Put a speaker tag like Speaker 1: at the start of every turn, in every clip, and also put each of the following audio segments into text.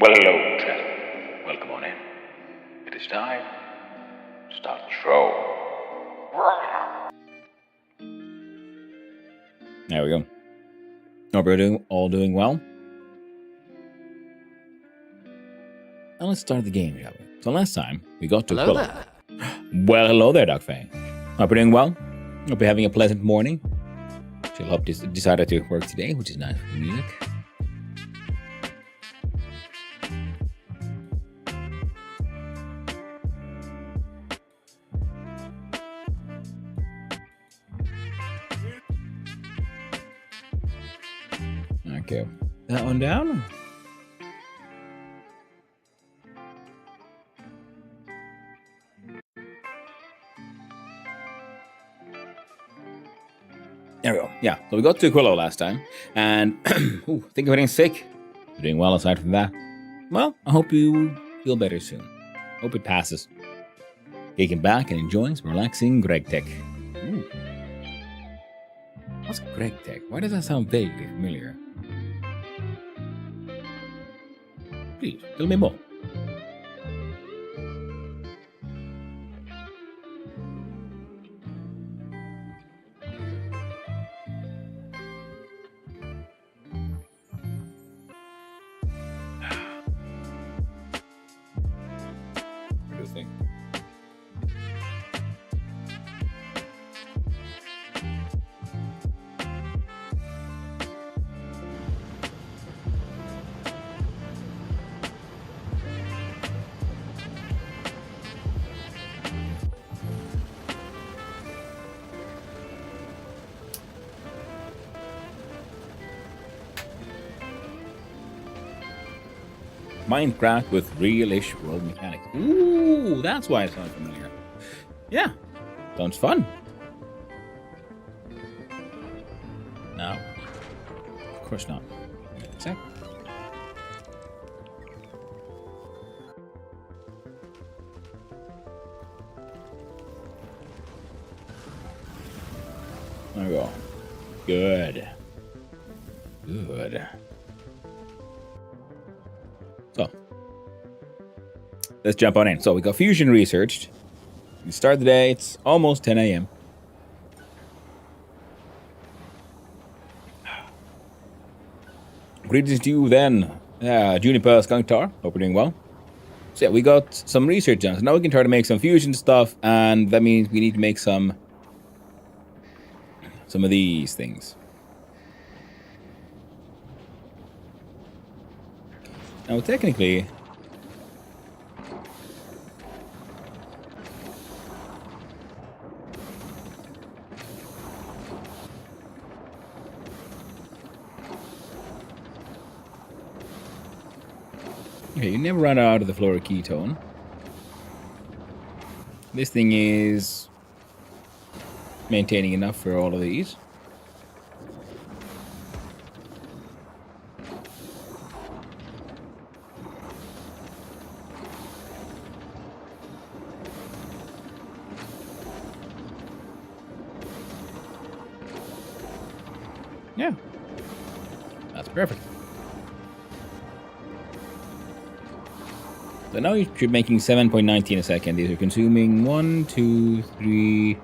Speaker 1: Well, hello, Trevor. Welcome on in. It is time to start the show.
Speaker 2: There we go. Hope you're all doing well. Now let's start the game, shall we? So last time, we got to
Speaker 3: Hello
Speaker 2: Aquilo.
Speaker 3: there.
Speaker 2: Well, hello there, Duckfang. Hope you're doing well. Hope you're having a pleasant morning. She'll hope decided to work today, which is nice for music. Okay, that one down. There we go. Yeah, so we got to Aquilo last time, and ooh, think of getting sick. You're doing well aside from that. Well, I hope you feel better soon. Hope it passes. Kicking back and enjoying some relaxing Greg Tech. Ooh. What's Greg Tech? Why does that sound vaguely familiar? Please, tell me more. What do you think? Minecraft with real-ish world mechanics. Ooh, that's why it sounds familiar. Yeah, sounds fun. No, of course not. Exactly. There we go. Good. Good. So, let's jump on in. So, we got fusion researched. We start the day. It's almost 10 a.m. Greetings to you then, Juniper Skunktar. Hope you're doing well. So, yeah, we got some research done. So, now we can try to make some fusion stuff, and that means we need to make some of these things. Now, technically, okay, you never run out of the fluoroketone. This thing is maintaining enough for all of these. Yeah, that's perfect. So now you're making 7.19 a second. These are consuming 1, 2, 3,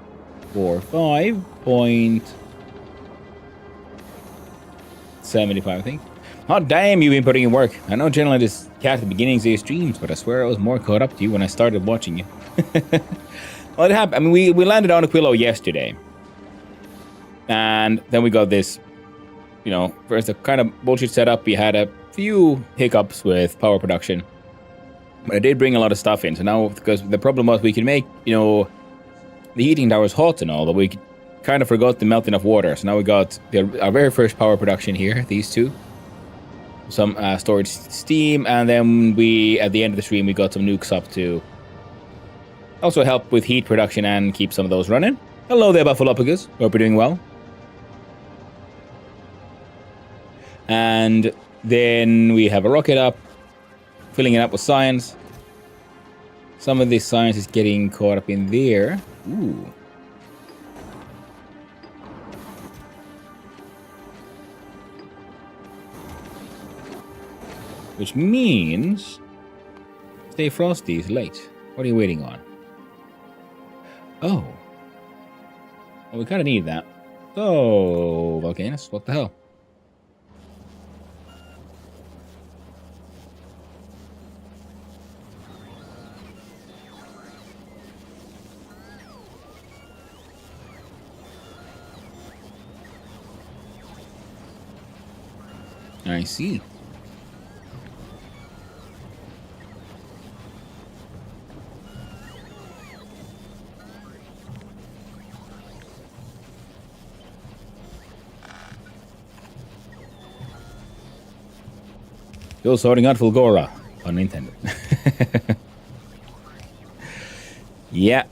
Speaker 2: 4, 5.75, I think. Oh, damn, you've been putting in work. I know generally this cat at the beginnings of your streams, but I swear I was more caught up to you when I started watching you. Well, it happened. I mean, we landed on Aquilo yesterday. And then we got this, you know, first a kind of bullshit setup. We had a few hiccups with power production. But I did bring a lot of stuff in. So now, because the problem was we could make, you know, the heating towers hot and all, but we kind of forgot to melt enough water. So now we got our very first power production here, these two. Some storage steam, and then we, at the end of the stream, we got some nukes up to also help with heat production and keep some of those running. Hello there, Buffalopagus. Hope you're doing well. And then we have a rocket up, filling it up with science. Some of this science is getting caught up in there. Ooh. Which means Stay Frosty is late. What are you waiting on? Oh. Well, we kind of need that. So, Volcanus, what the hell? I see. Still sorting out Fulgora, unintended. Yeah.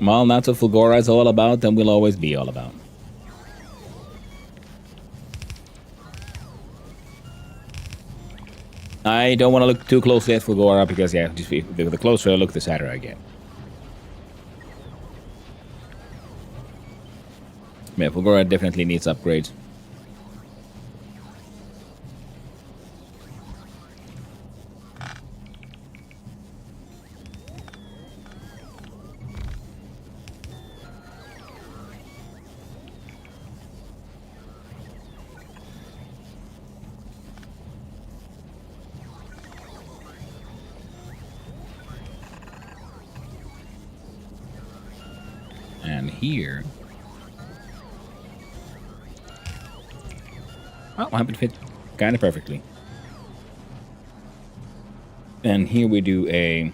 Speaker 2: Well, that's what Fulgora is all about and will always be all about. I don't want to look too closely at Fulgora because, yeah, just the closer I look, the sadder I get. Yeah, Fulgora definitely needs upgrades. And here... Oh, happened to fit kind of perfectly. And here we do a...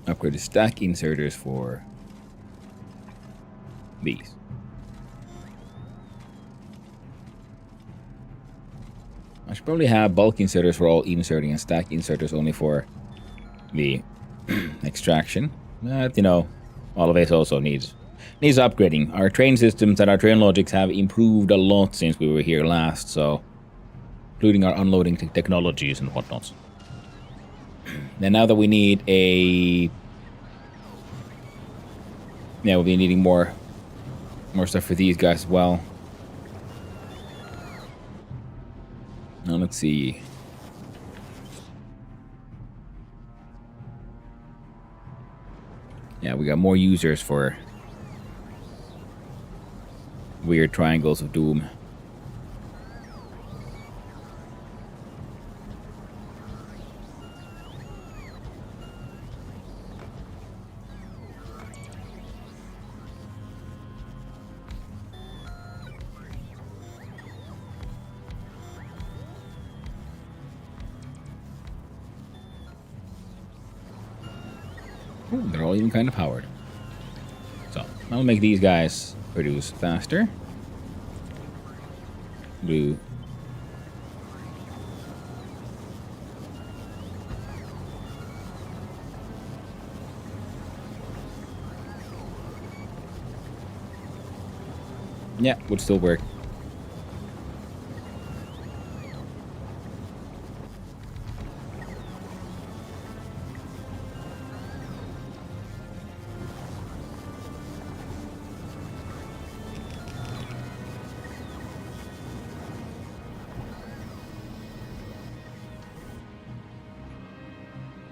Speaker 2: upgrade the stack inserters for... these. I should probably have bulk inserters for all inserting and stack inserters only for the extraction. But, you know, all of it also needs upgrading. Our train systems and our train logics have improved a lot since we were here last, so including our unloading technologies and whatnot. Then now that we need a... yeah, we'll be needing more stuff for these guys as well. Now let's see. Yeah, we got more users for weird triangles of doom. Ooh, they're all even kind of powered. So, I'll make these guys produce faster. Do yeah, would still work.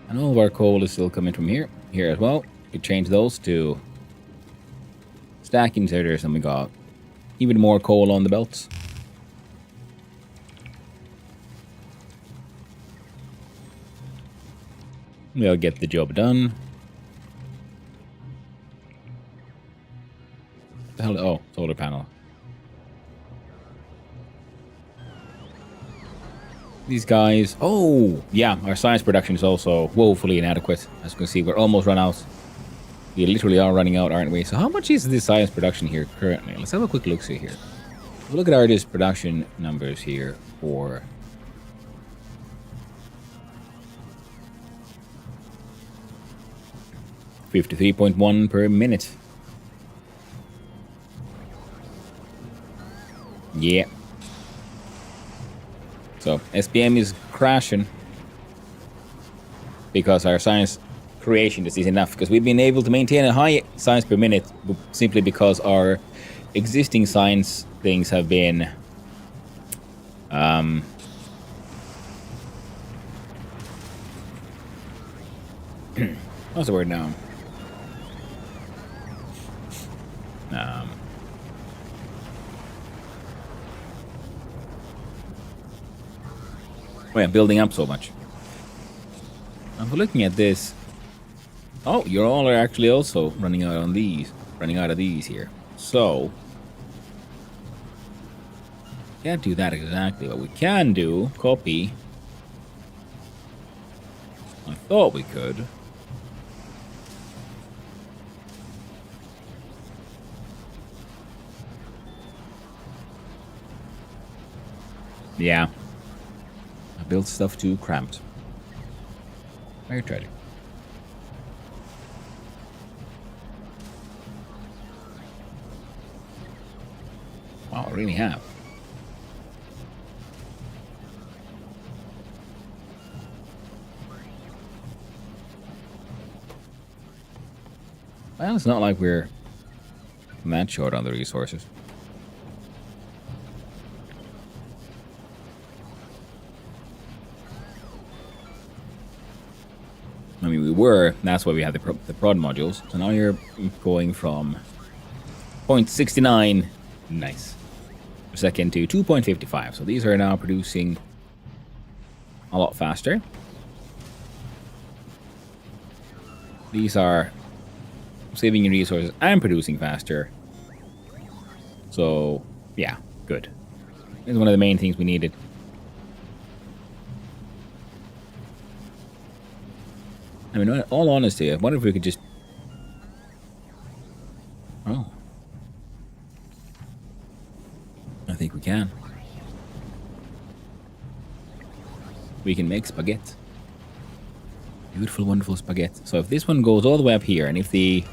Speaker 2: And all of our coal is still coming from here as well. We change those to stack inserters, and we got even more coal on the belts. We'll get the job done. What the hell? Oh, solar panel. These guys... oh, yeah, our science production is also woefully inadequate. As you can see, we're almost run out. We literally are running out, aren't we? So how much is this science production here currently? Let's have a quick look-see here. We'll look at our just production numbers here for... 53.1 per minute. Yeah. So SPM is crashing because our science creation just is enough, because we've been able to maintain a high science per minute simply because our existing science things have been What's the word now? Um, oh yeah, building up so much. I'm looking at this. Oh, you all are actually also running out on these. Running out of these here. So can't do that exactly. What we can do, copy. I thought we could. Yeah. I built stuff too cramped. Very tragic. Wow, I really have. Well, it's not like we're that short on the resources. I mean, we were. That's why we have the prod modules. So now you're going from 0.69, nice, per second to 2.55. So these are now producing a lot faster. These are saving your resources and producing faster. So, yeah, good. This is one of the main things we needed. I mean, in all honesty, I wonder if we could just... Oh. I think we can. We can make spaghetti. Beautiful, wonderful spaghetti. So if this one goes all the way up here, and if the...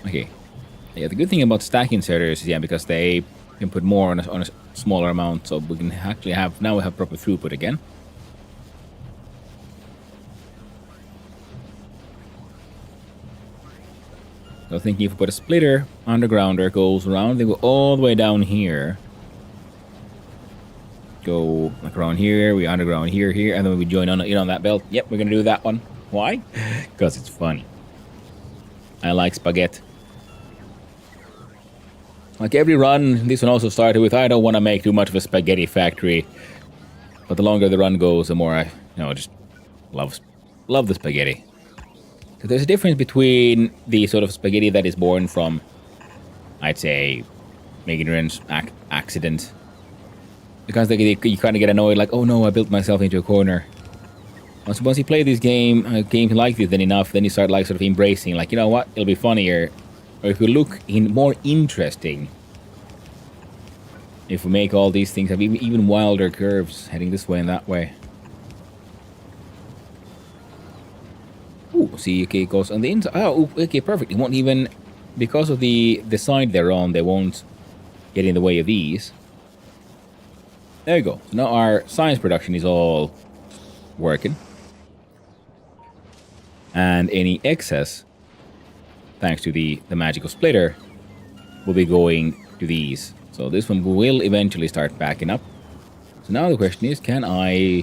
Speaker 2: Okay. Yeah, the good thing about stack inserters is, yeah, because they can put more on a smaller amount, so we can actually have... Now we have proper throughput again. So thinking if we put a splitter undergrounder goes around, they go all the way down here. Go like around here, we underground here, and then we join on in on that belt. Yep, we're gonna do that one. Why? Because it's funny. I like spaghetti. Like every run, this one also started with, I don't want to make too much of a spaghetti factory. But the longer the run goes, the more I, just love the spaghetti. So there's a difference between the sort of spaghetti that is born from, I'd say, ignorance, accident. Because you kind of get annoyed, like, oh no, I built myself into a corner. Once you play this game, like this enough, then you start like sort of embracing, like, you know what, it'll be funnier. Or if we look more interesting, if we make all these things have even wilder curves heading this way and that way. Ooh, see, okay, it goes on the inside. Oh, okay, perfect. It won't even, because of the side they're on, they won't get in the way of these. There you go. So now our science production is all working. And any excess, thanks to the magical splitter, will be going to these. So this one will eventually start backing up. So now the question is, can I...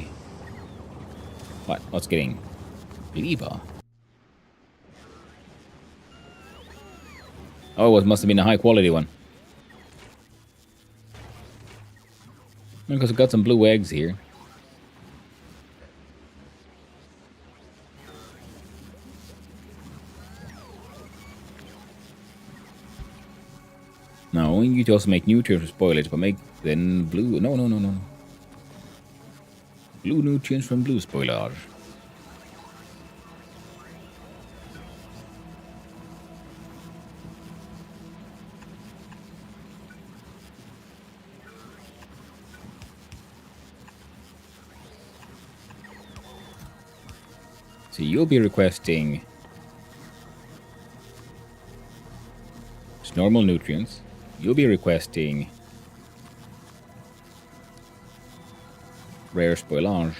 Speaker 2: What's getting... Lever? Oh, it must have been a high quality one. Because I've got some blue eggs here. No, you can also make nutrients from spoilage, but make then blue. No. Blue nutrients from blue spoilage. So you'll be requesting just normal nutrients. You'll be requesting rare spoilage.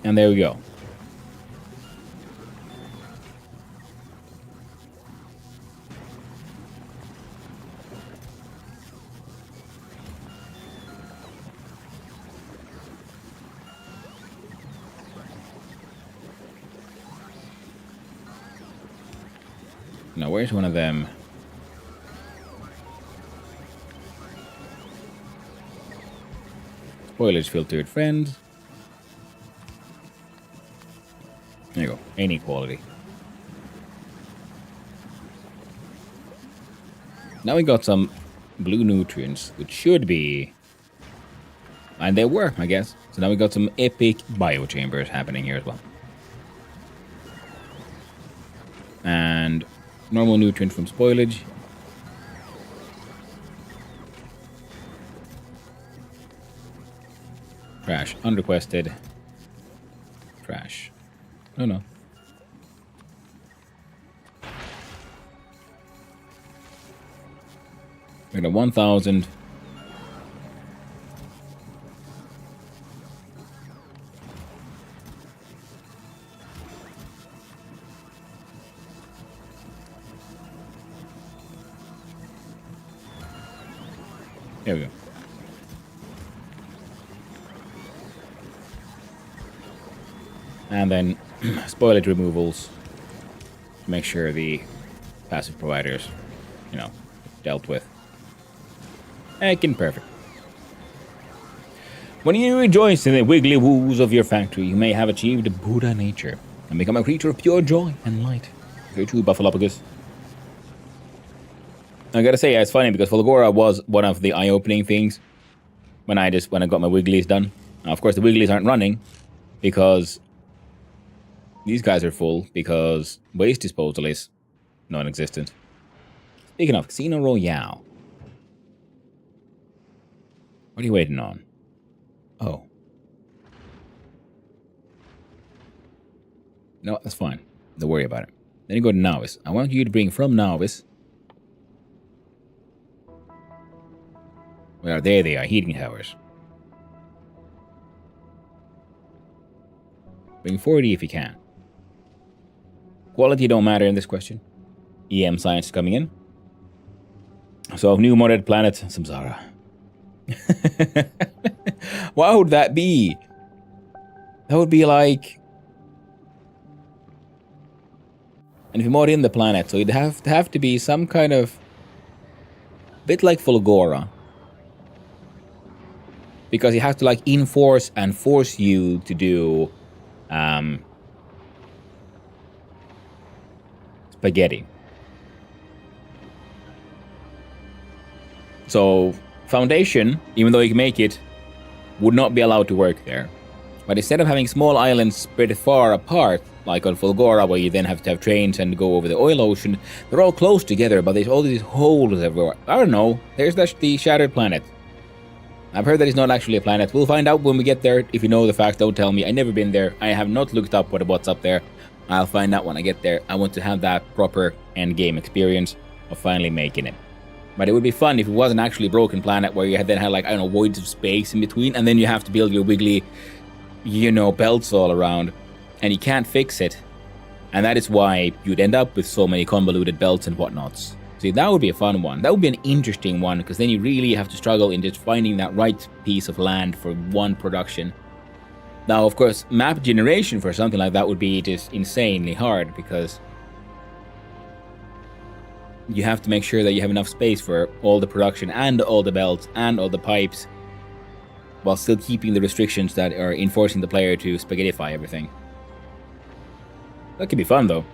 Speaker 2: And there we go. Now, where's one of them? Spoilage filtered friends. There you go. Inequality. Now we got some blue nutrients, which should be... And they were, I guess. So now we got some epic biochambers happening here as well. And normal nutrient from spoilage. Trash. Unrequested. Trash. Oh no. We're at 1,000. There we go. And then spoilage removals. Make sure the passive providers, you know, dealt with. Again, perfect. When you rejoice in the wiggly woos of your factory, you may have achieved Buddha nature and become a creature of pure joy and light. Very true, Buffalopagus. I gotta say, it's funny because Volgora was one of the eye-opening things when I got my Wigglies done. Now, of course, the Wigglies aren't running because these guys are full because waste disposal is non-existent. Speaking of Casino Royale, what are you waiting on? Oh. No, that's fine. Don't worry about it. Then you go to Novice. I want you to bring from Novice. Well, there they are, heating towers. Bring 40 if you can. Quality don't matter in this question. EM science is coming in. So, new modded planet, Samsara. What would that be? That would be like... And if you mod in the planet, so it'd have to be some kind of... bit like Fulgora. Because he has to like enforce and force you to do spaghetti. So Foundation, even though you can make it, would not be allowed to work there. But instead of having small islands spread far apart, like on Fulgora, where you then have to have trains and go over the oil ocean, they're all close together, but there's all these holes everywhere. I don't know. There's the Shattered Planet. I've heard that it's not actually a planet. We'll find out when we get there. If you know the fact, don't tell me. I've never been there. I have not looked up what's up there. I'll find out when I get there. I want to have that proper endgame experience of finally making it. But it would be fun if it wasn't actually a broken planet where you then had like, I don't know, voids of space in between, and then you have to build your wiggly, you know, belts all around, and you can't fix it. And that is why you'd end up with so many convoluted belts and whatnots. See, that would be a fun one. That would be an interesting one, because then you really have to struggle in just finding that right piece of land for one production. Now, of course, map generation for something like that would be just insanely hard, because you have to make sure that you have enough space for all the production and all the belts and all the pipes, while still keeping the restrictions that are enforcing the player to spaghettify everything. That could be fun, though.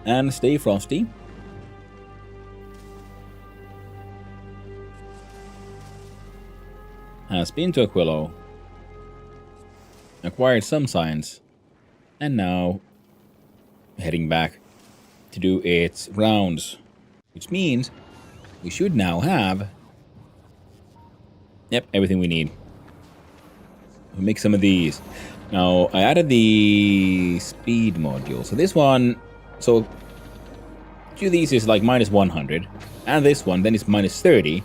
Speaker 2: And stay frosty. Has been to Aquilo. Acquired some science. And now heading back to do its rounds. Which means we should now have... Yep, everything we need. We'll make some of these. Now, I added the speed module. So this one... So, each of these is like minus 100. And this one, then it's minus 30.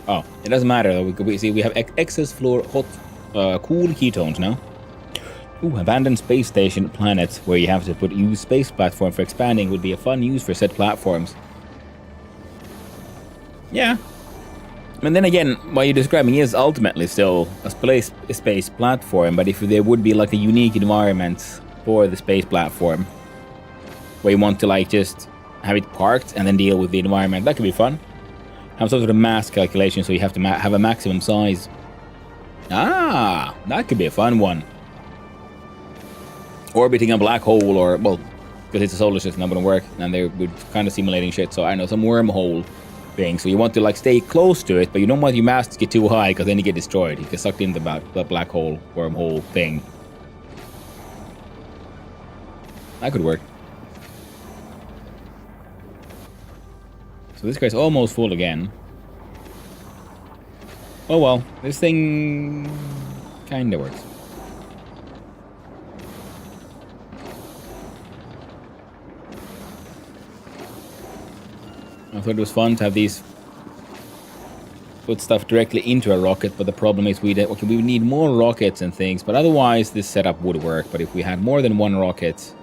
Speaker 2: Oh, it doesn't matter though. We see we have excess floor hot, cool ketones now. Ooh, abandoned space station planets where you have to use space platform for expanding would be a fun use for said platforms. Yeah, And then again, what you're describing is ultimately still a space platform, but if there would be like a unique environment for the space platform, where you want to like just have it parked and then deal with the environment, that could be fun. Have some sort of mass calculation, so you have to have a maximum size. Ah, that could be a fun one. Orbiting a black hole, or, well, because it's a solar system, not going to work, and they're kind of simulating shit, so I know, some wormhole thing. So you want to like stay close to it, but you don't want your mass to get too high, because then you get destroyed. You get sucked into the black hole, wormhole thing. That could work. So this guy's almost full again. Oh well, this thing kinda works. I thought it was fun to have these put stuff directly into a rocket, but the problem is we need more rockets and things, but otherwise this setup would work. But if we had more than one rocket,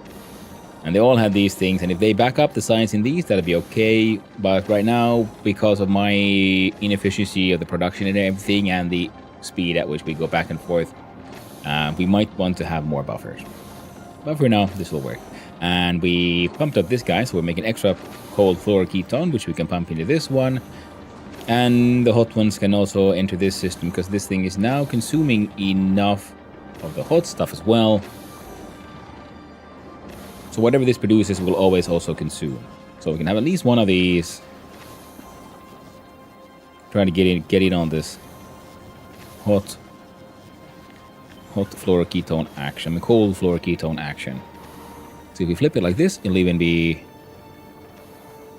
Speaker 2: and they all had these things, and if they back up the science in these, that'd be okay. But right now, because of my inefficiency of the production and everything, and the speed at which we go back and forth, we might want to have more buffers. But for now, this will work. And we pumped up this guy, so we're making extra cold fluoroketone, which we can pump into this one. And the hot ones can also enter this system, because this thing is now consuming enough of the hot stuff as well. So whatever this produces will always also consume. So we can have at least one of these. Trying to get in on this hot fluoroketone action, the cold fluoroketone action. So if we flip it like this, it'll even be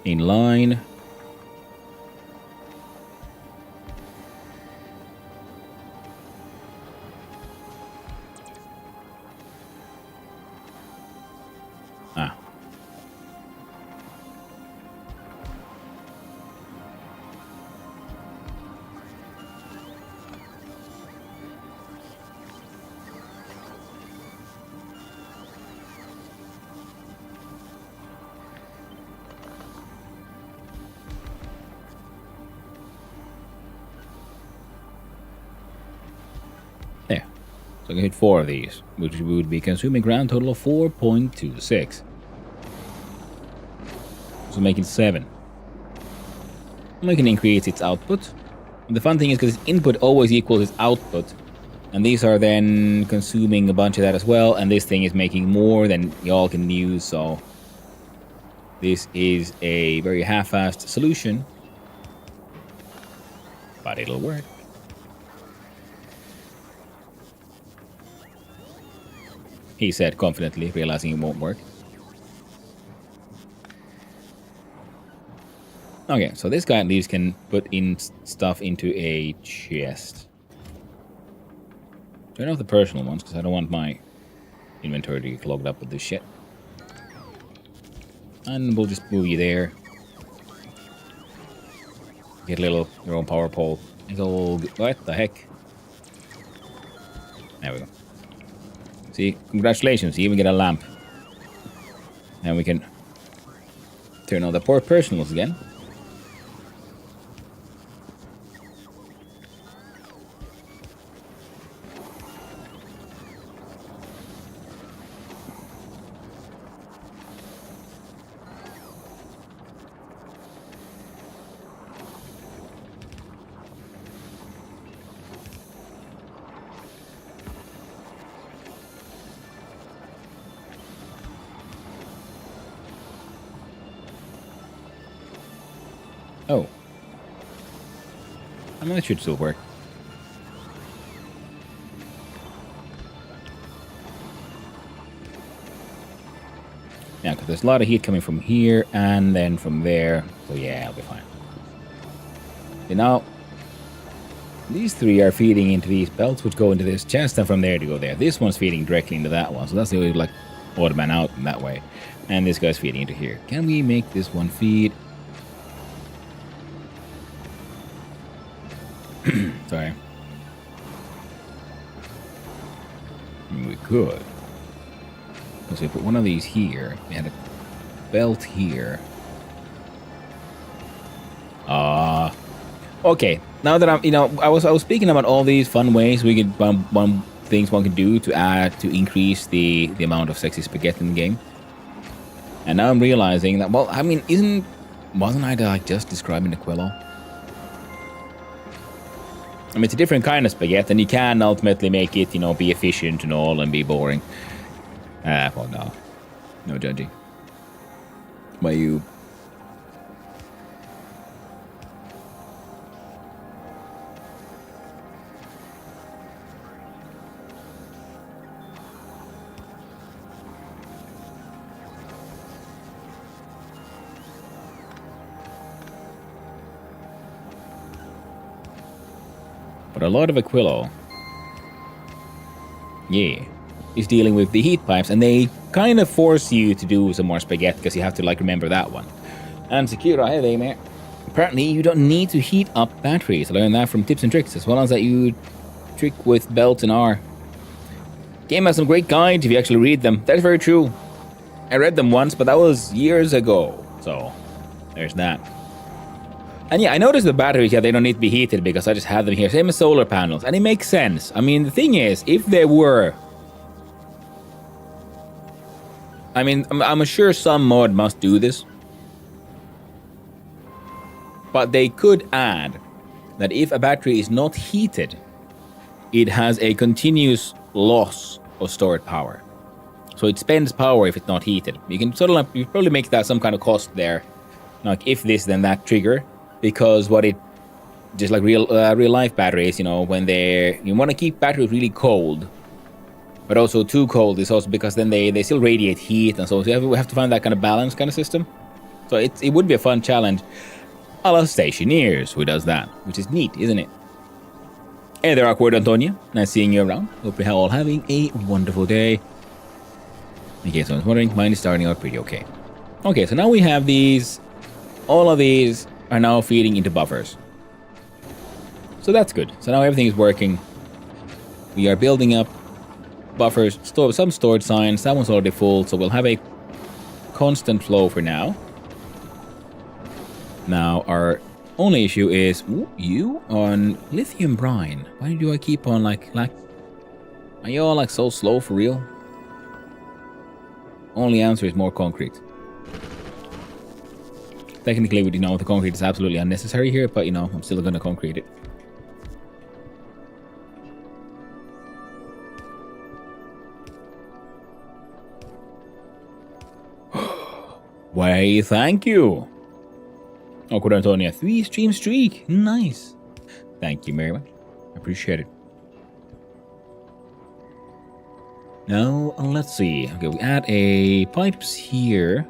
Speaker 2: in line. Ah. There. So I can hit 4 of these, which would be consuming grand total of 4.26. So making 7. And we can increase its output. And the fun thing is because its input always equals its output. And these are then consuming a bunch of that as well. And this thing is making more than y'all can use. So this is a very half-assed solution. But it'll work. He said confidently, realizing it won't work. Okay, so this guy at least can put in stuff into a chest. Turn off the personal ones, because I don't want my inventory to get clogged up with this shit. And we'll just move you there. Get a little, your own power pole. It's all good. What the heck? There we go. See, congratulations, you even get a lamp. And we can turn on the poor personals again. Oh. I mean, that should still work. Yeah, because there's a lot of heat coming from here and then from there. So yeah, I'll be fine. Okay, now, these 3 are feeding into these belts, which go into this chest, and from there to go there. This one's feeding directly into that one, so that's the way, like, odd man out in that way. And this guy's feeding into here. Can we make this one feed? Sorry. We could. Let's see, put one of these here. We had a belt here. Okay, now that I'm, I was speaking about all these fun ways we could, one things one can do to increase the amount of sexy spaghetti in the game. And now I'm realizing that, well, I mean, wasn't I like just describing Aquilo? I mean, it's a different kind of spaghetti, and you can ultimately make it, be efficient and all, and be boring. Well, no judging. By you. But a lot of Aquilo, yeah, is dealing with the heat pipes, and they kind of force you to do some more spaghetti because you have to remember that one. And Secura, hey there, mate. Apparently, you don't need to heat up batteries. I learned that from tips and tricks, as well as that you trick with belts and R. Game has some great guides if you actually read them. That's very true. I read them once, but that was years ago. So, there's that. And yeah, I noticed the batteries, they don't need to be heated because I just have them here. Same as solar panels. And it makes sense. I mean, the thing is, if they were... I mean, I'm sure some mod must do this. But they could add that if a battery is not heated, it has a continuous loss of stored power. So it spends power if it's not heated. You can you probably make that some kind of cost there. Like if this, then that trigger. Because just like real life batteries, when you want to keep batteries really cold, but also too cold is also because then they still radiate heat, and so we have to find that kind of balance kind of system. So it would be a fun challenge. A la Stationeers who does that, which is neat, isn't it? Hey there, Awkward Antonia. Nice seeing you around. Hope you're all having a wonderful day. In case someone's wondering, mine is starting out pretty okay. Okay, so now we have these. All of these are now feeding into buffers. So that's good. So now everything is working. We are building up buffers, some stored signs. That one's already full, so we'll have a constant flow for now. Now, our only issue is you on lithium brine. Why do I keep on are you all so slow for real? Only answer is more concrete. Technically, the concrete is absolutely unnecessary here, but I'm still gonna concrete it. Why, thank you. Oh, good Antonia, 3-stream streak. Nice. Thank you very much. Appreciate it. Now, let's see. Okay, we add a pipes here.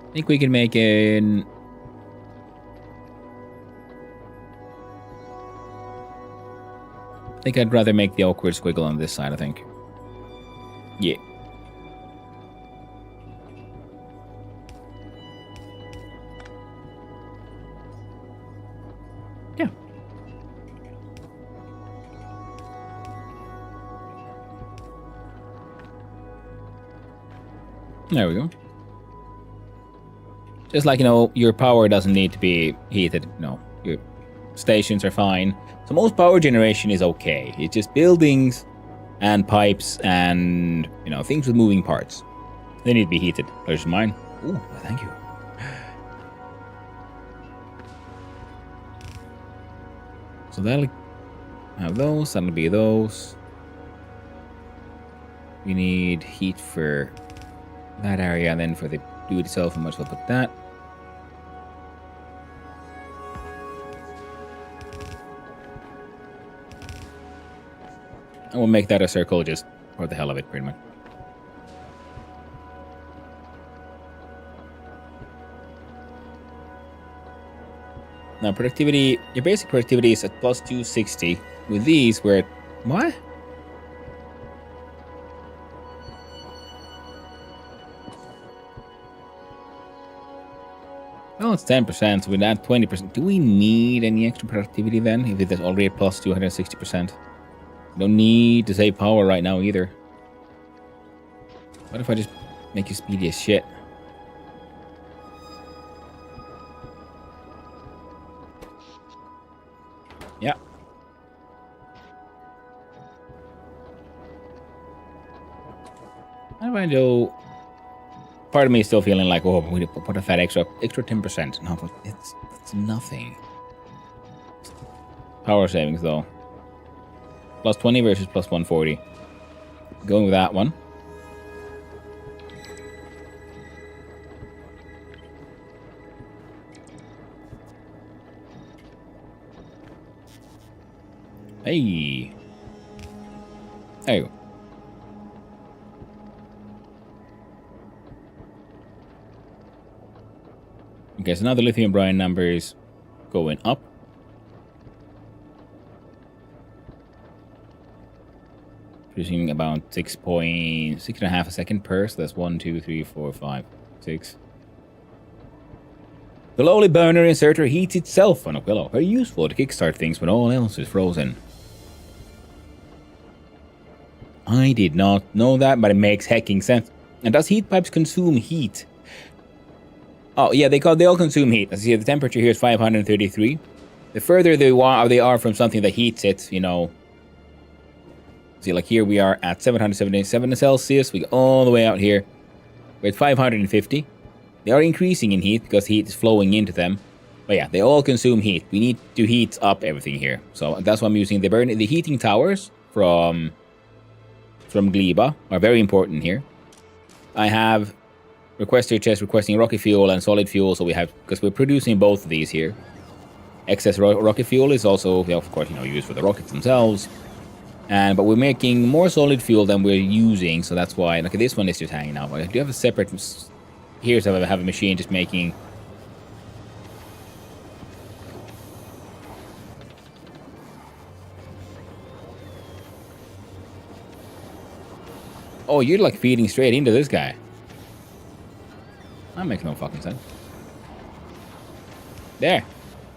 Speaker 2: I think we can make an... I think I'd rather make the awkward squiggle on this side, I think. Yeah. Yeah. There we go. Just like, your power doesn't need to be heated. No, your stations are fine. So most power generation is okay. It's just buildings and pipes and, things with moving parts. They need to be heated. There's mine. Ooh, thank you. So that'll have those. That'll be those. We need heat for that area, and then for the do it itself, I might as well put that. And we'll make that a circle just for the hell of it, pretty much. Now, productivity, your basic productivity is at plus 260. With these, we're at... What? Well, it's 10%, so with that 20%. Do we need any extra productivity then, if it is already at plus 260%? Don't need to save power right now either. What if I just make you speedy as shit? Yeah. How do I do? Part of me is still feeling like, oh, we put a fat extra 10%. No, but it's nothing. Power savings though. Plus 20 versus plus 140. Going with that one. Hey. There you go. Okay, so now the lithium brine number is going up. Producing about 6.5 a second per. So that's 1, 2, 3, 4, 5, 6. The lowly burner inserter heats itself on Aquilo. Very useful to kickstart things when all else is frozen. I did not know that, but it makes hecking sense. And does heat pipes consume heat? Oh, yeah, they all consume heat. As you see, the temperature here is 533. The further they are from something that heats it, you know. See, like here we are at 777 Celsius. We go all the way out here. We're at 550. They are increasing in heat because heat is flowing into them. But yeah, they all consume heat. We need to heat up everything here. So that's why I'm using the heating towers from Gleba are very important here. I have requester chest requesting rocket fuel and solid fuel, so we have, because we're producing both of these here. Excess rocket fuel is also, of course, used for the rockets themselves. But we're making more solid fuel than we're using, so that's why. Okay, this one is just hanging out. I do have a separate. Here's how I have a machine just making. Oh, you're like feeding straight into this guy. That makes no fucking sense. There.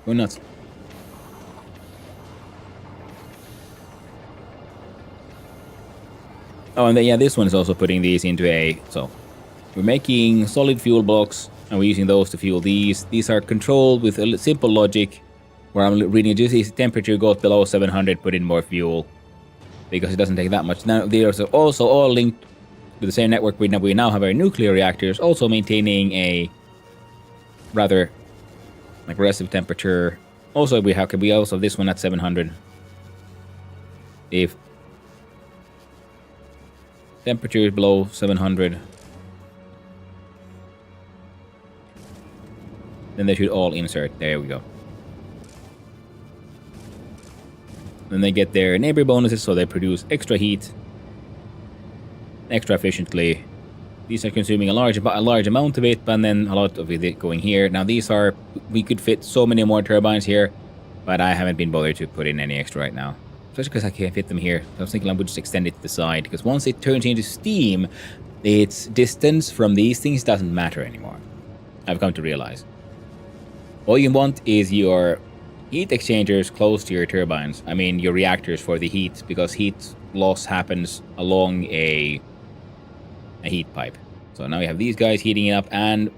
Speaker 2: Go nuts. Oh, and then, yeah, this one is also putting these into a... So, we're making solid fuel blocks, and we're using those to fuel these. These are controlled with a simple logic, where I'm reading just the temperature goes below 700, put in more fuel, because it doesn't take that much. Now, they are also all linked to the same network. We now have our nuclear reactors, also maintaining a rather aggressive temperature. Also, we have this one at 700. If temperature is below 700, then they should all insert. There we go. Then they get their neighbor bonuses, so they produce extra heat extra efficiently. These are consuming a large amount of it, but then a lot of it going here. Now these are, we could fit so many more turbines here, but I haven't been bothered to put in any extra right now. Especially because I can't fit them here. I was thinking I would just extend it to the side, because once it turns into steam, its distance from these things doesn't matter anymore. I've come to realize. All you want is your heat exchangers close to your turbines. I mean, your reactors for the heat, because heat loss happens along a heat pipe. So now we have these guys heating it up, and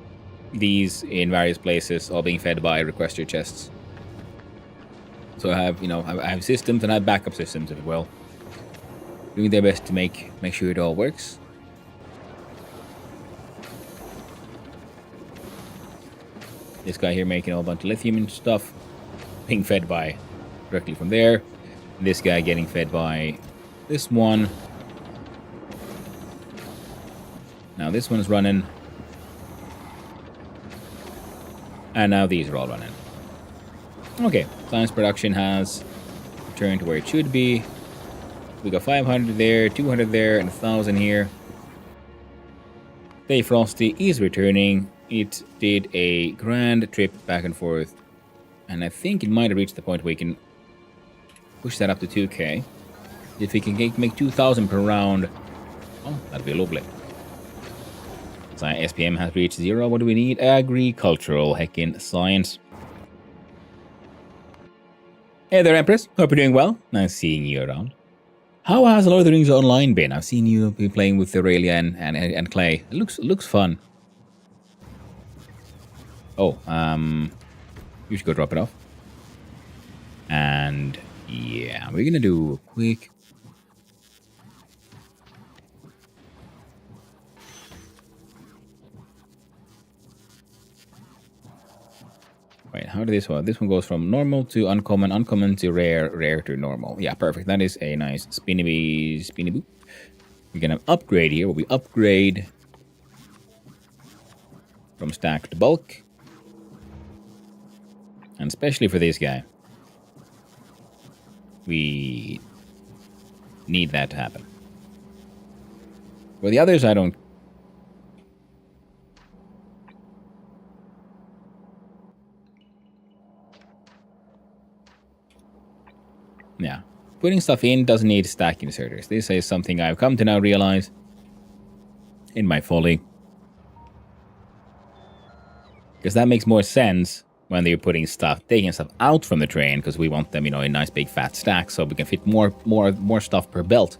Speaker 2: these in various places, all being fed by requester chests. So I have, I have systems, and I have backup systems as well, doing their best to make sure it all works. This guy here making a whole bunch of lithium and stuff, being fed by directly from there. And this guy getting fed by this one. Now this one's running. And now these are all running. Okay, science production has returned to where it should be. We got 500 there, 200 there, and 1,000 here. Stay Frosty is returning. It did a grand trip back and forth. And I think it might have reached the point where we can push that up to 2k. If we can make 2,000 per round, oh, that'd be lovely. So SPM has reached 0. What do we need? Agricultural heckin' science. Hey there, Empress. Hope you're doing well. Nice seeing you around. How has Lord of the Rings Online been? I've seen you be playing with Aurelia and Clay. It looks fun. Oh, you should go drop it off. And And yeah, we're gonna do a quick. Wait, how did this one? This one goes from normal to uncommon, uncommon to rare, rare to normal. Yeah, perfect. That is a nice spinny boop. We're gonna upgrade here. We upgrade from stack to bulk. And especially for this guy, we need that to happen. For the others, I don't. Yeah. Putting stuff in doesn't need stack inserters. This is something I've come to now realize in my folly. Because that makes more sense when they're putting stuff, taking stuff out from the train, because we want them, in nice big fat stacks, so we can fit more stuff per belt.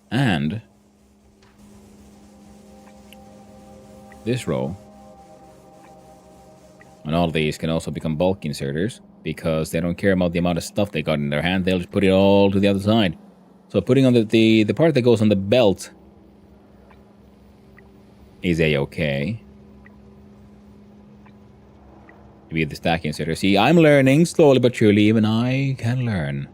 Speaker 2: And this row and all of these can also become bulk inserters, because they don't care about the amount of stuff they got in their hand. They'll just put it all to the other side. So putting on the part that goes on the belt is a-okay. Be the stack inserter. See, I'm learning slowly but surely. Even I can learn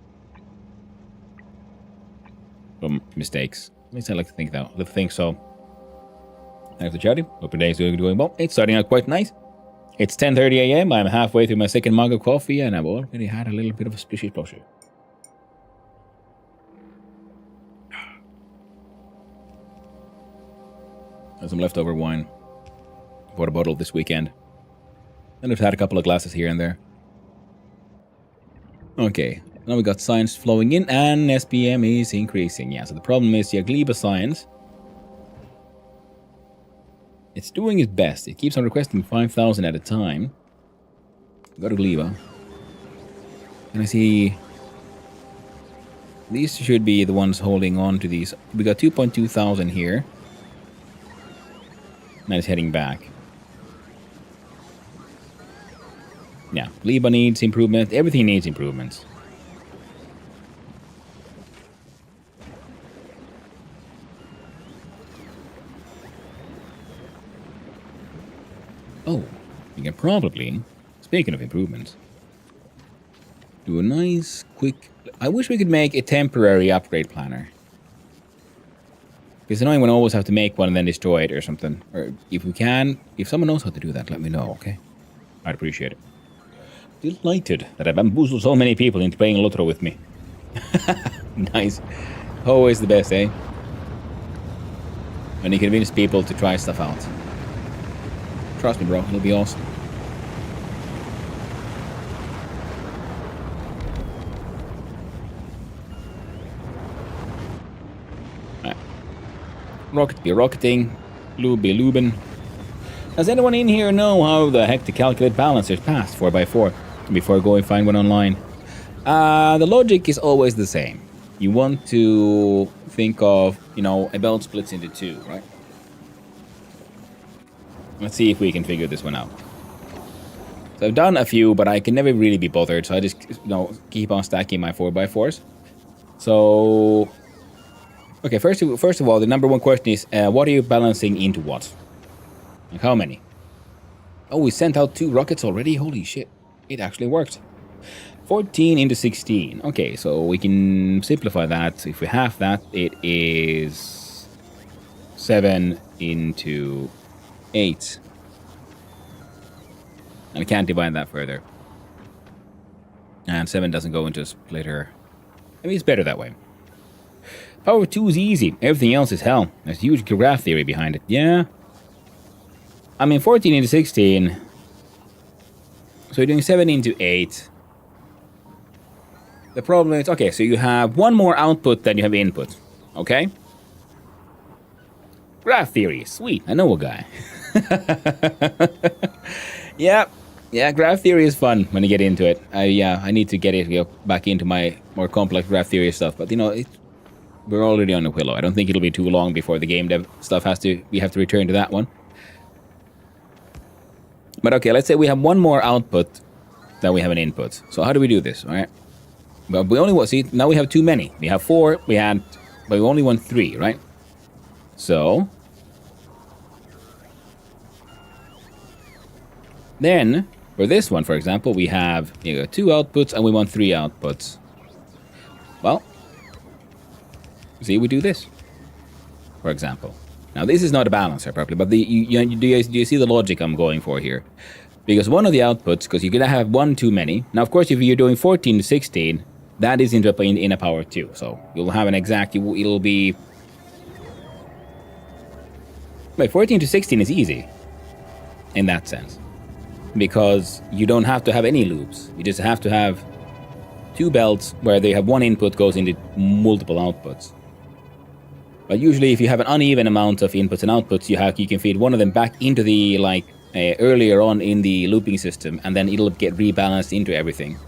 Speaker 2: from mistakes. At least I like to think that. Let's think so. Thanks for chatting. Hope your day is doing well. It's starting out quite nice. It's 10:30 a.m. I'm halfway through my second mug of coffee, and I've already had a little bit of a splishy splashy. And some leftover wine. Bought a bottle this weekend. And I've had a couple of glasses here and there. Okay, now we got science flowing in, and SPM is increasing. Yeah, so the problem is the Agliba science. It's doing its best. It keeps on requesting 5,000 at a time. Go to Agliba. And I see these should be the ones holding on to these. We got 2,200 here. And it's heading back. Yeah, Agliba needs improvement. Everything needs improvements. Oh, we can probably, speaking of improvements, do a nice, quick... I wish we could make a temporary upgrade planner. Because annoying when I always have to make one and then destroy it or something. Or if we can, if someone knows how to do that, let me know, okay? I'd appreciate it. Delighted that I bamboozled so many people into playing Lotro with me. Nice. Always the best, eh? When you convince people to try stuff out. Trust me, bro. It'll be awesome. Right. Rocket be rocketing. Lube be lubin. Does anyone in here know how the heck to calculate balancers past 4x4 before going find one online? The logic is always the same. You want to think of, a belt splits into two, right? Let's see if we can figure this one out. So I've done a few, but I can never really be bothered, so I just, keep on stacking my 4x4s. So, okay, first of all, the number one question is, what are you balancing into what? Like how many? Oh, we sent out 2 rockets already? Holy shit, it actually worked. 14 into 16. Okay, so we can simplify that. If we have that, it is 7 into 8. And I can't divide that further. And 7 doesn't go into a splitter. I mean, it's better that way. Power 2 is easy. Everything else is hell. There's huge graph theory behind it. Yeah. I mean, 14 into 16. So you're doing 7 into 8. The problem is, okay, so you have one more output than you have input. Okay? Graph theory. Sweet. I know a guy. Yeah, graph theory is fun when you get into it. I need to get it back into my more complex graph theory stuff. But, we're already on Aquilo. I don't think it'll be too long before the game dev stuff we have to return to that one. But okay, let's say we have one more output than we have an input. So how do we do this, all right? Well, we only want, see, now we have too many. We have 4, but we only want 3, right? So then, for this one, for example, we have 2 outputs and we want 3 outputs. Well, see, we do this, for example. Now, this is not a balancer properly, but do you see the logic I'm going for here? Because one of the outputs, because you're going to have one too many. Now, of course, if you're doing 14 to 16, that is in a power 2. So you'll have an exact, it'll be... Wait, 14 to 16 is easy in that sense. Because you don't have to have any loops. You just have to have 2 belts where they have one input goes into multiple outputs. But usually if you have an uneven amount of inputs and outputs, you can feed one of them back into the, earlier on in the looping system, and then it'll get rebalanced into everything.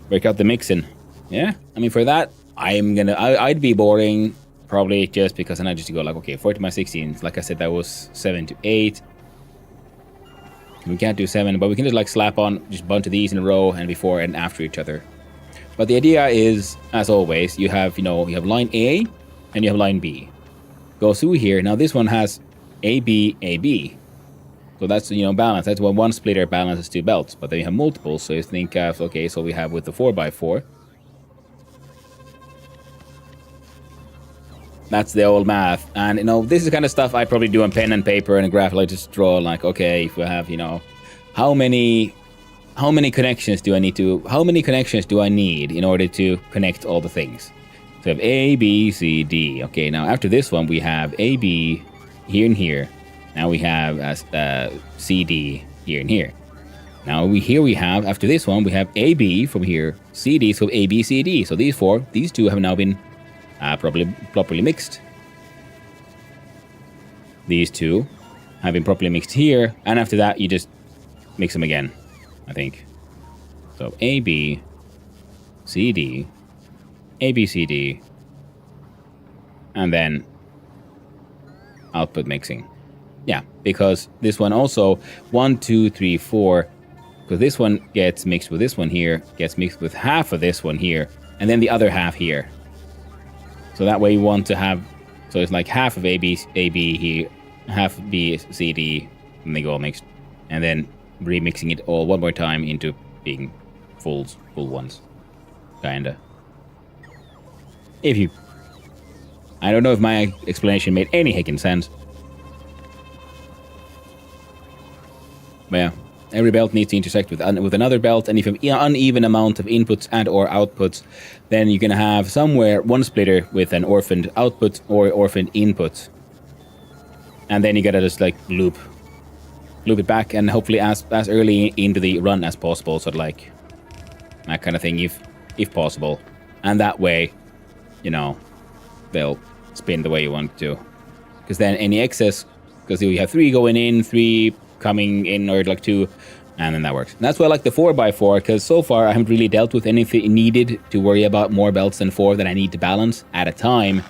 Speaker 2: Work out the mixing. Yeah, I mean, for that, I'd be boring, probably just because then I just go like, okay, 14 by 16, like I said, that was 7 to 8. We can't do 7, but we can just slap on just a bunch of these in a row and before and after each other. But the idea is, as always, you have line A and you have line B. Go through here. Now this one has A, B, A, B. So that's, balance. That's when one splitter balances 2 belts. But then you have multiples. So you think of, okay, so we have with the 4x4. That's the old math. And, this is the kind of stuff I probably do on pen and paper and a graph. I just draw okay, if we have, how many connections do I need in order to connect all the things? So we have A, B, C, D. Okay, now after this one, we have A, B here and here. Now we have C, D here and here. Now we have, after this one, we have A, B from here, C, D, so A, B, C, D. So these 2 have now been properly mixed. These 2 have been properly mixed here, and after that, you just mix them again. I think. So A, B, C, D, A, B, C, D, and then output mixing. Yeah, because this one also, 1, 2, 3, 4, because this one gets mixed with this one here, gets mixed with half of this one here, and then the other half here. So that way you want to have, so it's like half of A, B here, half B, C, D, and they go all mixed. And then remixing it all one more time into being full ones. Kinda. I don't know if my explanation made any heckin' sense. But yeah, every belt needs to intersect with another belt, and if you have an uneven amount of inputs and or outputs, then you're gonna have somewhere one splitter with an orphaned output or orphaned input. And then you gotta just loop it back, and hopefully as early into the run as possible, so that kind of thing, if possible. And that way, they'll spin the way you want to. Because then any excess, because you have 3 going in, 3 coming in, or 2, and then that works. And that's why I like the 4x4, because so far I haven't really dealt with anything needed to worry about more belts than 4 that I need to balance at a time.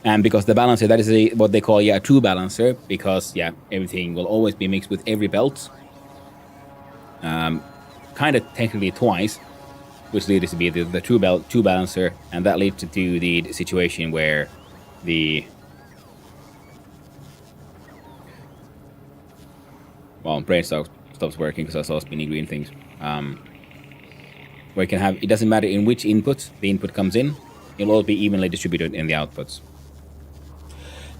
Speaker 2: And because the balancer, that is what they call, a true balancer, because, everything will always be mixed with every belt. Kind of technically twice, which leads to be the true balancer, and that leads to the situation where brain stops working because I saw spinny green things. Where you can have, it doesn't matter in which input the input comes in, it'll all be evenly distributed in the outputs.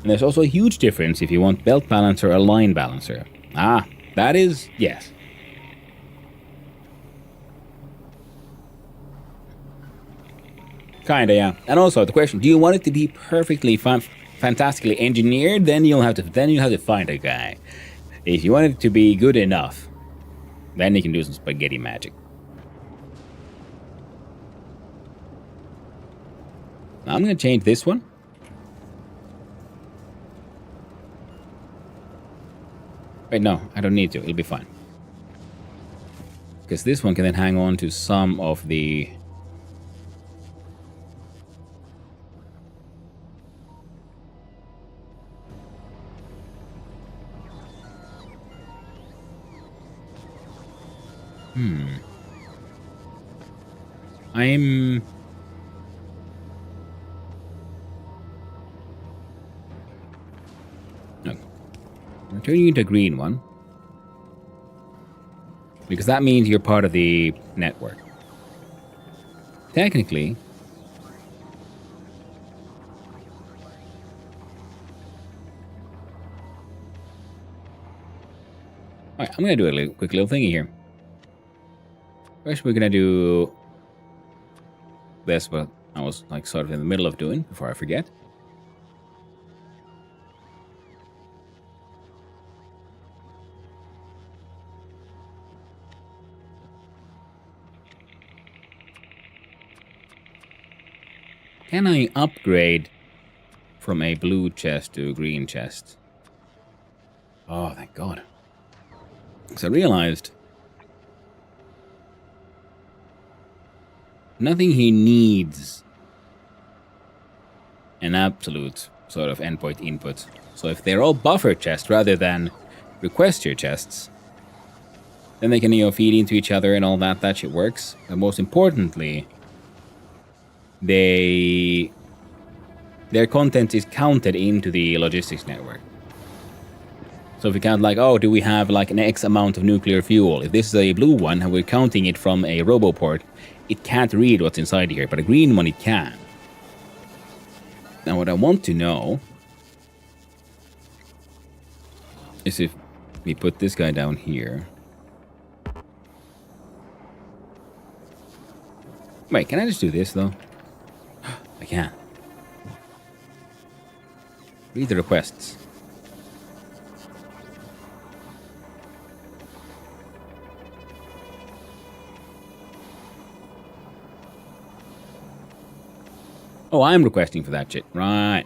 Speaker 2: And there's also a huge difference if you want belt balancer or line balancer. That is, yes. Kinda, yeah. And also the question: do you want it to be perfectly fantastically engineered? Then you'll have to find a guy. If you want it to be good enough, then you can do some spaghetti magic. Now I'm gonna change this one. Wait, no, I don't need to. It'll be fine. Because this one can then hang on to some of the I'm... No. I'm turning you into a green one. Because that means you're part of the network. Technically... Alright, I'm gonna do a quick little thingy here. First, we're gonna do this, what I was like sort of in the middle of doing before I forget. Can I upgrade from a blue chest to a green chest? Oh, thank God. Because I realized nothing he needs an absolute sort of endpoint input. So if they're all buffer chests rather than request your chests, then they can, feed into each other and all that. That shit works. And most importantly, their content is counted into the logistics network. So if we count like, oh, do we have like an X amount of nuclear fuel? If this is a blue one and we're counting it from a roboport, it can't read what's inside here, but a green one it can. Now what I want to know is if we put this guy down here. Wait, can I just do this though? I can. Read the requests. Oh, I'm requesting for that shit. Right.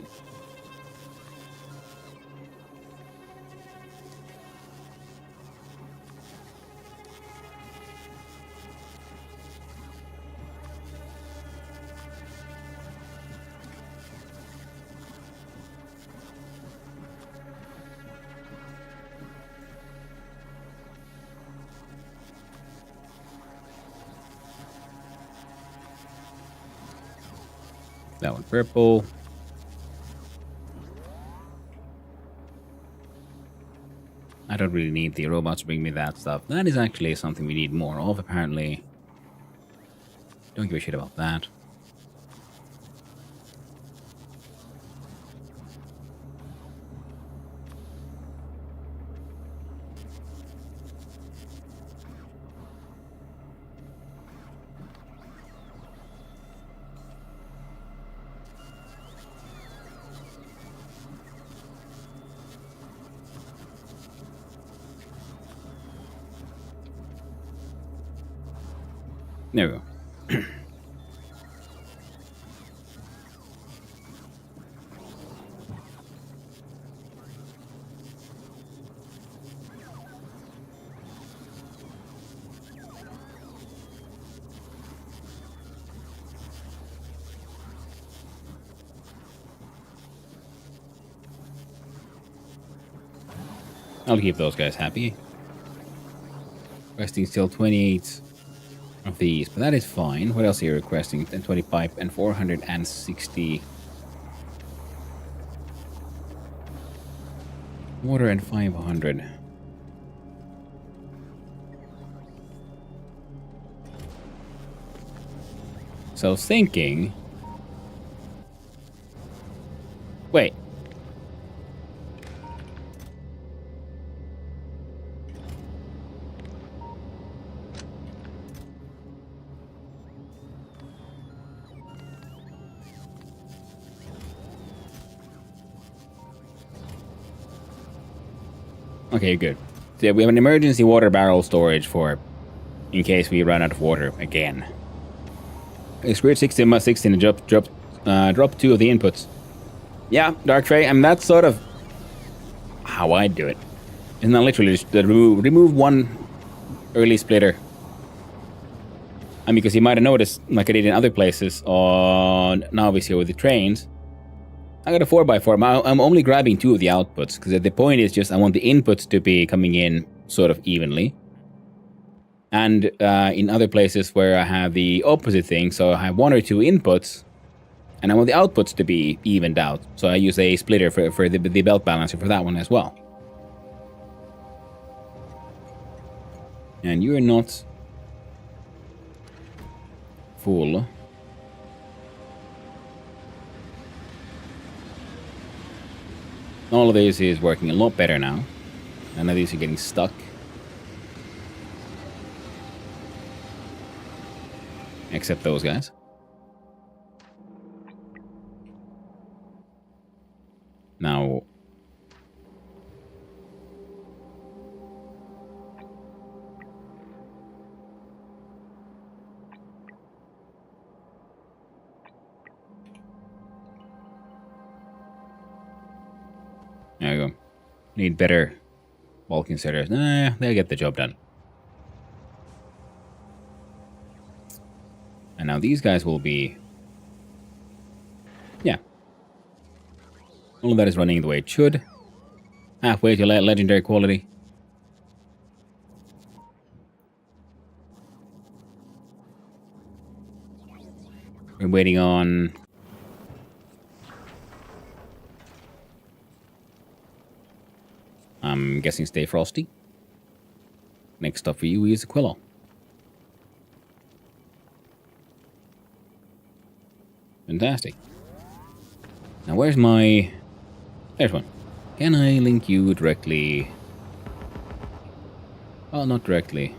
Speaker 2: That one purple. I don't really need the robots to bring me that stuff. That is actually something we need more of, apparently. Don't give a shit about that. There we go. I'll keep those guys happy. Resting still 28 of these, but that is fine. What else are you requesting? 25 and 460. Water and 500. So I was thinking... Wait. Okay, good. So yeah, we have an emergency water barrel storage for in case we run out of water again. Spirit 16 16 and drop 2 of the inputs. Yeah, Dark Trey, and that's sort of how I do it. It's not literally just remove one early splitter. I mean, because you might have noticed, like I did in other places on Navis here with the trains, I got a 4x4. I'm only grabbing 2 of the outputs, because the point is just I want the inputs to be coming in sort of evenly. And in other places where I have the opposite thing, so I have 1 or 2 inputs, and I want the outputs to be evened out. So I use a splitter for the belt balancer for that one as well. And you're not full. All of this is working a lot better now. None of these are getting stuck. Except those guys. Now... there we go. Need better bulk inserters. Nah, they'll get the job done. And now these guys will be... yeah. All of that is running the way it should. Halfway to legendary quality. We're waiting on... I'm guessing Stay Frosty. Next up for you is Aquilo. Fantastic. Now where's my... there's one. Can I link you directly? Oh, not directly.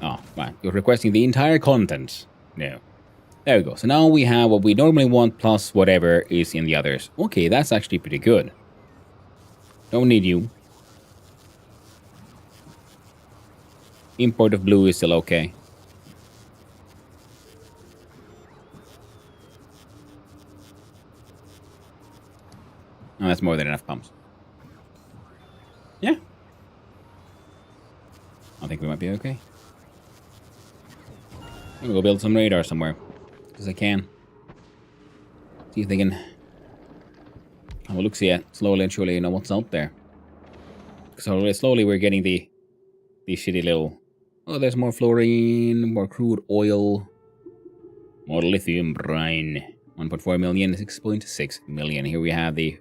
Speaker 2: Oh, right. You're requesting the entire content. No. There we go. So now we have what we normally want plus whatever is in the others. Okay, that's actually pretty good. Don't need you. Import of blue is still okay. Oh, that's more than enough pumps. Yeah. I think we might be okay. I'm gonna go build some radar somewhere. Because I can. See if they can have a look-see at slowly and surely, you know, what's out there. So slowly we're getting the shitty little... oh, there's more fluorine, more crude oil, more lithium brine. 1.4 million, 6.6 million. Here we have the...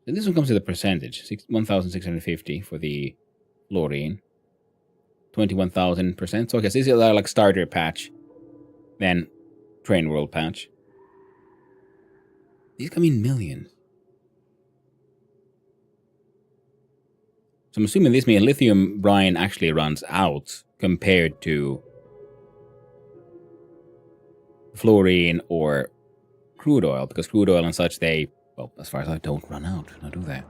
Speaker 2: and this one comes with a percentage. 1,650 for the fluorine. 21,000%. So I guess this is like starter patch. Then train world patch. These come in millions. So I'm assuming this means lithium brine actually runs out compared to fluorine or crude oil, because crude oil and such, they, well, as far as I don't run out, I do that.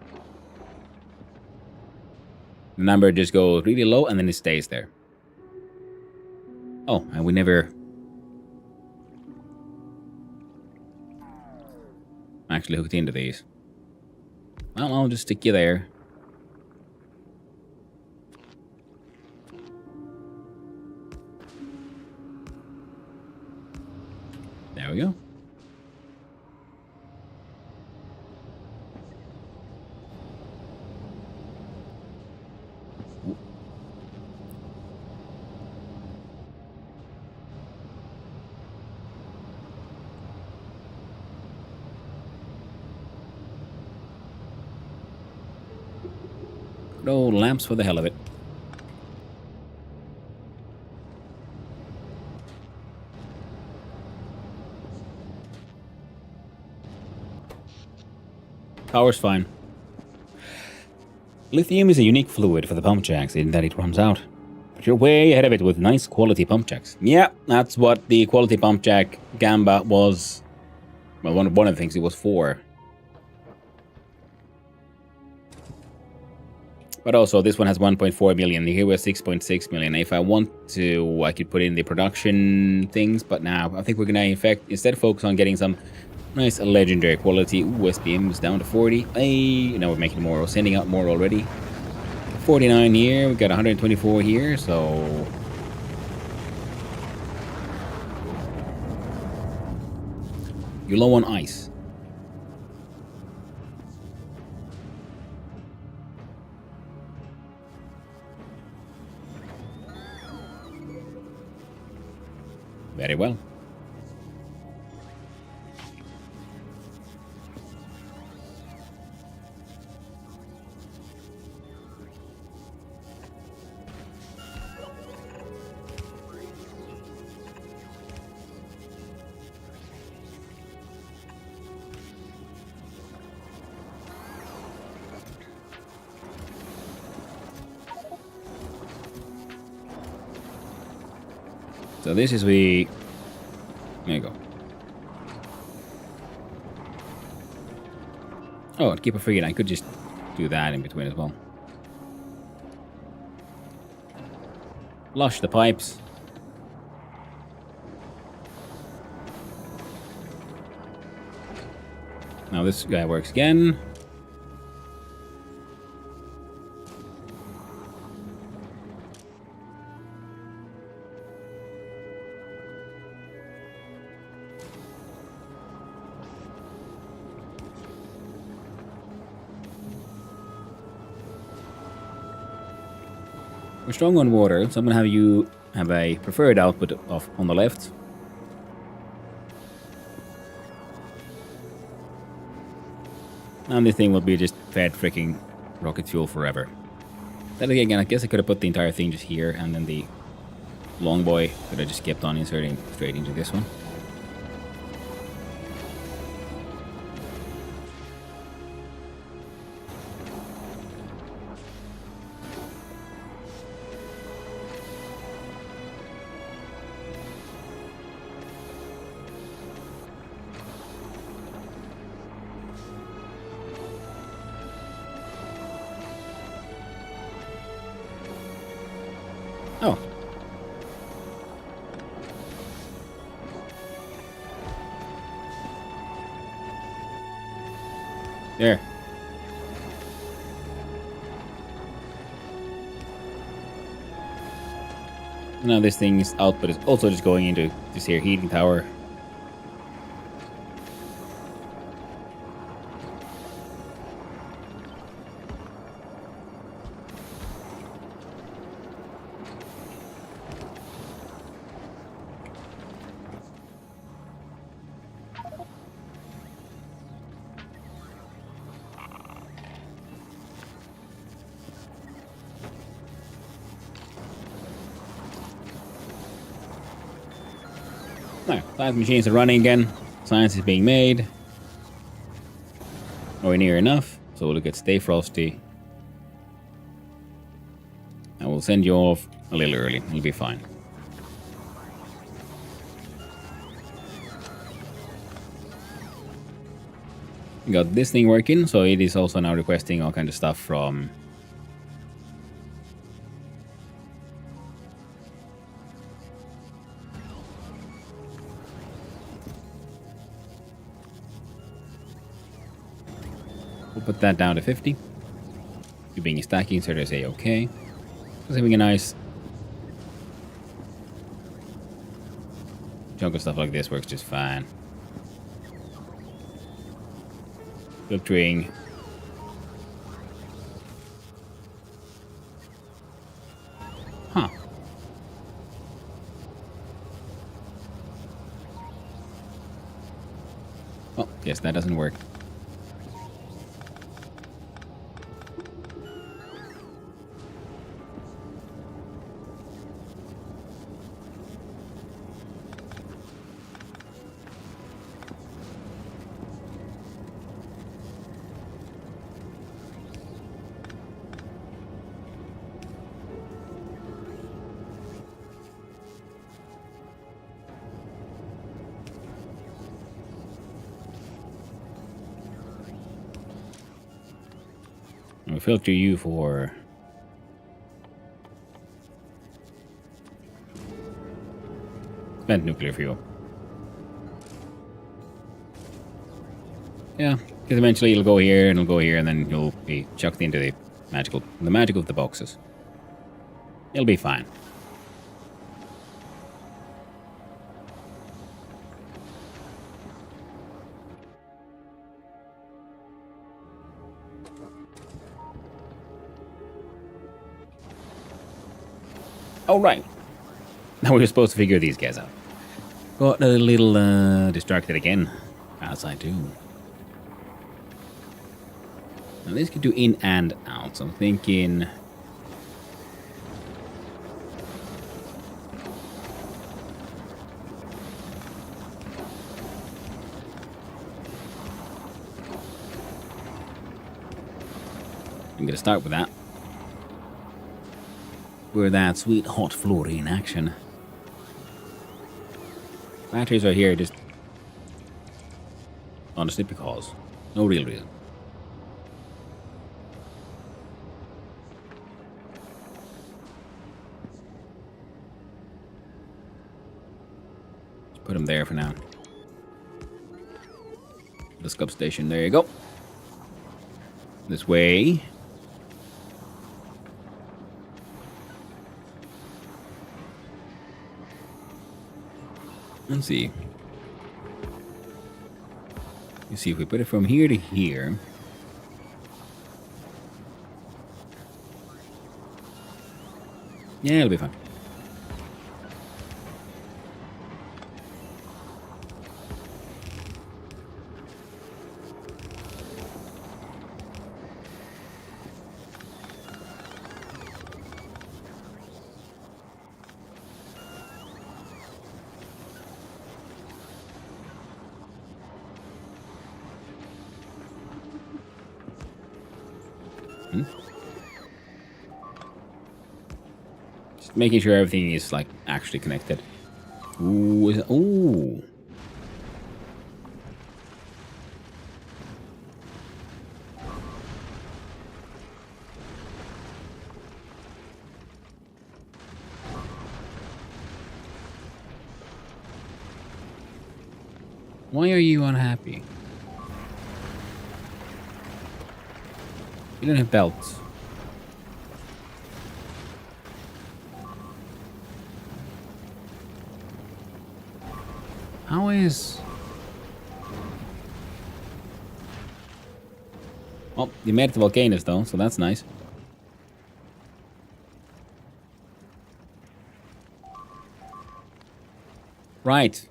Speaker 2: The number just goes really low and then it stays there. Oh, and we never actually hooked into these. Well, I'll just stick you there. There we go. Good old lamps for the hell of it. Power's fine. Lithium is a unique fluid for the pump jacks in that it runs out. But you're way ahead of it with nice quality pump jacks. Yeah, that's what the quality pump jack Gamba was. Well, one of the things it was for. But also, this one has 1.4 million. Here we're 6.6 million. If I want to, I could put in the production things. But now, I think we're going to instead focus on getting some nice legendary quality. Ooh, SPM is down to 40. Hey, now we're making more. We're sending out more already. 49 here. We got 124 here, so you're low on ice. Very well. So this is there you go. Oh, and keep a free, I could just do that in between as well. Flush the pipes. Now this guy works again. We're strong on water, so I'm gonna have you have a preferred output of on the left. And this thing will be just fed freaking rocket fuel forever. Then again, I guess I could have put the entire thing just here, and then the long boy could have just kept on inserting straight into this one. Oh. There. Now this thing's output is also just going into this here heating tower. Now, science machines are running again. Science is being made. Nowhere near enough, so we'll get Stay Frosty. And we'll send you off a little early. You'll be fine. We got this thing working, so it is also now requesting all kind of stuff from we'll put that down to 50. You being stacking, so they say okay. Just having a nice chunk of stuff like this works just fine. Filtering. Huh. Oh, yes, that doesn't work. We'll filter you for spent nuclear fuel. Yeah, because eventually it'll go here and it'll go here, and then you'll be chucked into the The magic of the boxes. It'll be fine. All right. Now we're supposed to figure these guys out. Got a little distracted again, as I do. Now this could do in and out, so I'm thinking... I'm gonna start with that. Where that sweet hot fluorine action. Batteries are here just honestly because. No real reason. Put them there for now. The scope station, there you go. This way. Let's see. You see, if we put it from here to here. Yeah, it'll be fine. Just making sure everything is like actually connected. Ooh, ooh. Why are you unhappy? You don't have belts. How is... Oh, you made it to volcanoes though, so that's nice. Right.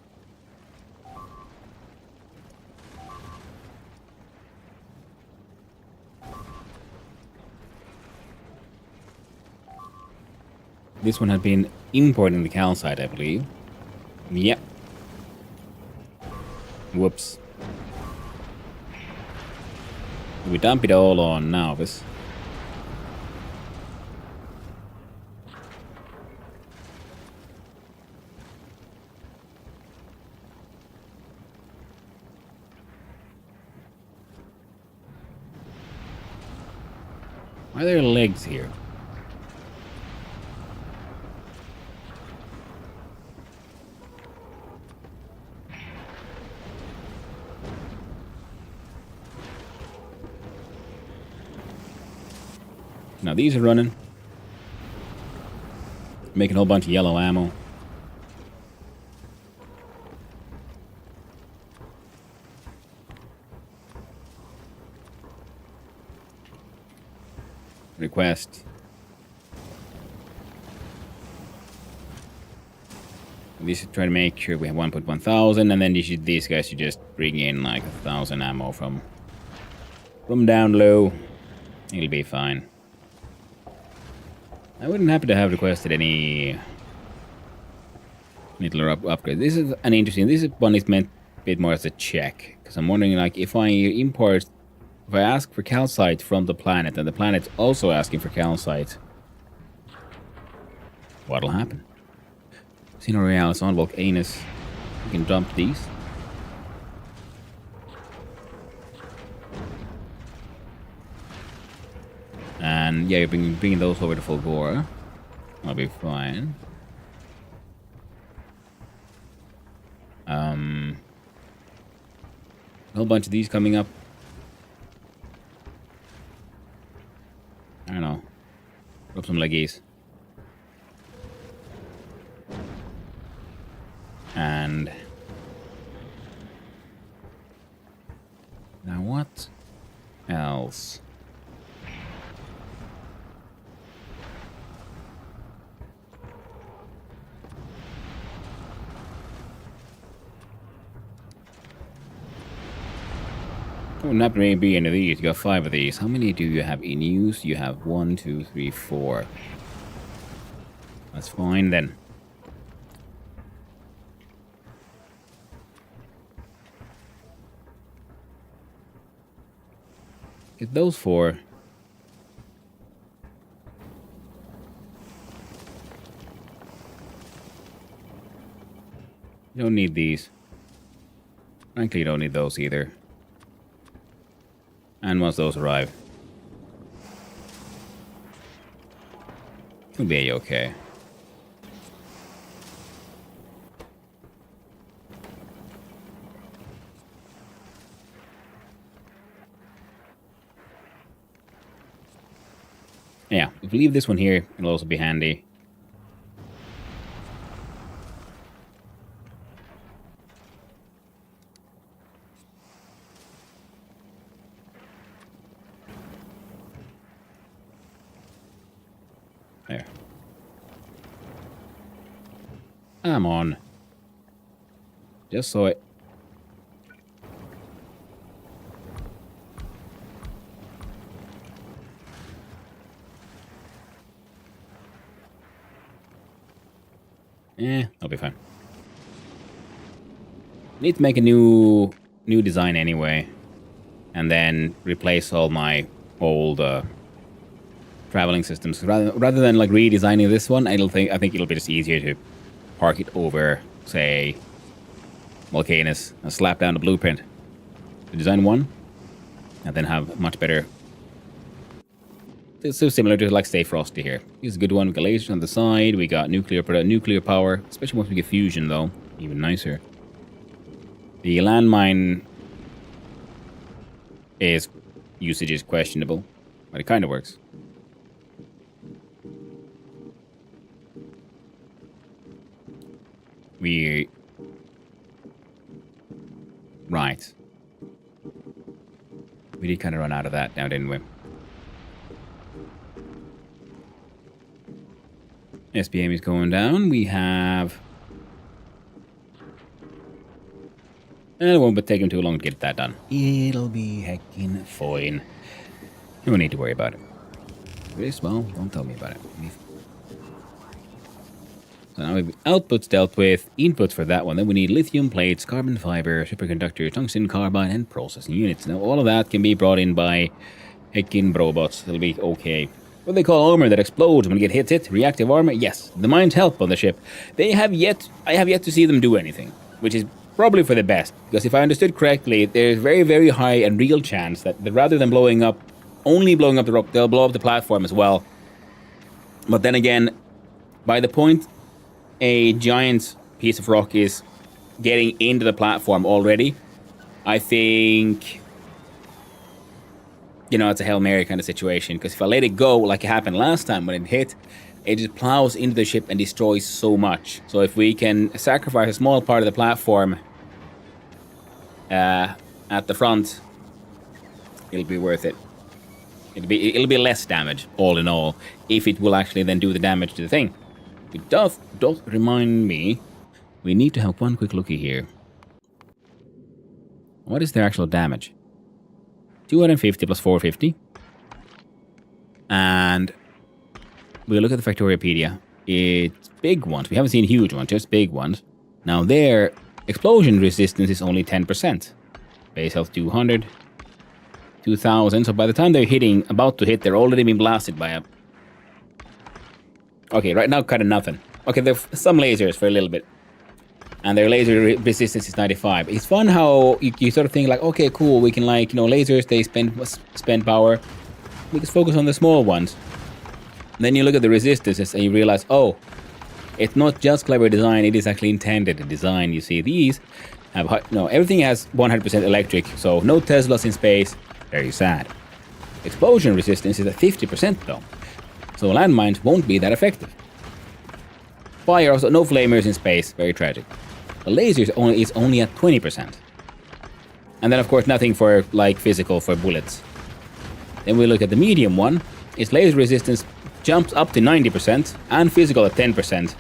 Speaker 2: This one had been imported in the calcite, I believe. Yep. Whoops. We dump it all on Novice. Why are there legs here? Now these are running. Making a whole bunch of yellow ammo. Request. This is trying to make sure we have 1.1000, and then these guys should just bring in like 1,000 ammo from down low. It'll be fine. I wouldn't happen to have requested any little upgrade. This is an interesting. This one is meant a bit more as a check, because I'm wondering, like, if I ask for calcite from the planet, and the planet's also asking for calcite, what'll happen? Casino Royale is on volcanoes. You can dump these. And yeah, you're bringing those over to Fulgora. I'll be fine. A whole bunch of these coming up. I don't Drop some leggies. And... now what else? Oh, not maybe any of these. You got 5 of these. How many do you have in use? You have 1, 2, 3, 4. That's fine then. Get those 4. You don't need these. Frankly, you don't need those either. And once those arrive, it'll be okay. Yeah, if we leave this one here, it'll also be handy. There. Come on. Just so it... I'll be fine. Need to make a new design anyway. And then replace all my old traveling systems. Rather than like redesigning this one, I think it'll be just easier to park it over, say, Volcanus and slap down the blueprint to design one, and then have much better. It's so similar to like Stay Frosty here. Here's a good one. We got lasers on the side. We got nuclear power, especially once we get fusion though, even nicer. The landmine usage is questionable, but it kind of works. Right. We did kind of run out of that now, didn't we? SPM is going down. We have... and it won't take him too long to get that done. It'll be heckin' fine. You don't need to worry about it. This, well, don't tell me about it. So now we've outputs dealt with, inputs for that one. Then we need lithium plates, carbon fiber, superconductor, tungsten carbide, and processing units. Now all of that can be brought in by heckin' robots. It'll be okay. What they call armor that explodes when it gets hit. Reactive armor, yes. The mines help on the ship. I have yet to see them do anything, which is probably for the best. Because if I understood correctly, there's very, very high and real chance that rather than only blowing up the rock, they'll blow up the platform as well. But then again, by the point a giant piece of rock is getting into the platform already, I think, you know, it's a Hail Mary kind of situation. Because if I let it go like it happened last time when it hit, it just plows into the ship and destroys so much. So if we can sacrifice a small part of the platform at the front, it'll be worth it. It'll be less damage, all in all, if it will actually then do the damage to the thing. It does remind me, we need to have one quick looky here. What is their actual damage? 250 plus 450. And we'll look at the Factoriopedia. It's big ones. We haven't seen huge ones, just big ones. Now their explosion resistance is only 10%. Base health 200. 2000. So by the time they're about to hit, they're already being blasted by a... okay, right now kind of nothing. Okay, there's some lasers for a little bit. And their laser resistance is 95. It's fun how you sort of think like, okay, cool, we can like, you know, lasers, they spend power. We can focus on the small ones. And then you look at the resistances and you realize, oh, it's not just clever design, it is actually intended design. You see, these have, everything has 100% electric, so no Teslas in space. Very sad. Explosion resistance is at 50% though. So landmines won't be that effective. Fire also, no flamers in space, very tragic. The lasers is only at 20%. And then of course nothing for like physical for bullets. Then we look at the medium one. Its laser resistance jumps up to 90% and physical at 10%.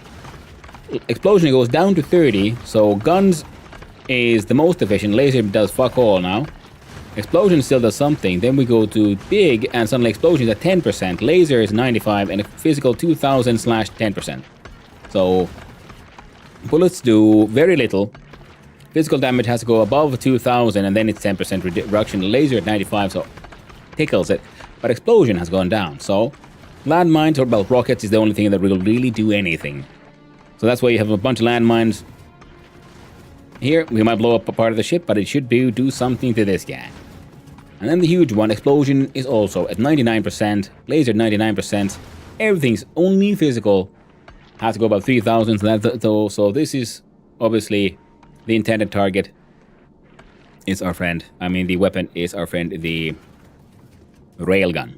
Speaker 2: Explosion goes down to 30, so guns is the most efficient. Laser does fuck all now. Explosion still does something. Then we go to big and suddenly explosion is at 10%. Laser is 95 and physical 2000/10%. So bullets do very little. Physical damage has to go above 2000 and then it's 10% reduction. Laser at 95, so tickles it. But explosion has gone down. So landmines or well, rockets is the only thing that will really do anything. So that's why you have a bunch of landmines. Here, we might blow up a part of the ship, but it should do something to this guy. And then the huge one, explosion, is also at 99%, laser 99%, everything's only physical. Has to go about 3000, so this is obviously the intended target is our friend. I mean, the weapon is our friend, the railgun.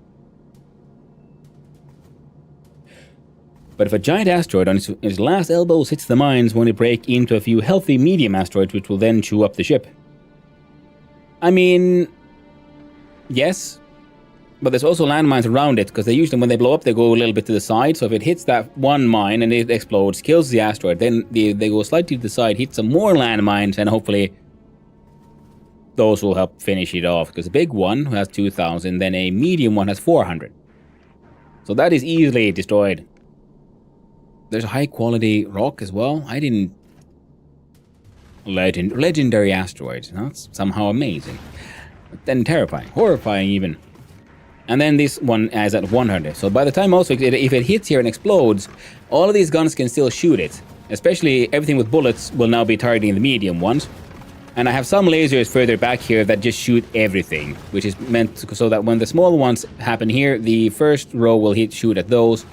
Speaker 2: But if a giant asteroid on its last elbows hits the mines, won't it break into a few healthy medium asteroids which will then chew up the ship? I mean, yes, but there's also landmines around it, because they usually, when they blow up, they go a little bit to the side. So if it hits that one mine and it explodes, kills the asteroid, then they go slightly to the side, hit some more landmines, and hopefully those will help finish it off. Because a big one has 2000, then a medium one has 400. So that is easily destroyed. There's a high quality rock as well. I didn't... Legendary asteroids. That's somehow amazing. But then terrifying. Horrifying even. And then this one is at 100. So by the time also, if it hits here and explodes, all of these guns can still shoot it. Especially everything with bullets will now be targeting the medium ones. And I have some lasers further back here that just shoot everything. Which is meant so that when the small ones happen here, the first row will shoot at those.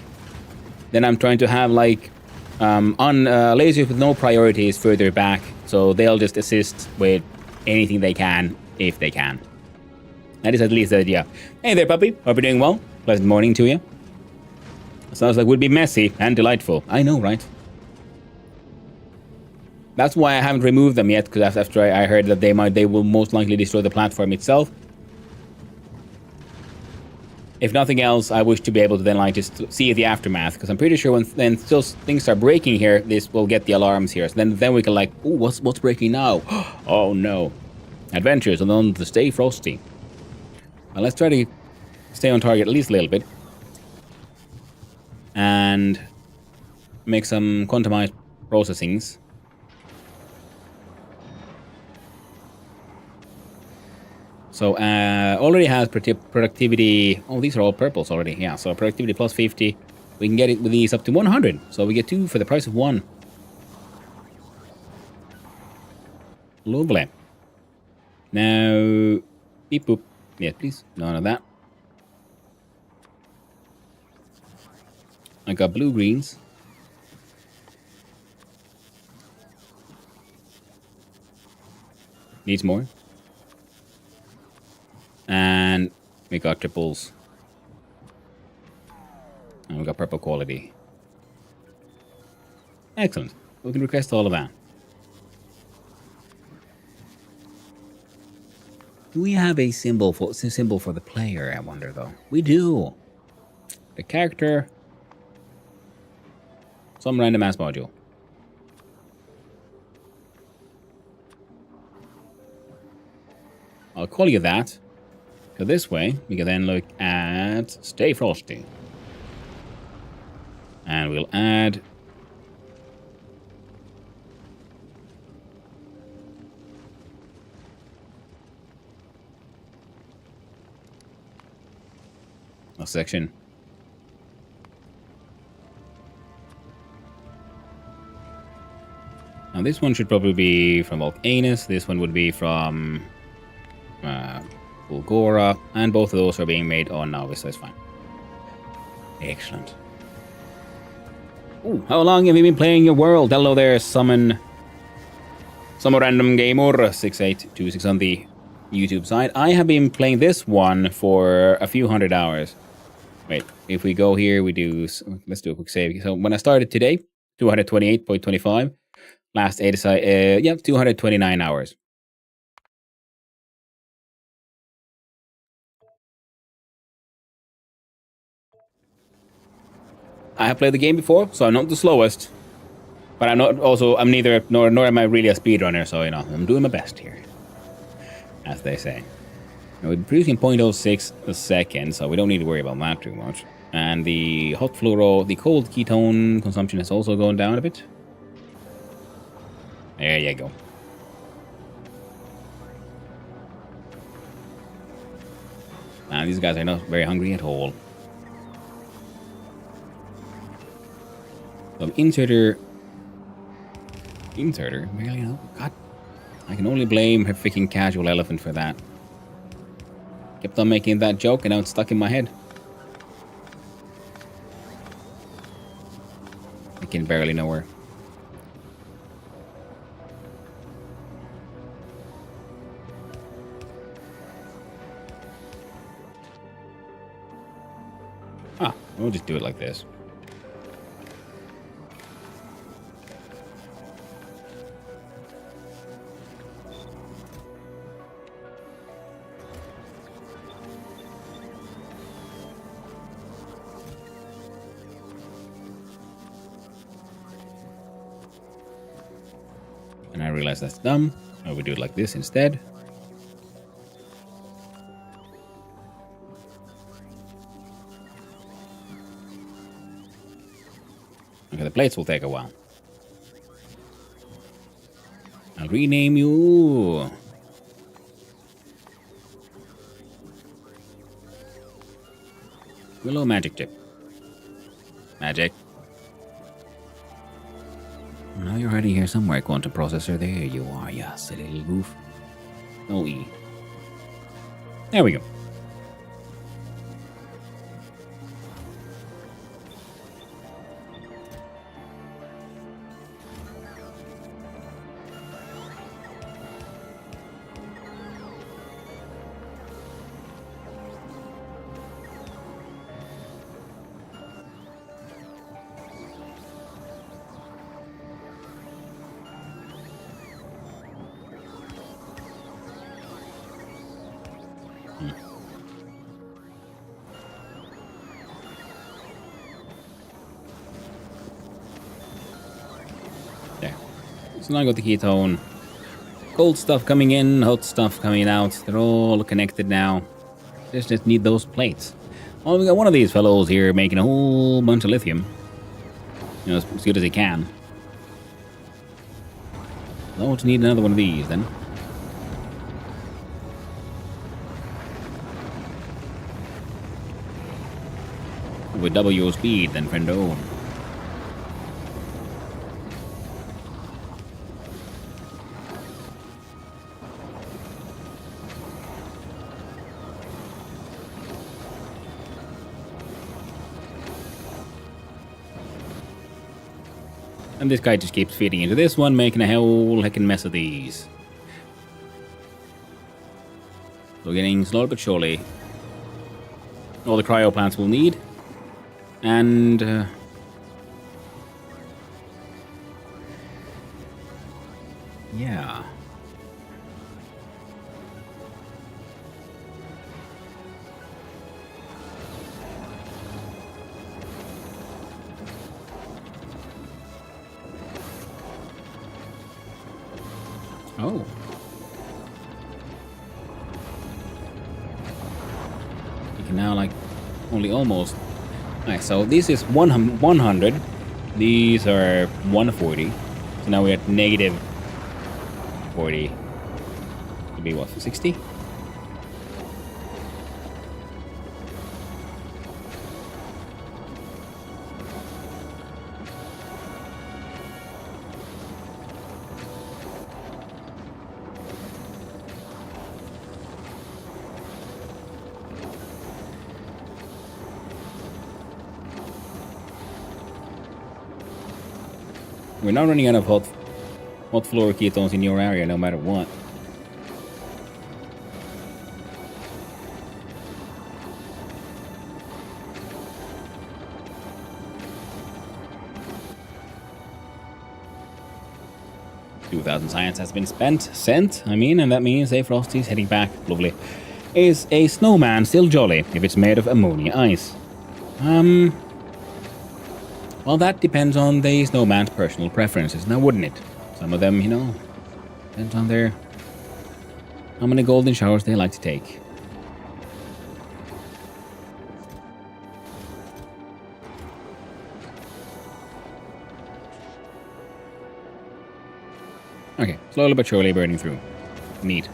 Speaker 2: Then I'm trying to have like lasers with no priorities further back, so they'll just assist with anything they can, if they can. That is at least the idea. Hey there, puppy. Hope you're doing well. Pleasant morning to you. Sounds like it would be messy and delightful. I know, right? That's why I haven't removed them yet, because after I heard that they will most likely destroy the platform itself. If nothing else, I wish to be able to then like just see the aftermath, because I'm pretty sure when then still things start breaking here, this will get the alarms here. So then we can like, ooh, what's breaking now? Oh no. Adventures on the Stay Frosty. Well, let's try to stay on target at least a little bit. And make some quantumized processings. So, already has productivity... Oh, these are all purples already. Yeah, so productivity plus 50. We can get it with these up to 100. So we get 2 for the price of 1. Lovely. Now... Beep boop. Yes, please. None of that. I got blue greens. Needs more. And we got triples. And we got purple quality. Excellent. We can request all of that. Do we have a symbol for the player, I wonder though? We do. The character. Some random ass module. I'll call you that. Go this way, we can then look at Stay Frosty. And we'll add a section. Now this one should probably be from Volcanus, this one would be from Bulgora, and both of those are being made on Novice, so it's fine. Excellent. Ooh, how long have you been playing your world? Hello there, some random gamer 6826 on the YouTube side. I have been playing this one for a few hundred hours. Wait, if we go here, we do. Let's do a quick save. So when I started today, 228.25. Last yeah, 229 hours. I have played the game before, so I'm not the slowest. But I'm not also, I'm neither, nor am I really a speedrunner, so, I'm doing my best here. As they say. Now, we're producing 0.06 a second, so we don't need to worry about that too much. And the hot fluoro, the cold ketone consumption has also gone down a bit. There you go. And these guys are not very hungry at all. So inserter, well, God, I can only blame her freaking casual elephant for that. Kept on making that joke and now it's stuck in my head. I can barely know her. We'll just do it like this. And I realize that's dumb. I would do it like this instead. Okay, the plates will take a while. I'll rename you. Willow Magic Chip. Magic. Now you're already here somewhere, quantum processor. There you are, you silly little goof. No E. There we go. There. So now I got the ketone. Cold stuff coming in, hot stuff coming out. They're all connected now. Just need those plates. Well, we got one of these fellows here making a whole bunch of lithium. As good as he can. Don't need another one of these then. With double your speed then, friendo. And this guy just keeps feeding into this one, making a whole heckin' mess of these. So getting slowly but surely all the cryo plants we'll need. And yeah. Oh. You can now, like, only almost. Alright, so this is 100. These are 140. So now we're at negative 40. It'll be what, 60? We're not running out of hot fluoroketones in your area, no matter what. 2,000 science has been sent, and that means a Frosty's heading back. Lovely. Is a snowman still jolly if it's made of ammonia ice? Well, that depends on the snowman's personal preferences, now wouldn't it? Some of them, depends on how many golden showers they like to take. Okay, slowly but surely burning through. Neat.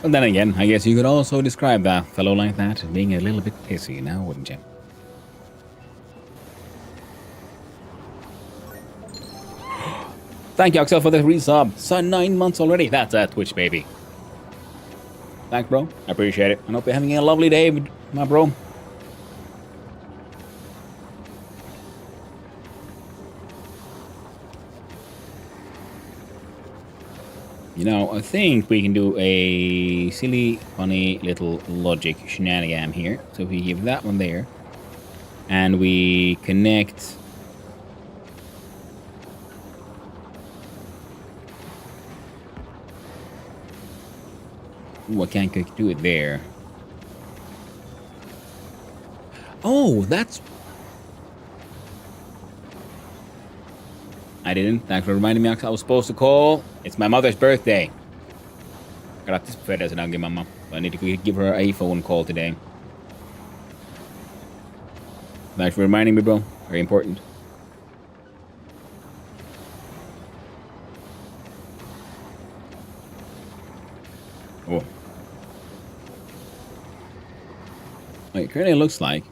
Speaker 2: But then again, I guess you could also describe that fellow like that as being a little bit pissy now, wouldn't you? Thank you, Axel, for the resub. So 9 months already. That's a Twitch, baby. Thanks, bro. I appreciate it. I hope you're having a lovely day, my bro. I think we can do a silly, funny little logic shenanigan here. So if we give that one there, and we connect... Ooh, I can't do it there. Oh, that's... I didn't. Thanks for reminding me. I was supposed to call. It's my mother's birthday. Grattis på födelsedagen, mamma. I need to give her a phone call today. Thanks for reminding me, bro. Very important. Oh. It currently looks like...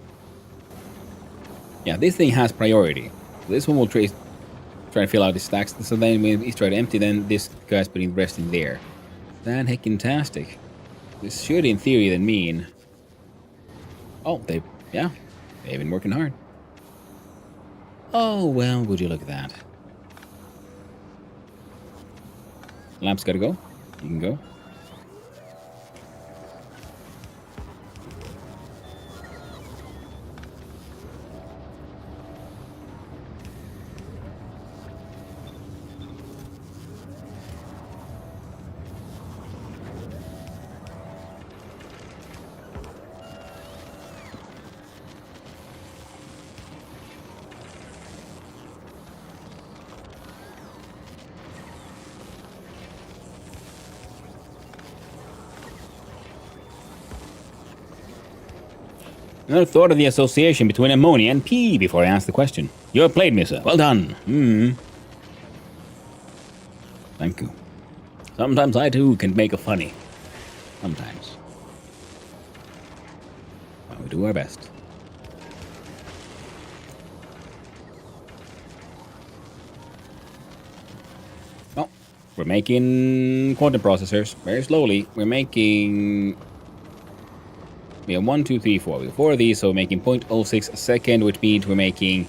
Speaker 2: Yeah, this thing has priority. This one will try to fill out the stacks. So then when it's trying to empty, then this guy's putting the rest in there. That heckin-tastic. This should, in theory, then mean... Oh, they've been working hard. Oh, well, would you look at that. Lamp's gotta go. You can go. I thought of the association between ammonia and pee before I asked the question. You have played me, sir. Well done. Thank you. Sometimes I too can make a funny. Sometimes. Well, we do our best. Well, we're making quantum processors very slowly. We're making... We have 1, 2, 3, 4. We have 4 of these, so we're making 0.06 a second, which means we're making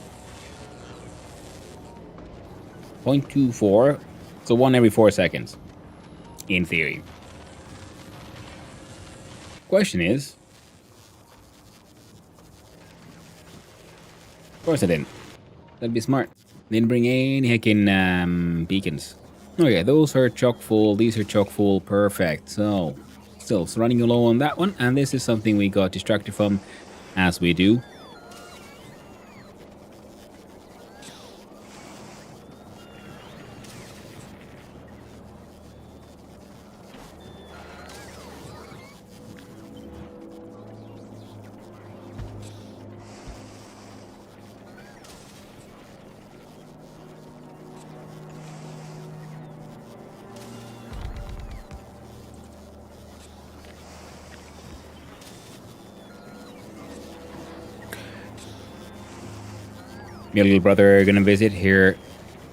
Speaker 2: 0.24. So 1 every 4 seconds, in theory. Question is... Of course I didn't. That'd be smart. Didn't bring any heckin' beacons. Okay, those are chock full. These are chock full. Perfect. So... Still running low on that one, and this is something we got distracted from, as we do. Your little brother gonna visit here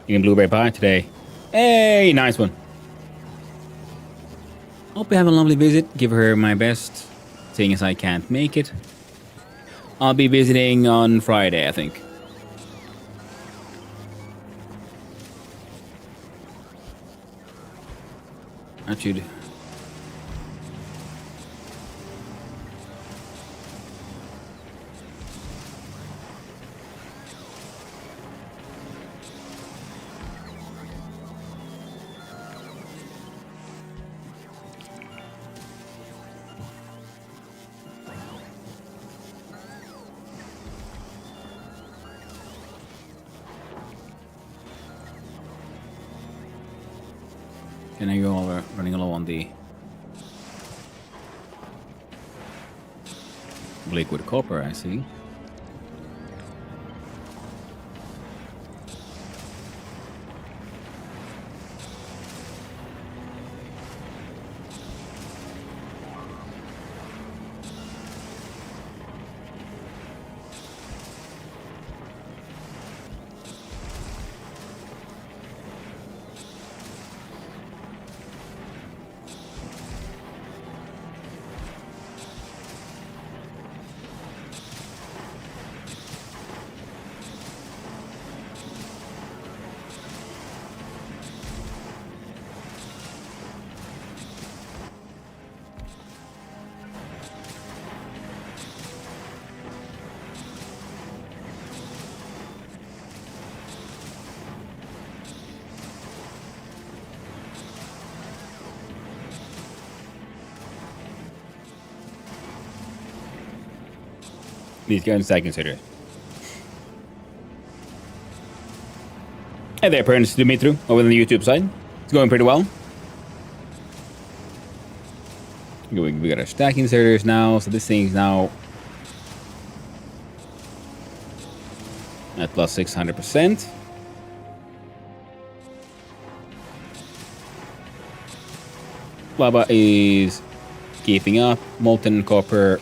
Speaker 2: in Blueberry Pie today. Hey, nice one. Hope you have a lovely visit. Give her my best, seeing as I can't make it. I'll be visiting on Friday, I think. That should... Can I go over running low on the liquid copper, I see. These guns I consider. Hey there, Prince Dimitru, over on the YouTube side. It's going pretty well. We got our stack inserters now, so this thing's now at plus 600%. Lava is keeping up. Molten copper.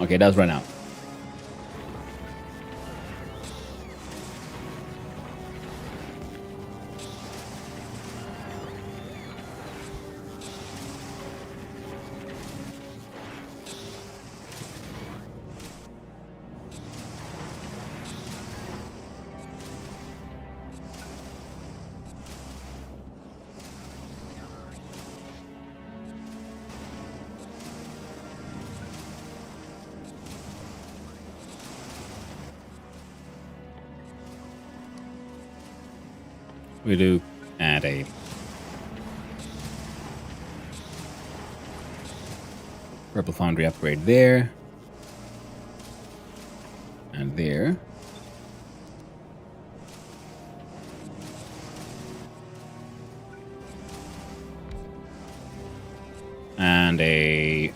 Speaker 2: Okay, it does run out. We do add a purple foundry upgrade there and there. And a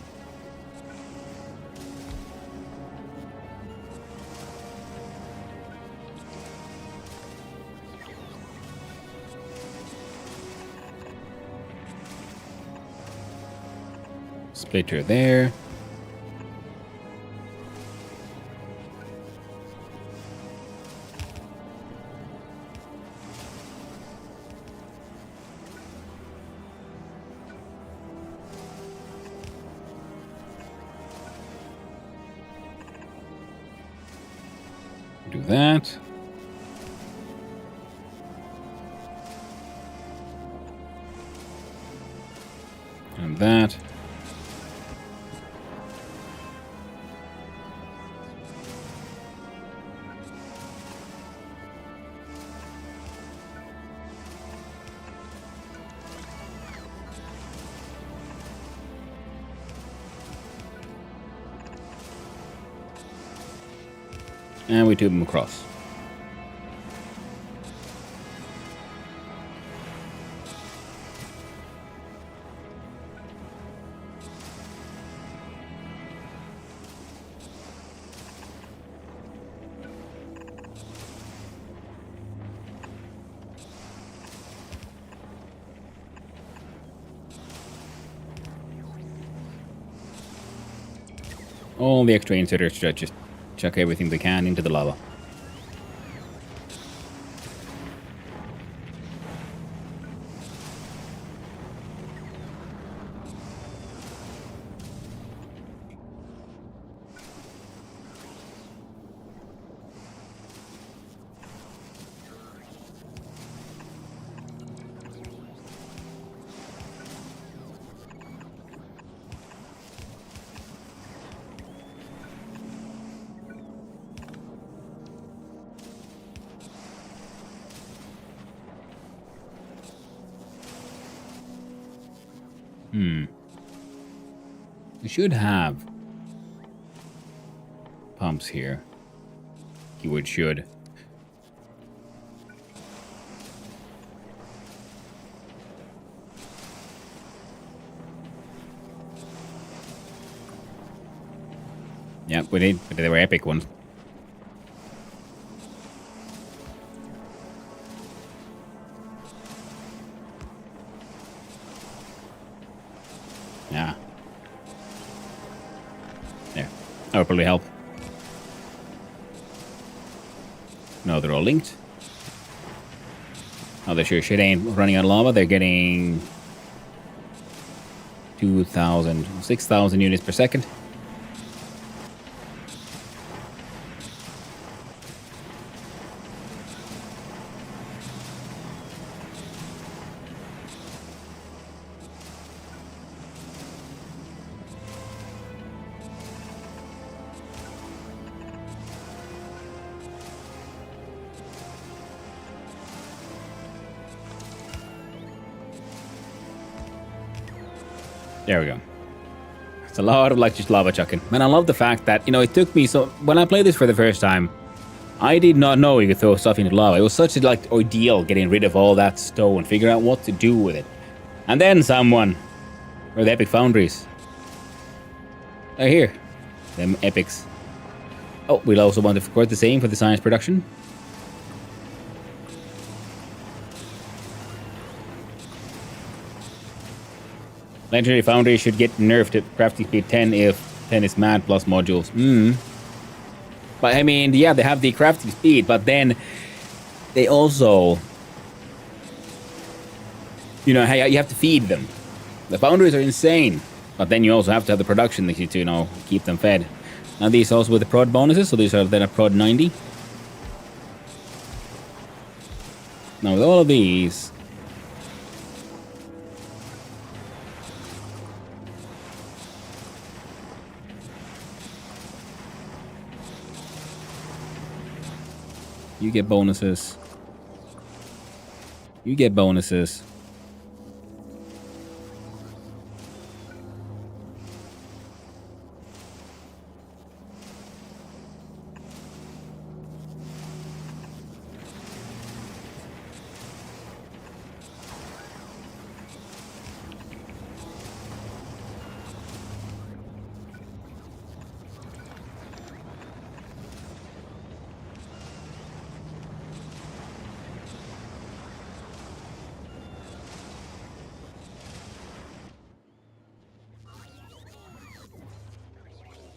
Speaker 2: splitter there. Do that. And that. And we tube them across. All the extra inserters should just chuck everything they can into the lava. We should have pumps here. Keyword should. Yeah, we did, but they were epic ones. Yeah. There. That would probably help. No, they're all linked. Oh, they sure shit ain't running out of lava. They're getting 2,000, 6,000 units per second. There we go. It's a lot of like just lava chucking. Man, I love the fact that, it took me so... When I played this for the first time, I did not know you could throw stuff into lava. It was such a like ordeal getting rid of all that stone, figuring out what to do with it. And then someone... Or the epic foundries. They're here. Them epics. Oh, we'll also want to record the same for the science production. Legendary Foundry should get nerfed to crafting speed 10 if 10 is mad plus modules. But I mean, yeah, they have the crafting speed, but then they also... you have to feed them. The foundries are insane, but then you also have to have the production that you to, keep them fed. Now these also with the prod bonuses, so these are then a prod 90. Now with all of these... You get bonuses. You get bonuses.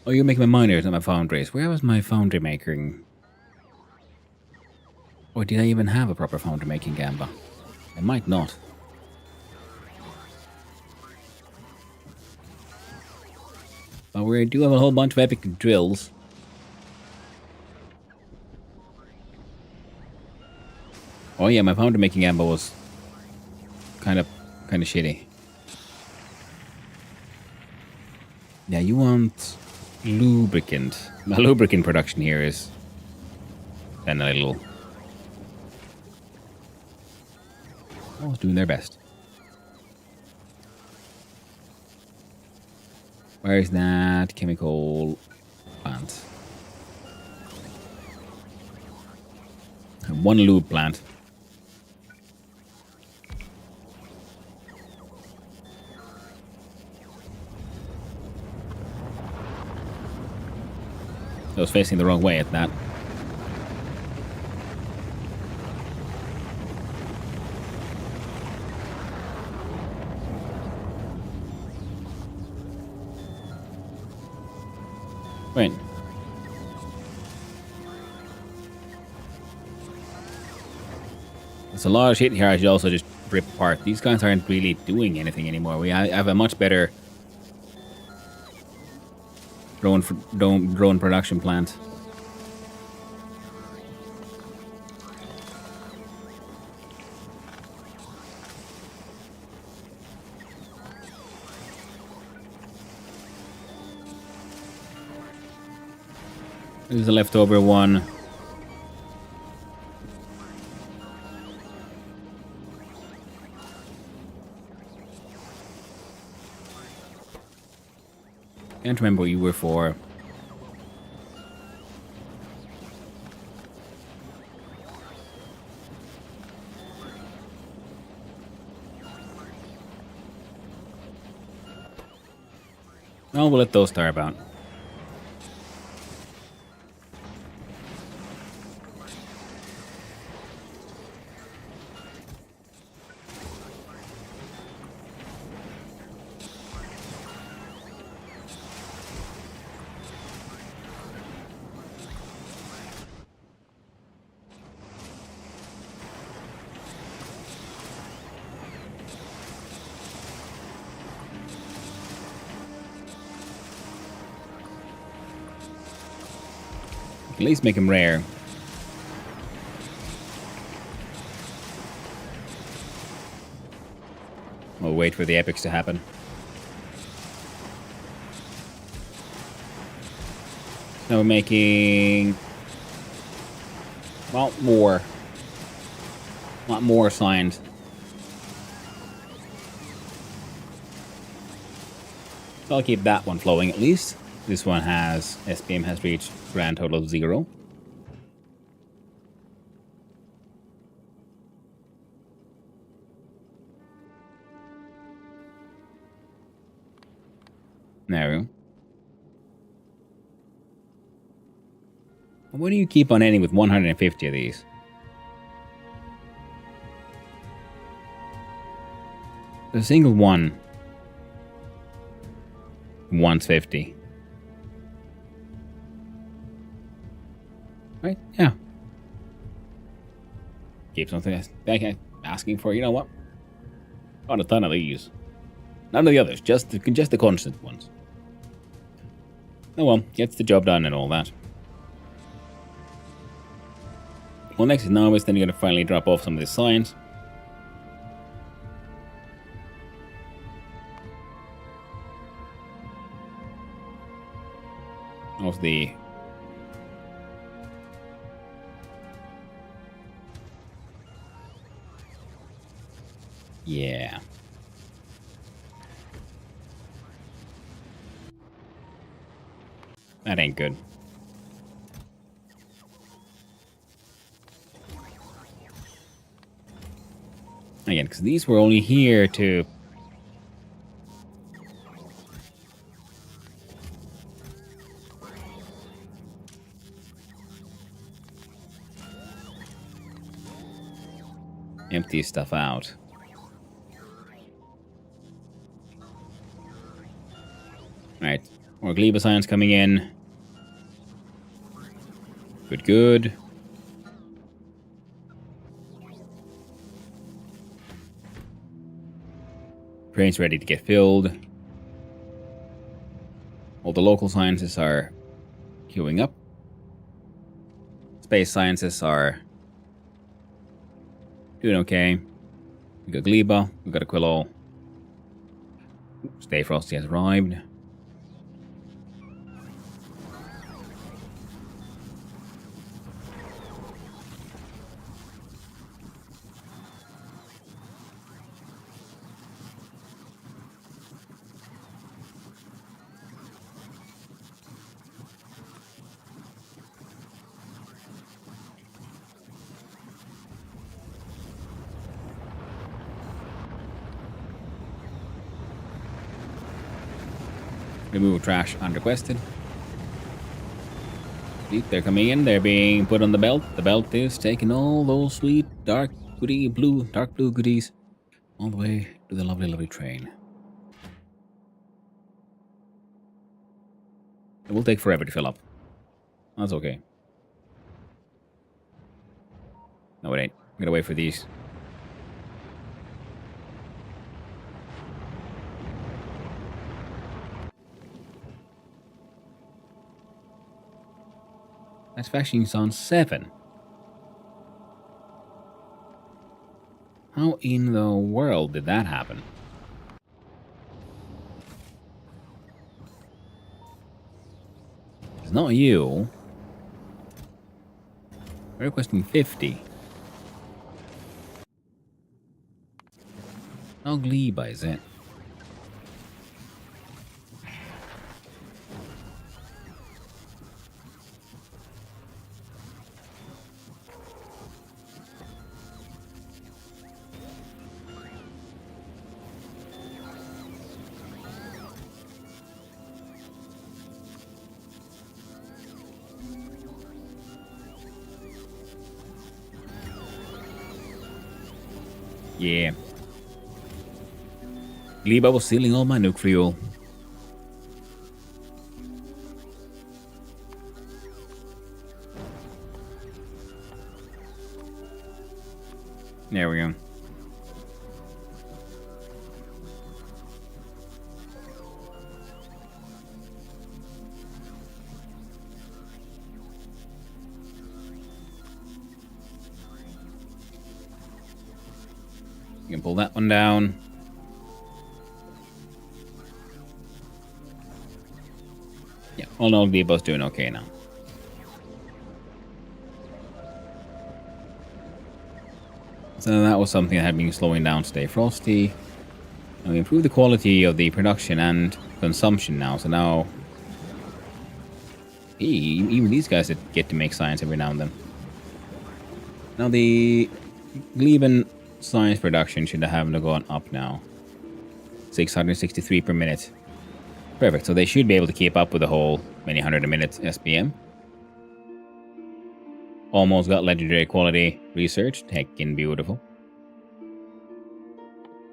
Speaker 2: Oh, you're making my miners, not my foundries. Where was my foundry making? Or did I even have a proper foundry making gamba? I might not. But we do have a whole bunch of epic drills. Oh yeah, my foundry making gamba was kind of shitty. Yeah, you want lubricant. My lubricant production here is then a little... Almost doing their best. Where is that chemical plant? One lube plant. I was facing the wrong way at that. Wait. There's a lot of shit here I should also just rip apart. These guys aren't really doing anything anymore. We have a much better drone production plant. There's a leftover one. Can't remember what you were for. Oh, we'll let those start about. At least make him rare. We'll wait for the epics to happen. Now we're making... well, more. A lot more signs. So I'll keep that one flowing at least. This one has... SPM has reached grand total of 0. There we go. Why do you keep on ending with 150 of these? A single one. Once 50. Right? Yeah. Keep something asking for, you know what? Got a ton of these. None of the others, just the constant ones. Oh well, gets the job done and all that. Well, next is Novice, then you're going to finally drop off some of the signs. Of the... yeah. That ain't good. Again, because these were only here to... empty stuff out. Alright, more Gleba signs coming in. Good, good. Train's ready to get filled. All the local sciences are queuing up. Space sciences are doing okay. We got Gleba, we got Aquilo. Stay Frosty has arrived. Remove trash unrequested. They're coming in. They're being put on the belt. The belt is taking all those sweet dark blue goodies all the way to the lovely, lovely train. It will take forever to fill up. That's okay. No, it ain't. I'm gonna wait for these. Satisfaction's on 7. How in the world did that happen? It's not you. We're requesting 50. No Gleba, is it? Yeah. Gleba was stealing all my nuke fuel. There we go. You can pull that one down. Yeah, all in all, Glebo's doing okay now. So that was something that had been slowing down Stay Frosty. And we improved the quality of the production and consumption now. So now, hey, even these guys get to make science every now and then. Now the Gleben science production should have gone up now. 663 per minute. Perfect. So they should be able to keep up with the whole many hundred a minute SPM. Almost got legendary quality research. Heckin' beautiful.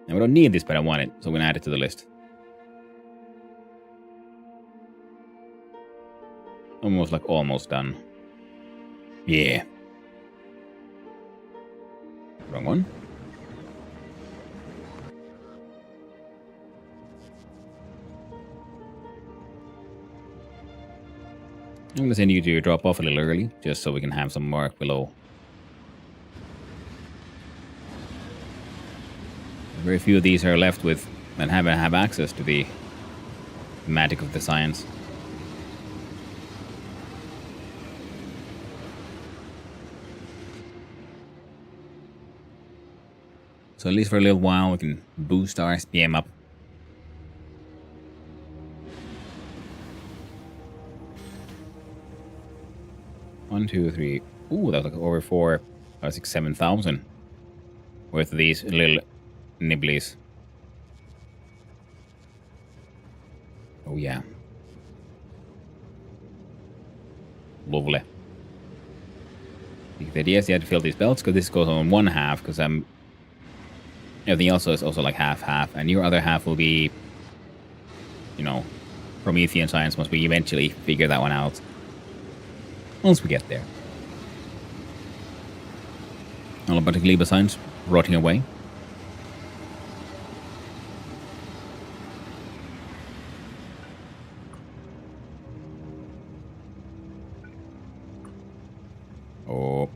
Speaker 2: And we don't need this, but I want it, so we're gonna add it to the list. Almost done. Yeah. Wrong one. I'm gonna send you to drop off a little early, just so we can have some mark below. Very few of these are left with and have access to the magic of the science. So at least for a little while we can boost our SPM up. One, two, three. Ooh, that was like over 4, 5, 6, 7,000 worth of these little nibblies. Oh yeah. Lovely. The idea is you have to fill these belts because this goes on one half because everything else is also like half, and your other half will be, Promethean science once we eventually figure that one out. Once we get there. All about the Gleba science rotting away. Oh.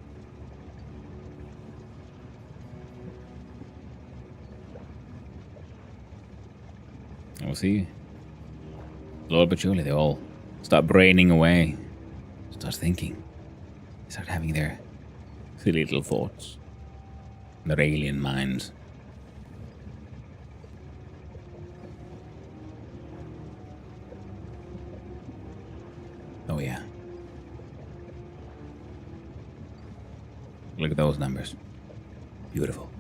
Speaker 2: And we'll see. Slowly but surely they all start braining away. Start thinking. Start having their silly little thoughts. Their alien minds. Oh yeah. Look at those numbers. Beautiful.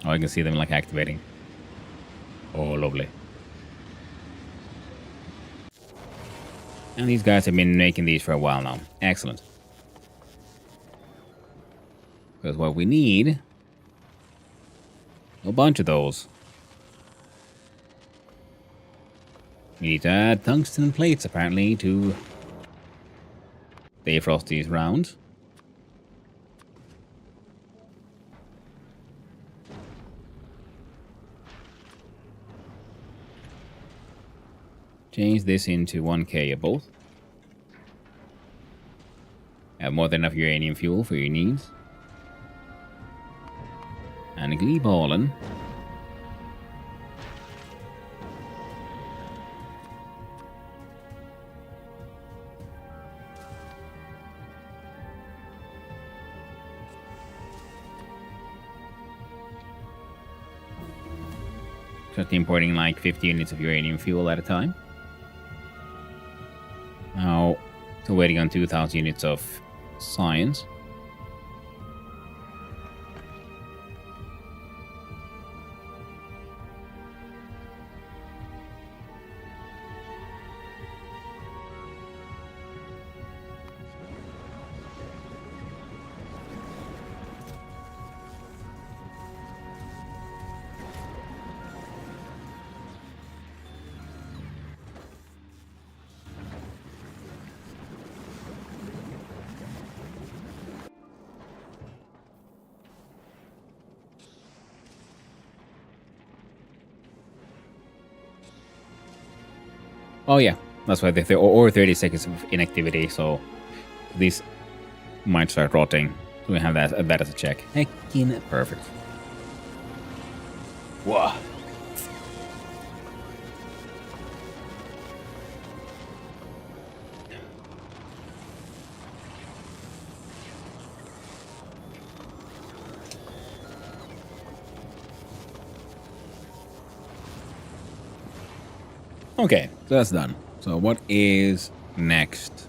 Speaker 2: Oh, I can see them like activating. Oh, lovely. And these guys have been making these for a while now. Excellent. Because what we need... a bunch of those. We need to add tungsten plates, apparently, to Stay Frosty's round. Change this into 1K of both. Have more than enough uranium fuel for your needs. And a Gleeballin. Just importing like 50 units of uranium fuel at a time. Now, still waiting on 2,000 units of science. Oh yeah, that's why they say, or 30 seconds of inactivity. So these might start rotting. So we have that as a check. Heckin' perfect. Whoa. Okay, so that's done. So what is next?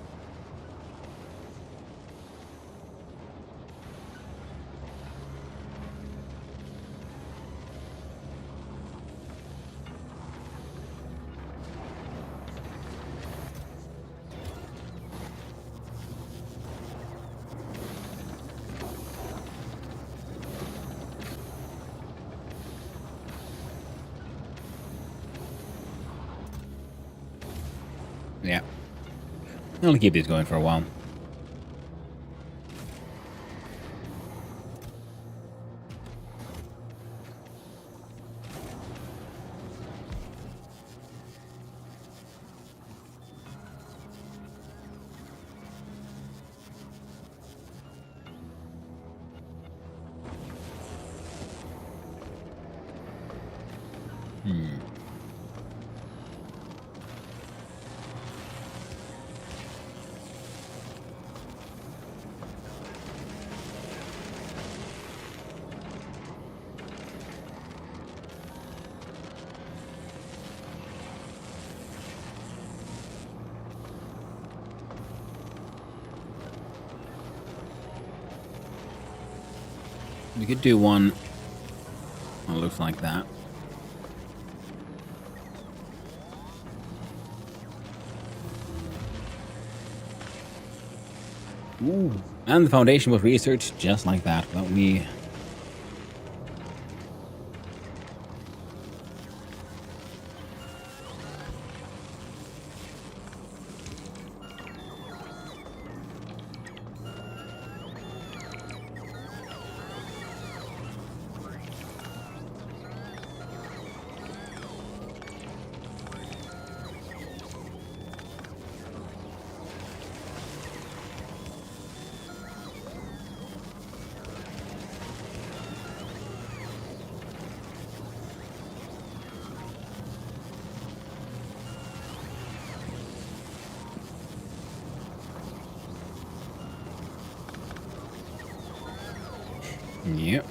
Speaker 2: Yeah. I'll keep these going for a while. We could do one that looks like that. Ooh. And the foundation was researched just like that, without me. Yep.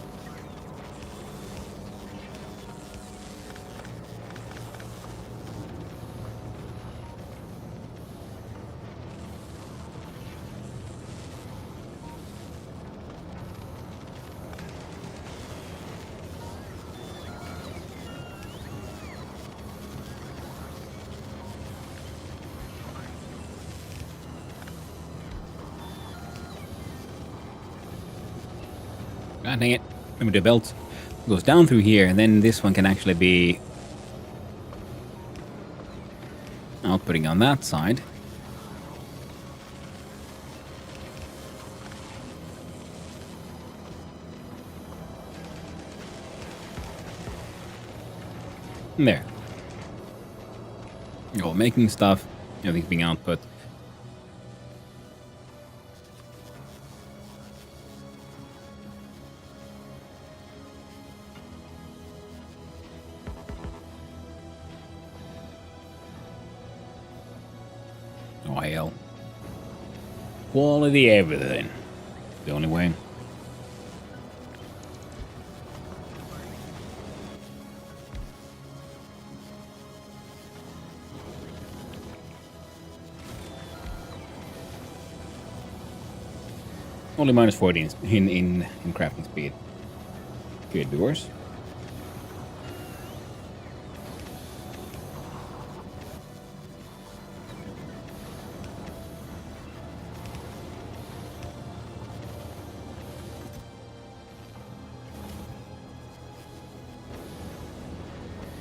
Speaker 2: God dang it. Let me do a belt. Goes down through here, and then this one can actually be outputting on that side. And there. Oh, making stuff. Everything's being output. Oil. Quality everything. The only way. Only minus 14 in crafting speed. Could be worse.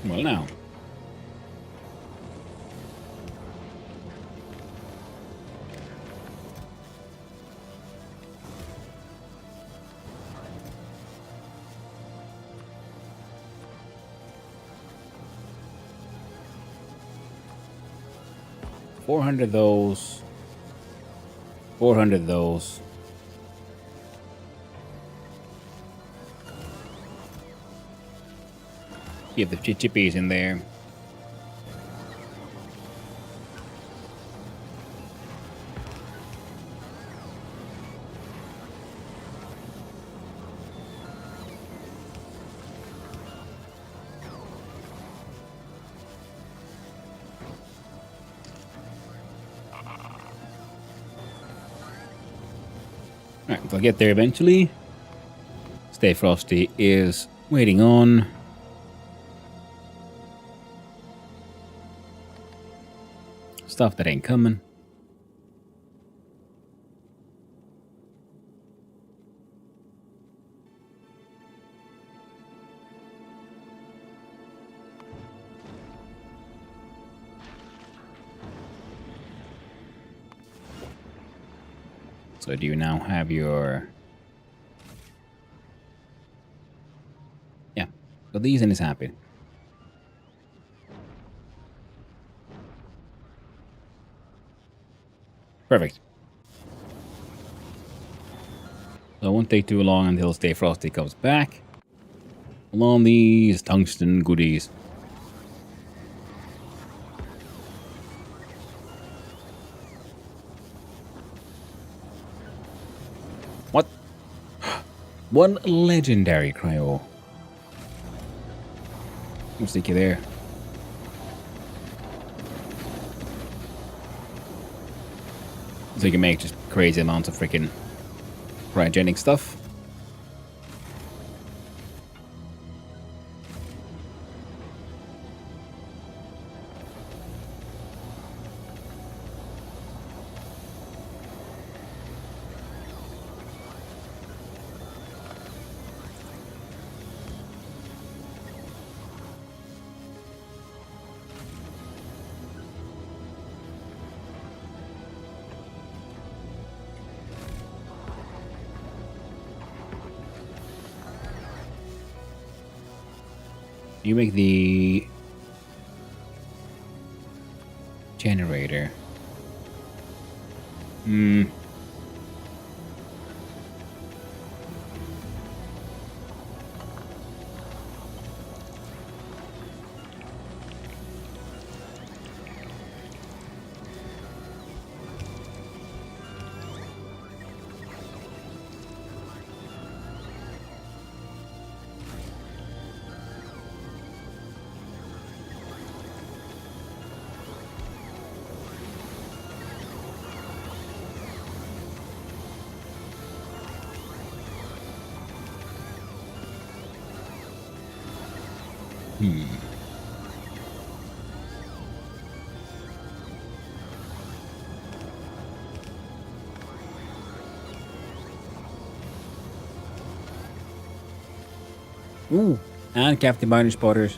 Speaker 2: Well, now. 400 those. 400 those. Keep the chippies in there. Alright, I'll get there eventually. Stay Frosty is waiting on. Stuff that ain't coming. So do you now have your... Yeah. So these and is happy. Perfect. So it won't take too long until Stay Frosty comes back. Along these tungsten goodies. What? One legendary cryo. I'll stick you there. So you can make just crazy amounts of freaking cryogenic stuff. You make the generator. Ooh, and Captain Miner spotters.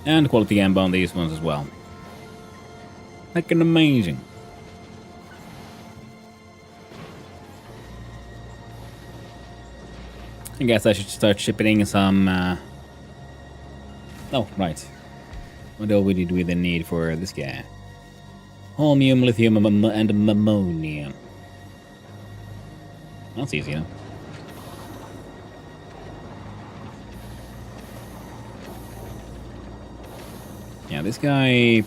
Speaker 2: And quality gamba on these ones as well. Freaking amazing. I guess I should start shipping some... Oh, right. What else do we then need for this guy? Holmium, lithium, and ammonia. That's easy, huh? Yeah, this guy...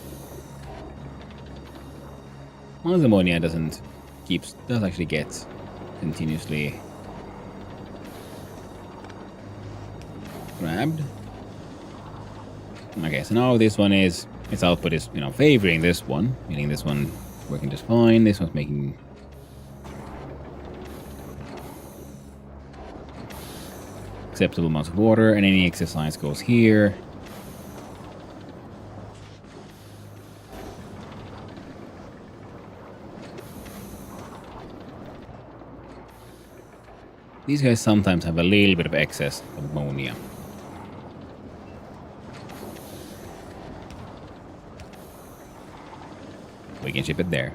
Speaker 2: Well, his ammonia does actually get continuously grabbed. Okay, so now this one is, its output is, favoring this one, meaning this one working just fine, this one's making acceptable amounts of water, and any exercise goes here. These guys sometimes have a little bit of excess of ammonia. We can ship it there.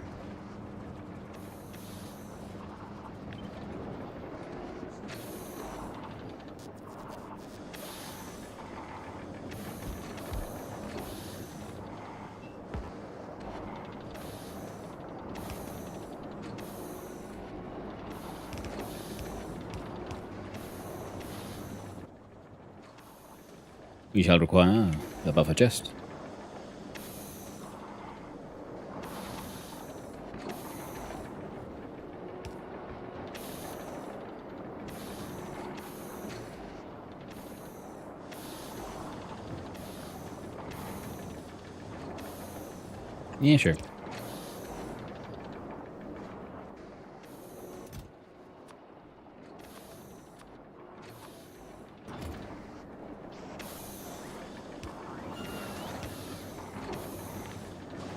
Speaker 2: We shall require the buffer chest. Yeah, sure.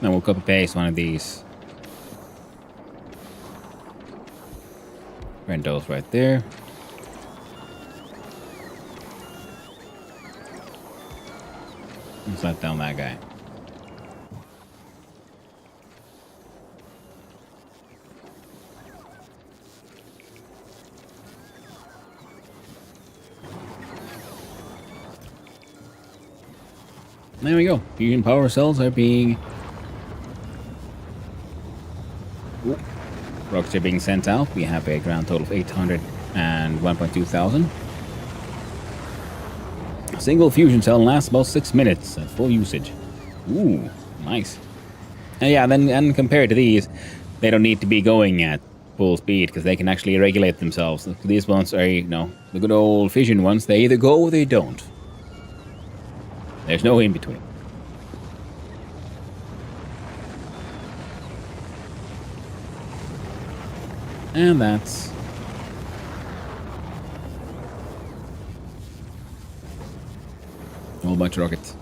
Speaker 2: Now we'll copy paste one of these. Rentos right there. Let's let down that guy. There we go. Fusion power cells are being... Rockets are being sent out. We have a grand total of 800 and 1.2 thousand. A single fusion cell lasts about 6 minutes at full usage. Ooh, nice. And yeah, and compared to these, they don't need to be going at full speed because they can actually regulate themselves. These ones are, you know, the good old fission ones. They either go or they don't. There's no in between. And that's... a whole bunch of rocket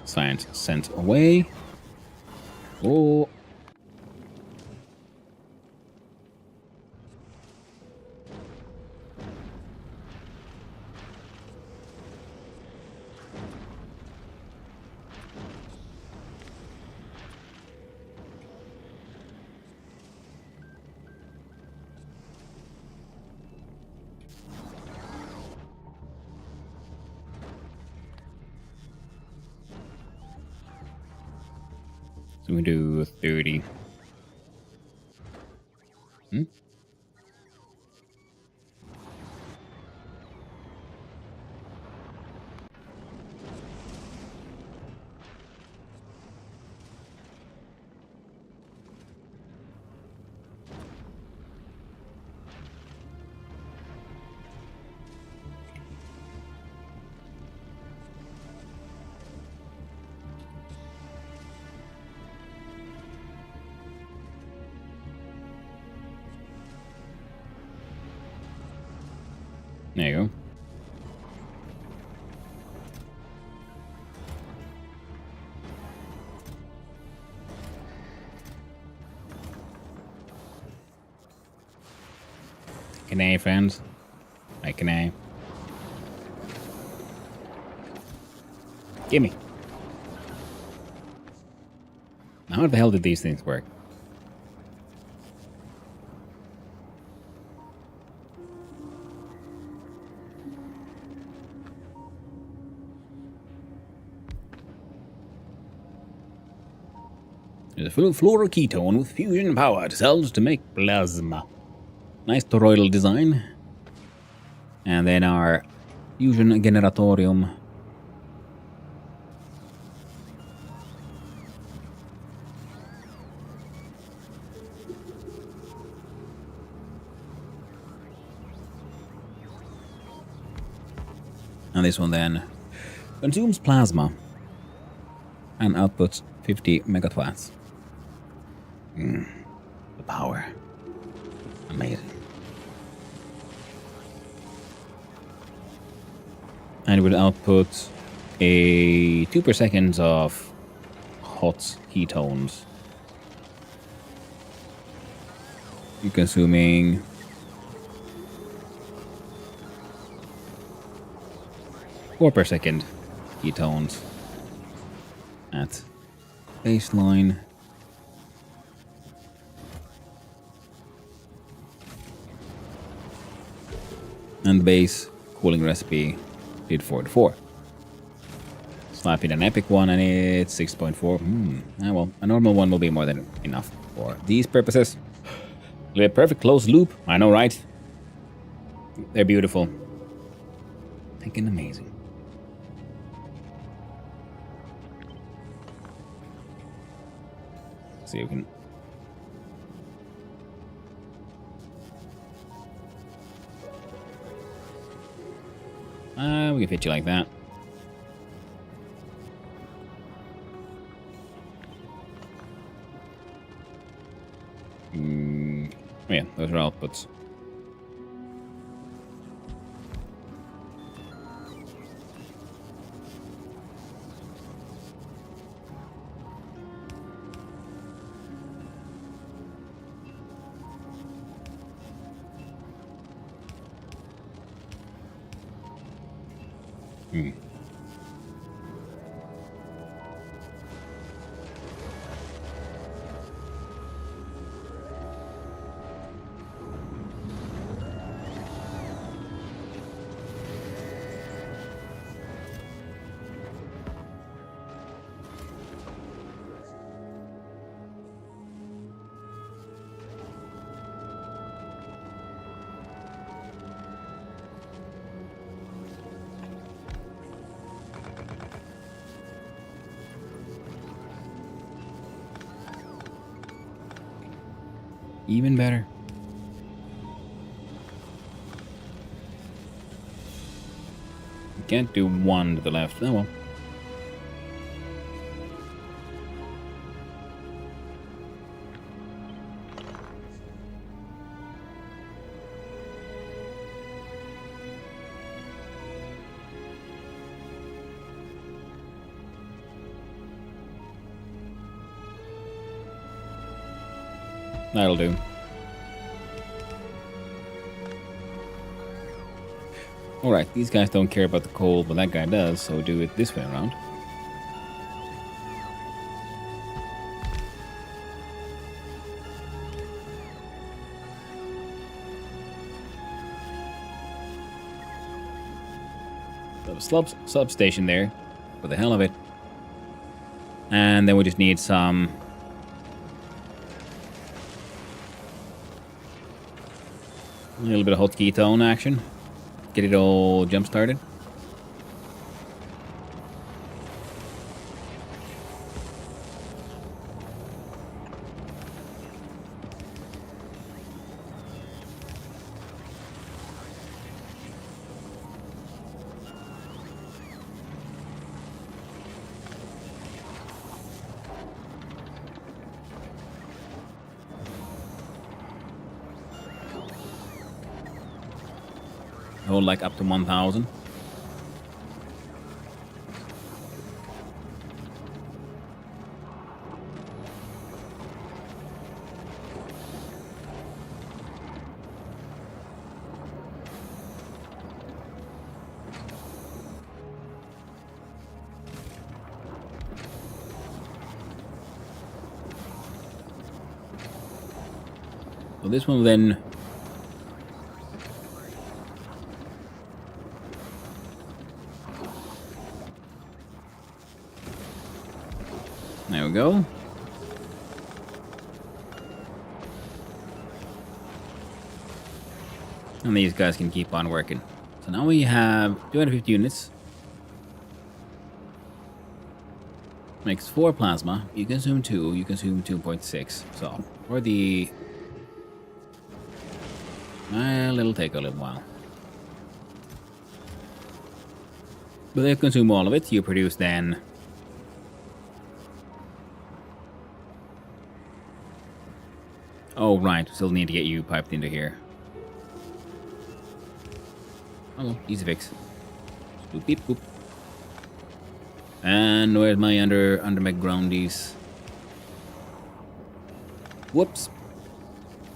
Speaker 2: science sent away. Oh. So we do 30. Hmm? There you go. Can I, friends? I can I. Gimme. Now how the hell did these things work? There's a fluoroketone with fusion powered cells to make plasma. Nice toroidal design. And then our fusion generatorium. And this one then consumes plasma and outputs 50 megatwatts. The power. Amazing. And it would output a 2 per second of hot ketones. You're consuming 4 per second ketones at baseline. And the base cooling recipe did 4 to 4. Slap in an epic one and it's 6.4. Well, a normal one will be more than enough for these purposes. A perfect closed loop. I know, right? They're beautiful. Freaking amazing. See if we can. We can fit you like that. Yeah, those are outputs. Even better. You can't do one to the left. Oh well. That'll do. Alright, these guys don't care about the coal, but that guy does, so do it this way around. So substation there, for the hell of it. And then we just need some... a little bit of hot ketone action. Get it all jump started. Hold like up to 1,000. So this one then... There we go. And these guys can keep on working. So now we have 250 units. Makes 4 plasma. You consume 2. You consume 2.6. So for the... well, it'll take a little while. But if you consume all of it, you produce then... oh, right. Still need to get you piped into here. Oh, easy fix. Boop, beep, boop. And where's my undermeg groundies? Whoops.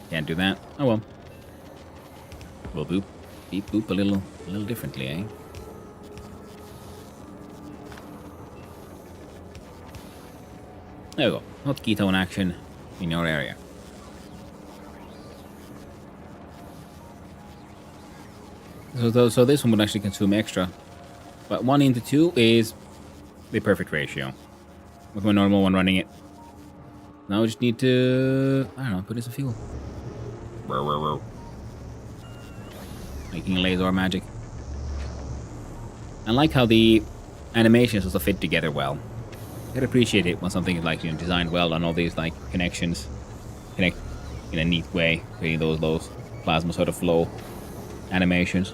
Speaker 2: Can't do that. Oh well. We'll boop, beep, boop a little differently, eh? There we go. Hot ketone action in your area. So this one would actually consume extra. But 1 into 2 is the perfect ratio. With my normal one running it. Now we just need to, I don't know, put in some fuel. Making laser magic. I like how the animations also fit together well. I can appreciate it when something is like, you know, designed well and all these like connections connect in a neat way, creating those plasma sort of flow animations.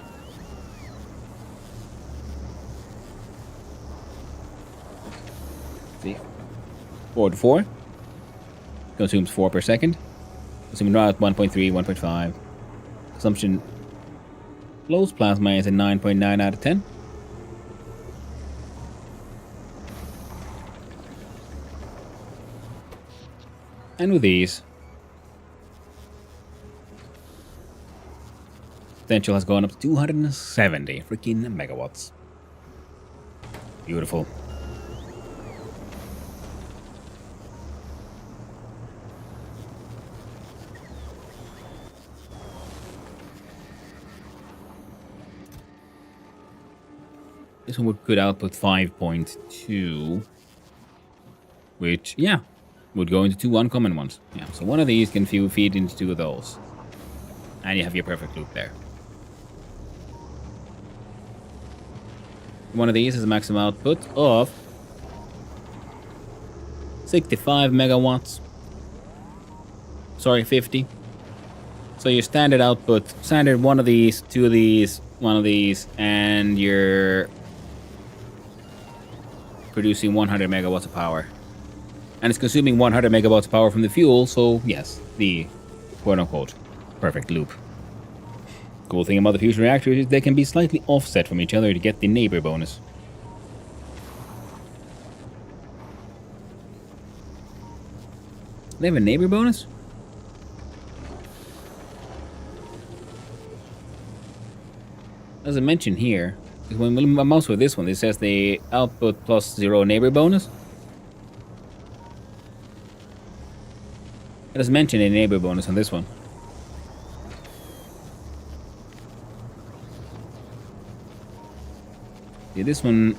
Speaker 2: See, 4 to 4 consumes 4 per second. Consuming around 1.3, 1.5. Consumption flows plasma is a 9.9 out of 10. And with these, potential has gone up to 270 freaking megawatts. Beautiful. This one could output 5.2, which, yeah, would go into 2 uncommon ones. Yeah, so one of these can feed into 2 of those. And you have your perfect loop there. One of these has a maximum output of 65 megawatts. Sorry, 50. So your standard output, standard 1 of these, 2 of these, 1 of these, and you're producing 100 megawatts of power. And it's consuming 100 megawatts of power from the fuel, so yes, the quote-unquote perfect loop. Cool thing about the fusion reactors is they can be slightly offset from each other to get the neighbor bonus. They have a neighbor bonus? Doesn't mention here. When I mouse with this one, it says the output plus 0 neighbor bonus. It doesn't mention a neighbor bonus on this one. Yeah, this one,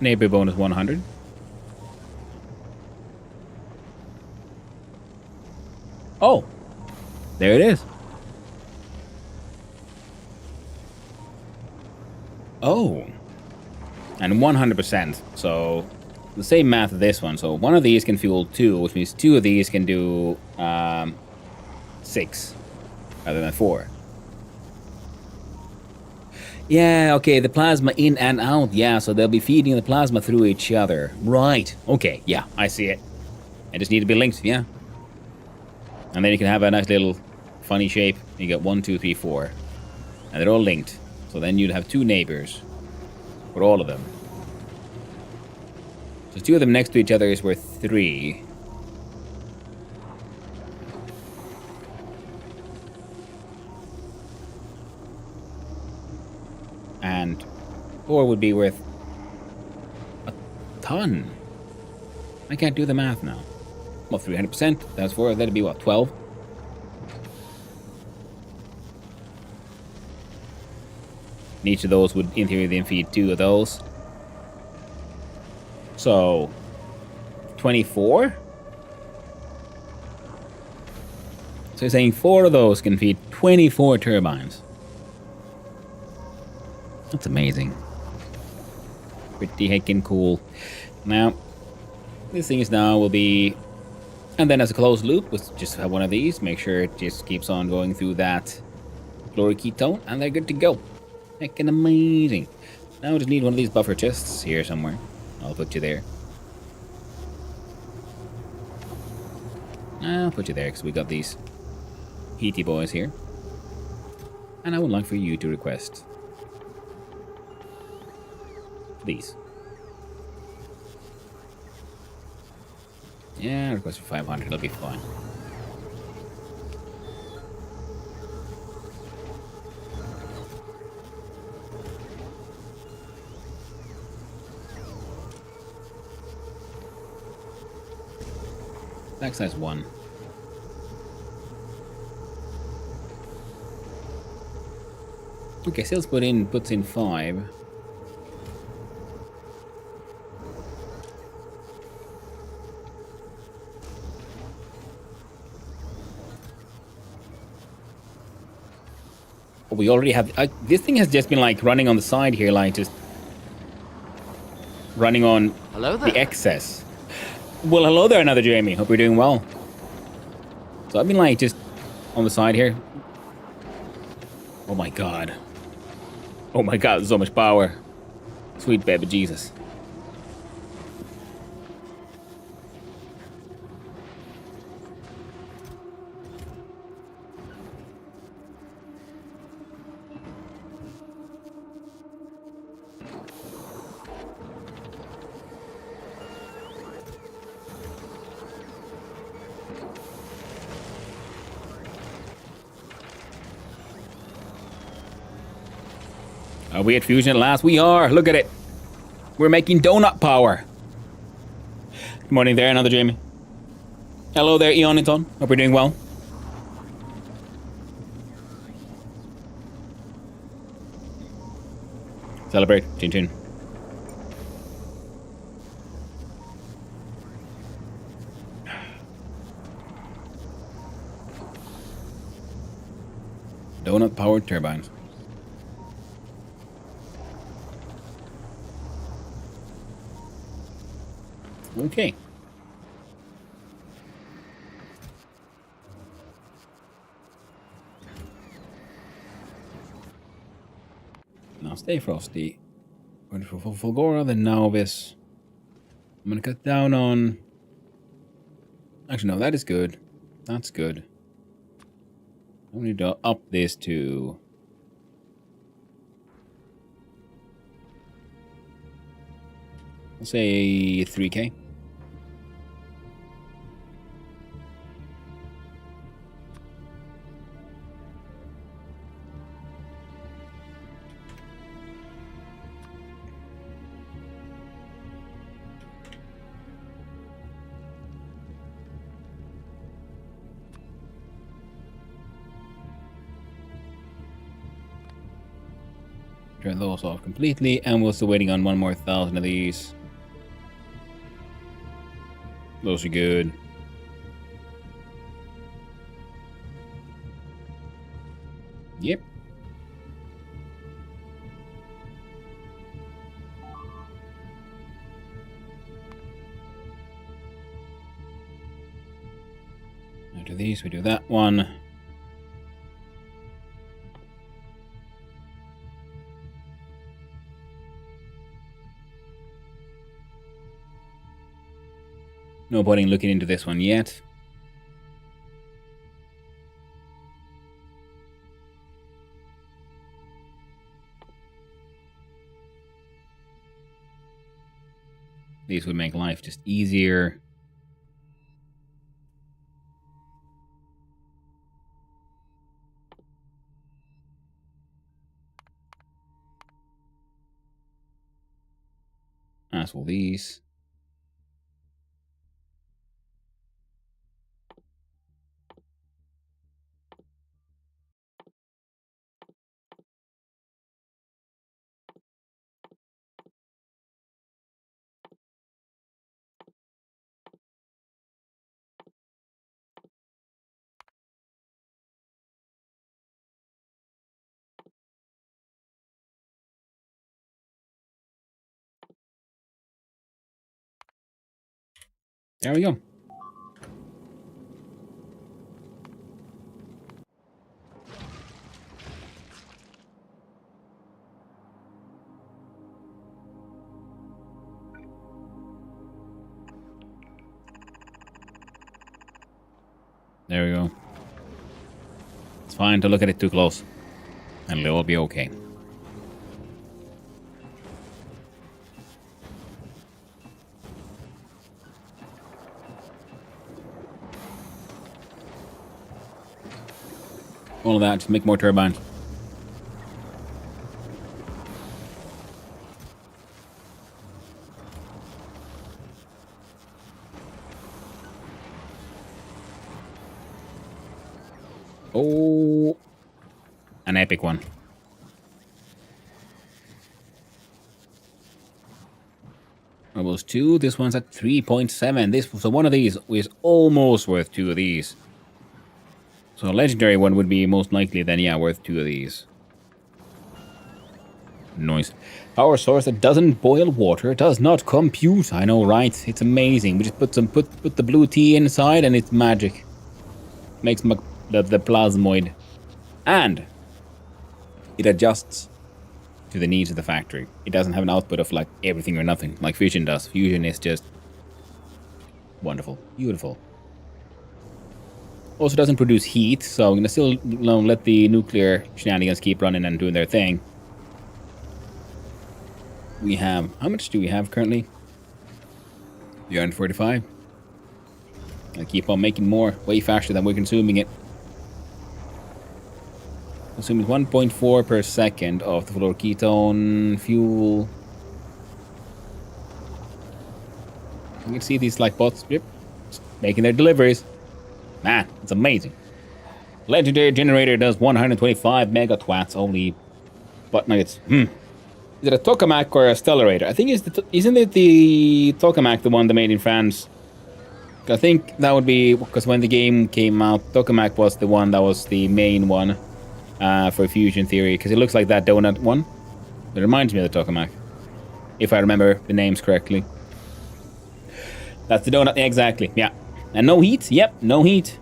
Speaker 2: neighbor bonus 100. Oh, there it is. Oh, and 100%. So the same math of this one. So 1 of these can fuel 2, which means 2 of these can do 6 rather than 4. Yeah, okay, the plasma in and out. Yeah, so they'll be feeding the plasma through each other. Right. Okay, yeah, I see it. They just need to be linked, yeah. And then you can have a nice little funny shape. You get 1, 2, 3, 4. And they're all linked. So then you'd have 2 neighbors for all of them. So 2 of them next to each other is worth 3. And 4 would be worth a ton. I can't do the math now. Well, 300%. That's 4. That'd be what, 12? And each of those would, in theory, then feed 2 of those. So, 24? So you're saying 4 of those can feed 24 turbines. That's amazing. Pretty heckin' cool. Now, this thing is now will be... And then as a closed loop, we'll just have one of these. Make sure it just keeps on going through that fluoroketone, and they're good to go. Heckin' amazing. Now we just need one of these buffer chests here somewhere. I'll put you there. I'll put you there, because we got these heaty boys here. And I would like for you to request these. Yeah, request for 500, it'll be fine. Stack size 1. Okay, sales puts in 5. Oh, we already have... this thing has just been like running on the side here, like just running on the excess. Well, hello there, another Jamie. Hope you're doing well. So I've been like just on the side here. Oh my god. Oh my god, so much power. Sweet baby Jesus. Are we at fusion at last? We are. Look at it. We're making donut power. Good morning there, another Jamie. Hello there, Eoniton. Hope you're doing well. Celebrate. Chin chin. Donut powered turbines. Okay. Now stay frosty. Ready for Fulgora, then Novice. I'm gonna cut down on... Actually, no, that is good. That's good. I need to up this to... Let's say 3K. Turn those off completely, and we're still waiting on one more 1,000 of these. Those are good. Yep. After these, we do that one. No point in looking into this one yet. These would make life just easier. As will these. There we go. There we go. It's fine to look at it too close. And it'll all be okay. All of that, just make more turbines. Oh, an epic one. Almost 2. This one's at 3.7. So one of these is almost worth 2 of these. So a legendary one would be most likely then, yeah, worth 2 of these. Nice. Power source that doesn't boil water does not compute. I know, right? It's amazing. We just put the blue tea inside and it's magic. Makes the plasmoid. And it adjusts to the needs of the factory. It doesn't have an output of like everything or nothing like fusion does. Fusion is just wonderful. Beautiful. Also doesn't produce heat, so I'm gonna still let the nuclear shenanigans keep running and doing their thing. We have, how much do we have currently? 345. I keep on making more, way faster than we're consuming it. Consuming 1.4 per second of the fluoroketone fuel. You can see these like bots making their deliveries. Man, it's amazing. Legendary generator does 125 megatwatts only. Butt nuggets. Is it a tokamak or a stellarator? I think isn't it the tokamak, the one they made in France? I think that would be because when the game came out, tokamak was the one that was the main one for fusion theory, because it looks like that donut one. It reminds me of the tokamak, if I remember the names correctly. That's the donut, exactly. Yeah, and no heat. Yep, no heat.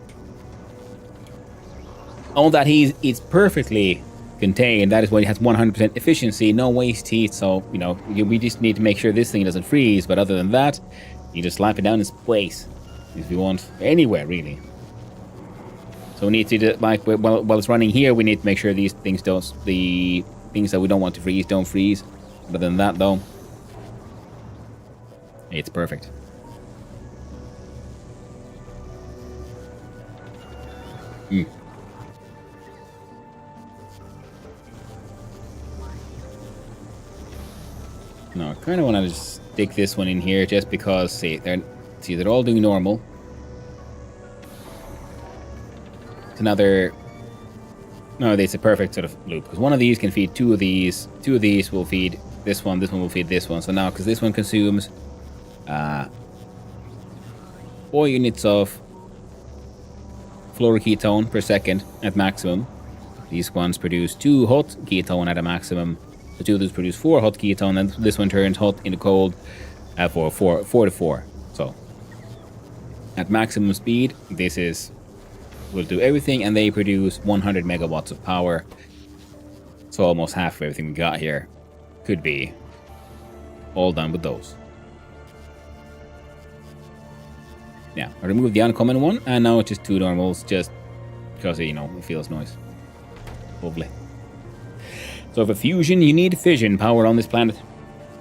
Speaker 2: All that heat is perfectly contained. That is why it has 100% efficiency, no waste heat. So, you know, we just need to make sure this thing doesn't freeze. But other than that, you just slap it down in its place if you want, anywhere really. So we need to, like, while it's running here, we need to make sure these things don't, the things that we don't want to freeze don't freeze. Other than that, though, it's perfect. No, I kind of want to just stick this one in here just because, see, they're all doing normal. It's another... No, it's a perfect sort of loop, because one of these can feed 2 of these. 2 of these will feed this one will feed this one. So now, because this one consumes 4 units of fluoroketone per second at maximum. These ones produce 2 hot ketone at a maximum. The 2 of those produce 4 hot ketone, and this one turns hot into cold for 4 to 4. So, at maximum speed, this will do everything, and they produce 100 megawatts of power. So almost half of everything we got here could be all done with those. Yeah, I removed the uncommon one, and now it's just 2 normals, just because, you know, it feels nice. Lovely. So for fusion, you need fission power on this planet.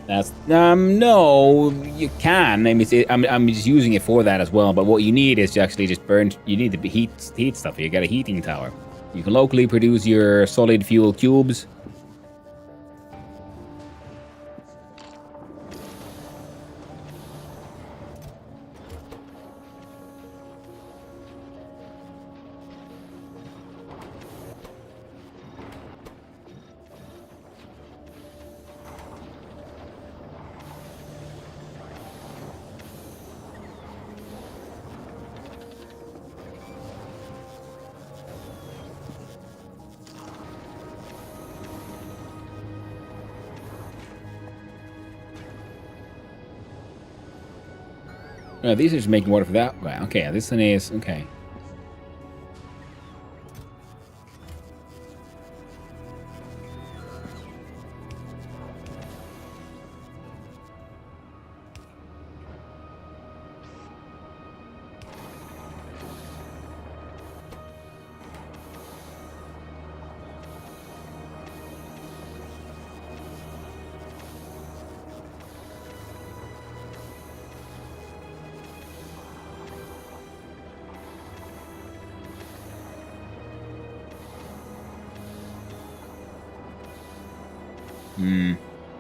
Speaker 2: That's, no, you can. I mean, I'm just using it for that as well, but what you need is to actually just burn, you need the heat stuff. You got a heating tower. You can locally produce your solid fuel cubes. These are just making water for that. Right, okay, this one is, okay.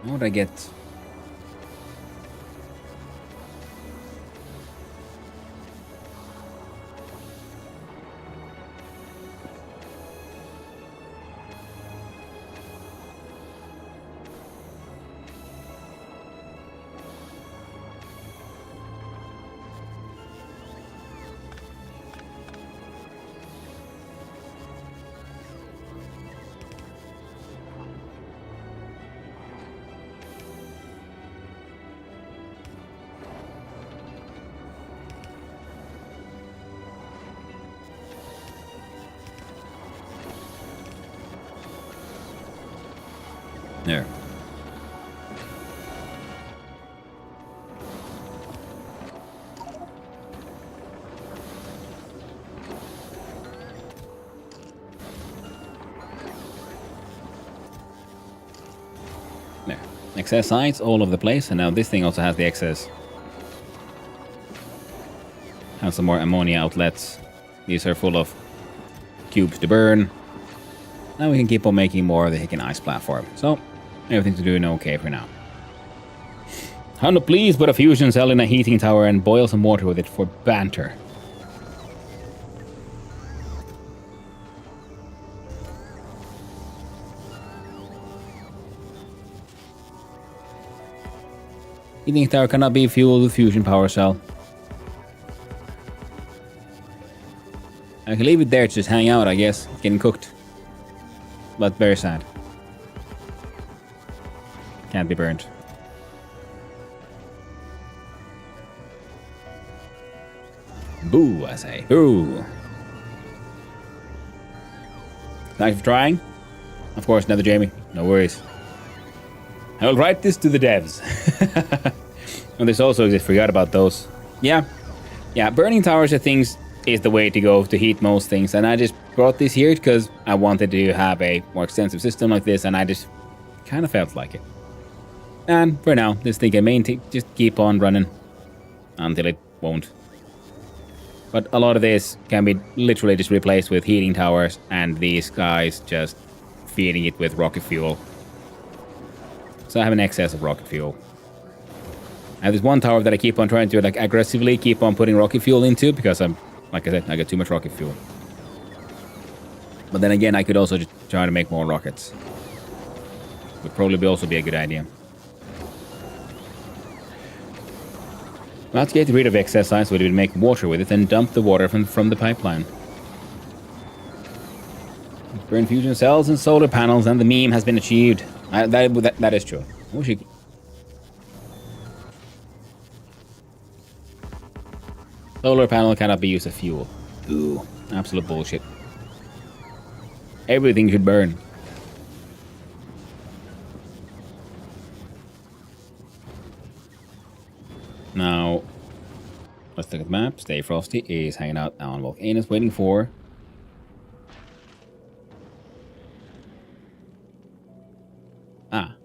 Speaker 2: What would I get? There. There. Excess sites all over the place, and now this thing also has the excess. Have some more ammonia outlets. These are full of cubes to burn. Now we can keep on making more of the Hicken Ice platform. So, everything's doing okay for now. Hondo, please put a fusion cell in a heating tower and boil some water with it for banter. Heating tower cannot be fueled with fusion power cell. I can leave it there to just hang out, I guess. It's getting cooked. But very sad. Can't be burnt. Boo, I say. Boo. Thanks for trying. Of course, never Jamie. No worries. I will write this to the devs. And this also exists. Forgot about those. Yeah. Yeah, burning towers of things is the way to go to heat most things. And I just brought this here because I wanted to have a more extensive system like this. And I just kind of felt like it. And for now, this thing can just keep on running until it won't. But a lot of this can be literally just replaced with heating towers and these guys just feeding it with rocket fuel. So I have an excess of rocket fuel. I have this one tower that I keep on trying to like aggressively keep on putting rocket fuel into because I'm, like I said, I got too much rocket fuel. But then again, I could also just try to make more rockets. Would probably also be a good idea. Let's get rid of excess ice so we would make water with it and dump the water from the pipeline. Burn fusion cells and solar panels and the meme has been achieved. That is true. Solar panel cannot be used as fuel. Ooh, absolute bullshit. Everything should burn. Now, let's look at the map. Stay Frosty is hanging out now on Volcanus, waiting for... Ah.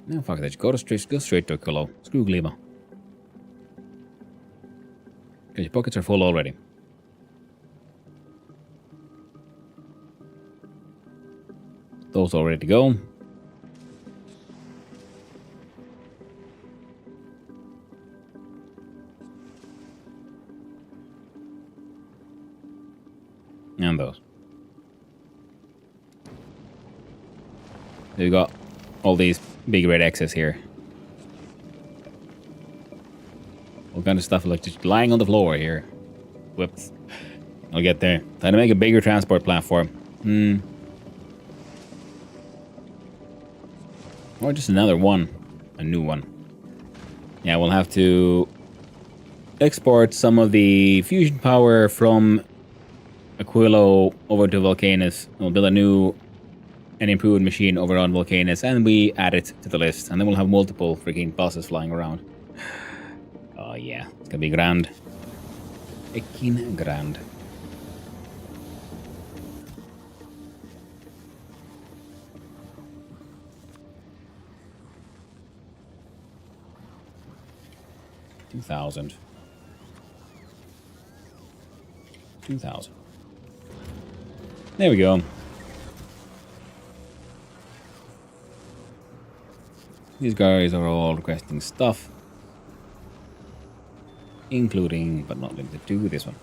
Speaker 2: No, fuck that. Go straight to Aquilo. Screw Gleba. Because your pockets are full already. Those all ready to go. And those. So you got all these big red X's here. All kind of stuff like just lying on the floor here. Whoops. I'll get there. Time to make a bigger transport platform. Or just another one. A new one. Yeah, we'll have to export some of the fusion power from Aquilo over to Volcanus. We'll build a new and improved machine over on Volcanus, and we add it to the list. And then we'll have multiple freaking buses flying around. Oh yeah, it's gonna be grand. Freaking grand. $2,000. There we go. These guys are all requesting stuff, including, but not limited to, this one.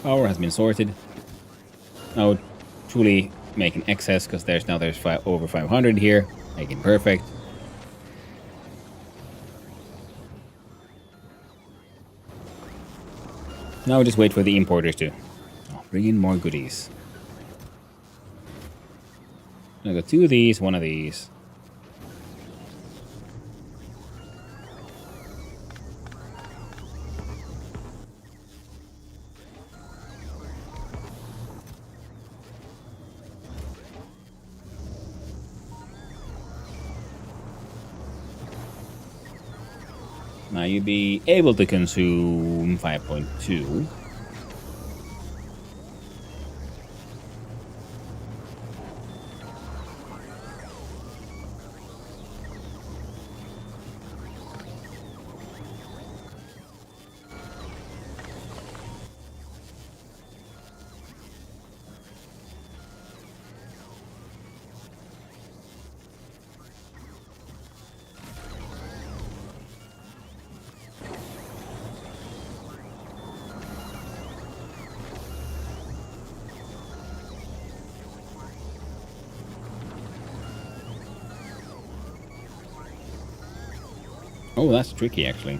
Speaker 2: Power has been sorted. Now, truly make an excess because there's over 500 here. Making perfect. Now we just wait for the importers to bring in more goodies. I got 2 of these, 1 of these. Now you'd be able to consume 5.2. Oh, that's tricky, actually.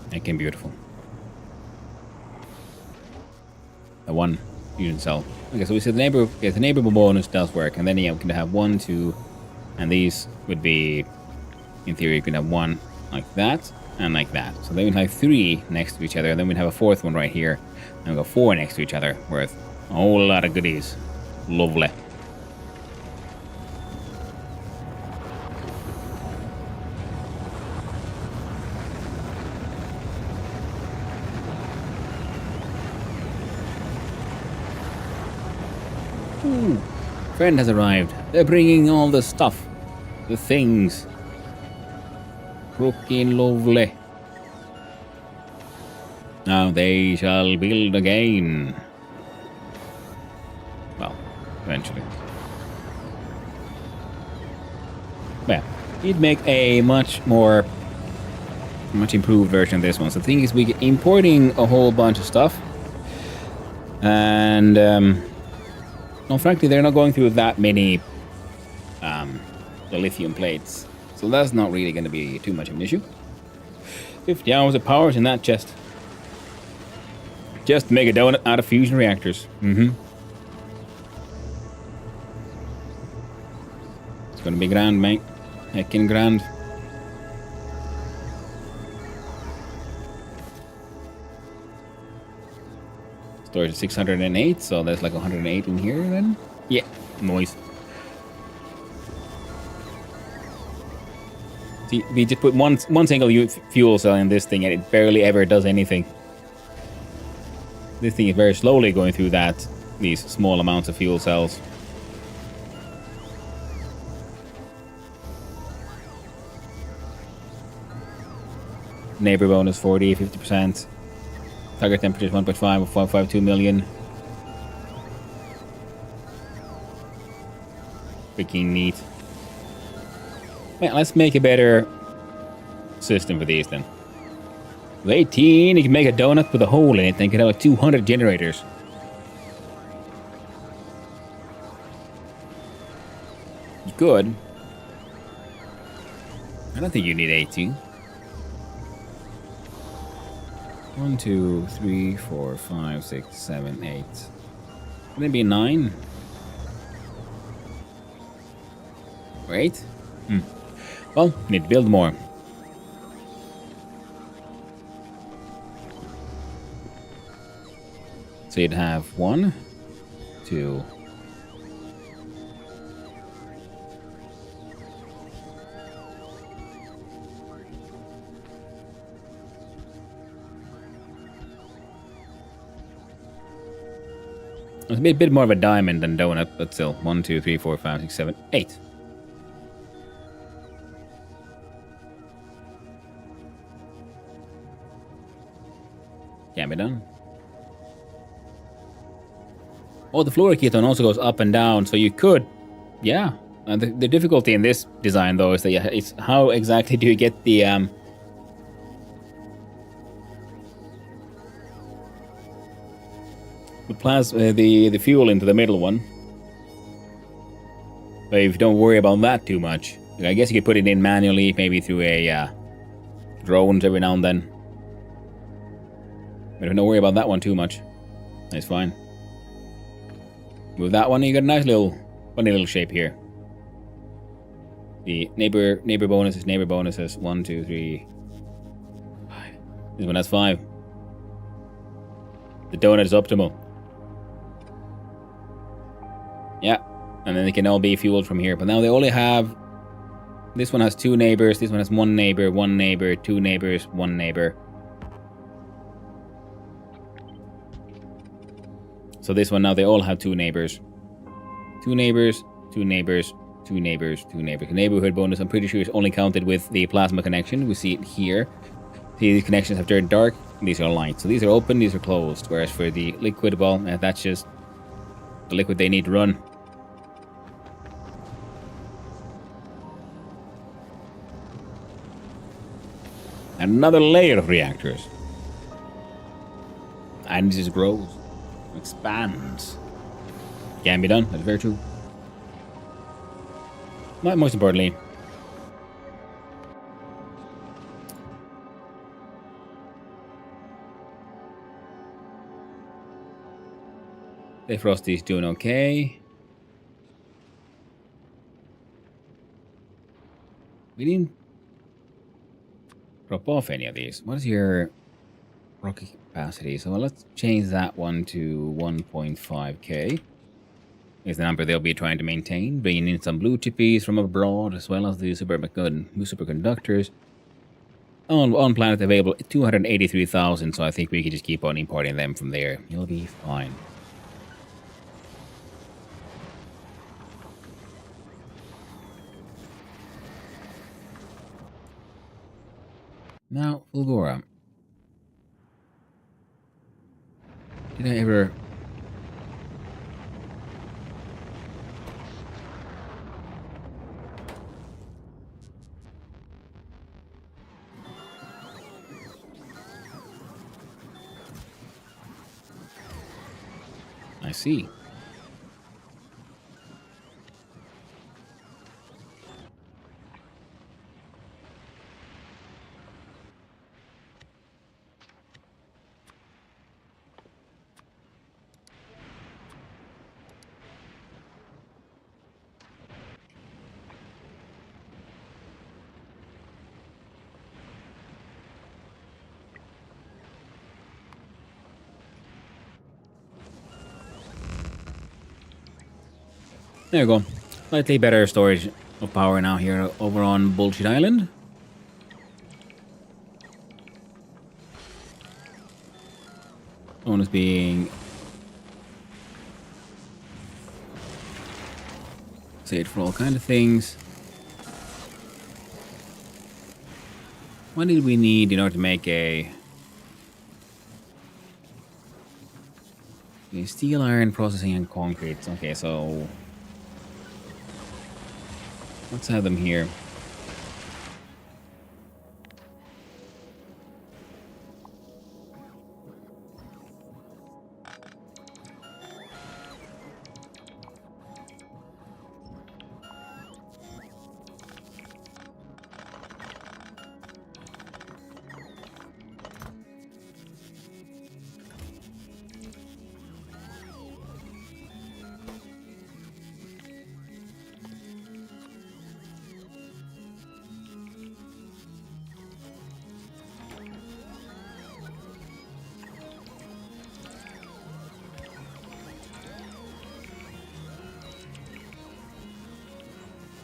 Speaker 2: Making beautiful. The one you can sell. Okay, so we said the neighborable bonus does work, and then yeah, we can have 1, 2, and these would be, in theory, you can have 1 like that and like that. So then we'd have 3 next to each other, and then we'd have a 4th one right here, and we'll go 4 next to each other, worth a whole lot of goodies. Lovely. Ooh, friend has arrived. They're bringing all the stuff. The things. Fucking lovely. Now they shall build again. Well, eventually. Well, he'd make a much improved version of this one. So the thing is, we get importing a whole bunch of stuff. And, no, frankly, they're not going through that many the lithium plates. So that's not really going to be too much of an issue. 50 hours of power in that chest. Just make a donut out of fusion reactors. It's going to be grand, mate. Heckin' grand. Storage is 608, so there's like 108 in here then? Yeah, noise. See, we just put one single fuel cell in this thing and it barely ever does anything. This thing is very slowly going through these small amounts of fuel cells. Neighbor bonus 40, 50%. Target temperature is 1.5 of 152 million. Freaking neat. Man, let's make a better system for these then. With 18, you can make a donut with a hole in it and you can have like 200 generators. You could. I don't think you need 18. 1, 2, 3, 4, 5, 6, 7, 8. Maybe 9. Or 8? Well, need to build more. So you'd have 1, 2. It's a bit more of a diamond than donut, but still. 1, 2, 3, 4, 5, 6, 7, 8. Can be done. Oh, the floor keystone also goes up and down, so you could, yeah. The difficulty in this design, though, is that it's how exactly do you get the the fuel into the middle one. But if you don't worry about that too much, I guess you could put it in manually, maybe through a drones every now and then. But don't worry about that one too much. That's fine. With that one, you got a nice little, funny little shape here. The neighbor bonuses. 1, 2, 3, 5. This one has 5. The donut is optimal. Yeah, and then they can all be fueled from here. But now they only have... This one has 2 neighbors. This one has 1 neighbor, 1 neighbor, 2 neighbors, 1 neighbor. So this one now, they all have 2 neighbors. 2 neighbors, 2 neighbors, 2 neighbors, 2 neighbors. The neighborhood bonus, I'm pretty sure, is only counted with the plasma connection. We see it here. See, these connections have turned dark. These are light. So these are open, these are closed. Whereas for the liquid, well, that's just the liquid they need to run. Another layer of reactors. And this just grows. Expands. Can be done. That's very true. Most importantly, the Frosty's doing okay. We didn't drop off any of these. What is your rocket capacity? So let's change that one to 1.5k. Is the number they'll be trying to maintain, bringing in some blue chippies from abroad, as well as the superconductors. On planet available 283,000, so I think we can just keep on importing them from there. You'll be fine. Now, Fulgora. Did I ever... I see. There you go. Slightly better storage of power now here over on Bullshit Island. Bonus being... saved for all kind of things. What did we need in order to make a... okay, steel, iron, processing, and concrete. Okay, so... let's have them here.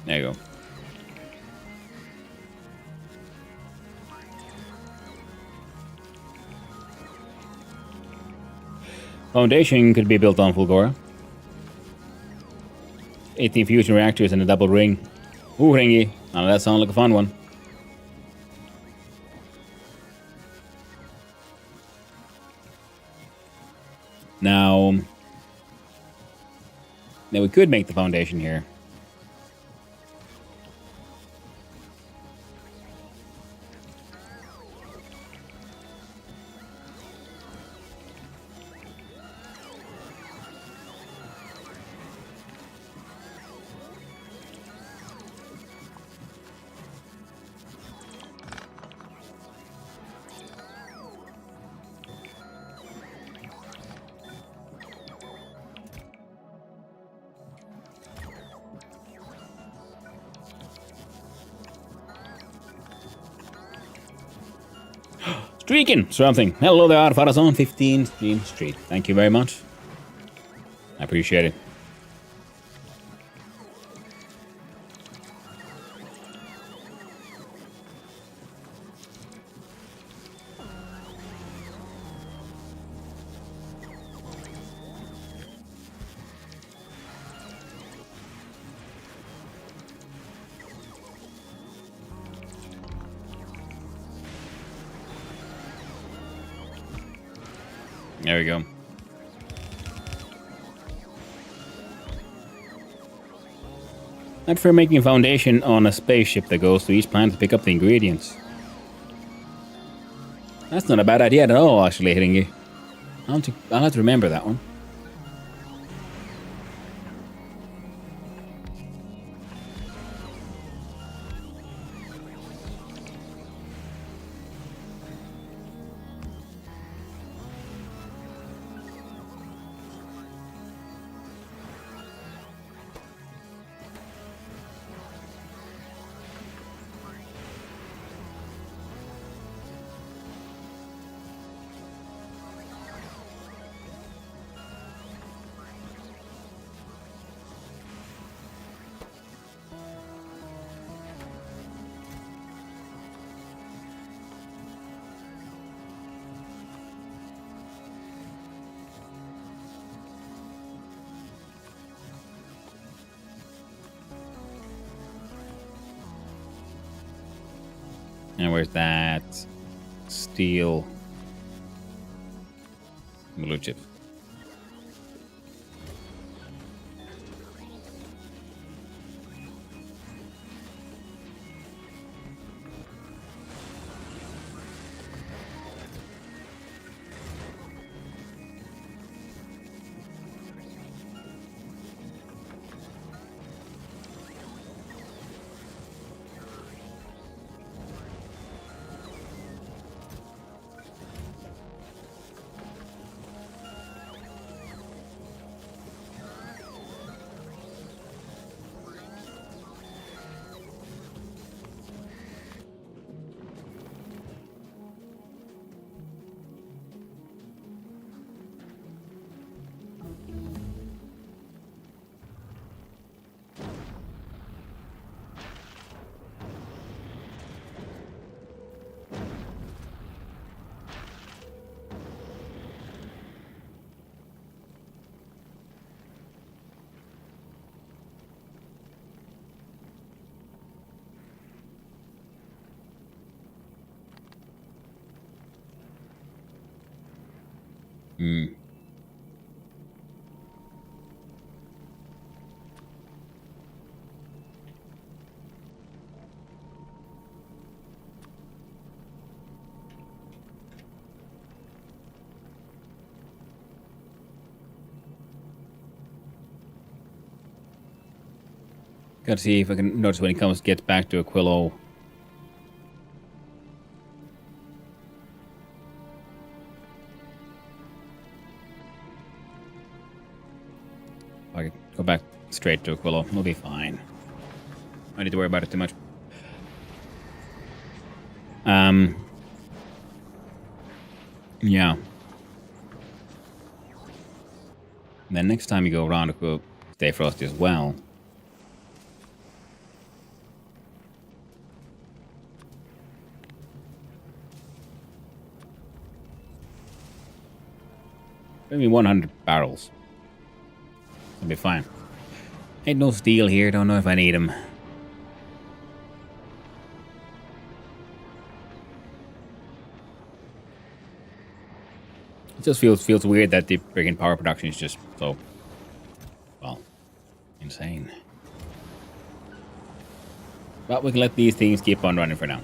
Speaker 2: There you go. Foundation could be built on Fulgora. 18 fusion reactors and a double ring. Ooh, ringy. Now that sounds like a fun one. Now we could make the foundation here. Streaking something. Hello there, Farazon 15 Stream Street. Thank you very much. I appreciate it. There we go. I prefer making a foundation on a spaceship that goes to each planet to pick up the ingredients. That's not a bad idea at all, actually, Hiringi. I'll have to remember that one. And where's that steel blue chip? Hmm. Gotta see if I can notice when he gets back to Aquilo. I can go back straight to Aquilo. We'll be fine. I don't need to worry about it too much. Yeah. Then next time you go around, Stay Frosty as well. Maybe 100 barrels. That'll be fine. Ain't no steel here. Don't know if I need them. It just feels weird that the freaking power production is just so, well, insane. But we can let these things keep on running for now.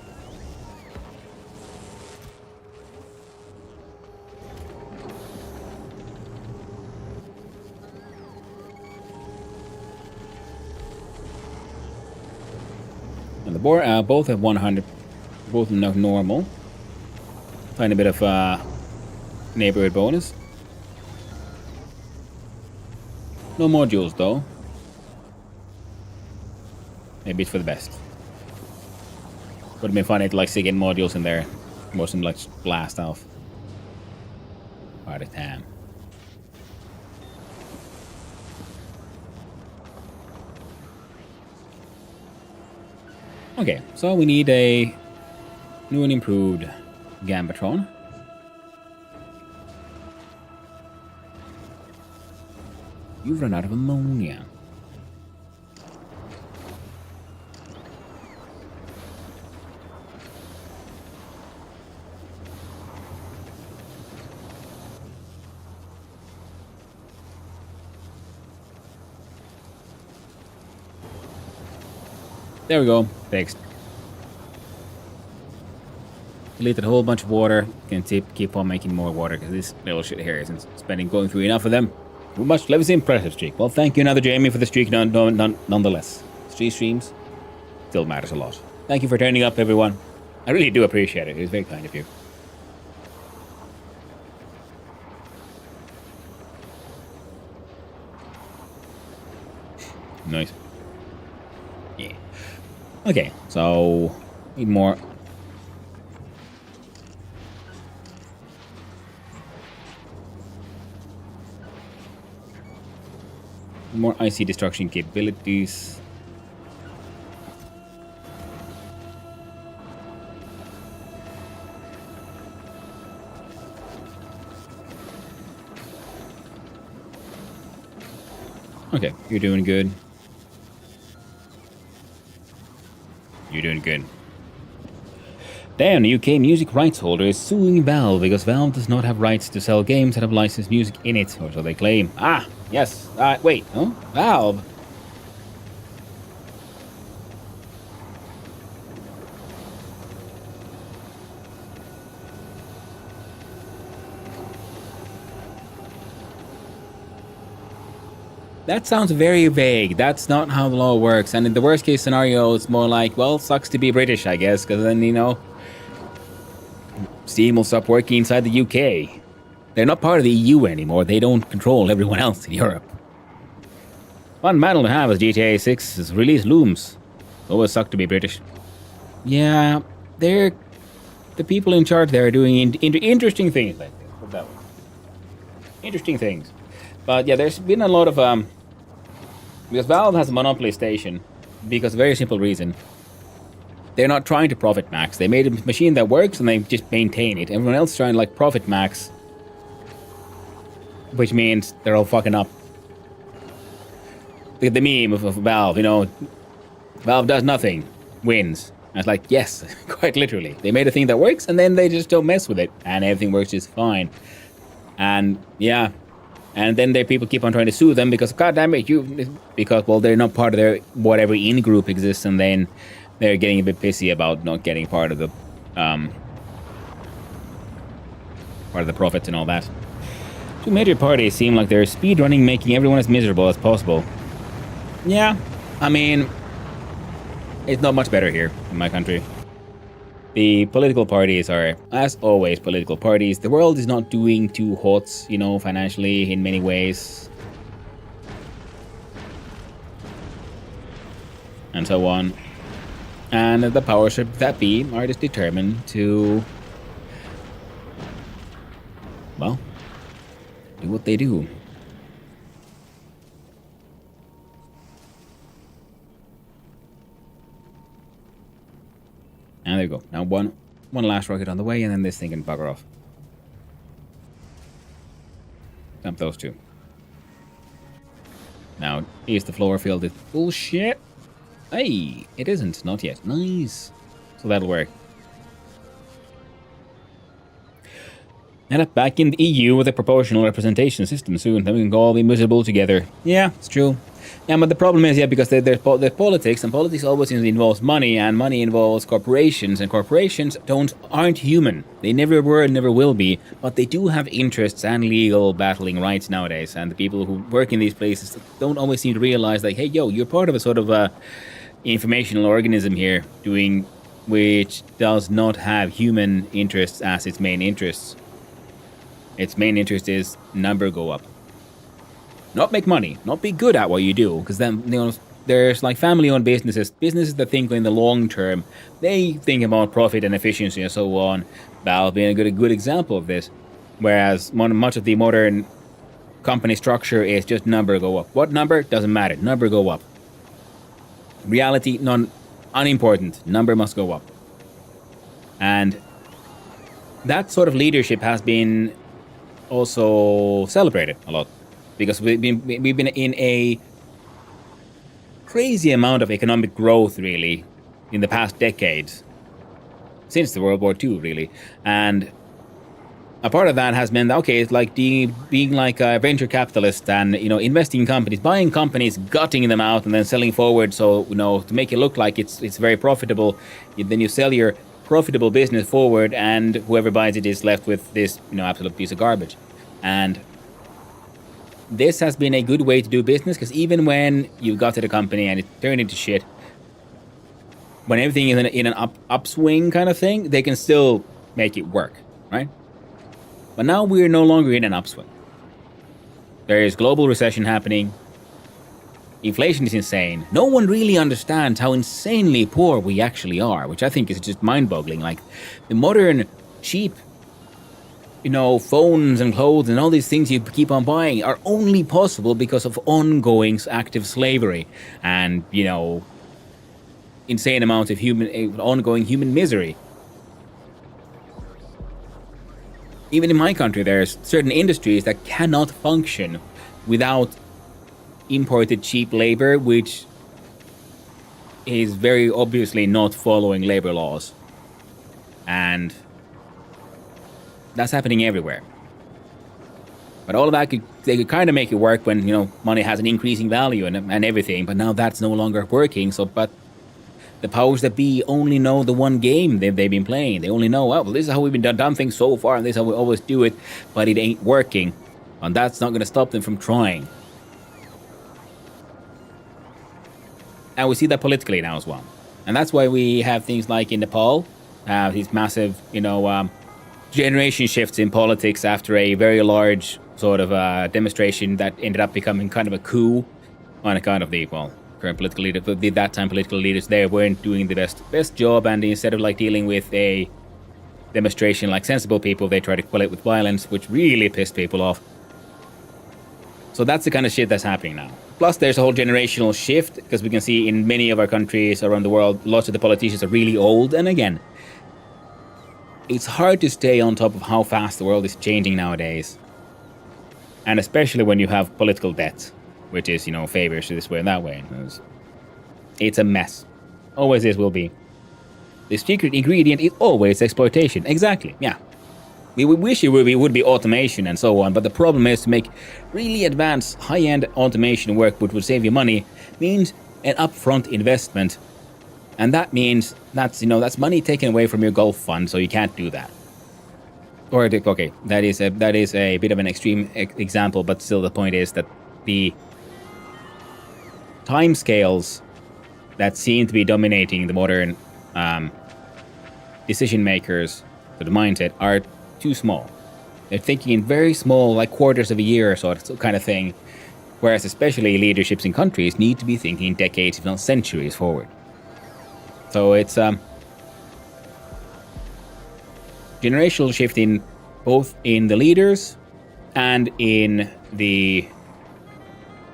Speaker 2: And the both have 100, both enough normal. Tiny bit of neighborhood bonus. No modules though. Maybe it's for the best. Would have been funny to like see getting modules in there. Most of them like blast off. Part of time. Okay, so we need a new and improved Gambatron. You've run out of ammonia. There we go. Fixed. Deleted a whole bunch of water. Can keep on making more water because this little shit here isn't going through enough of them. Too much. Let me see impressive streak. Well, thank you, another Jamie, for the streak nonetheless. 3 streams still matters a lot. Thank you for turning up, everyone. I really do appreciate it. It was very kind of you. Nice. Yeah. Okay, so need more. More IC destruction capabilities. Okay, you're doing good. You're doing good. Damn, the UK music rights holder is suing Valve because Valve does not have rights to sell games that have licensed music in it, or so they claim. Ah, yes. Wait, huh? Valve? That sounds very vague. That's not how the law works. And in the worst case scenario, it's more like, well, sucks to be British, I guess, because then, you know, Steam will stop working inside the UK. They're not part of the EU anymore. They don't control everyone else in Europe. One battle to have as GTA 6's release looms. Always suck to be British. Yeah, they're... the people in charge there are doing interesting things like this. Put that way. Interesting things. But yeah, there's been a lot of... because Valve has a monopoly station. Because of a very simple reason. They're not trying to profit max. They made a machine that works and they just maintain it. Everyone else is trying to like profit max. Which means they're all fucking up. Look at the meme of Valve, you know. Valve does nothing. Wins. And it's like, yes, quite literally. They made a thing that works and then they just don't mess with it. And everything works just fine. And yeah. And then people keep on trying to sue them because, god damn it, because, well, they're not part of their whatever in-group exists, and then they're getting a bit pissy about not getting part of the profits and all that. 2 major parties seem like they're speedrunning, making everyone as miserable as possible. Yeah, I mean, it's not much better here in my country. The political parties are, as always, political parties. The world is not doing too hot, you know, financially in many ways. And so on. And the powers that be are just determined to, well, do what they do. And there you go. Now one last rocket on the way, and then this thing can bugger off. Dump those two. Now, is the floor filled with bullshit? Hey, it isn't. Not yet. Nice. So that'll work. End up back in the EU with a proportional representation system soon. Then we can all be miserable together. Yeah, it's true. Yeah, but the problem is, because there's politics, and politics always involves money, and money involves corporations, and corporations aren't human. They never were and never will be, but they do have interests and legal battling rights nowadays, and the people who work in these places don't always seem to realize, like, hey, you're part of a sort of informational organism here, which does not have human interests as its main interests. Its main interest is number go up. Not make money, not be good at what you do, because then, there's like family-owned businesses that think in the long term. They think about profit and efficiency and so on. Valve being a good example of this. Whereas much of the modern company structure is just number go up. What number? Doesn't matter. Number go up. Reality, unimportant. Number must go up. And that sort of leadership has been also celebrated a lot, because we've been in a crazy amount of economic growth, really, in the past decades, since the World War II, really. And a part of that has been, okay, it's like being like a venture capitalist and, investing in companies, buying companies, gutting them out, and then selling forward. So, to make it look like it's very profitable, then you sell your profitable business forward, and whoever buys it is left with this, absolute piece of garbage. And this has been a good way to do business, because even when you got to the company and it turned into shit, when everything is in an upswing kind of thing, they can still make it work, right? But now we're no longer in an upswing. There is global recession happening. Inflation is insane. No one really understands how insanely poor we actually are, which I think is just mind-boggling. Like, the modern, cheap, phones and clothes and all these things you keep on buying are only possible because of ongoing active slavery and, insane amounts of ongoing human misery. Even in my country, there's certain industries that cannot function without imported cheap labor, which is very obviously not following labor laws. And that's happening everywhere. But all of that, they could kind of make it work when, money has an increasing value and everything, but now that's no longer working. But the powers that be only know the one game they've been playing. They only know, well, this is how we've been done things so far, and this is how we always do it, but it ain't working. And that's not going to stop them from trying. And we see that politically now as well. And that's why we have things like in Nepal, these massive, generation shifts in politics after a very large sort of demonstration that ended up becoming kind of a coup on account of the, current political leaders, that time political leaders there weren't doing the best job, and instead of dealing with a demonstration like sensible people, they tried to quell it with violence, which really pissed people off. So that's the kind of shit that's happening now. Plus, there's a whole generational shift, because we can see in many of our countries around the world, lots of the politicians are really old. And again, it's hard to stay on top of how fast the world is changing nowadays. And especially when you have political debt, which is, favors this way and that way. It's a mess. Always is, will be. The secret ingredient is always exploitation. Exactly, yeah. We wish it would be automation and so on, but the problem is to make really advanced, high-end automation work, which would save you money, means an upfront investment. And that means that's money taken away from your golf fund, so you can't do that. Or, okay, that is a bit of an extreme example, but still the point is that the timescales that seem to be dominating the modern decision makers, the mindset, are too small. They're thinking in very small, like quarters of a year or so kind of thing, whereas especially leaderships in countries need to be thinking decades, if not centuries, forward. So it's generational shift in both in the leaders and in the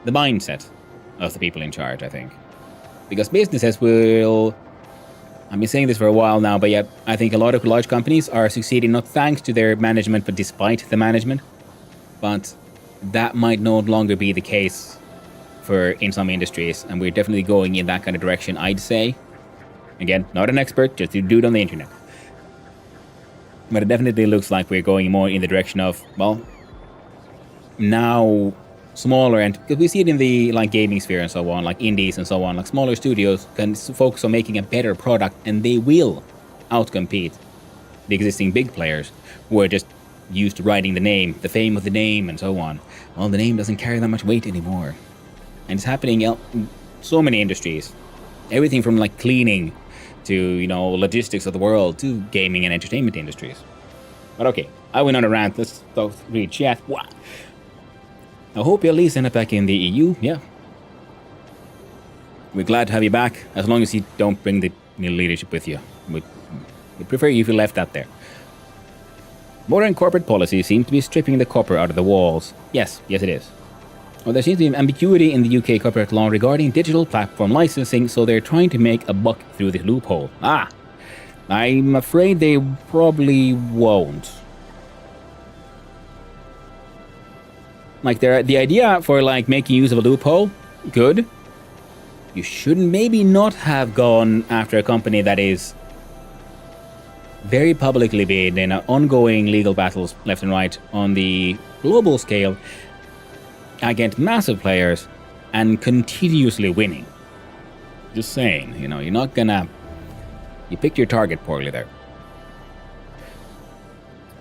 Speaker 2: mindset of the people in charge, I think. Because businesses will, I've been saying this for a while now, but yet I think a lot of large companies are succeeding not thanks to their management, but despite the management. But that might no longer be the case in some industries, and we're definitely going in that kind of direction, I'd say. Again, not an expert, just a dude on the internet. But it definitely looks like we're going more in the direction of, well, now smaller, and because we see it in the like gaming sphere and so on, like indies and so on, like smaller studios can focus on making a better product, and they will outcompete the existing big players who are just used to riding the name, the fame of the name, and so on. Well, the name doesn't carry that much weight anymore, and it's happening in so many industries, everything from like cleaning to logistics of the world to gaming and entertainment industries. But okay, I went on a rant. Let's read chat. What? I hope you at least end up back in the EU. Yeah, we're glad to have you back, as long as you don't bring the leadership with you. We'd prefer you if you left that there. Modern corporate policy seems to be stripping the copper out of the walls. Yes, it is. Well, there seems to be an ambiguity in the UK corporate law regarding digital platform licensing, so they're trying to make a buck through the loophole. I'm afraid they probably won't. Like, the idea for like making use of a loophole, good. You shouldn't maybe not have gone after a company that is very publicly been in ongoing legal battles left and right on the global scale against massive players and continuously winning. Just saying, you're not gonna... You picked your target poorly there.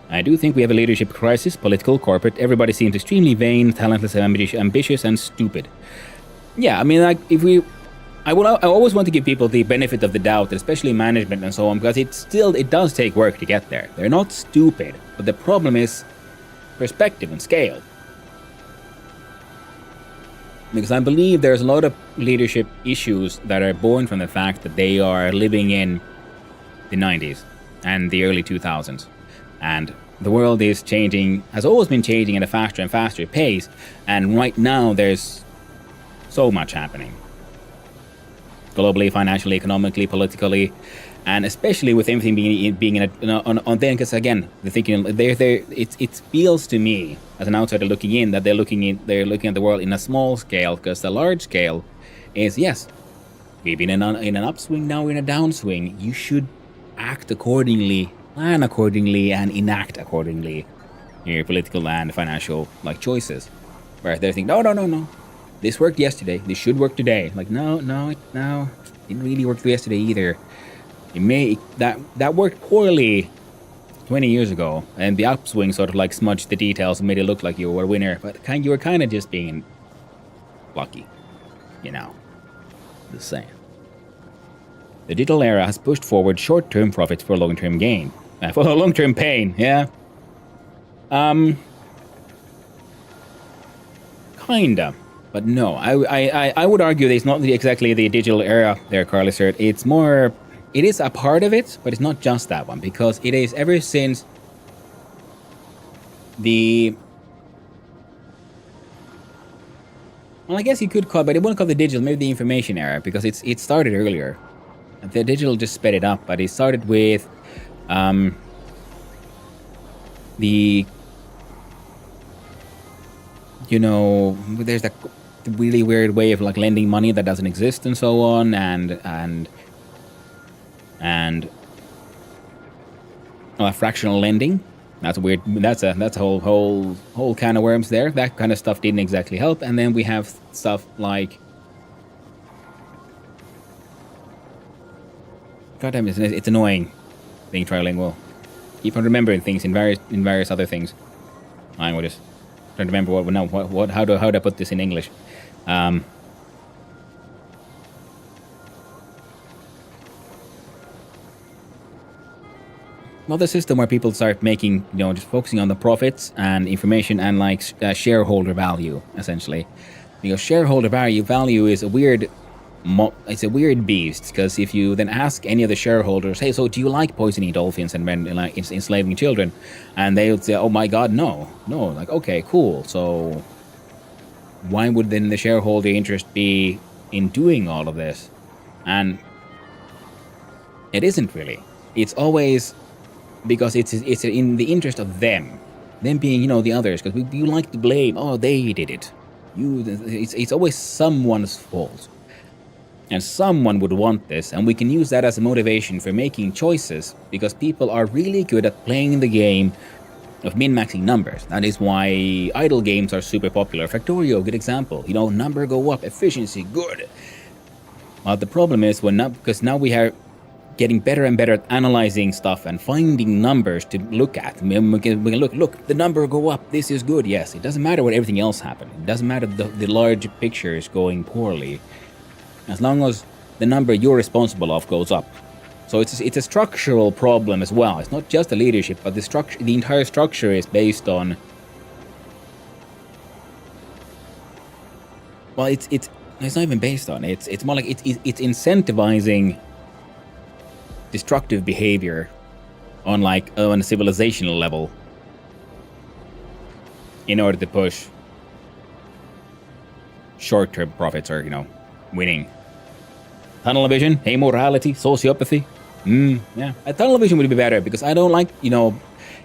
Speaker 2: I do think we have a leadership crisis, political, corporate. Everybody seems extremely vain, talentless, ambitious, and stupid. Yeah, I mean, like, I always want to give people the benefit of the doubt, especially management and so on, because it does take work to get there. They're not stupid, but the problem is perspective and scale. Because I believe there's a lot of leadership issues that are born from the fact that they are living in the 90s and the early 2000s. And the world is changing, has always been changing at a faster and faster pace. And right now there's so much happening. Globally, financially, economically, politically, and especially with everything being on then, because again, the thinking it feels to me as an outsider looking in that they're looking at the world in a small scale, because the large scale is, yes, we've been in an upswing, now we're in a downswing. You should act accordingly, plan accordingly, and enact accordingly your political and financial choices. Whereas they're thinking, no. This worked yesterday. This should work today. Like, no, it didn't really work yesterday either. That worked poorly 20 years ago, and the upswing sort of smudged the details and made it look like you were a winner, but you were kind of just being lucky, Just saying. The digital era has pushed forward short-term profits for long-term gain, for long-term pain. Yeah. Kinda. But no, I would argue that it's not exactly the digital era there, Carlysert. It is a part of it, but it's not just that one, because it is ever since well, I guess you could call it, but it wouldn't call it the digital, maybe the information era, because it started earlier. The digital just sped it up, but it started with there's that really weird way of lending money that doesn't exist and so on, and fractional lending. That's weird. That's a whole can of worms there. That kind of stuff didn't exactly help. And then we have stuff like, goddamn, it's annoying being trilingual. Keep on remembering things in various other things. I'm just trying to remember how do I put this in English. Well, the system where people start making, just focusing on the profits and information and shareholder value, essentially. Because shareholder value is a weird beast, because if you then ask any of the shareholders, hey, so do you like poisoning dolphins and enslaving children? And they would say, oh my god, no. Okay, cool. So why would then the shareholder interest be in doing all of this? And it isn't really. It's always because it's in the interest of them. Them being, the others, because you like to blame. Oh, they did it. It's always someone's fault. And someone would want this, and we can use that as a motivation for making choices, because people are really good at playing the game of min-maxing numbers. That is why idle games are super popular. Factorio, good example. Number go up, efficiency, good. Well, the problem is because now we are getting better and better at analyzing stuff and finding numbers to look at. We can look, the number go up, this is good. Yes, it doesn't matter what everything else happened. It doesn't matter the large picture is going poorly. As long as the number you're responsible of goes up. So it's a structural problem as well. It's not just the leadership, but the entire structure is based on... Well, it's not even based on it. It's more like it's incentivizing destructive behavior on a civilizational level in order to push short-term profits or, winning. Tunnel vision, amorality, sociopathy. Yeah. A tunnel vision would be better because I don't like,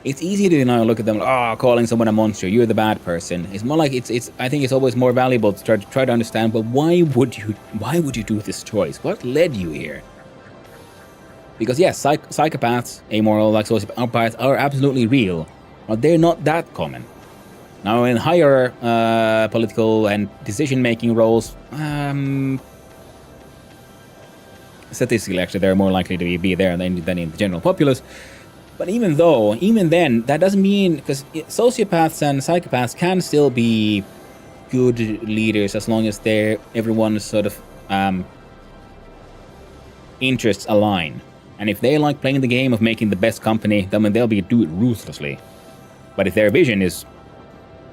Speaker 2: it's easy to look at them, calling someone a monster, you're the bad person. It's more like I think it's always more valuable to try to understand, well, why would you do this choice? What led you here? Because yes, psychopaths, amoral, like sociopaths are absolutely real, but they're not that common. Now in higher political and decision-making roles, statistically actually they're more likely to be there than in the general populace. But even then, that doesn't mean, because sociopaths and psychopaths can still be good leaders as long as everyone's sort of interests align. And if they like playing the game of making the best company, then they'll do it ruthlessly. But if their vision is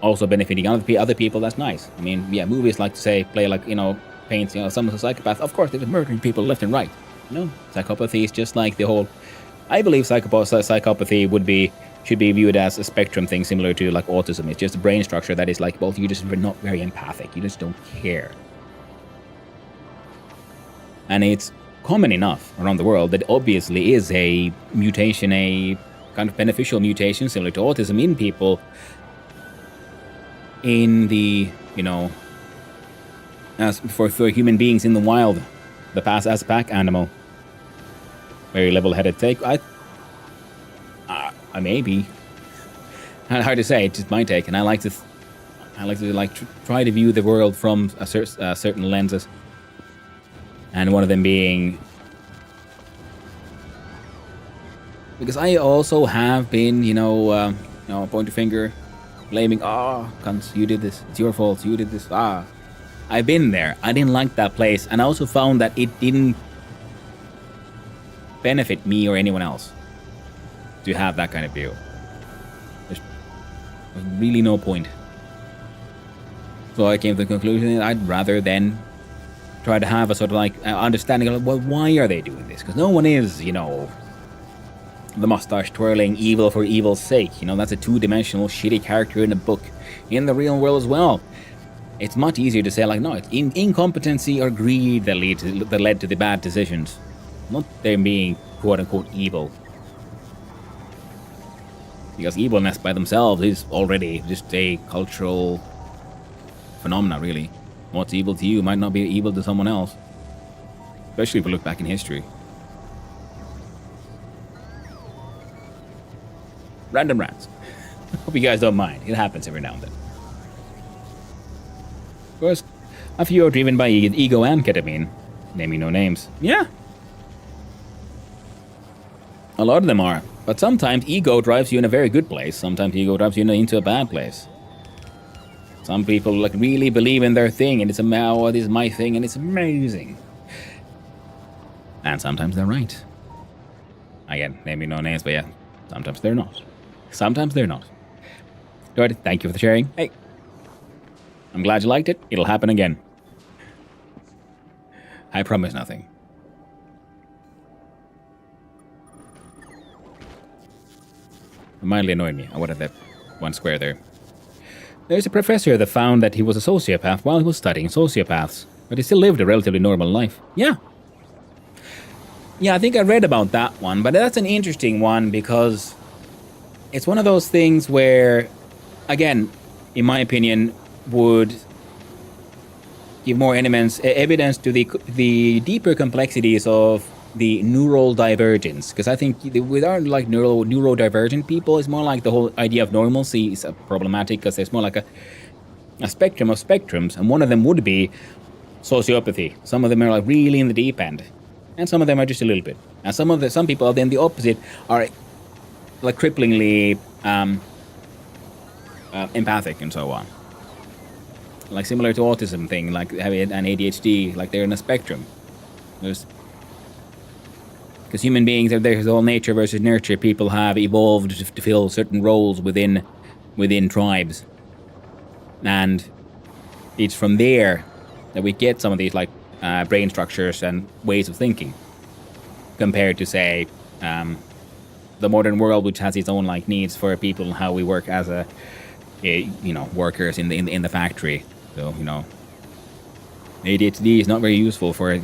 Speaker 2: also benefiting other people, that's nice. I mean, yeah, movies like to paint, some of the psychopaths, of course, they're murdering people left and right. Psychopathy is just like the whole... I believe psychopathy should be viewed as a spectrum thing similar to like autism. It's just a brain structure that is like, well, you're just not very empathic. You just don't care. And it's common enough around the world that obviously is a mutation, a kind of beneficial mutation similar to autism in people in the, as for human beings in the wild, as a pack animal. Very level-headed take. I maybe. Hard to say. It's just my take, and I like to try to view the world from certain lenses, and one of them being because I also have been, point a finger, blaming. Cunts, you did this. It's your fault. You did this. I've been there. I didn't like that place, and I also found that it didn't benefit me or anyone else to have that kind of view. There's really no point. So I came to the conclusion that I'd rather then try to have a sort of understanding of, well, why are they doing this? Because no one is, the mustache twirling evil for evil's sake. That's a two-dimensional shitty character in a book. In the real world as well. It's much easier to say no, it's incompetency or greed that led to the bad decisions. Not them being quote-unquote evil. Because evilness by themselves is already just a cultural phenomena, really. What's evil to you might not be evil to someone else. Especially if we look back in history. Random rants. Hope you guys don't mind. It happens every now and then. Of course, a few are driven by ego and ketamine. Naming no names. Yeah. A lot of them are. But sometimes ego drives you in a very good place. Sometimes ego drives you into a bad place. Some people really believe in their thing and it's this is my thing and it's amazing. And sometimes they're right. Again, naming no names, but yeah, sometimes they're not. Sometimes they're not. Good, thank you for the sharing. Hey, I'm glad you liked it. It'll happen again. I promise nothing. It mildly annoyed me. I wanted that one square there. There's a professor that found that he was a sociopath while he was studying sociopaths, but he still lived a relatively normal life. Yeah. Yeah, I think I read about that one, but that's an interesting one because it's one of those things where, again, in my opinion, would give more evidence to the deeper complexities of the neural divergence. Because I think with our like neurodivergent people, it's more like the whole idea of normalcy is problematic because there's more like a spectrum of spectrums, and one of them would be sociopathy. Some of them are like really in the deep end, and some of them are just a little bit. And some people are then the opposite, are like cripplingly empathic and so on. Like similar to autism thing, like having an ADHD, like they're in a spectrum. Because human beings, there's the whole nature versus nurture. People have evolved to fill certain roles within tribes, and it's from there that we get some of these like brain structures and ways of thinking, compared to say the modern world, which has its own like needs for people and how we work as workers in the factory. So ADHD is not very useful for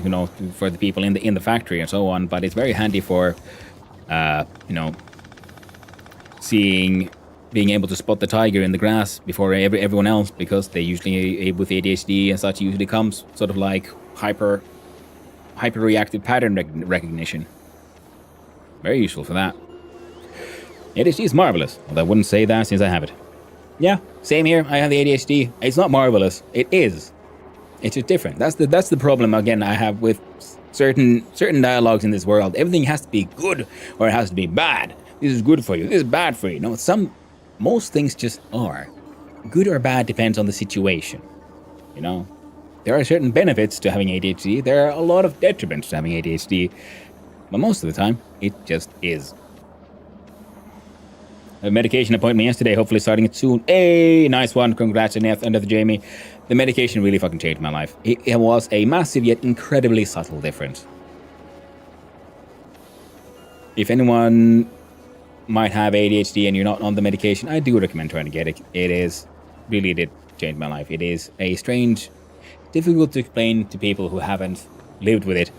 Speaker 2: for the people in the factory and so on, but it's very handy for being able to spot the tiger in the grass before everyone else, because they usually with ADHD and such usually comes sort of like hyper reactive pattern recognition. Very useful for that. ADHD is marvelous, although I wouldn't say that since I have it. Yeah, same here. I have the ADHD. It's not marvelous. It is. It's just different. That's the problem again I have with certain dialogues in this world. Everything has to be good or it has to be bad. This is good for you. This is bad for you. No, most things just are. Good or bad depends on the situation. There are certain benefits to having ADHD. There are a lot of detriments to having ADHD. But most of the time, it just is. A medication appointment yesterday, hopefully starting it soon. Hey, nice one. Congrats on the Jamie. The medication really fucking changed my life. It was a massive yet incredibly subtle difference. If anyone might have ADHD and you're not on the medication, I do recommend trying to get it. Really did change my life. It is a strange, difficult to explain to people who haven't lived with it.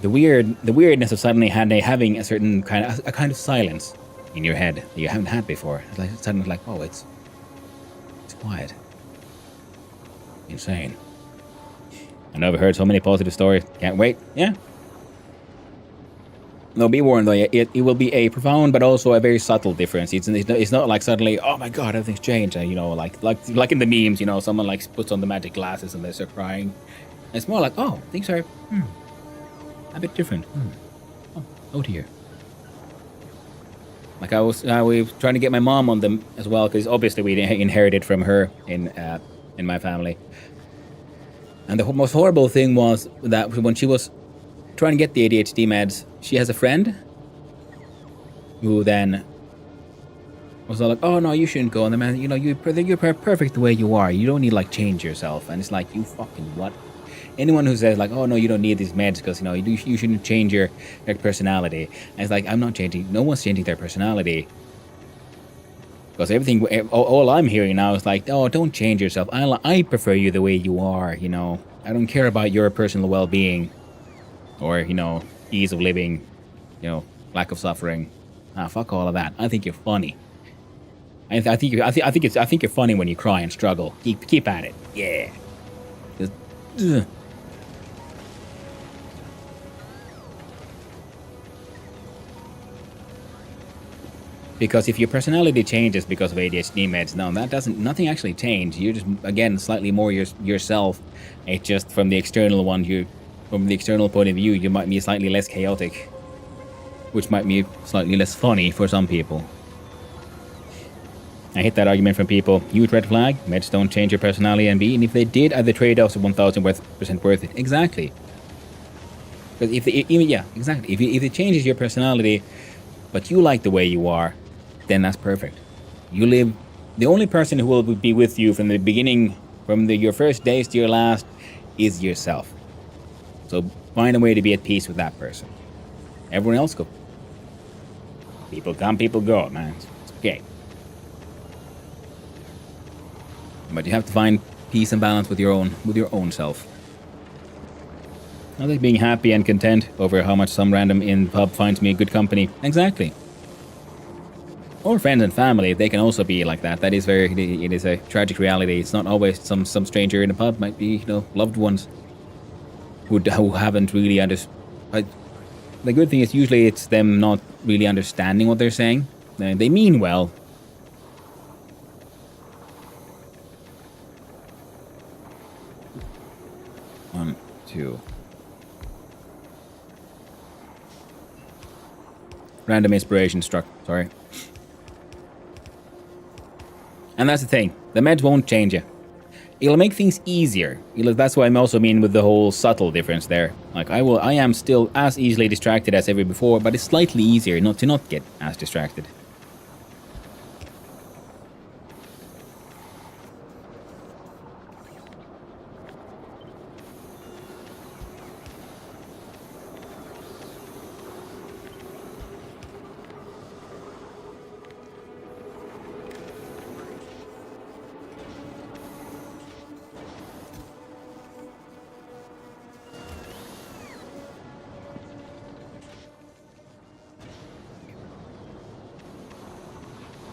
Speaker 2: The weirdness of suddenly having a certain kind of silence in your head that you haven't had before. It's like suddenly like, oh, it's quiet. Insane. I know I've heard so many positive stories. Can't wait. Yeah. No, be warned though. It will be a profound but also a very subtle difference. It's not like suddenly, oh my god, everything's changed. Like in the memes, someone like puts on the magic glasses and they start crying. It's more like, oh, things are a bit different. Oh dear. Like we were trying to get my mom on them as well, because obviously we inherited from her in my family. And the most horrible thing was that when she was trying to get the ADHD meds, she has a friend who then was all like, "Oh no, you shouldn't go." And the man, you're perfect the way you are. You don't need like change yourself. And it's like, you fucking what? Anyone who says like, "Oh no, you don't need these meds because you shouldn't change your personality," and it's like, I'm not changing. No one's changing their personality, because everything. All I'm hearing now is like, "Oh, don't change yourself. I prefer you the way you are." I don't care about your personal well-being, or ease of living, lack of suffering. Fuck all of that. I think you're funny. I think you're funny when you cry and struggle. Keep at it. Yeah. Just, ugh. Because if your personality changes because of ADHD meds, no, nothing actually changed. You're just, again, slightly more yourself. It's just from the external point of view, you might be slightly less chaotic, which might be slightly less funny for some people. I hate that argument from people. Huge red flag. Meds don't change your personality, and if they did, are the trade-offs 1,000% worth it? Exactly. Because if it changes your personality, but you like the way you are, then that's perfect. You live. The only person who will be with you from the beginning, from your first days to your last, is yourself. So find a way to be at peace with that person. Everyone else go. People come, people go, man. It's okay. But you have to find peace and balance with your own self. Not like being happy and content over how much some random in the pub finds me a good company. Exactly. or friends and family, they can also be like that. That is it is a tragic reality. It's not always some stranger in a pub. Might be, loved ones who haven't really understood. The good thing is usually it's them not really understanding what they're saying. They mean well. One, two. Random inspiration struck. Sorry. And that's the thing. The meds won't change you. It'll make things easier. That's what I also mean with the whole subtle difference there. Like I am still as easily distracted as ever before, but it's slightly easier not to not get as distracted.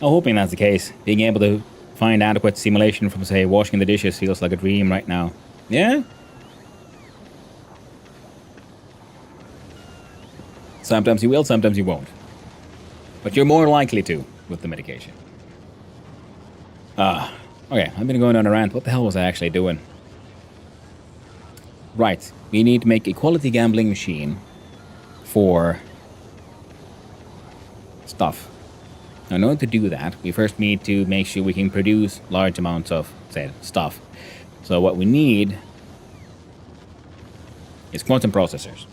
Speaker 2: I'm hoping that's the case. Being able to find adequate simulation from, say, washing the dishes feels like a dream right now. Yeah? Sometimes you will, sometimes you won't. But you're more likely to with the medication. Okay, I've been going on a rant. What the hell was I actually doing? Right, we need to make a quality gambling machine for stuff. Now, in order to do that, we first need to make sure we can produce large amounts of, say, stuff. So what we need is quantum processors.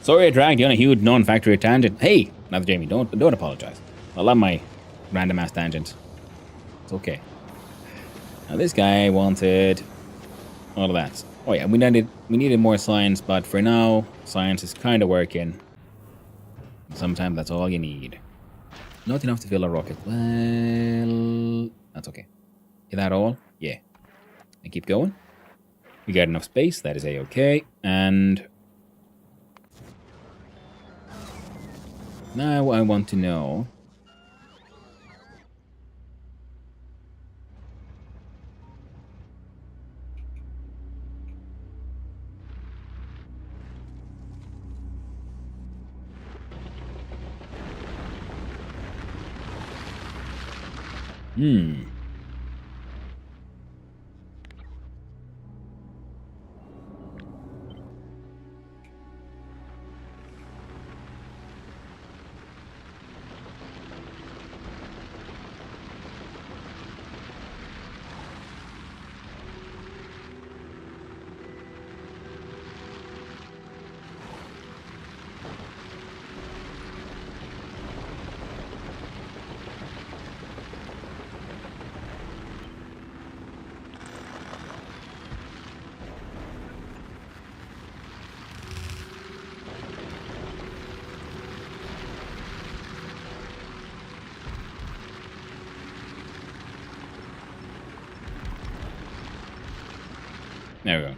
Speaker 2: Sorry I dragged you on a huge non-factory tangent. Hey, now Jamie, don't apologize. I love my random-ass tangents. It's okay. Now this guy wanted all of that. Oh yeah, we needed more science, but for now, science is kind of working. Sometimes that's all you need. Not enough to fill a rocket. Well, that's okay. Is that all? Yeah. And keep going. We got enough space. That is a-okay. And now I want to know. There we go.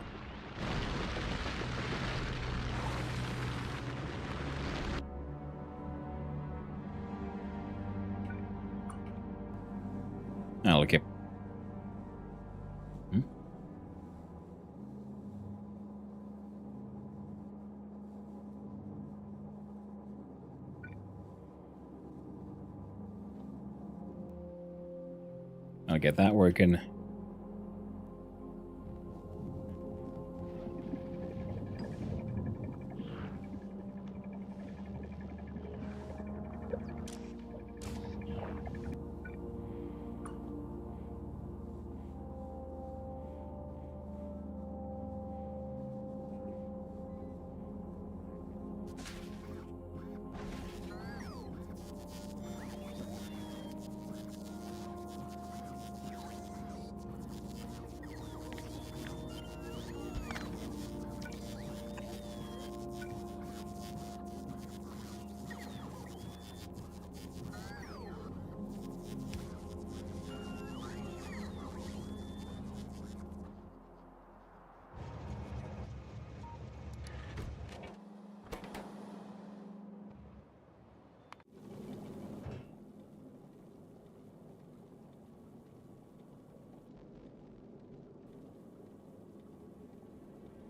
Speaker 2: Oh, okay. I'll get that working.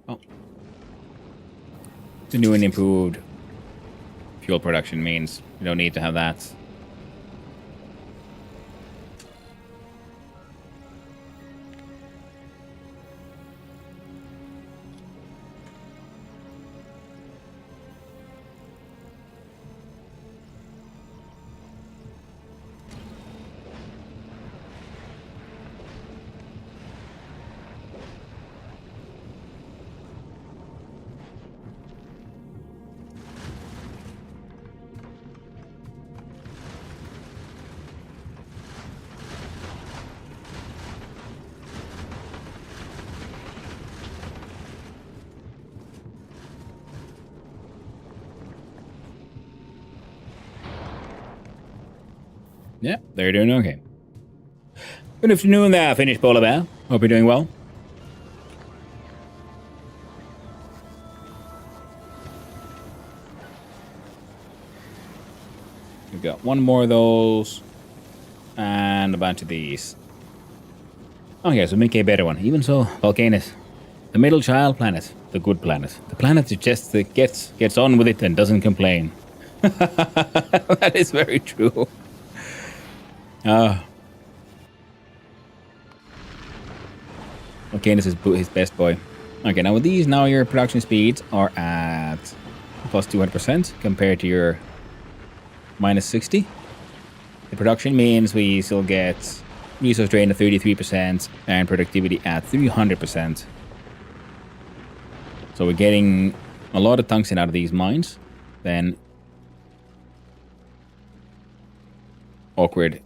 Speaker 2: Oh. The new and improved fuel production means we don't need to have that. Yeah, they're doing okay. Good afternoon there, Finnish Polar Bear. Hope you're doing well. We've got one more of those. And a bunch of these. Oh yeah, so make a better one. Even so, Volcanus. The middle child planet. The good planet. The planet that just gets on with it and doesn't complain. That is very true. Volcanus is his best boy. Okay, now with these, now your production speeds are at plus 200% compared to your minus 60. The production means we still get resource drain at 33% and productivity at 300%. So we're getting a lot of tungsten out of these mines. Then awkward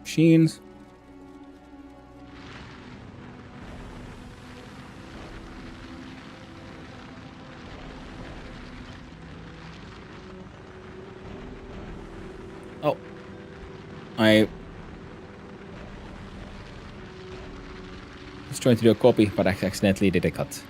Speaker 2: machines. Oh, I was trying to do a copy, but I accidentally did a cut.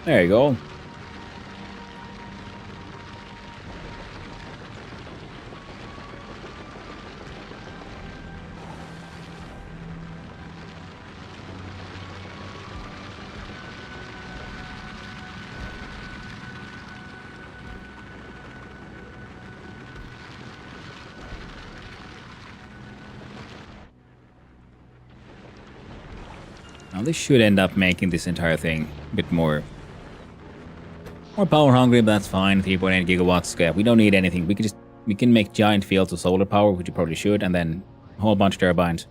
Speaker 2: There you go. Now this should end up making this entire thing a bit more power hungry, but that's fine. 3.8 gigawatts. Yeah, we don't need anything. We can make giant fields of solar power, which you probably should, and then a whole bunch of turbines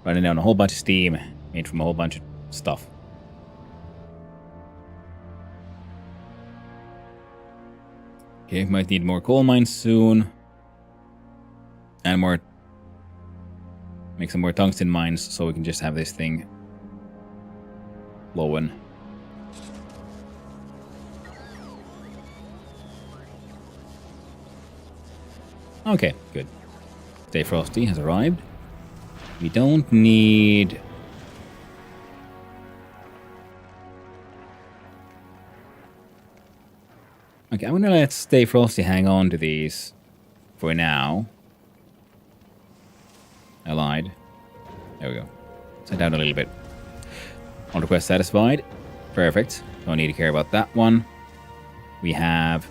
Speaker 2: running down a whole bunch of steam made from a whole bunch of stuff. Okay, might need more coal mines soon. And make some more tungsten mines so we can just have this thing blowing. Okay, good. Stay Frosty has arrived. We don't need... Okay, I'm gonna let Stay Frosty hang on to these for now. I lied. There we go. Sent down a little bit. All requests satisfied. Perfect. Don't need to care about that one. We have...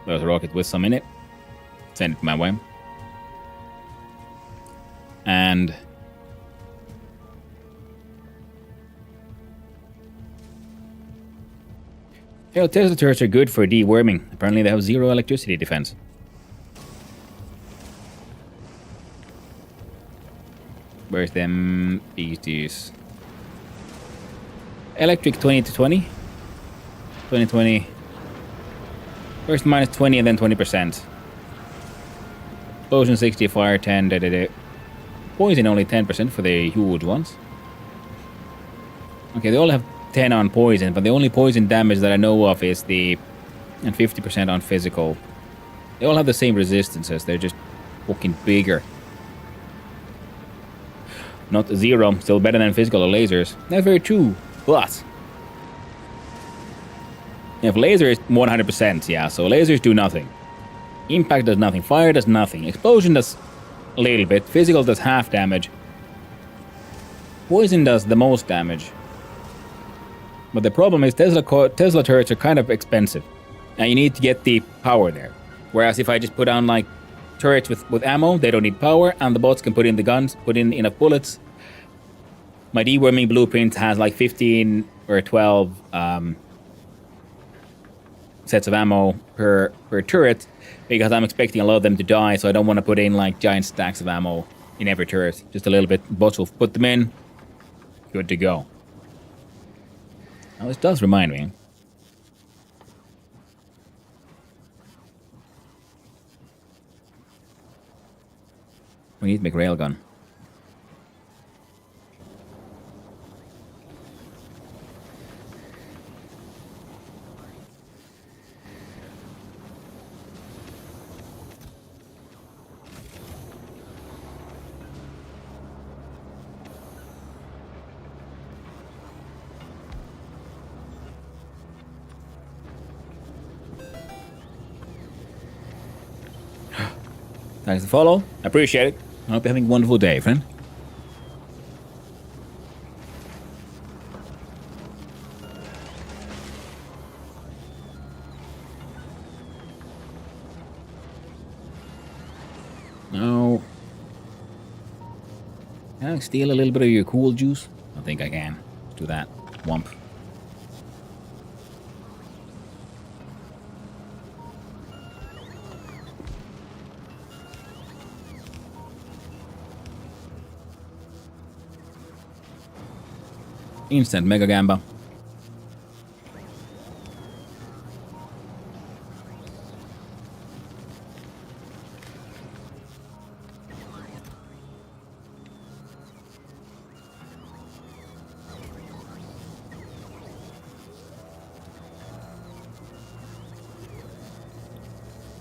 Speaker 2: There's a rocket with some in it. Send it my way. And... You know, Tesla turrets are good for deworming. Apparently they have 0 electricity defense. Where's them beasties? Electric 20 to 20. 20, 20. First minus 20 and then 20%. Explosion 60, fire 10, Poison only 10% for the huge ones. Okay, they all have 10 on poison, but the only poison damage that I know of is the... and 50% on physical. They all have the same resistances, they're just fucking bigger. Not 0, still better than physical or lasers. That's very true, but... if laser is 100%, yeah, so lasers do nothing. Impact does nothing, fire does nothing, explosion does a little bit, physical does half damage. Poison does the most damage. But the problem is Tesla turrets are kind of expensive. And you need to get the power there. Whereas if I just put down like turrets with ammo, they don't need power, and the bots can put in the guns, put in enough bullets. My deworming blueprint has like 15 or 12 sets of ammo per turret, because I'm expecting a lot of them to die, so I don't want to put in like giant stacks of ammo in every turret. Just a little bit. Bots will put them in. Good to go. Now this does remind me. We need to make railgun. Thanks for the follow. I appreciate it. I hope you're having a wonderful day, friend. No. Can I steal a little bit of your cool juice? I think I can. Let's do that. Wump. Instant mega gamba.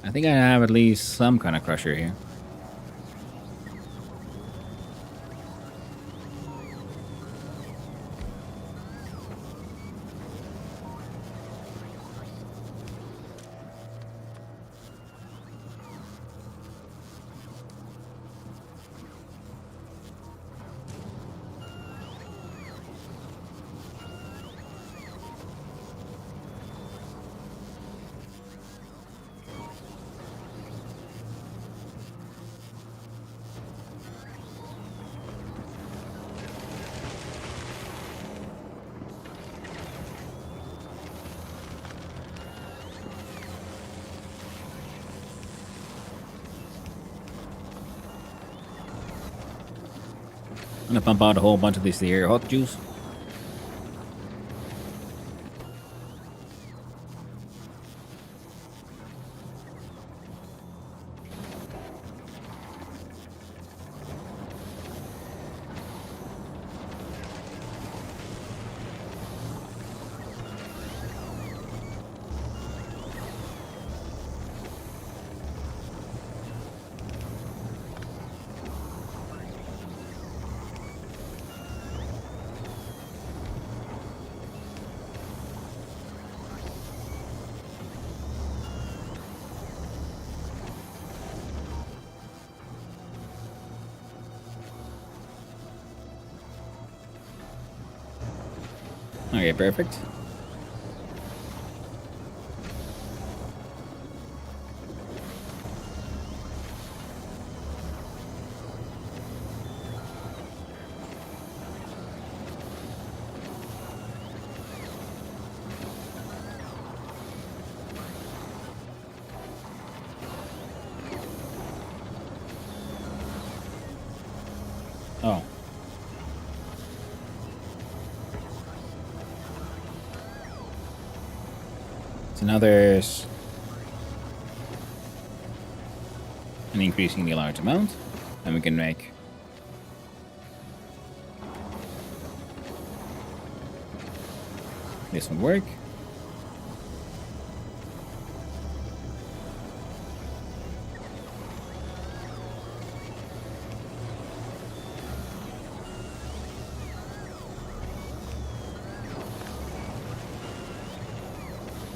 Speaker 2: I think I have at least some kind of crusher here. I'm gonna pump out a whole bunch of this here hot juice. Okay, perfect. Oh. So now there's an increasingly large amount, and we can make this one work.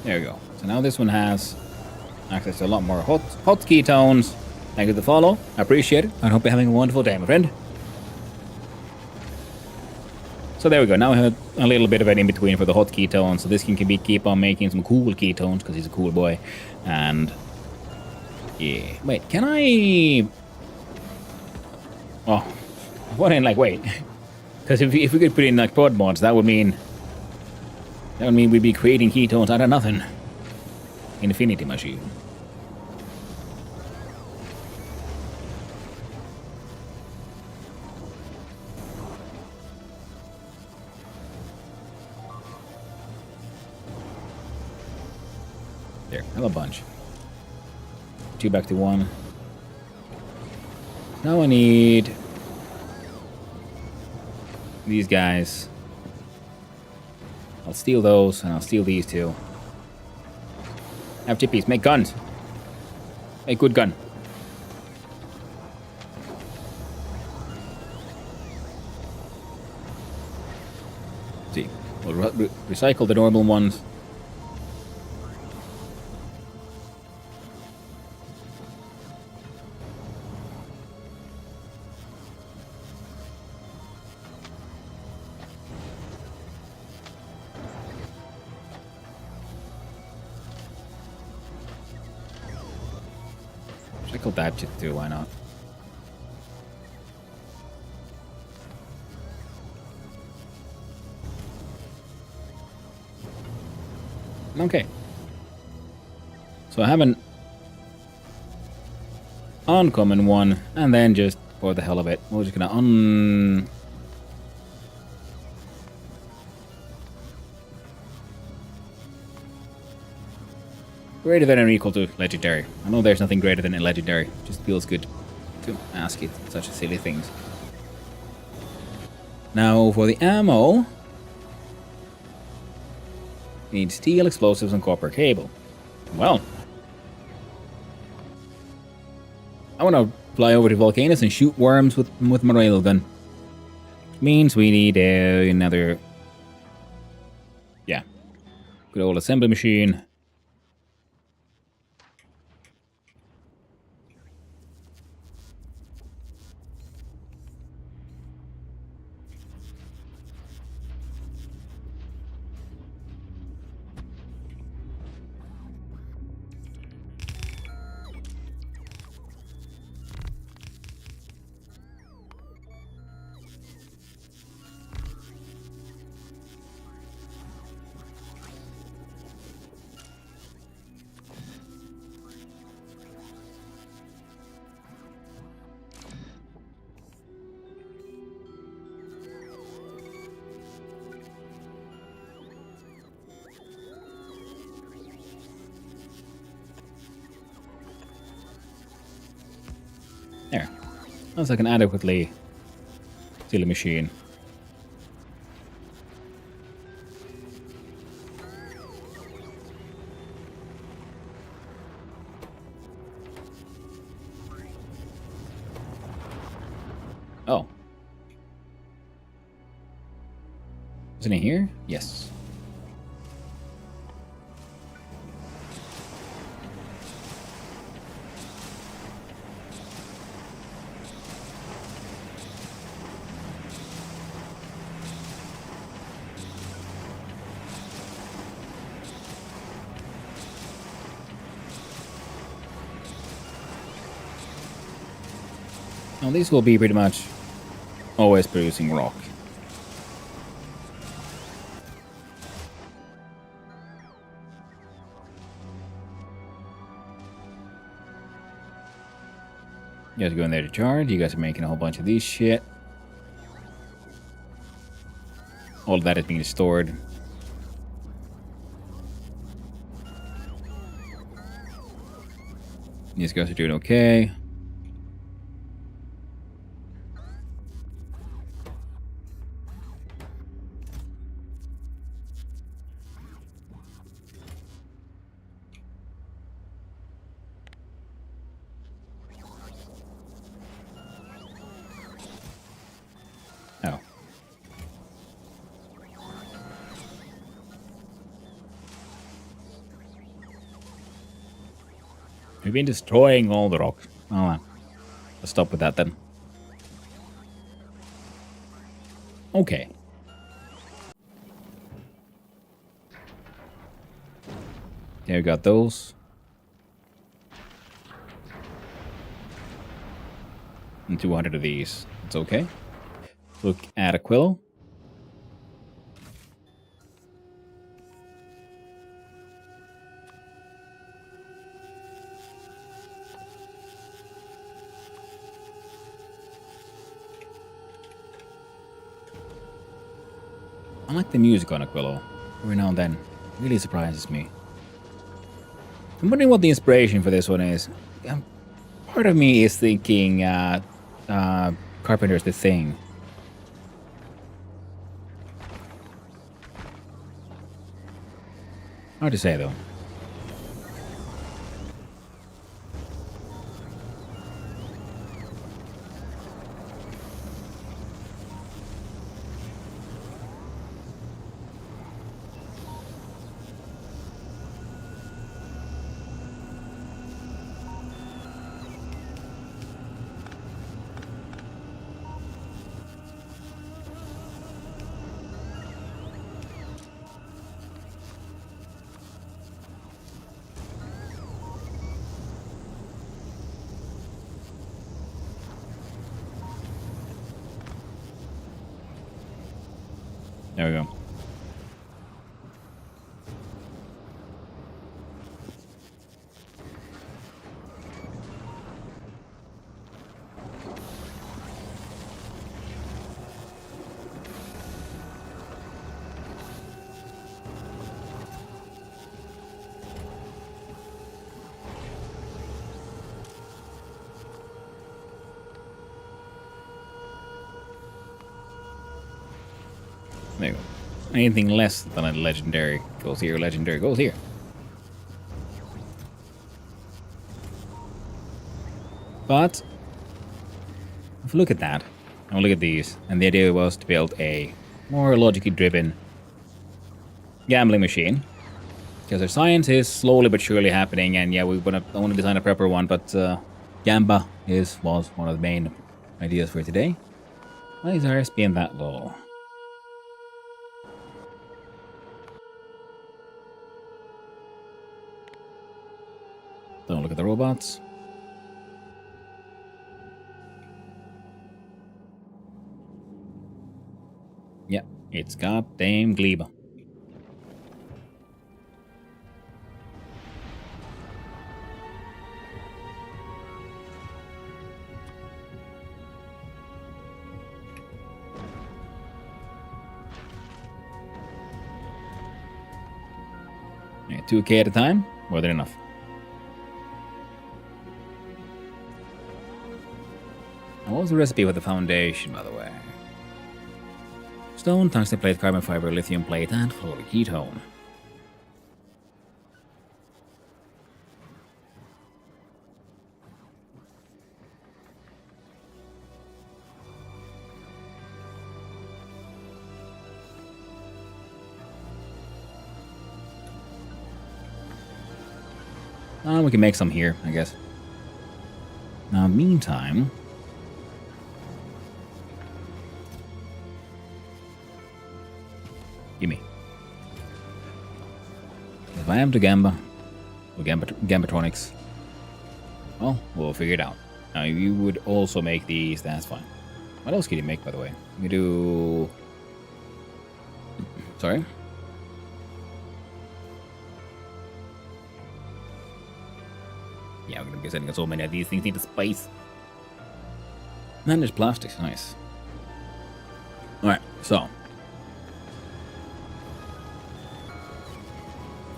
Speaker 2: There we go. So now this one has access to a lot more hot ketones. Thank you for the follow. I appreciate it. I hope you're having a wonderful day, my friend. So there we go. Now we have a little bit of an in-between for the hot ketones. So this can keep on making some cool ketones because he's a cool boy. And yeah. Wait, can I... Oh. What in like, wait. Because if we could put in like pod mods, that would mean we'd be creating ketones out of nothing. Infinity machine. There, I have a bunch. 2 back to 1. Now I need these guys. I'll steal those, and I'll steal these 2. Have chippies. Make guns. Make good gun. See, we'll recycle the normal ones. Recycle that shit too, why not? Okay. So I have an uncommon one, and then just for the hell of it, we're just gonna greater than or equal to legendary. I know there's nothing greater than a legendary. It just feels good to ask it such silly things. Now for the ammo, we need steel, explosives, and copper cable. Well, I want to fly over to volcanoes and shoot worms with my railgun. Means we need another, yeah, good old assembly machine. There. That's like an adequately silly machine. Oh. Isn't it here? Yes. Now these will be pretty much always producing rock. You guys are going there to charge. You guys are making a whole bunch of these shit. All of that is being stored. These guys are doing okay. Oh. We've been destroying all the rock. Oh, well. Let's stop with that then. Okay. There we got those. And 200 of these. It's okay. Look at Aquilo. I like the music on Aquilo. Every now and then. It really surprises me. I'm wondering what the inspiration for this one is. Part of me is thinking Carpenter's The Thing. Hard to say, though. There we go. There you go. Anything less than a legendary goes here, legendary goes here. But if we look at that, and we look at these, and the idea was to build a more logically driven gambling machine. Because our science is slowly but surely happening, and yeah, I want to design a proper one, but gamba was one of the main ideas for today. Why is ours being that low? Don't look at the robots. Yeah, it's goddamn Gleba. Yeah, 2K at a time, more than enough. What was the recipe for the foundation, by the way? Stone, tungsten plate, carbon fiber, lithium plate, and fluoric ketone. We can make some here, I guess. Now, meantime... Gimme. If I am to Gamba, or Gambatronics, well, we'll figure it out. Now, you would also make these, that's fine. What else can you make, by the way? You do... Sorry? Yeah, we're gonna be sending so many of these things into space. Man, there's plastics, nice. Alright, so.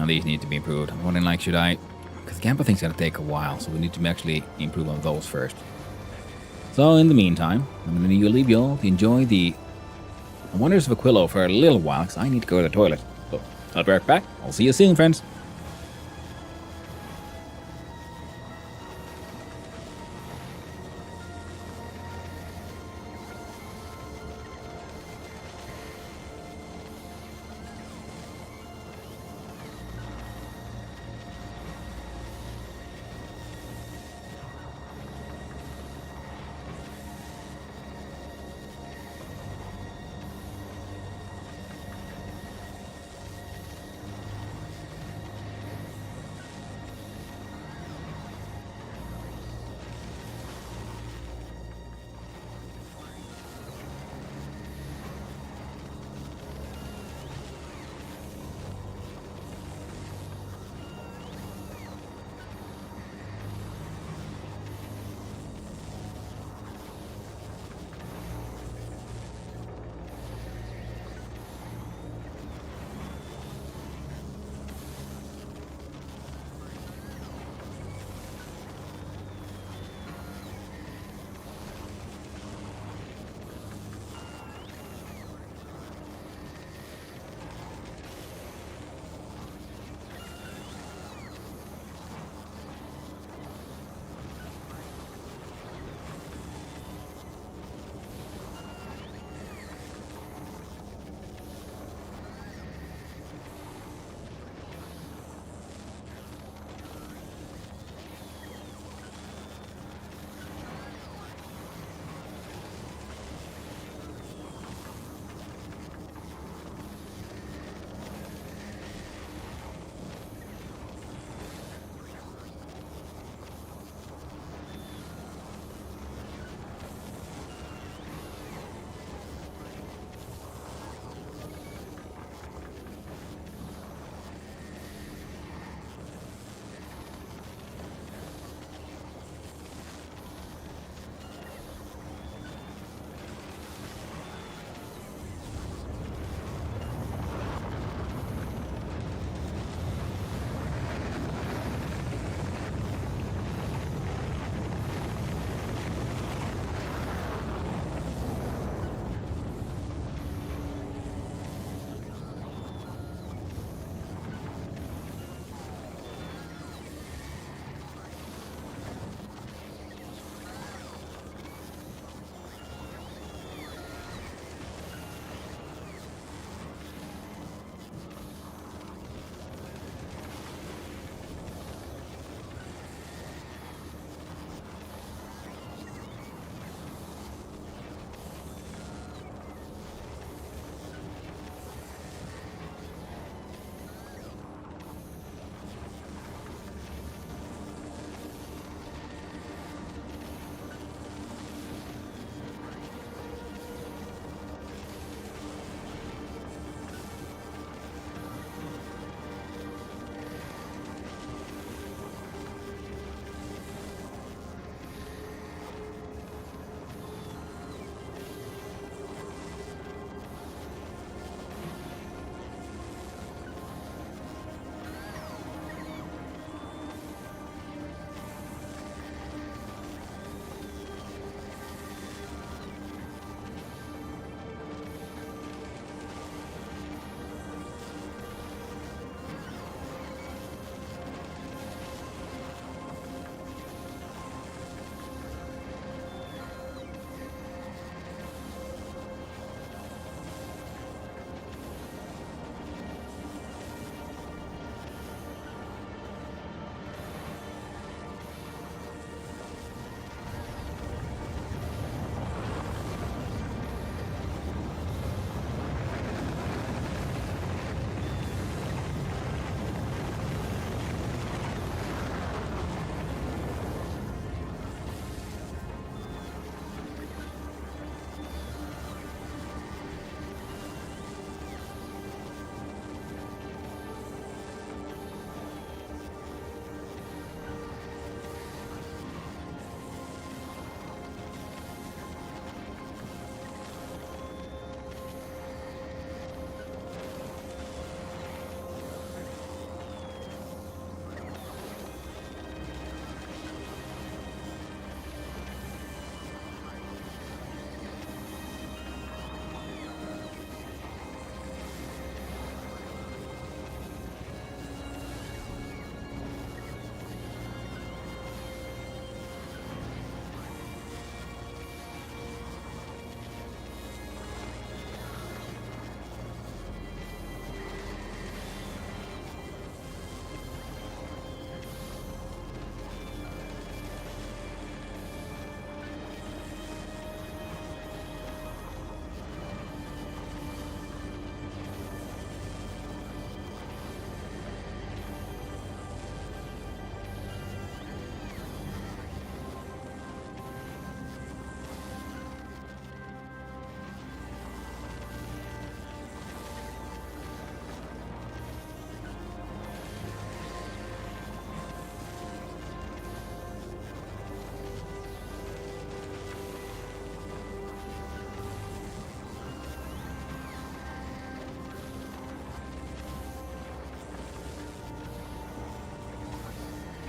Speaker 2: And these need to be improved. I'm wondering, like, should I... Because the gamba thing's going to take a while, so we need to actually improve on those first. So, in the meantime, I'm going to leave you all to enjoy the Wonders of Aquilo for a little while, because I need to go to the toilet. So, I'll be right back. I'll see you soon, friends.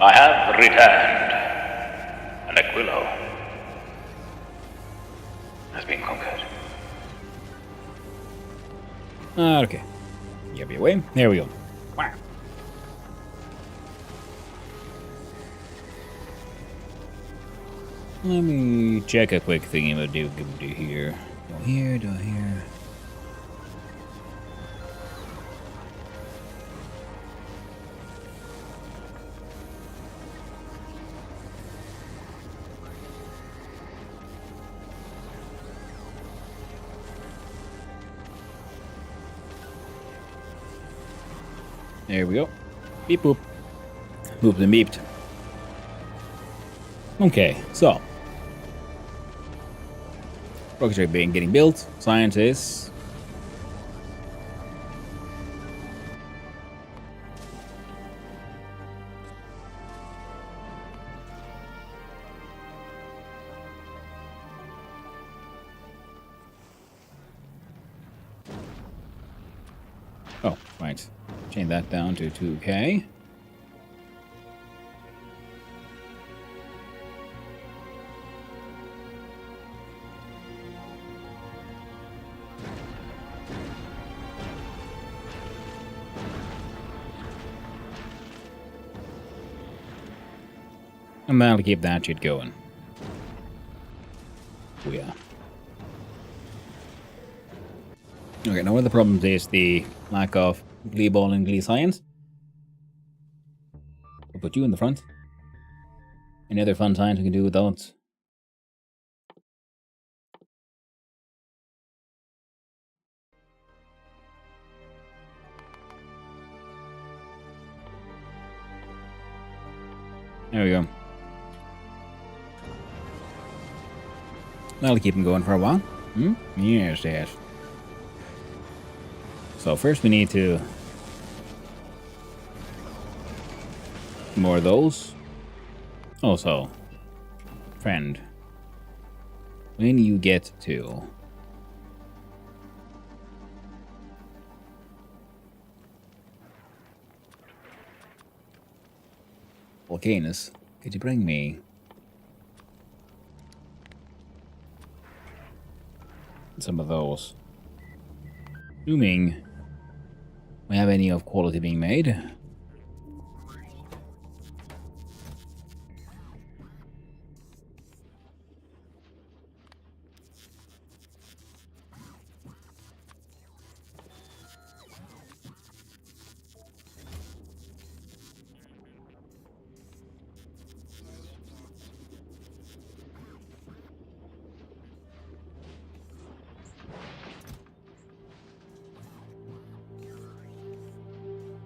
Speaker 1: I have returned, and Aquilo has been conquered.
Speaker 2: Okay. Give me away. There we go. Wow. Let me check a quick thing about do here. Go here, do here. There we go. Beep boop. Booped and beeped. Okay, so. Rockets are getting built. Scientists. Oh, right. Change that down to 2K. And that'll keep that shit going. Oh, yeah. Okay, now one of the problems is the lack of glee ball and glee science. I'll put you in the front. Any other fun science we can do with those? There we go. That'll keep him going for a while. Yes, yes. So first we need to... more of those. Also, friend, when you get to... Volcanus, could you bring me... some of those? Assuming we have any of quality being made.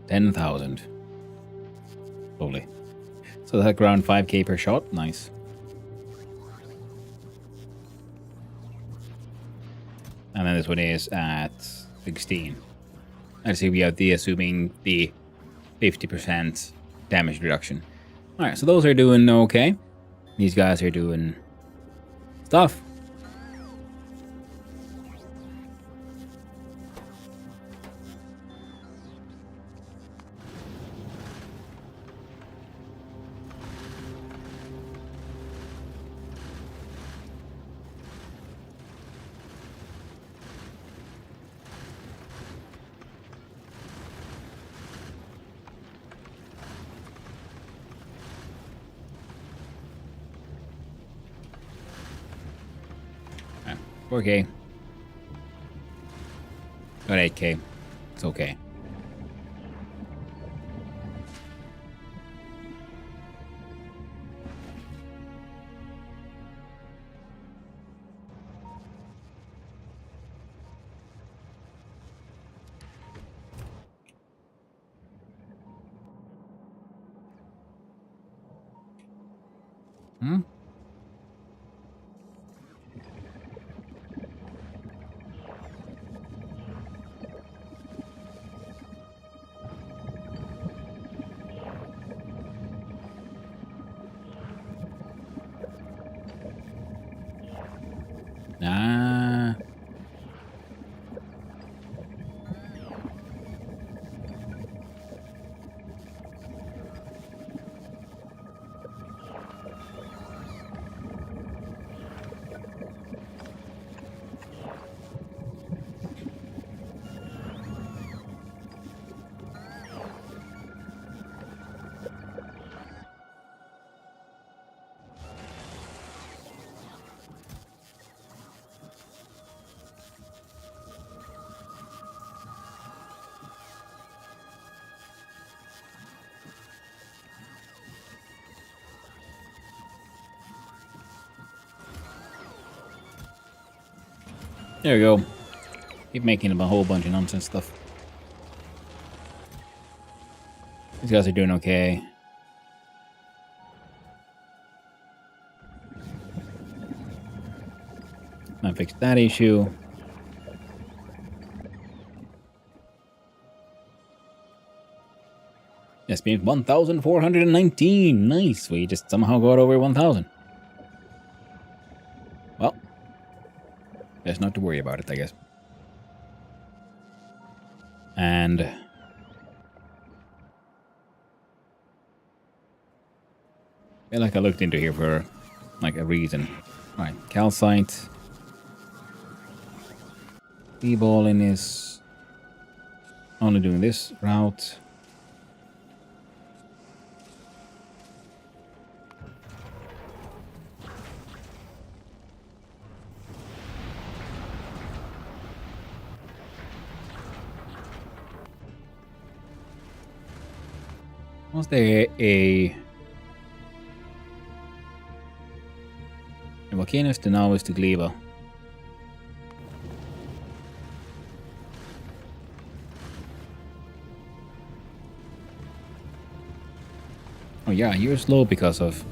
Speaker 2: $10,000. Lovely. So that's around 5k per shot. Nice. And then this one is at 16. I see we have the assuming the 50% damage reduction. Alright, so those are doing okay. These guys are doing stuff. Alright, 4k. Got 8k. It's okay. Hmm? Ah. There we go. Keep making them a whole bunch of nonsense stuff. These guys are doing okay. I fixed that issue. Yes, being 1,419. Nice. We just somehow got over 1,000. Well, there's not to worry about it, I guess. And I feel like I looked into here for like a reason. All right, calcite. D-balling is only doing this route. Was there a volcanoes to now is to Gliva? Oh yeah, you're slow because of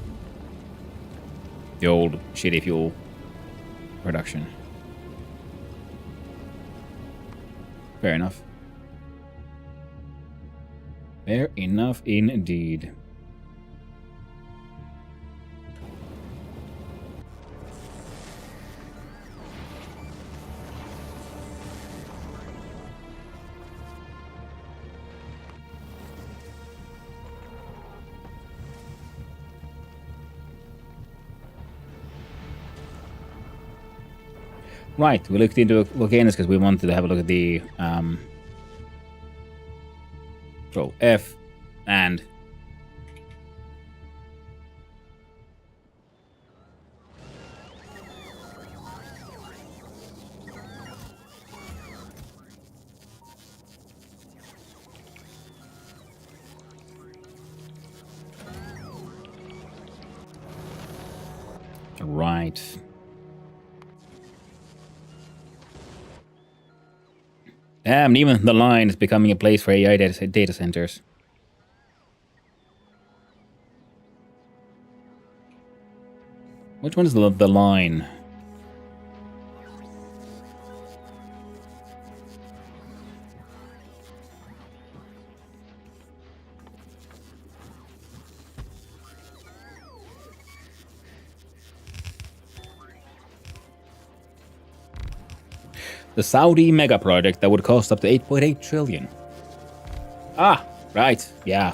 Speaker 2: the old shitty fuel production. Fair enough. Fair enough indeed. Right, we looked into volcanoes because we wanted to have a look at the Control F and right. Damn, even the line is becoming a place for AI data centers. Which one is the line? The Saudi mega project that would cost up to 8.8 trillion. Ah, right. Yeah.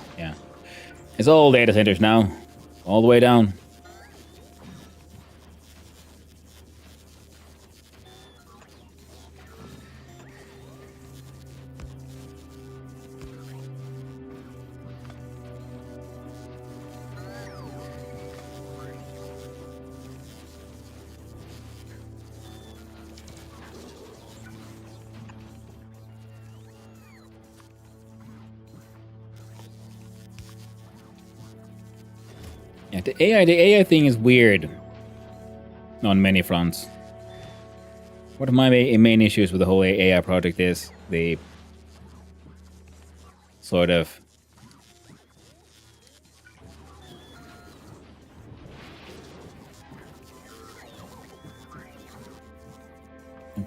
Speaker 2: It's all data centers now. All the way down. Yeah, the AI thing is weird on many fronts. One of my main issues with the whole AI project is the sort of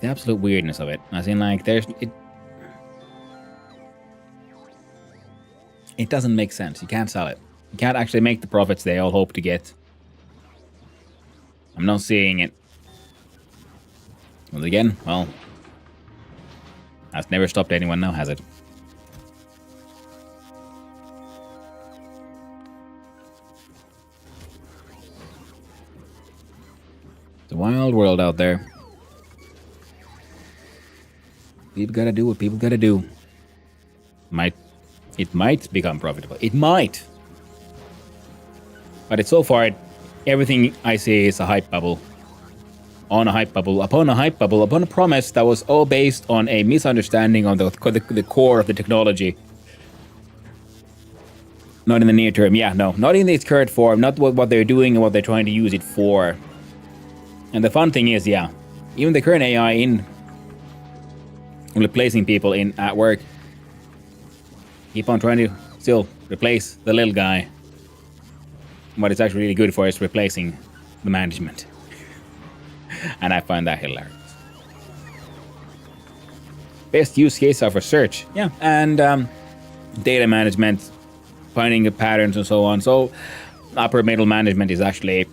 Speaker 2: the absolute weirdness of it. As in, like, it doesn't make sense. You can't sell it. You can't actually make the profits they all hope to get. I'm not seeing it. Well, again, well, that's never stopped anyone now, has it? It's a wild world out there. People gotta do what people gotta do. It might become profitable. It might. But it's so far, everything I see is a hype bubble. On a hype bubble, upon a hype bubble, upon a promise that was all based on a misunderstanding on the core of the technology. Not in the near term. Yeah, no. Not in its current form. Not what they're doing and what they're trying to use it for. And the fun thing is, yeah, even the current AI in replacing people in at work. Keep on trying to still replace the little guy. What it's actually really good for is replacing the management. And I find that hilarious. Best use case of research. Yeah. And data management, finding the patterns and so on. So upper middle management is actually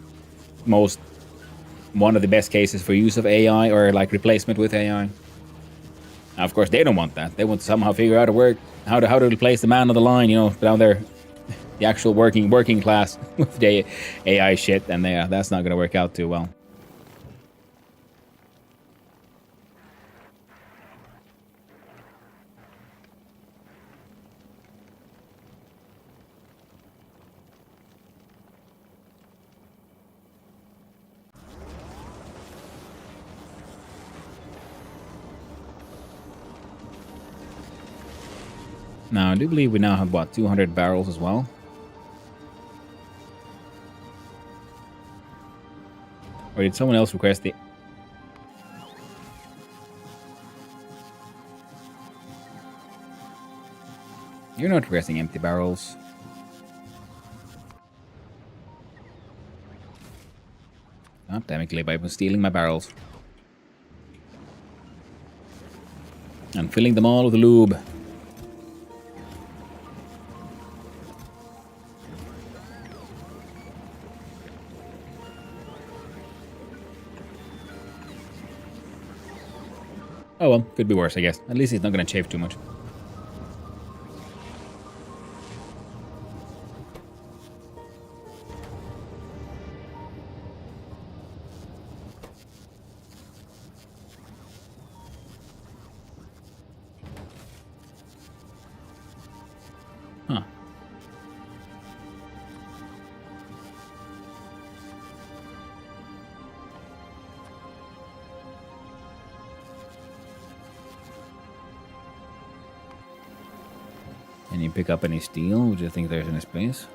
Speaker 2: one of the best cases for use of AI or like replacement with AI. Now, of course, they don't want that. They want to somehow figure out how to replace the man on the line, down there, the actual working class with the AI shit, and that's not going to work out too well. Now, I do believe we now have, 200 barrels as well? Or did someone else request it? You're not requesting empty barrels. Oh, damn it, I was stealing my barrels. And filling them all with lube. Oh well, could be worse, I guess. At least it's not gonna chafe too much. Huh. Can you pick up any steel? Would you think there's any space?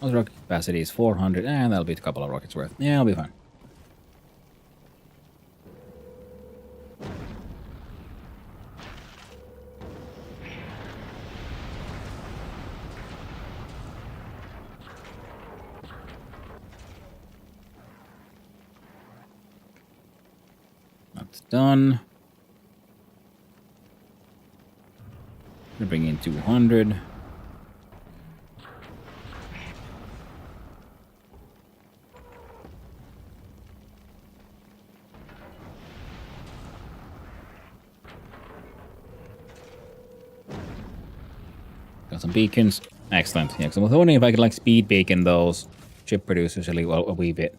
Speaker 2: Rocket capacity is 400, and that'll be a couple of rockets worth. Yeah, I'll be fine. That's done. We're bringing in 200. Got some beacons. Excellent. Yeah, because I was wondering if I could like speed beacon those chip producers a wee bit.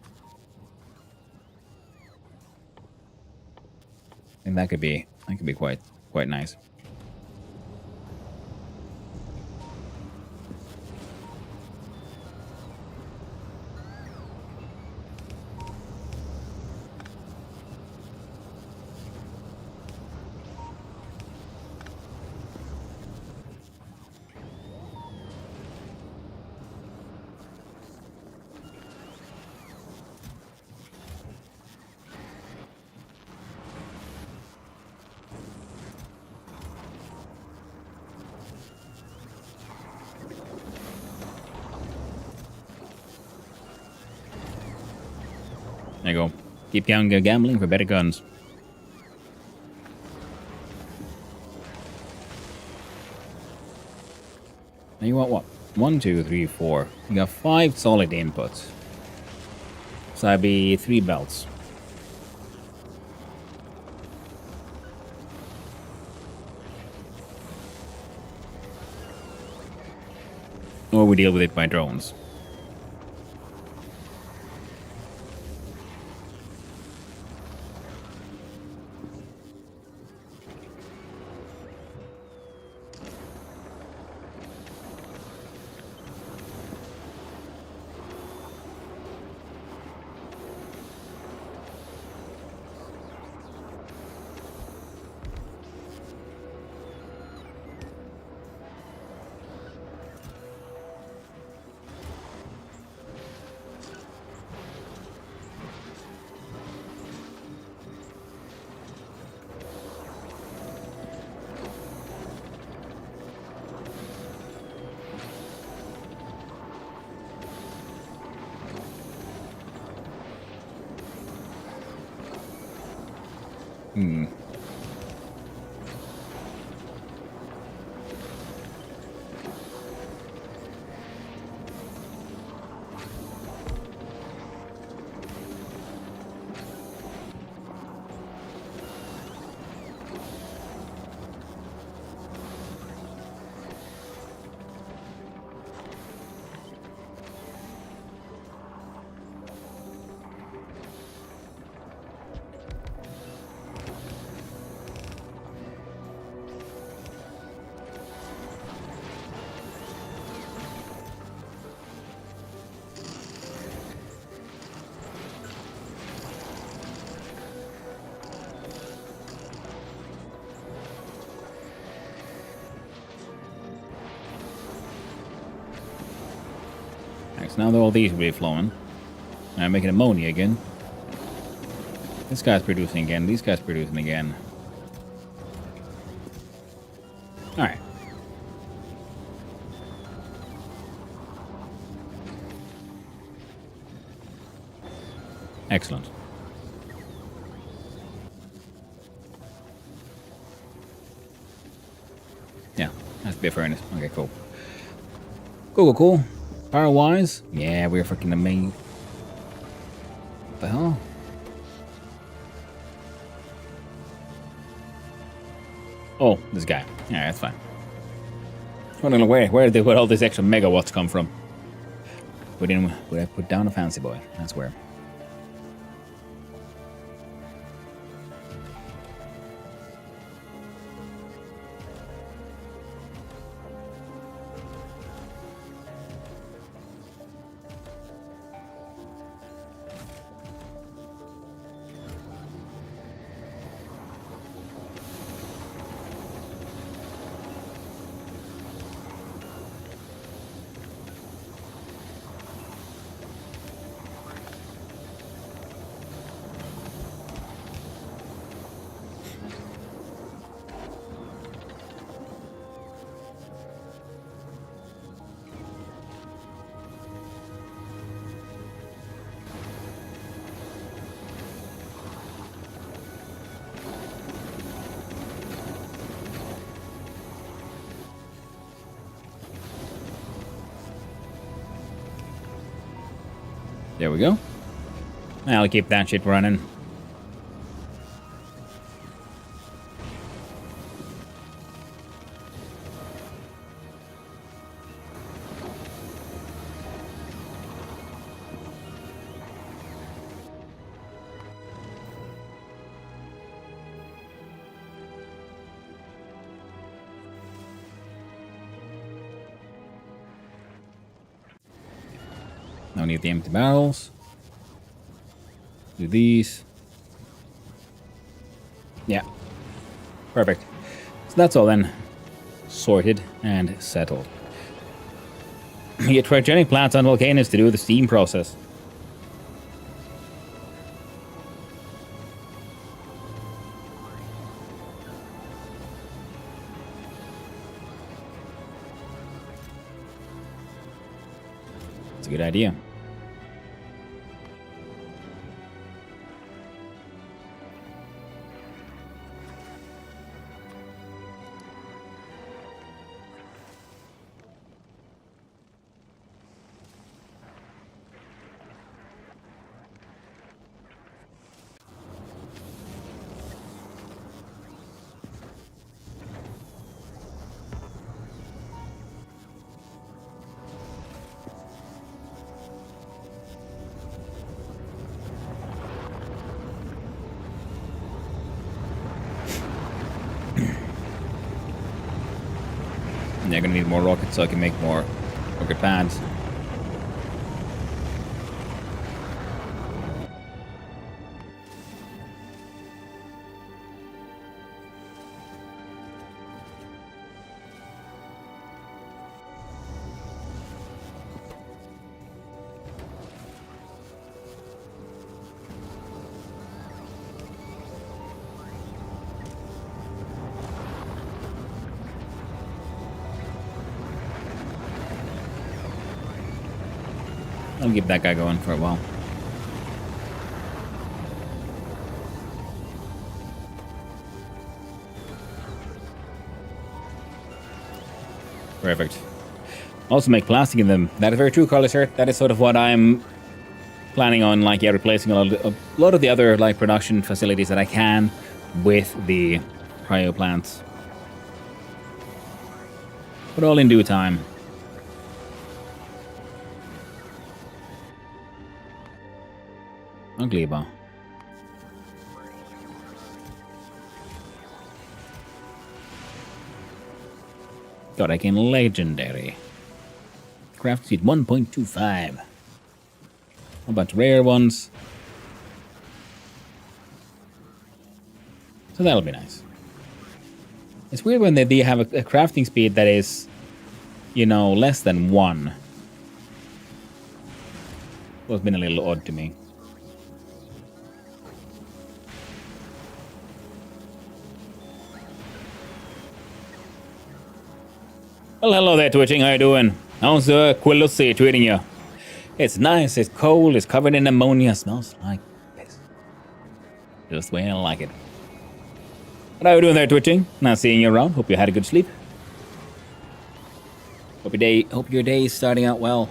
Speaker 2: I think that could be quite nice. There you go. Keep gambling for better guns. Now you want what? 1, 2, 3, 4. You got 5 solid inputs. So that'd be 3 belts. Or we deal with it by drones. Hmm. So now all these will be flowing. I'm making ammonia again. This guy's producing again. These guys producing again. Alright. Excellent. Yeah, has to be a furnace. Okay, cool. Cool. Power-wise, yeah, we're freaking amazing. What the hell? Oh, this guy. Yeah, that's fine. Wondering where did all this extra megawatts come from? Would I put down a fancy boy? That's where. There we go. I'll keep that shit running. No need the empty barrels. Do these. Yeah. Perfect. So that's all then. Sorted and settled. You get cryogenic plants on volcanoes to do the steam process. It's a good idea. And you're gonna need more rockets so I can make more rocket pads. I'll keep that guy going for a while. Perfect. Also make plastic in them. That is very true, Carlos. That is sort of what I'm planning on, like, yeah, replacing a lot of the other, like, production facilities that I can with the cryo plants. But all in due time. Unbelievable. Got again legendary. Craft speed 1.25. How about rare ones? So that'll be nice. It's weird when they have a crafting speed that is, you know, less than 1. Well, it's been a little odd to me. Well, hello there, Twitching. How you doing? How's Aquilo treating you? It's nice, it's cold, it's covered in ammonia, smells like piss. Just the way I like it. What are you doing there, Twitching? Not seeing you around. Hope you had a good sleep. Hope your day is starting out well.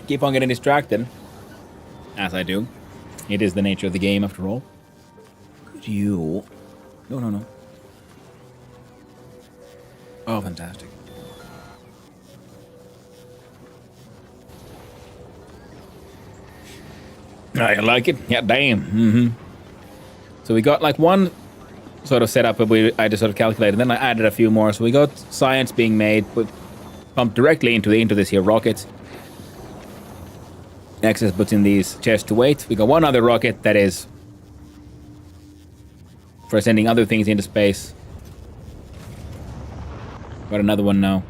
Speaker 2: Keep on getting distracted. As I do. It is the nature of the game, after all. Could you... No. Oh, fantastic. I like it. Yeah, damn. Mm-hmm. So we got like one sort of setup that I just sort of calculated. Then I added a few more. So we got science being made, pumped directly into this here rocket. Access puts in these chests to wait. We got one other rocket that is for sending other things into space. Got another one now.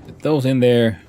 Speaker 2: Put those in there.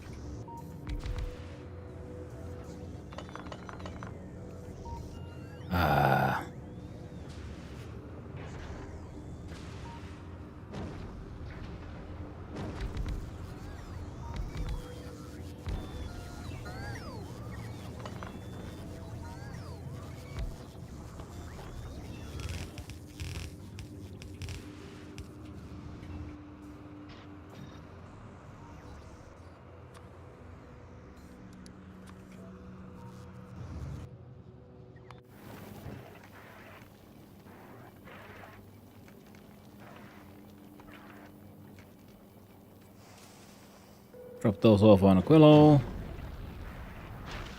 Speaker 2: Drop those off on Aquilo.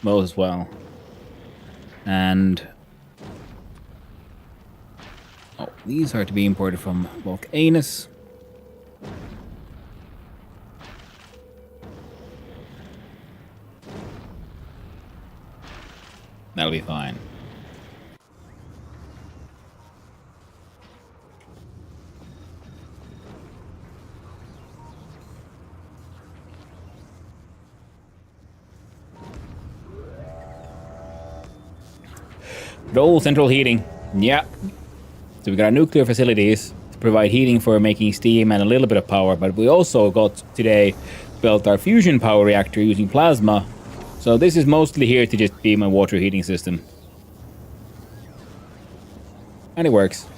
Speaker 2: Those as well. And... oh, these are to be imported from Volcanus. That'll be fine. Dual central heating. Yeah. So we got our nuclear facilities to provide heating for making steam and a little bit of power, but we also got today built our fusion power reactor using plasma. So this is mostly here to just be my water heating system. And it works.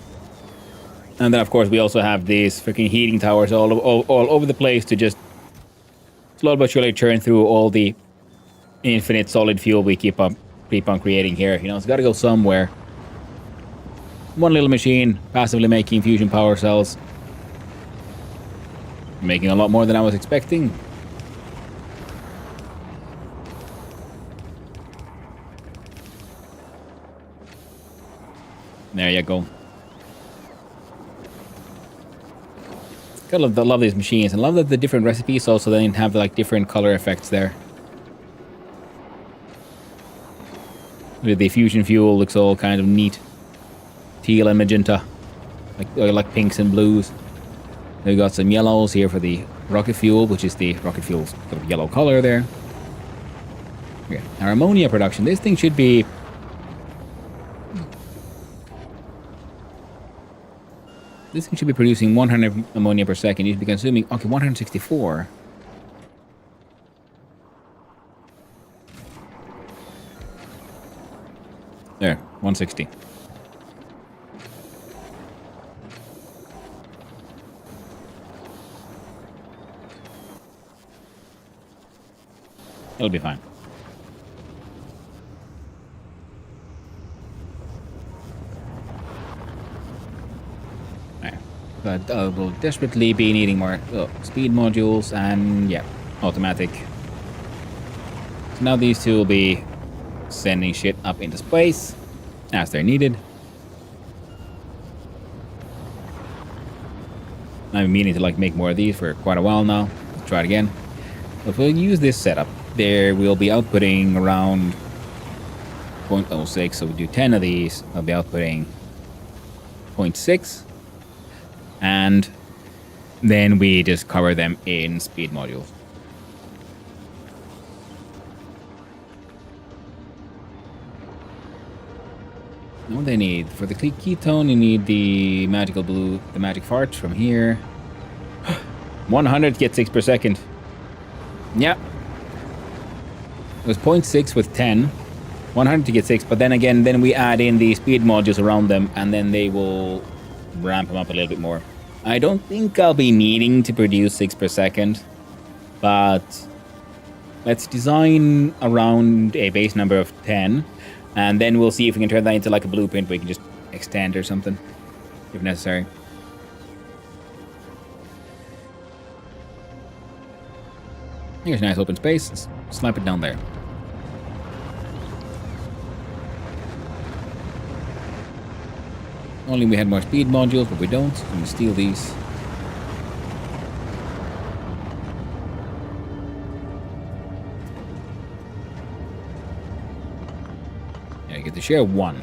Speaker 2: And then of course we also have these freaking heating towers all over the place to just slowly but surely churn through all the infinite solid fuel we keep on creating here. You know, it's got to go somewhere. One little machine passively making fusion power cells. Making a lot more than I was expecting. There you go. Gotta love these machines, and love that the different recipes also then have like different color effects there. The fusion fuel looks all kind of neat. Teal and magenta. Like pinks and blues. We got some yellows here for the rocket fuel, which is the rocket fuel's sort of yellow color there. Okay, our ammonia production. This thing should be... This thing should be producing 100 ammonia per second. It should be consuming... Okay, 164. There, 160. It'll be fine. Alright. But we'll desperately be needing more speed modules and, yeah, automatic. So now these two will be sending shit up into space as they're needed. I've been meaning to like make more of these for quite a while now. Let's try it again. If we'll use this setup, there we'll be outputting around 0.06. So we do 10 of these. I'll be outputting 0.6, and then we just cover them in speed modules. What they need for the ketone, you need the magical blue, the magic fart from here. 100 to get 6 per second. Yeah. It was 0.6 with 10. 100 to get 6, but then again, then we add in the speed modules around them, and then they will ramp them up a little bit more. I don't think I'll be needing to produce 6 per second, but let's design around a base number of 10. And then we'll see if we can turn that into like a blueprint where we can just extend or something, if necessary. Here's a nice open space. Let's slap it down there. Only we had more speed modules, but we don't. So I'm gonna steal these. Get the share 1.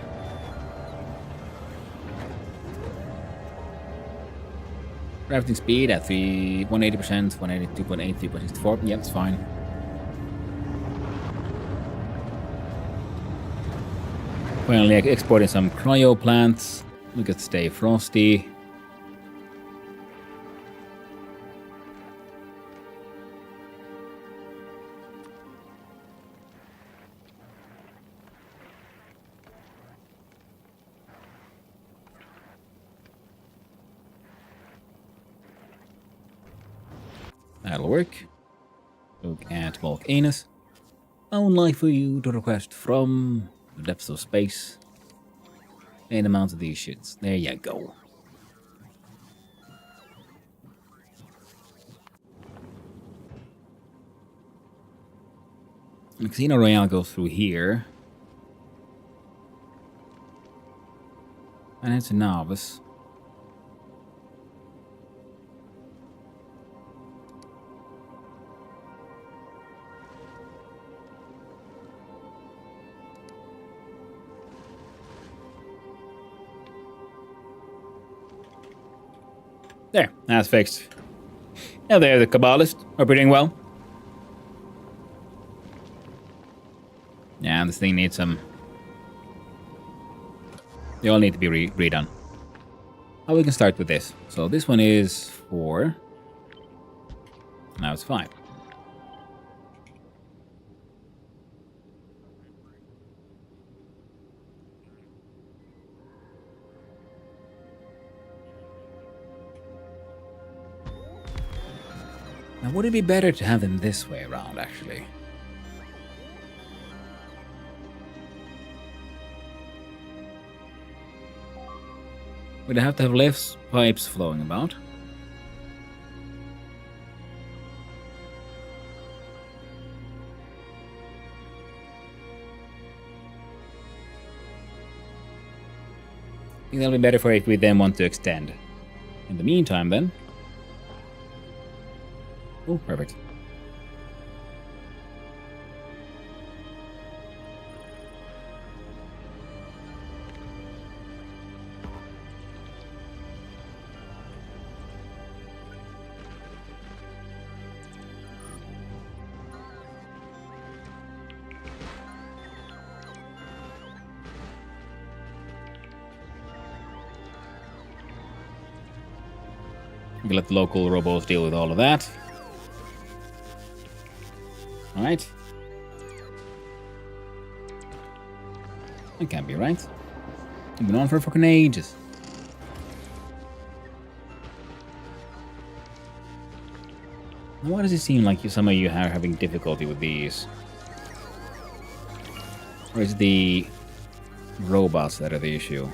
Speaker 2: Crafting speed at 180%, 182.8, 3.64. Yep, it's fine. Finally, exporting some cryo plants. Look at stay frosty. That'll work. Look at Volcanus. Own life for you to request from the depths of space. And amounts of these shits. There you go. The Casino Royale goes through here. And it's a novice. There, that's fixed. Now there, the Kabbalists are doing well. Yeah, this thing needs some... They all need to be redone. Oh, we can start with this. So this one is 4. Now it's 5. Now, would it be better to have them this way around, actually? Would I have to have less pipes flowing about? I think that'll be better for if we then want to extend. In the meantime, then... Oh, perfect. We can let the local robos deal with all of that. Alright. That can't be right. It's been on for fucking ages. Why does it seem like some of you are having difficulty with these? Or is it the robots that are the issue?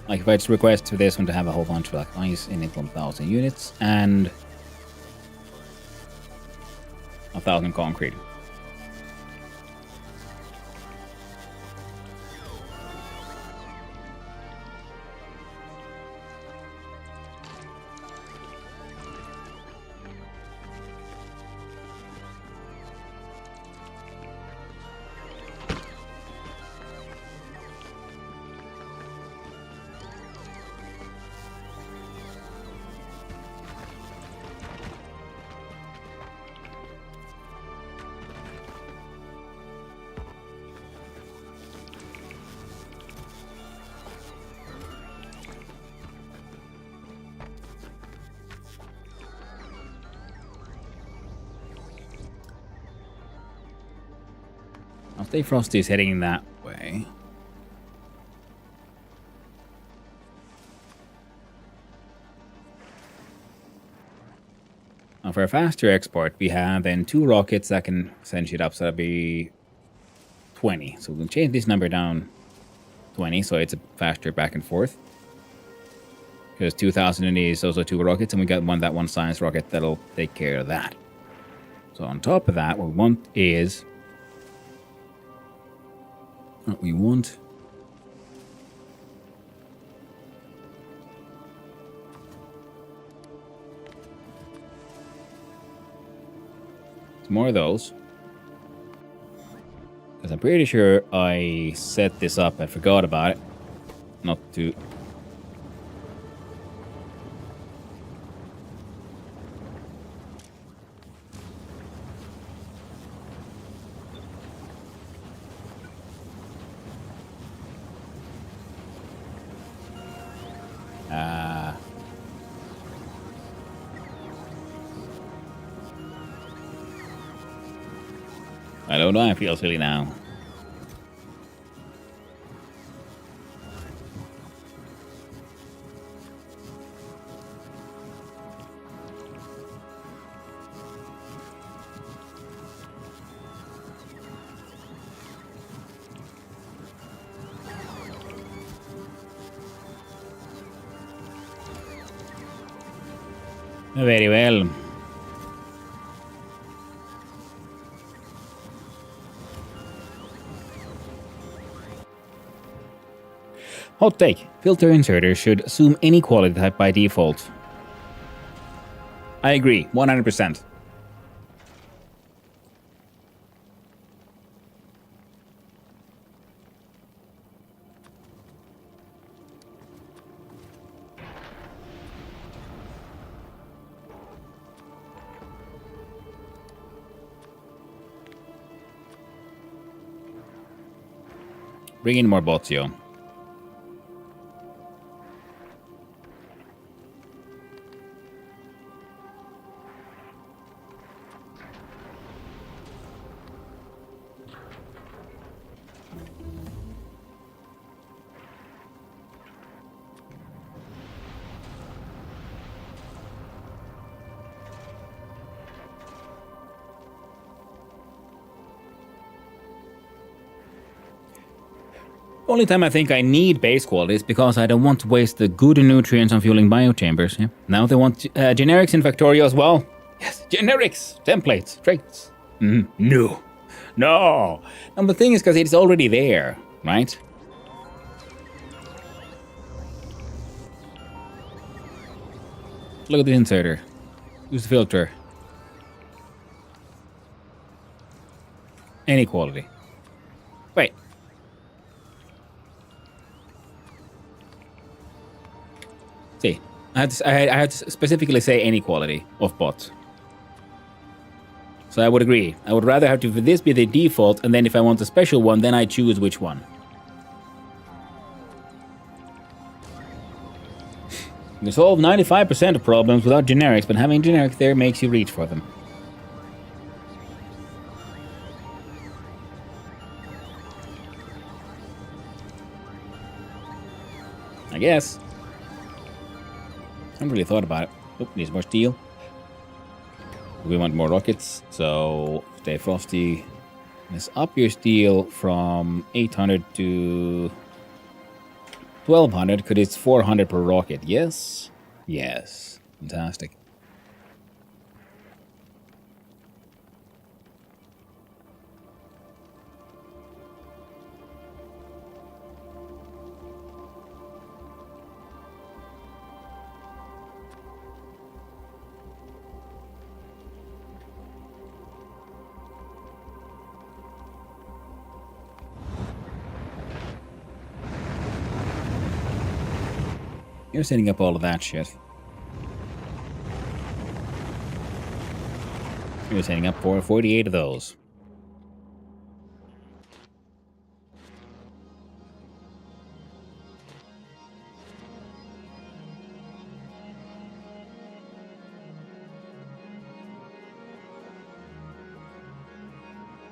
Speaker 2: Like if I just request for this one to have a whole bunch of like ice in it, 1,000 units and 1,000 concrete. I'll stay Frosty is heading that way. Now for a faster export, we have then 2 rockets that can send shit up, so that'll be 20. So we'll change this number down 20, so it's a faster back and forth. Because 2,000 is also 2 rockets, and we got one science rocket that'll take care of that. So on top of that, what we want is... What we want... more of those. Because I'm pretty sure I set this up. I forgot about it. Not to... I don't know, I feel silly now. Very well. Hot take. Filter inserters should assume any quality type by default. I agree, 100%. Bring in more bots, yo. Only time I think I need base quality is because I don't want to waste the good nutrients on fueling biochambers. Yeah. Now they want generics in Factorio as well. Yes, generics, templates, traits. No. No! No, the thing is, because it's already there, right? Look at the inserter. Use the filter. Any quality. Wait. See, I had to specifically say any quality of bots. So I would agree. I would rather have to for this be the default, and then if I want a special one, then I choose which one. You solve 95% of problems without generics, but having generic there makes you reach for them. I guess. I haven't really thought about it. Oh, needs more steel. We want more rockets, so stay frosty. Let's up your steel from 800 to 1200, because it's 400 per rocket. Yes? Yes. Fantastic. You're setting up all of that shit. You're setting up for 48 of those.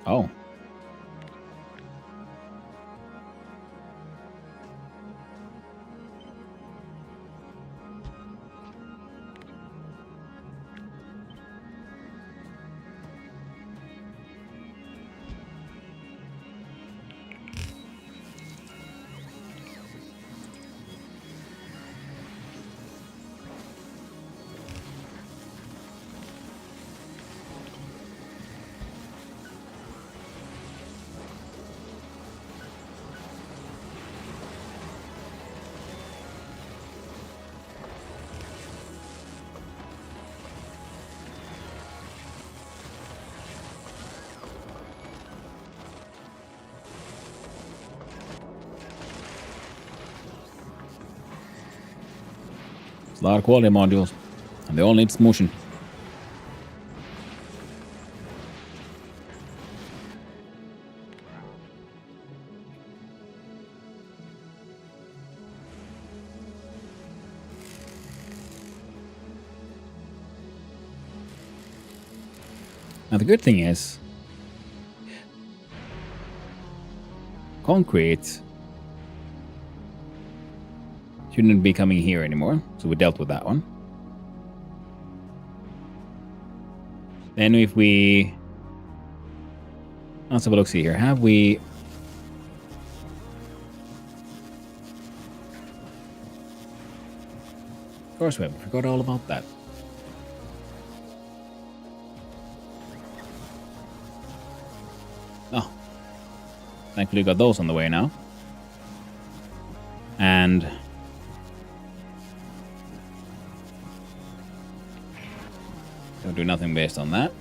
Speaker 2: Oh. A lot of quality modules, and they all need smooshing. Now the good thing is, concrete shouldn't be coming here anymore, so we dealt with that one. Then if we... Let's have a look, see here. Have we... Of course we have. Forgot all about that. Oh. Thankfully we got those on the way now. And... don't do nothing based on that.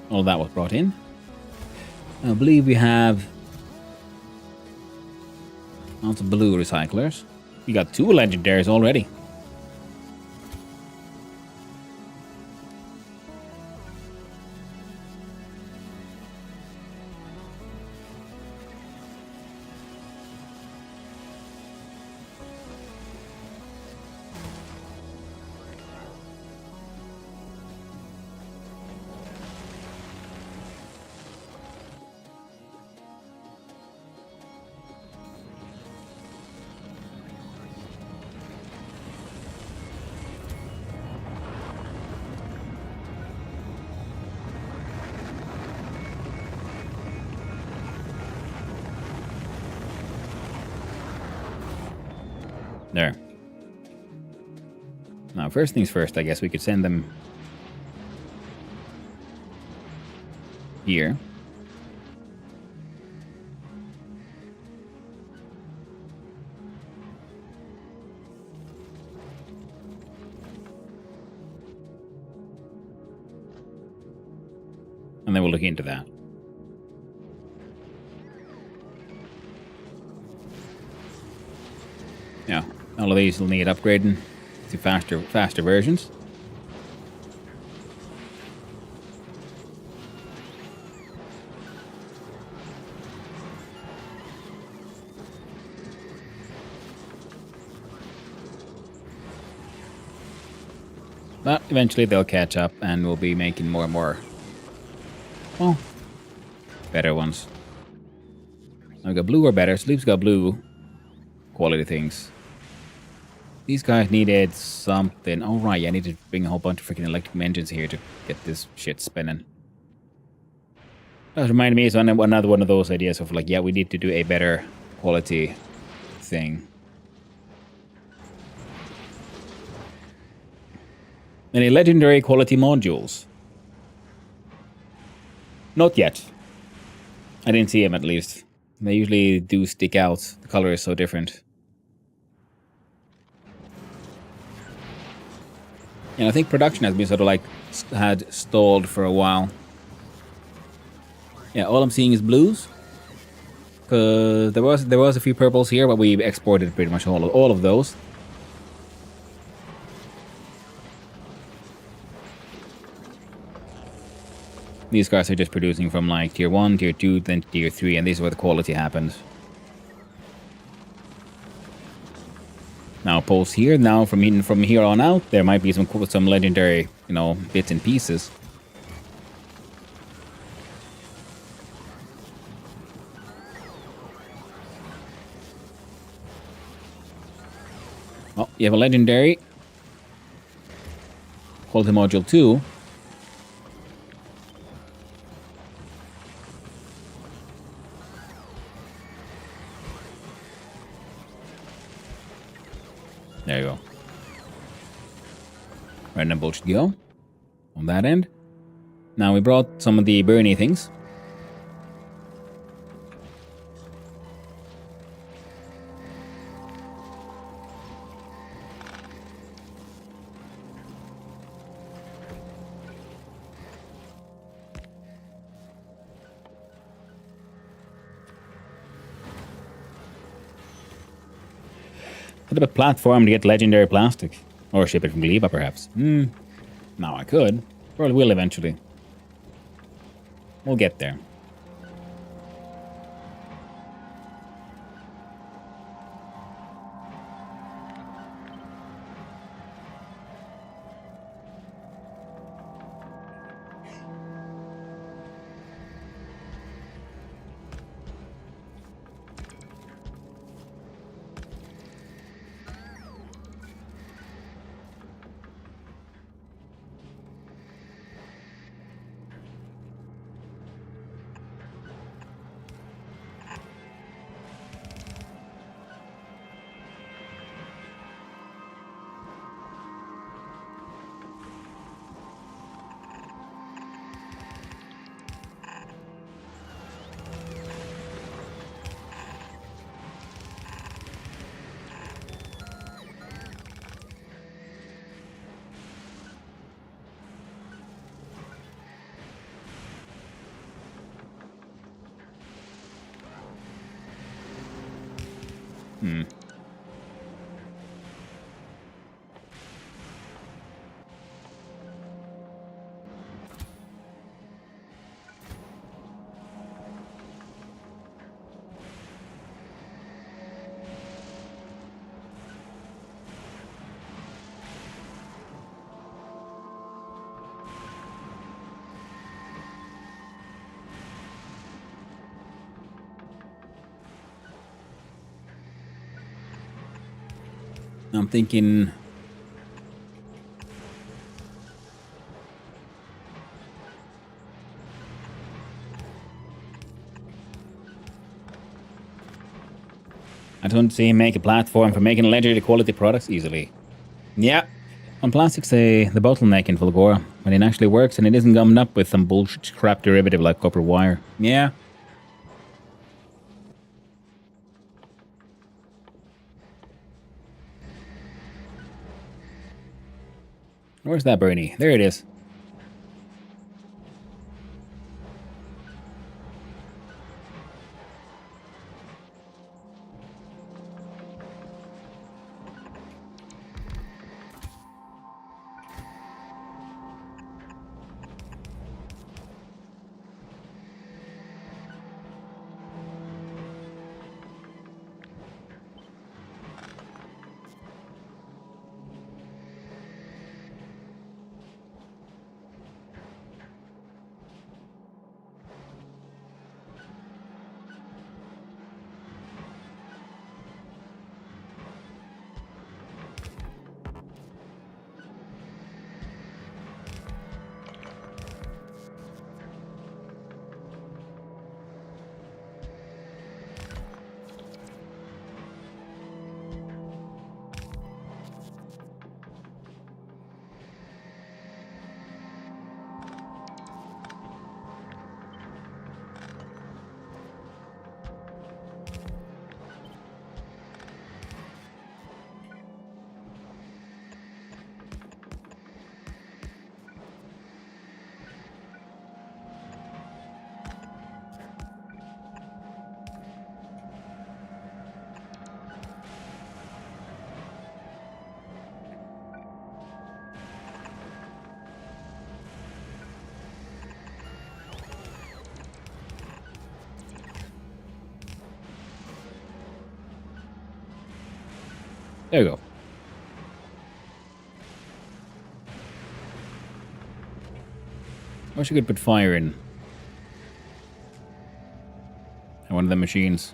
Speaker 2: All that was brought in. I believe we have lots of blue recyclers. We got 2 legendaries already. There. Now, first things first, I guess we could send them here. And then we'll look into that. Yeah, all of these will need upgrading to faster versions. But eventually they'll catch up and we'll be making more and more, well, better ones. Now we got blue or better. Sleep's got blue quality things. These guys needed something. Oh, right. Yeah, I need to bring a whole bunch of freaking electric engines here to get this shit spinning. That reminded me of another one of those ideas of like, yeah, we need to do a better quality thing. Any legendary quality modules? Not yet. I didn't see them at least. They usually do stick out. The color is so different. And I think production has been sort of like had stalled for a while. Yeah, all I'm seeing is blues. Cause there was a few purples here, but we exported pretty much all of those. These guys are just producing from like tier 1, tier 2, then tier 3, and this is where the quality happens. Now post here. Now from here on out, there might be some legendary, you know, bits and pieces. Oh, you have a legendary quality module 2. There you go. Random bullshit go on that end. Now we brought some of the Bernie things. Set up a platform to get legendary plastic. Or ship it from Gleba, perhaps. Now I could. Probably will eventually. We'll get there. I'm thinking... just want to see him make a platform for making legendary quality products easily. Yeah. On plastics, the bottleneck in Fulgora, when it actually works and it isn't gummed up with some bullshit crap derivative like copper wire. Yeah. Where's that birdie? There it is. There you go. I wish I could put fire in one of the machines.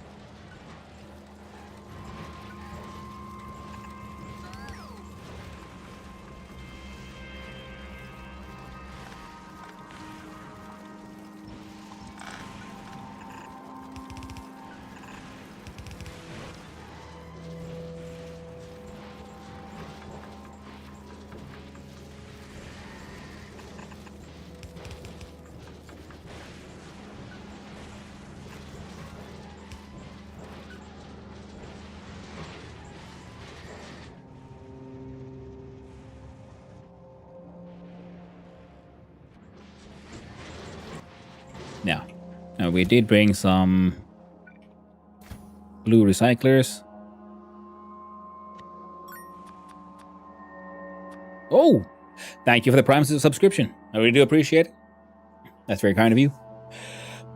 Speaker 2: Now, we did bring some blue recyclers. Oh! Thank you for the Prime subscription. I really do appreciate it. That's very kind of you.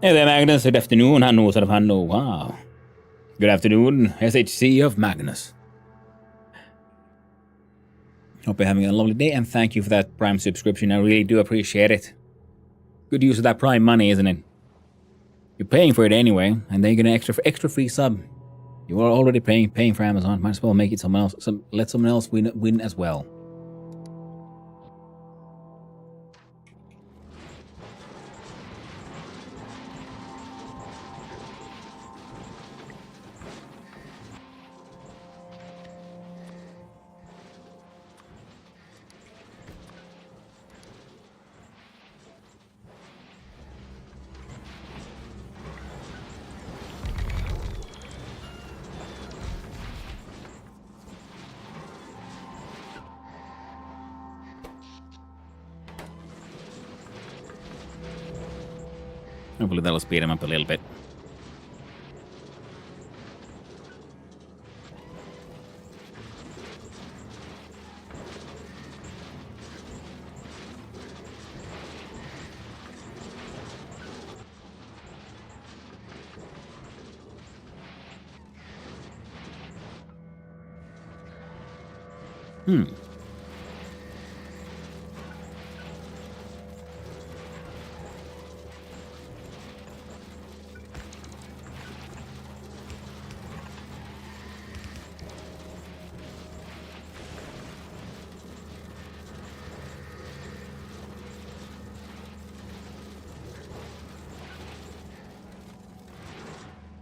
Speaker 2: Hey there, Magnus. Good afternoon. Hanno, sort of Hanno. Wow. Good afternoon, SHC of Magnus. Hope you're having a lovely day, and thank you for that Prime subscription. I really do appreciate it. Good use of that Prime money, isn't it? You're paying for it anyway, and then you get an extra free sub. You are already paying for Amazon. Might as well make it someone else. Let someone else win as well. Hopefully that'll speed him up a little bit.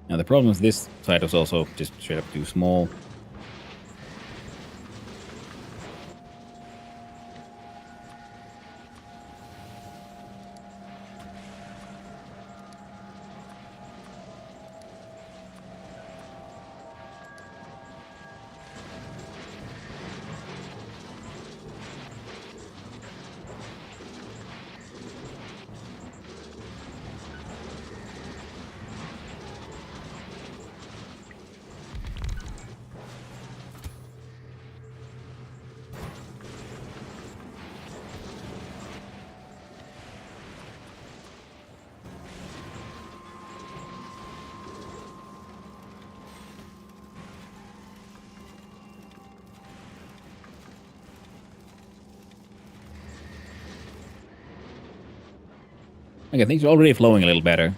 Speaker 2: Now the problem is this side was also just straight up too small. Okay, things are already flowing a little better.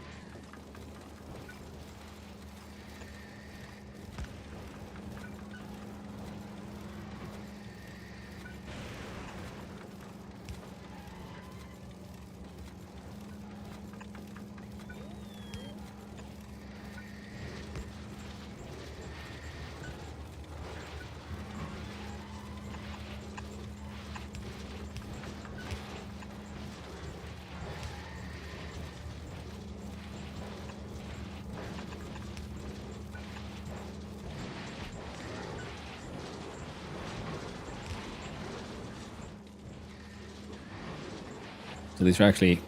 Speaker 2: So these are actually...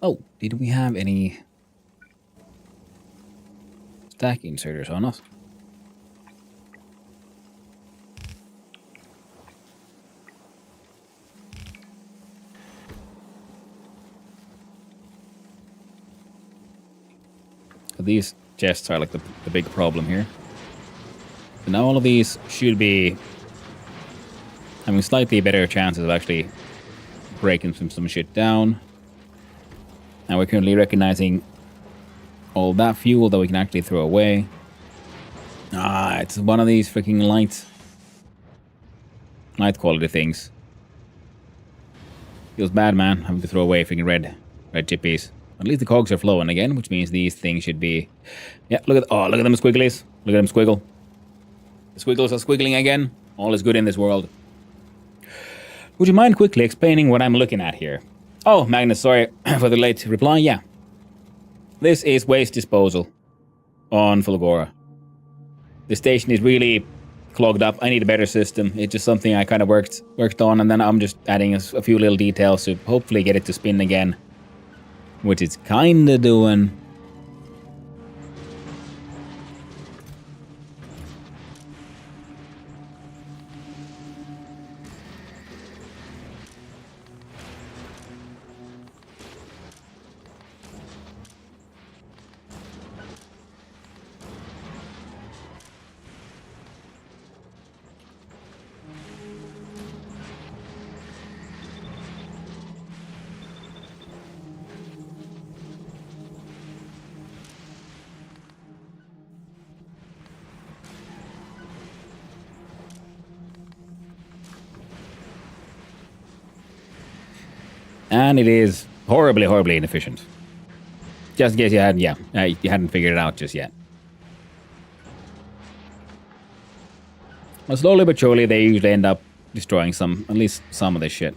Speaker 2: Oh, did we have any stack inserters on us? These chests are like the big problem here. So now all of these should be having slightly better chances of actually breaking some shit down. And we're currently recognizing all that fuel that we can actually throw away. Ah, it's one of these freaking light quality things. Feels bad, man, having to throw away freaking red chippies. At least the cogs are flowing again, which means these things should be... Yeah, look at them squigglies. Look at them squiggle. The squiggles are squiggling again. All is good in this world. Would you mind quickly explaining what I'm looking at here? Oh, Magnus, sorry for the late reply. Yeah. This is waste disposal on Fulgora. The station is really clogged up. I need a better system. It's just something I kind of worked on, and then I'm just adding a few little details to hopefully get it to spin again. Which it's kind of doing. And it is horribly, horribly inefficient. Just in case you hadn't figured it out just yet. Well, slowly but surely, they usually end up destroying at least some of this shit.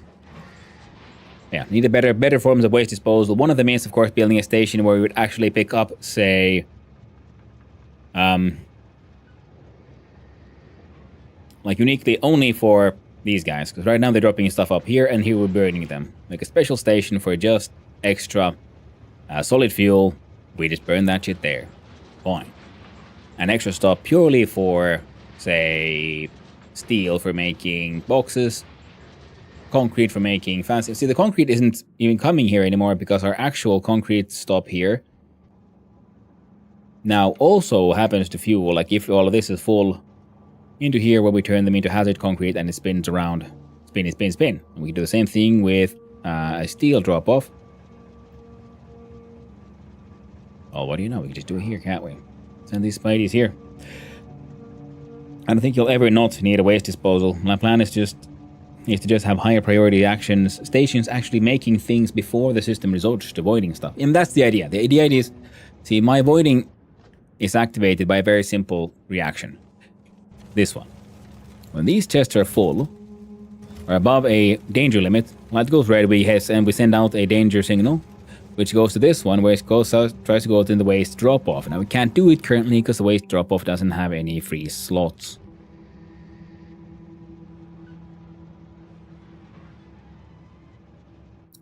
Speaker 2: Yeah, need a better forms of waste disposal. One of them is, of course, building a station where we would actually pick up, say, like uniquely only for these guys, because right now they're dropping stuff up here, and here we're burning them. Like a special station for just extra solid fuel. We just burn that shit there. Fine. An extra stop purely for, say, steel for making boxes, concrete for making fancy. See, the concrete isn't even coming here anymore because our actual concrete stop here now also happens to fuel. Like if all of this is full into here, where we turn them into hazard concrete and it spins around. Spin. And we can do the same thing with a steel drop-off. Oh, what do you know? We can just do it here, can't we? Send these spideys here. I don't think you'll ever not need a waste disposal. My plan is to just have higher priority actions, stations actually making things before the system resorts to voiding stuff. And that's the idea. The idea is, see, my voiding is activated by a very simple reaction. This one. When these chests are full, or above a danger limit, light goes red, and we send out a danger signal, which goes to this one, where it tries to go to the waste drop-off. Now we can't do it currently because the waste drop-off doesn't have any free slots.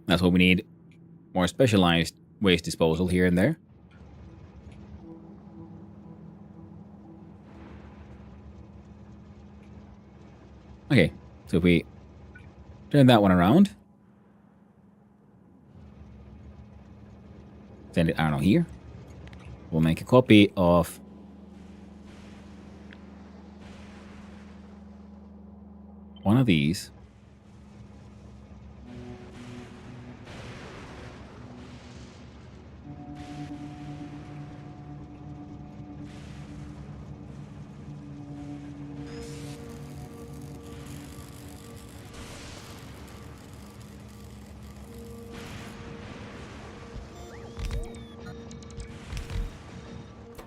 Speaker 2: That's what we need. More specialized waste disposal here and there. Okay, so if we turn that one around, send it, I don't know, here. We'll make a copy of one of these.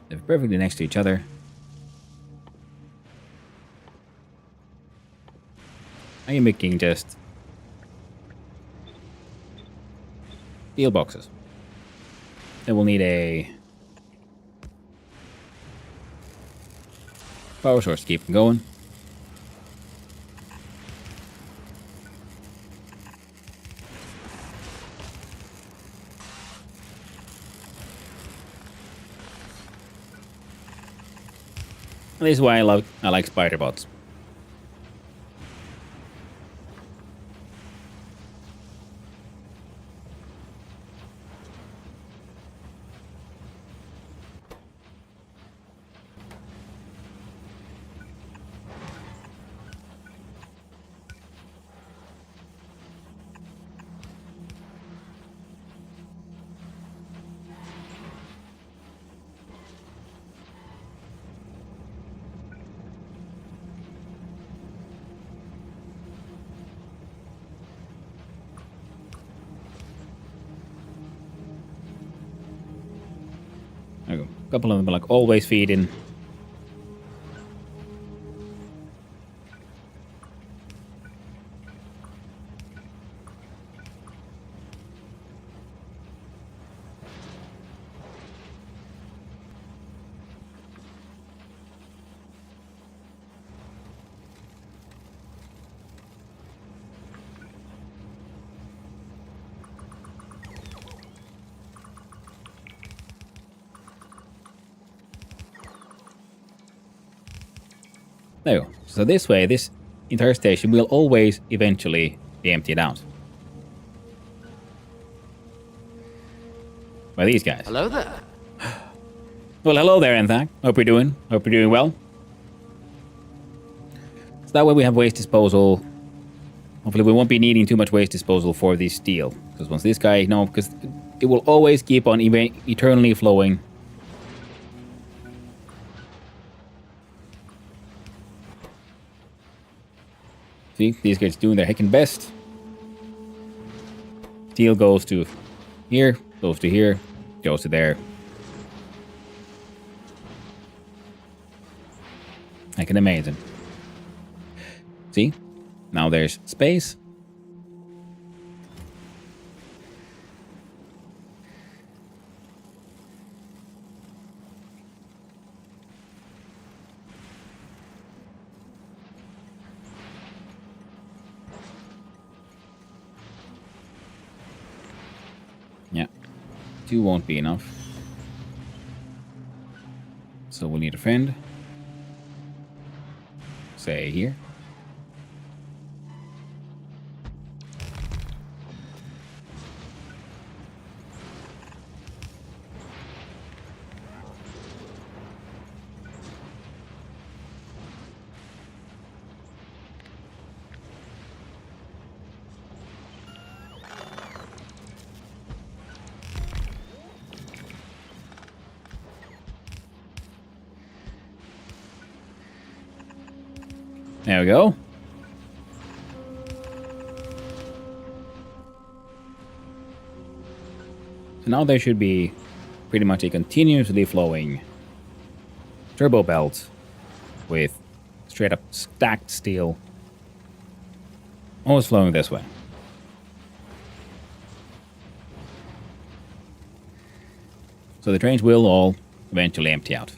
Speaker 2: They're perfectly next to each other. I am making just steel boxes. Then we'll need a power source to keep them going. This is why I like spider bots. There we go. A couple of them are like always feeding. There we go. So this way, this entire station will always eventually be emptied out. By these guys.
Speaker 3: Hello there.
Speaker 2: Well, hello there, Enthak. Hope you're doing well. So that way we have waste disposal. Hopefully we won't be needing too much waste disposal for the steel. Because once this guy, no, because it will always keep on eternally flowing. See, these guys doing their heckin' best. Steel goes to here, goes to here, goes to there. Heckin' amazing. See? Now there's space. Yeah. 2 won't be enough. So we'll need a friend. Say here. There we go. So now there should be pretty much a continuously flowing turbo belt with straight up stacked steel. Always flowing this way. So the trains will all eventually empty out.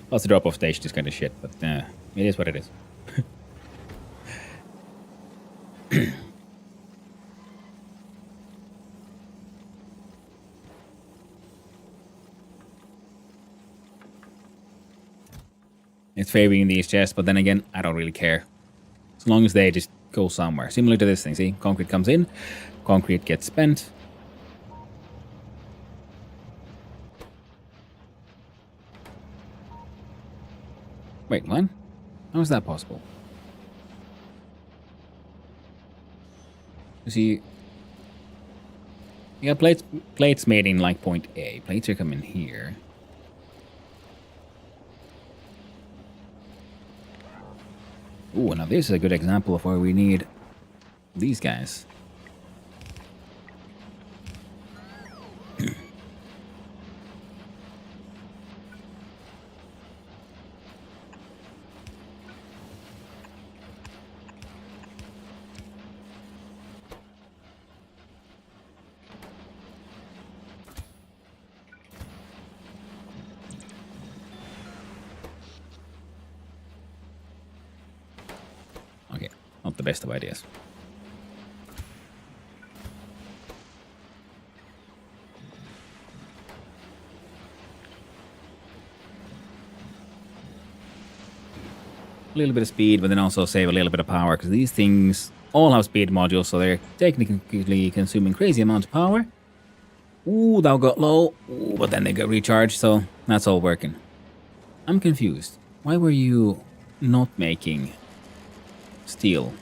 Speaker 2: Plus the drop-off station is kind of shit, but it is what it is. It's favoring these chests, but then again, I don't really care. As long as they just go somewhere. Similar to this thing, see? Concrete comes in, concrete gets spent. Wait, what? How is that possible? You see, you got plates made in like point A. Plates are coming here. Ooh, now this is a good example of where we need these guys. Okay, not the best of ideas. A little bit of speed, but then also save a little bit of power, because these things all have speed modules, so they're technically consuming crazy amounts of power. Ooh, that got low. Ooh, but then they got recharged, so that's all working. I'm confused. Why were you not making steel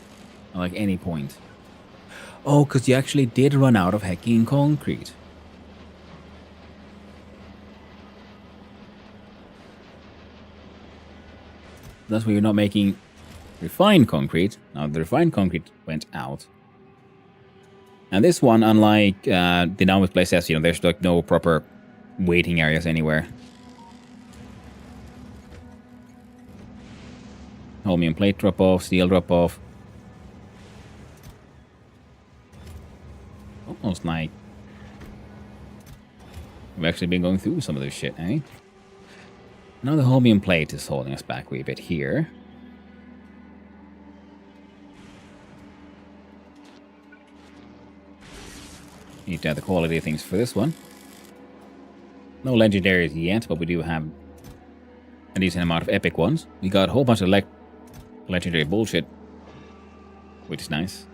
Speaker 2: at like any point? Oh, because you actually did run out of hacking concrete. That's why you're not making refined concrete. Now the refined concrete went out. And this one, unlike the downward places, there's like no proper waiting areas anywhere. Holmium plate drop off, steel drop off. Almost like we've actually been going through some of this shit, eh? Now the holmium plate is holding us back a wee bit here. Need to have the quality of things for this one. No legendaries yet, but we do have a decent amount of epic ones. We got a whole bunch of legendary bullshit, which is nice.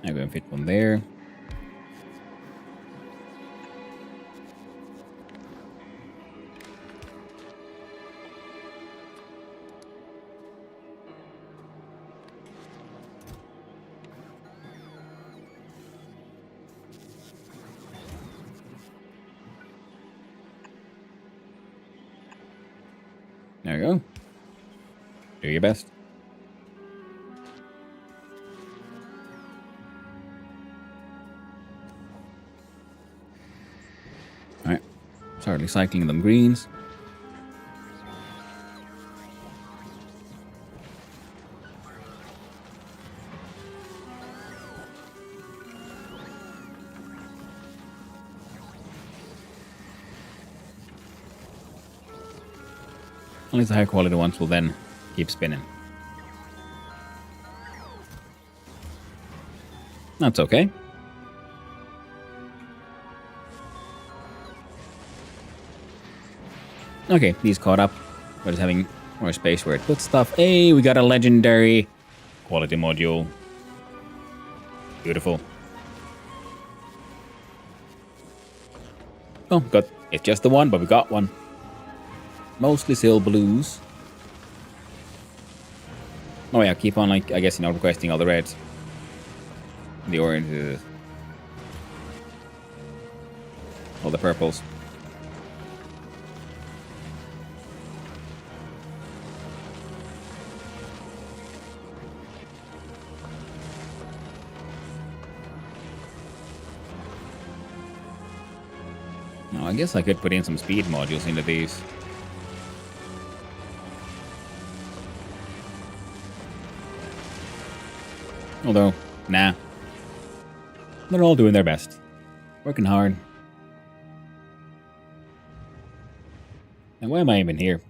Speaker 2: I'm going to fit one there. There you go. Do your best. Alright. Start recycling them greens. At least the high quality ones will then keep spinning. That's okay. Okay, these caught up. We're just having More space where it puts stuff. Hey, we got a legendary quality module. Beautiful. Oh, it's just the one, but we got one. Mostly still blues. Oh yeah, keep on, like, I guess, requesting all the reds. The oranges. All the purples. No, I guess I could put in some speed modules into these. Although, nah. They're all doing their best. Working hard. And why am I even here?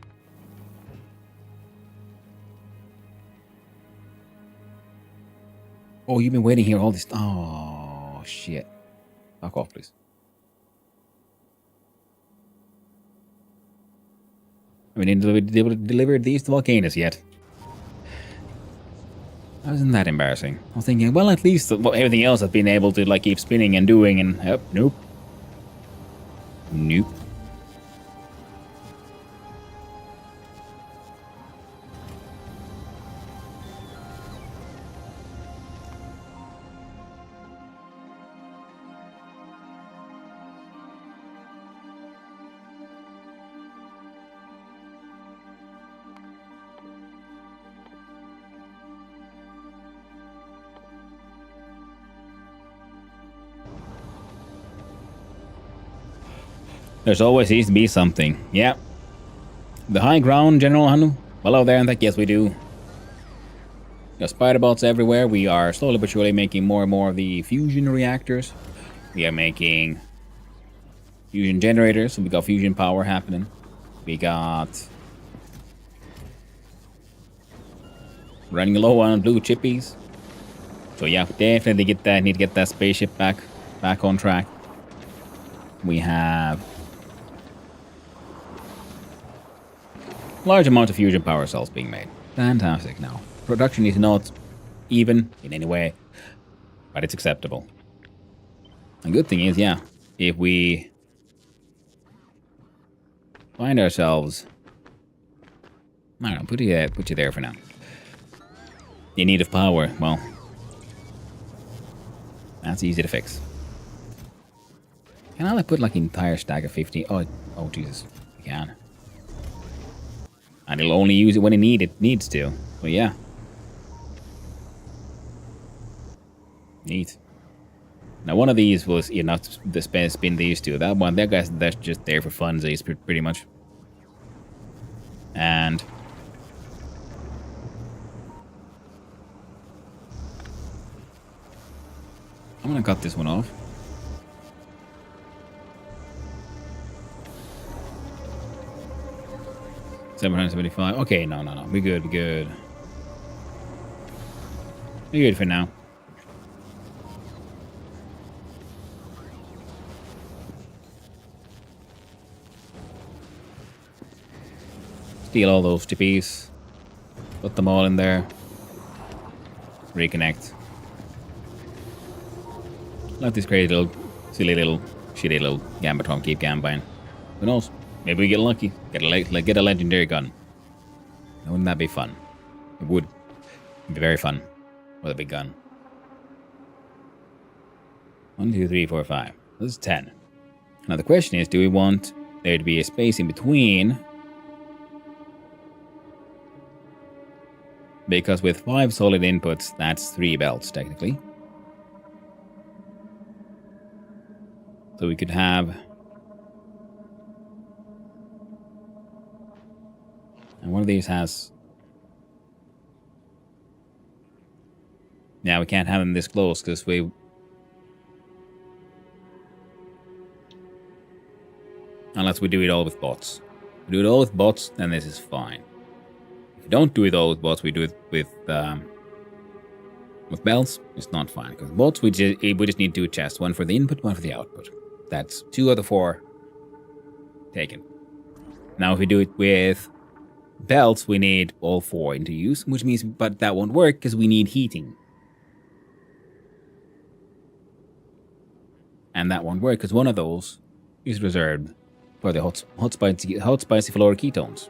Speaker 2: Oh, you've been waiting here all this... Oh, shit. Fuck off, please. I mean, didn't deliver these to volcanoes yet. How isn't that embarrassing? I was thinking, well, at least everything else I've been able to, like, keep spinning and doing, and nope. Nope. There's always needs to be something. Yeah. The high ground, General Hanu? Hello there, and yes, we do. Got spider bolts everywhere. We are slowly but surely making more and more of the fusion reactors. We are making fusion generators, so we got fusion power happening. We got running low on blue chippies. So yeah, definitely need to get that spaceship back on track. We have large amount of fusion power cells being made. Fantastic. Now, production is not even in any way, but it's acceptable. The good thing is, yeah, if we find ourselves, I don't know, put you there for now. In need of power, well, that's easy to fix. Can I put like an entire stack of 50? Oh Jesus, I can. And it'll only use it when it needs to. But yeah. Neat. Now one of these was not the spin these two. That's just there for funsies pretty much. And I'm gonna cut this one off. $775. Okay, no. We're good. We're good for now. Steal all those chippies. Put them all in there. Reconnect. Let this crazy little, silly little, shitty little Gambatron keep gambaing. Who knows? Maybe we get lucky. Get a legendary gun. Wouldn't that be fun? It would. It'd be very fun with a big gun. 1, 2, 3, 4, 5. This is 10. Now the question is, do we want there to be a space in between? Because with 5 solid inputs, that's 3 belts technically. So we could have... And one of these has... Yeah, we can't have them this close because we... Unless we do it all with bots. If we do it all with bots, then this is fine. If we don't do it all with bots, we do it with belts, it's not fine. Because bots, we just need 2 chests. One for the input, one for the output. That's 2 of the 4 taken. Now if we do it with belts, we need all 4 into use, which means, but that won't work because we need heating. And that won't work because one of those is reserved for the hot spicy fluoroketones.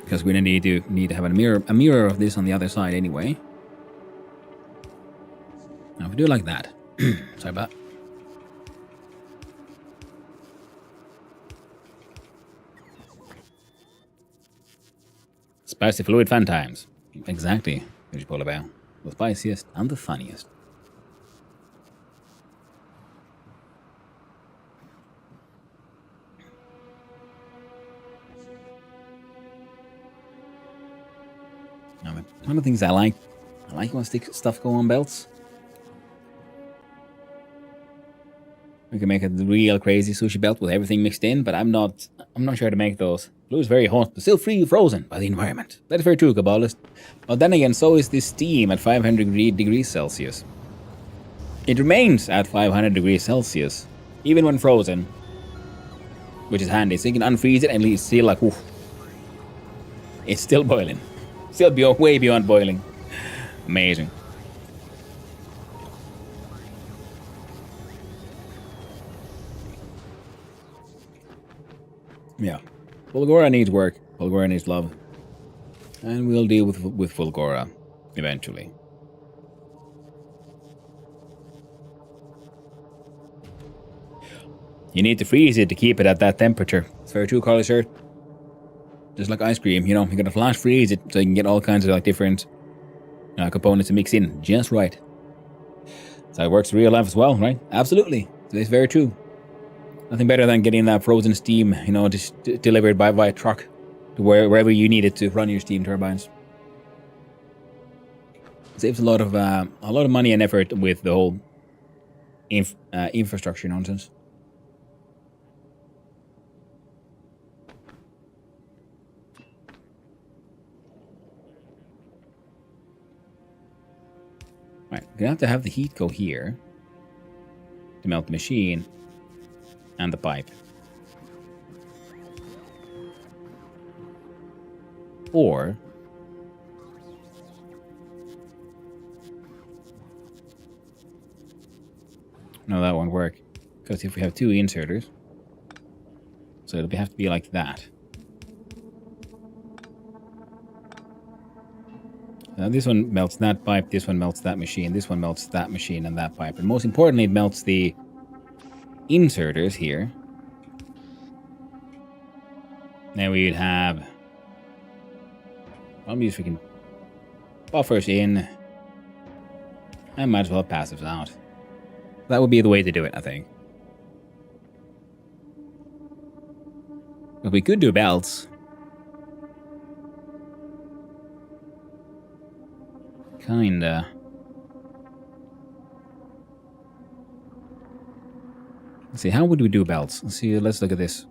Speaker 2: Because we need to have a mirror of this on the other side anyway. Now if we do it like that, sorry about that. Spicy fluid fan times. Exactly, Veggie Polar Bear. The spiciest and the funniest. Now, one of the things I like when stuff go on belts. We can make a real crazy sushi belt with everything mixed in, but I'm not sure how to make those. Blue is very hot, but still frozen by the environment. That is very true, Kabbalist. But then again, so is this steam at 500 degrees Celsius. It remains at 500 degrees Celsius, even when frozen, which is handy. So you can unfreeze it and it's still like, oof. It's still boiling. Still way beyond boiling. Amazing. Yeah. Fulgora needs work. Fulgora needs love. And we'll deal with Fulgora eventually. You need to freeze it to keep it at that temperature. It's very true, Carly Shirt. Just like ice cream, you gotta flash freeze it so you can get all kinds of like different components to mix in just right. So it works in real life as well, right? Absolutely. It's very true. Nothing better than getting that frozen steam, just delivered by a truck to wherever you need it to run your steam turbines. It saves a lot of money and effort with the whole infrastructure nonsense. Right, we're gonna have the heat go here to melt the machine and the pipe. Or no, that won't work. Because if we have 2 inserters, so it'll have to be like that. Now this one melts that pipe, this one melts that machine, this one melts that machine and that pipe. And most importantly, it melts the inserters here. Then we'd have probably if we can buffers in. I might as well pass this out. That would be the way to do it, I think. But we could do belts. Kinda. Let's see, how would we do belts? Let's look at this.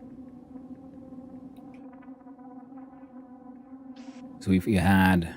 Speaker 2: So if you had...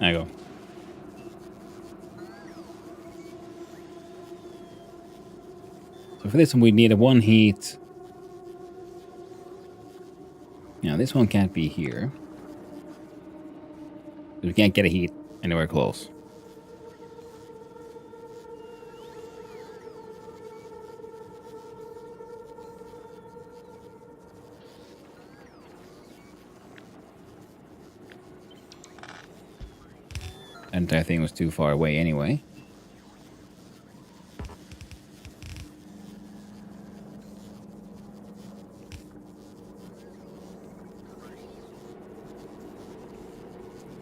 Speaker 2: There you go. So for this one, we need a 1 heat. Now, this one can't be here. We can't get a heat anywhere close. That entire thing was too far away anyway.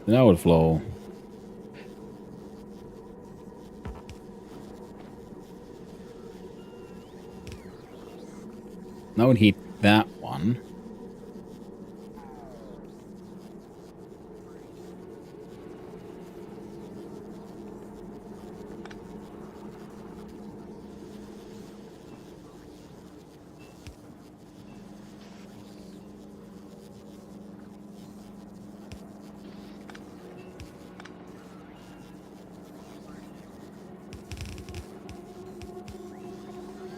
Speaker 2: That would flow. That would heat that one.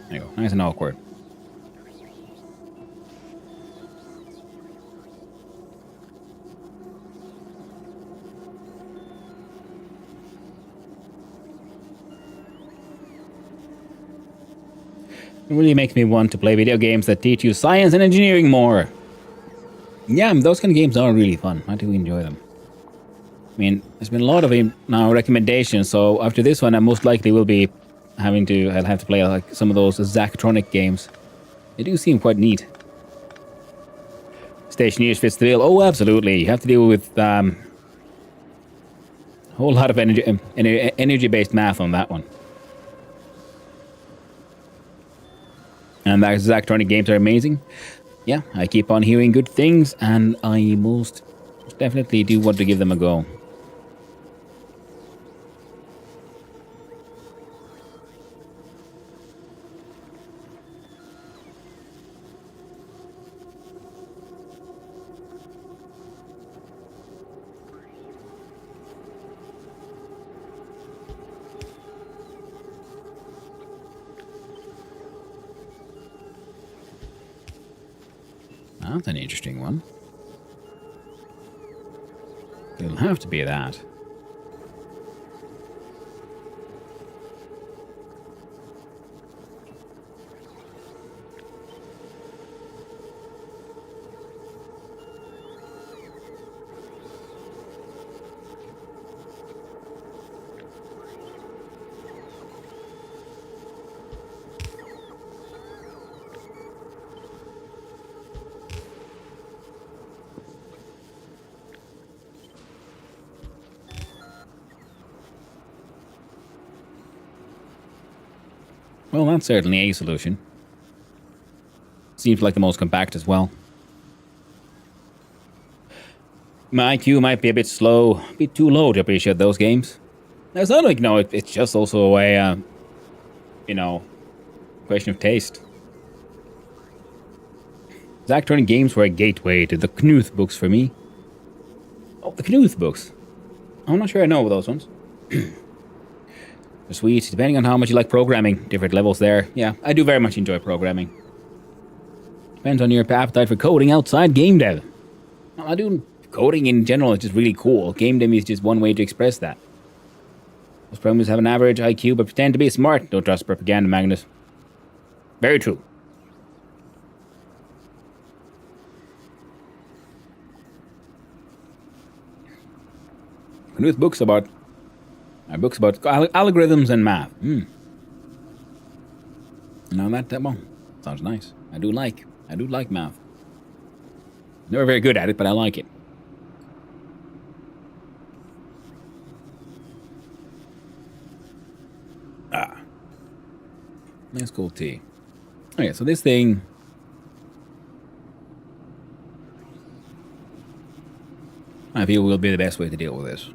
Speaker 2: There you go. Nice and awkward. It really makes me want to play video games that teach you science and engineering more. Yeah, those kind of games are really fun. I do enjoy them. I mean, there's been a lot of now recommendations, so after this one, I most likely will be I'll have to play like some of those Zachtronic games. They do seem quite neat. Stationeers fits the bill. Oh, absolutely. You have to deal with a whole lot of energy-based math on that one. And the Zachtronic games are amazing. Yeah, I keep on hearing good things, and I most definitely do want to give them a go. That's an interesting one. It'll have to be that. Well, that's certainly a solution. Seems like the most compact as well. My IQ might be a bit slow, a bit too low to appreciate those games. It's not like, no, it's just also a, question of taste. Zachtronic games were a gateway to the Knuth books for me. Oh, the Knuth books. I'm not sure I know those ones. Sweet, depending on how much you like programming, different levels there. Yeah, I do very much enjoy programming. Depends on your appetite for coding outside game dev. Well, I do coding in general is just really cool. Game dev is just one way to express that. Most programmers have an average IQ but pretend to be smart. Don't trust propaganda, Magnus. Very true. With books about algorithms and math. No, that one sounds nice. I do like math. Never very good at it, but I like it. Nice cool tea. Okay, so this thing. I feel will be the best way to deal with this.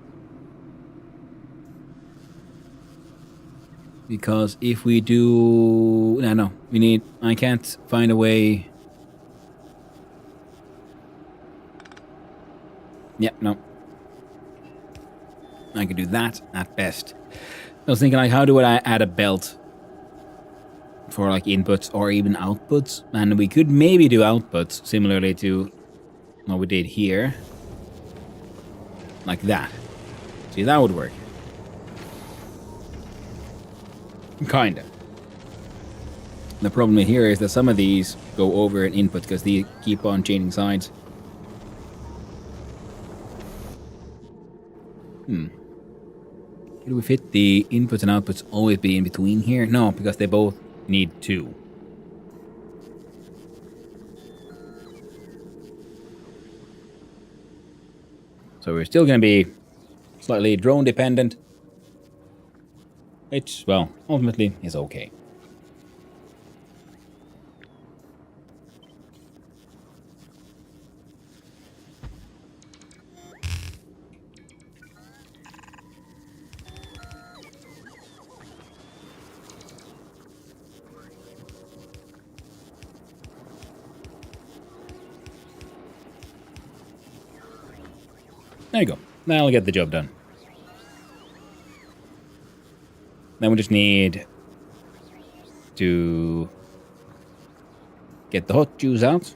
Speaker 2: Because if we do... No, we need... I can't find a way... Yeah, no. I could do that at best. I was thinking, like, how do I add a belt for, like, inputs or even outputs? And we could maybe do outputs similarly to what we did here. Like that. See, that would work. Kinda. The problem here is that some of these go over an input because they keep on changing sides. Do we fit the inputs and outputs always be in between here? No, because they both need 2. So we're still going to be slightly drone dependent. Which, well, ultimately is okay. There you go. That'll get the job done. Then we just need to get the hot juice out.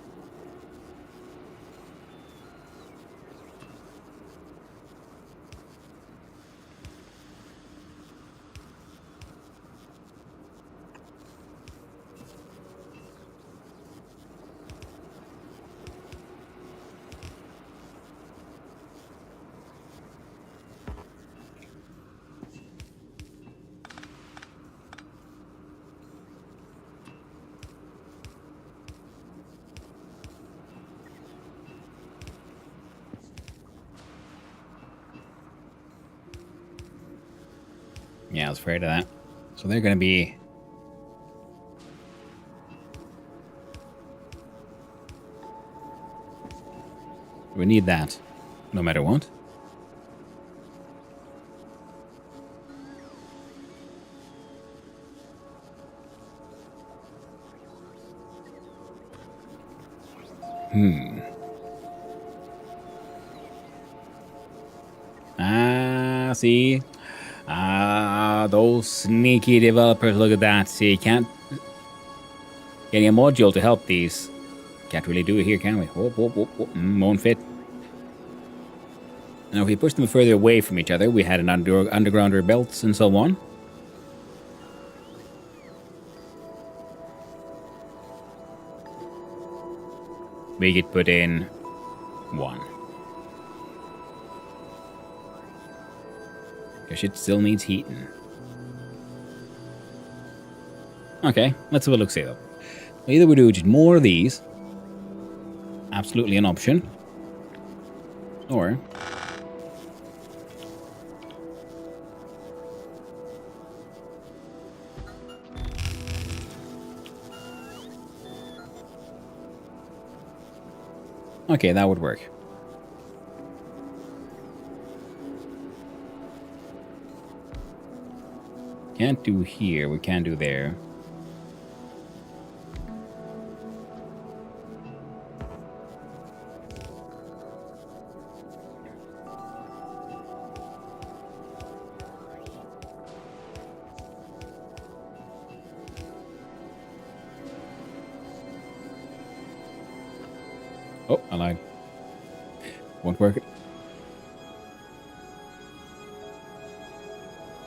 Speaker 2: Yeah, I was afraid of that. So they're going to be... We need that, no matter what. See? Those sneaky developers, look at that. See, can't... Getting a module to help these. Can't really do it here, can we? Whoop, whoop, whoop, whoop. Won't fit. Now, if we push them further away from each other, we had an undergrounder belts and so on. We could put in 1. Because it still needs heating. Okay, let's have a look, see though. Either we do just more of these. Absolutely an option. Or... Okay, that would work. Can't do here, we can do there. Oh, I lied. Won't work.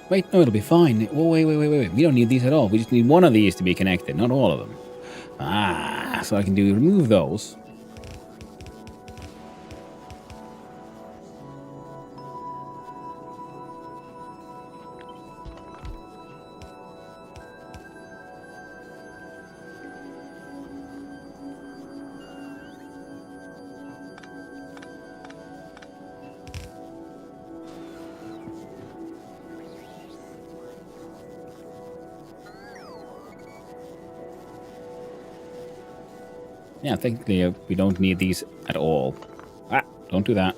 Speaker 2: Wait, no, it'll be fine. Oh, wait. We don't need these at all. We just need one of these to be connected, not all of them. Ah, so I can remove those. Yeah, technically we don't need these at all. Ah, don't do that.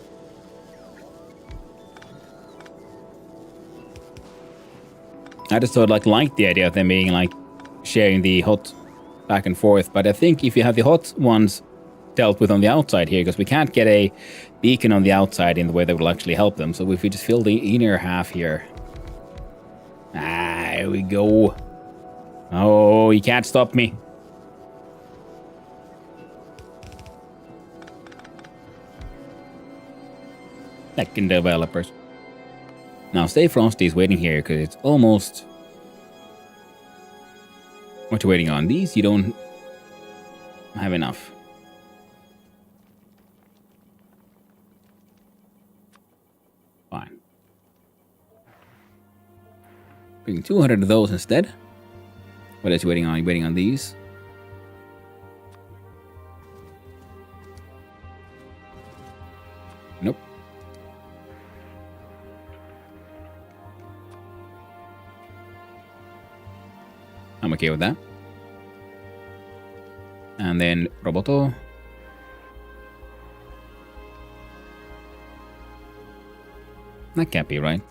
Speaker 2: I just sort of like the idea of them being like sharing the hot back and forth, but I think if you have the hot ones dealt with on the outside here, because we can't get a beacon on the outside in the way that will actually help them. So if we just fill the inner half here. Here we go. Oh, you can't stop me. Second developers. Now, Stay Frosty is waiting here because it's almost... What you waiting on? These you don't have enough. Fine. Bring 200 of those instead. What else you waiting on? You waiting on these? Nope. I'm okay with that. And then Roboto. That can't be right.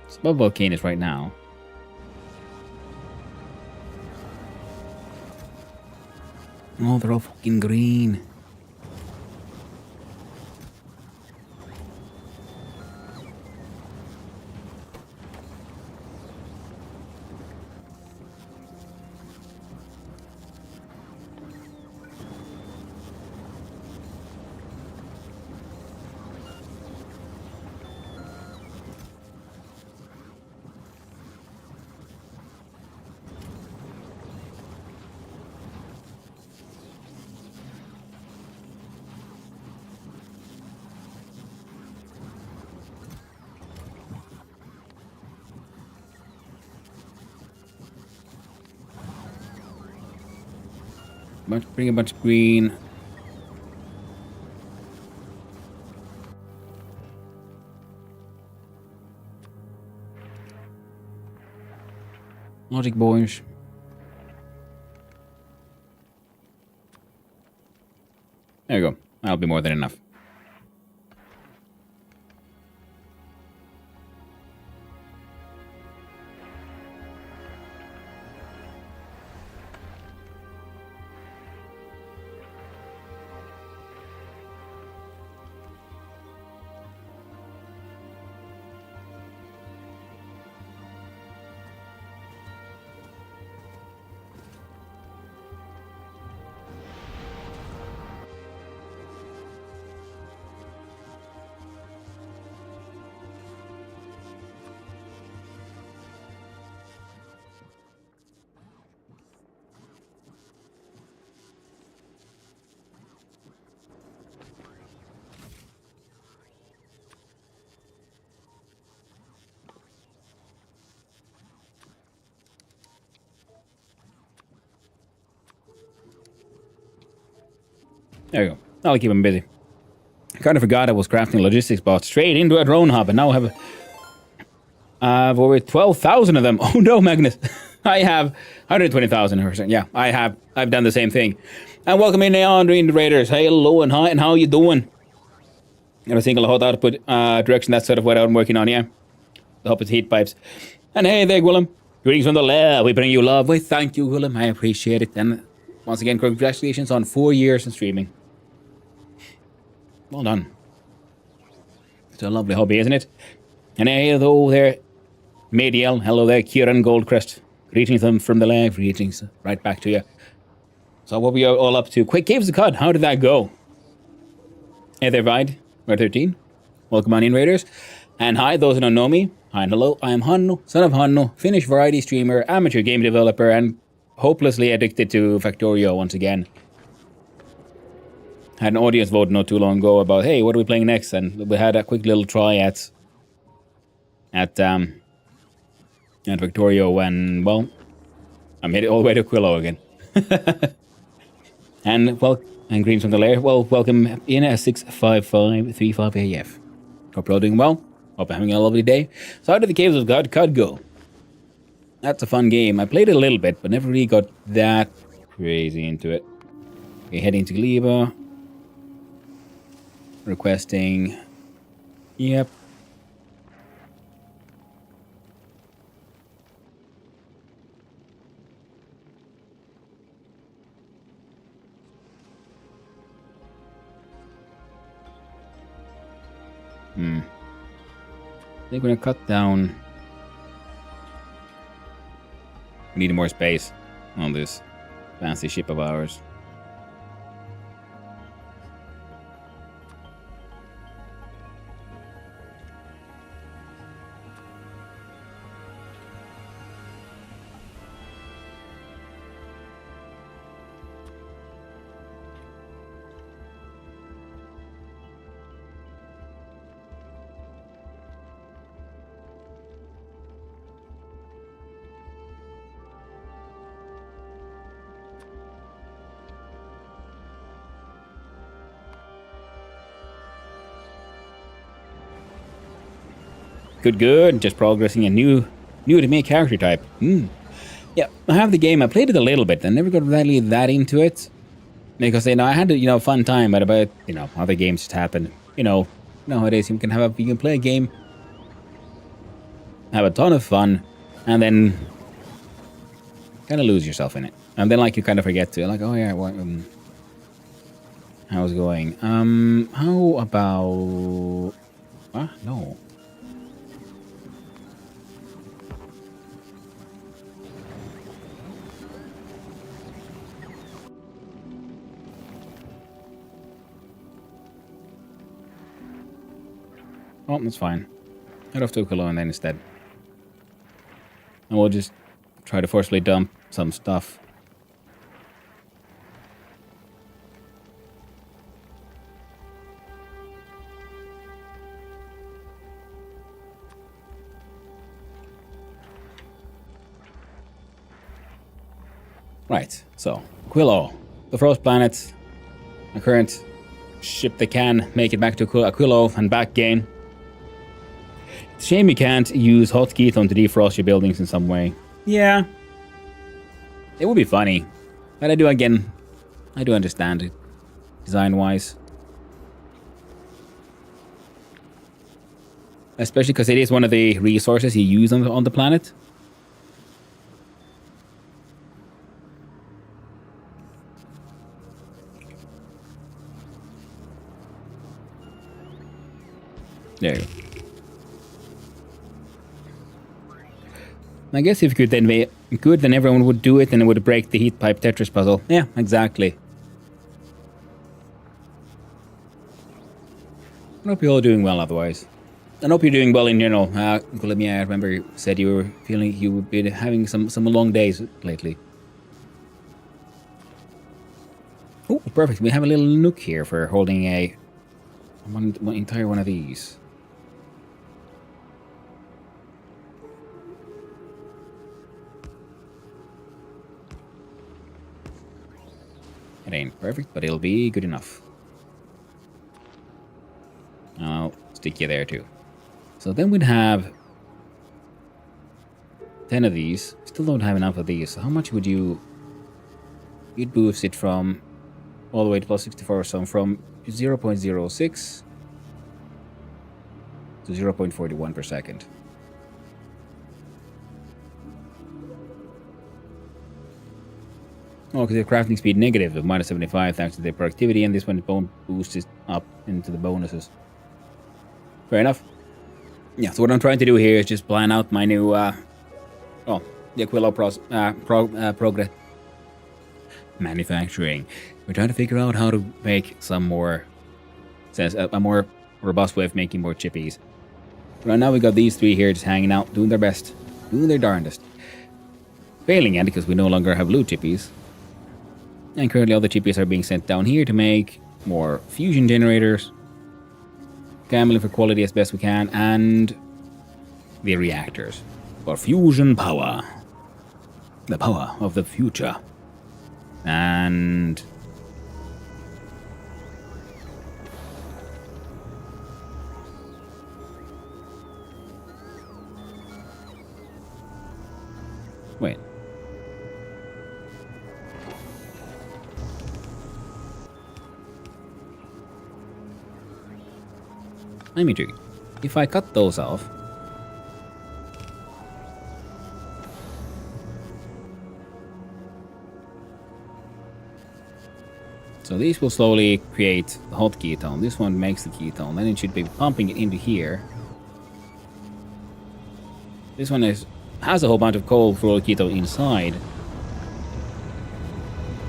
Speaker 2: It's above Volcanus right now. Oh, they're all fucking green. Bring a bunch of green. Logic boys. There you go. That'll be more than enough. There you go. That'll keep him busy. I kind of forgot I was crafting logistics bots straight into a drone hub, and now I have over 12,000 of them. Oh no, Magnus. I have 120,000. Yeah, I've done the same thing. And welcome in, Andre the Raiders. Hello and hi, and how you doing? Got a single hot output direction. That's sort of what I'm working on, yeah. The hop is heat pipes. And hey there, Willem. Greetings from the lab. We bring you love. We thank you, Willem. I appreciate it. And once again, congratulations on 4 years in streaming. Well done. It's a lovely hobby, isn't it? And hello there, Mediel. Hello there, Kieran Goldcrest. Greetings them from the lab. Greetings right back to you. So what we are all up to? Quick Caves of Cod. How did that go? Hey there, Vide. We're 13. Welcome on in, Raiders. And hi, those who don't know me. Hi and hello. I am Hanno, son of Hanno, Finnish variety streamer, amateur game developer, and hopelessly addicted to Factorio once again. Had an audience vote not too long ago about, hey, what are we playing next? And we had a quick little try at Factorio when, well, I made it all the way to Aquilo again. And Greens from the Lair. Well, welcome in at 65535AF. Hope you're all doing well. Hope you're having a lovely day. So how did the Caves of Cod go? That's a fun game. I played it a little bit, but never really got that crazy into it. Okay, heading to Gleba. Requesting. Yep. I think we're gonna cut down. We need more space on this fancy ship of ours. Good. Just progressing a new to me character type. Yeah, I have the game. I played it a little bit. I never got really that into it because I had a fun time, but about other games just happened. Nowadays you can play a game, have a ton of fun, and then kind of lose yourself in it, and then you kind of forget to oh yeah, how's it going? How about no. Oh, that's fine. Head off to Aquilo and then instead. And we'll just try to forcibly dump some stuff. Right, so Aquilo, the frost planet, a current ship that can make it back to Aquilo and back again. It's a shame you can't use hot ketone to defrost your buildings in some way. Yeah. It would be funny. But I do understand it. Design-wise. Especially because it is one of the resources you use on the planet. There you go. I guess if you could then be good, then everyone would do it and it would break the heat pipe Tetris puzzle. Yeah, exactly. I hope you're all doing well otherwise. I hope you're doing well in general. Golemia, I remember you said you were feeling you would be having some long days lately. Oh, perfect. We have a little nook here for holding one entire one of these. It ain't perfect, but it'll be good enough. I'll stick you there too. So then we'd have 10 of these. Still don't have enough of these. So how much would you'd boost it from all the way to plus 64, so from 0.06 to 0.41 per second. Oh, because the crafting speed negative of minus 75 thanks to the productivity, and this one boosts it up into the bonuses. Fair enough. Yeah, so what I'm trying to do here is just plan out my new, the Aquilo progress manufacturing. We're trying to figure out how to make some more, a more robust way of making more chippies. Right now we got these three here just hanging out, doing their best, doing their darndest. Failing at it because we no longer have blue chippies. And currently all the chippies are being sent down here to make more fusion generators, gambling for quality as best we can, and the reactors for fusion power. The power of the future. And wait. I'm intrigued. If I cut those off, So these will slowly create the hot ketone. This one makes the ketone. Then it should be pumping it into here. This one has a whole bunch of cold flow ketone inside.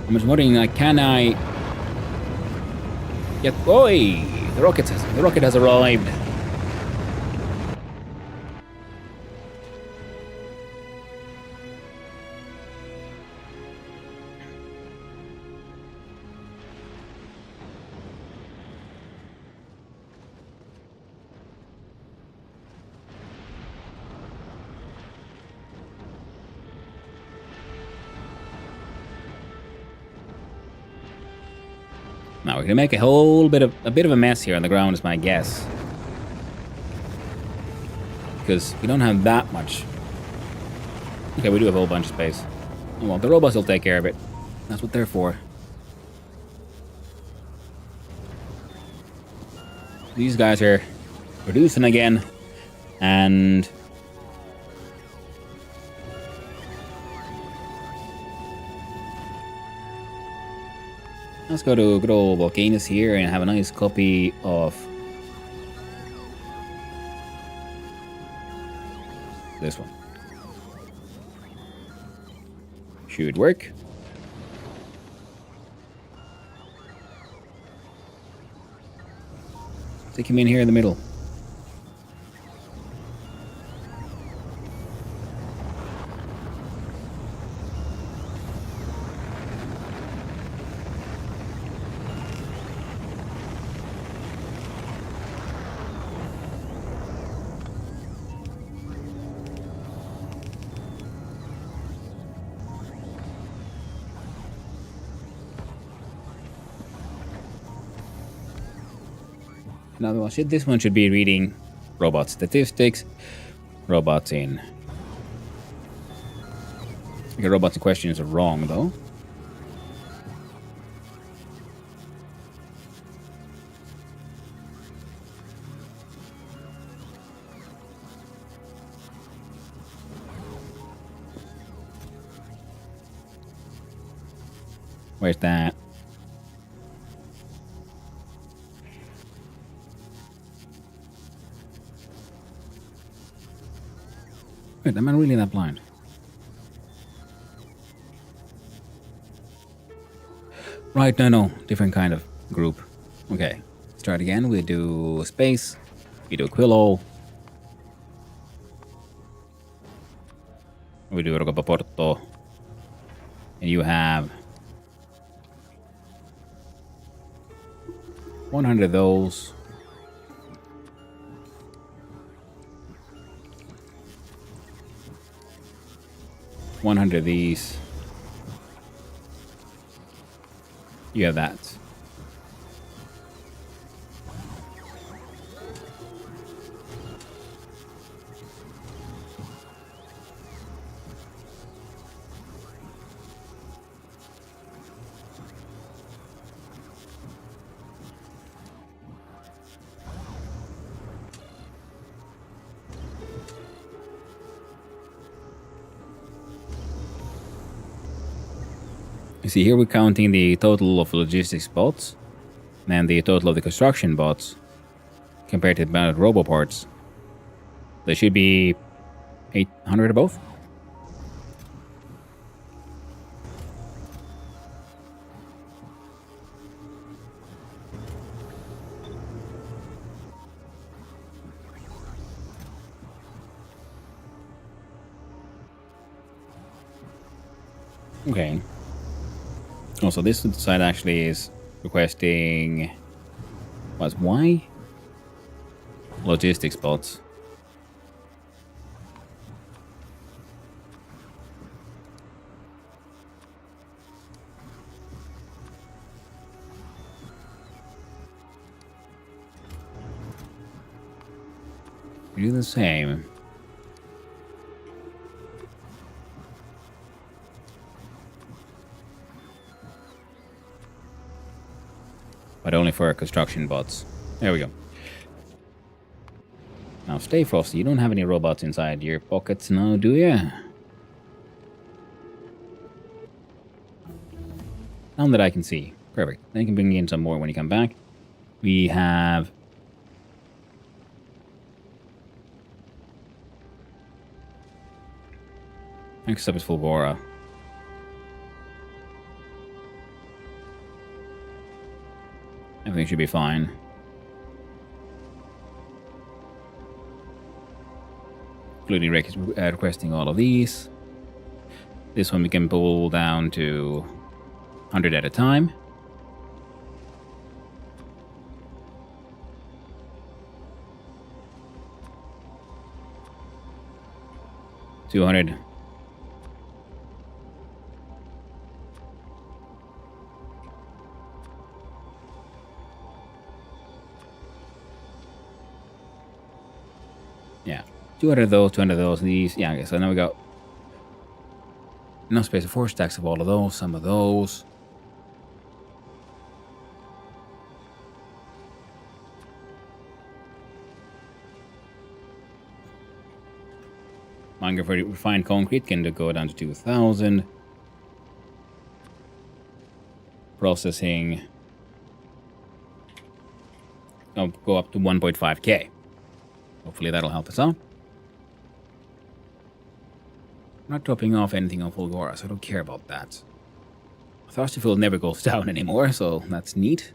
Speaker 2: I'm just wondering, like, can I get... Oi! The rocket has arrived. Now we're gonna make a bit of a mess here on the ground, is my guess, because we don't have that much. Okay, we do have a whole bunch of space. Oh, well, the robots will take care of it. That's what they're for. These guys are producing again, and let's go to good old Volcanus here and have a nice copy of this one. Should work. Stick him in here in the middle. Another one. This one should be reading robot statistics. Robots in. Okay, robots in questions are wrong though. Where's that? Wait, am I really that blind? Right, no. Different kind of group. Okay. Start again. We do space. We do Aquilo. We do Rogapaporto. And you have 100 of those. $100 of these. You have that. You see, here we're counting the total of logistics bots and the total of the construction bots compared to the amount of robo parts. There should be 800 of both. Okay. Also, this side actually is requesting... What's why? Logistics bots. We do the same. But only for construction bots. There we go. Now stay frosty. You don't have any robots inside your pockets now, do you? None that I can see. Perfect. Then you can bring in some more when you come back. We have... Next up is Fulgora. Everything should be fine. Including requesting all of these. This one we can pull down to 100 at a time. $200. Yeah. 200 of those, 200 of those, these. Yeah, okay, so now we got enough space for 4 stacks of all of those, some of those. Manga for refined concrete can go down to 2,000. Processing. Go up to 1.5k. Hopefully that'll help us out. I'm not dropping off anything on Fulgora, so I don't care about that. Thirsty fuel never goes down anymore, so that's neat.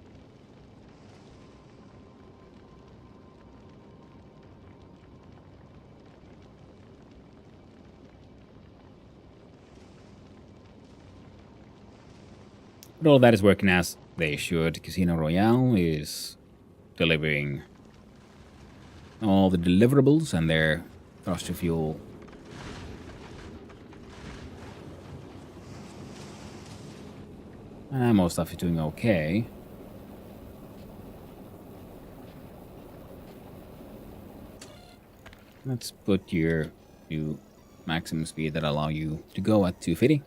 Speaker 2: But all that is working as they should. Casino Royale is delivering all the deliverables and their thruster fuel. And ammo stuff is doing okay. Let's put your new maximum speed that allow you to go at 250.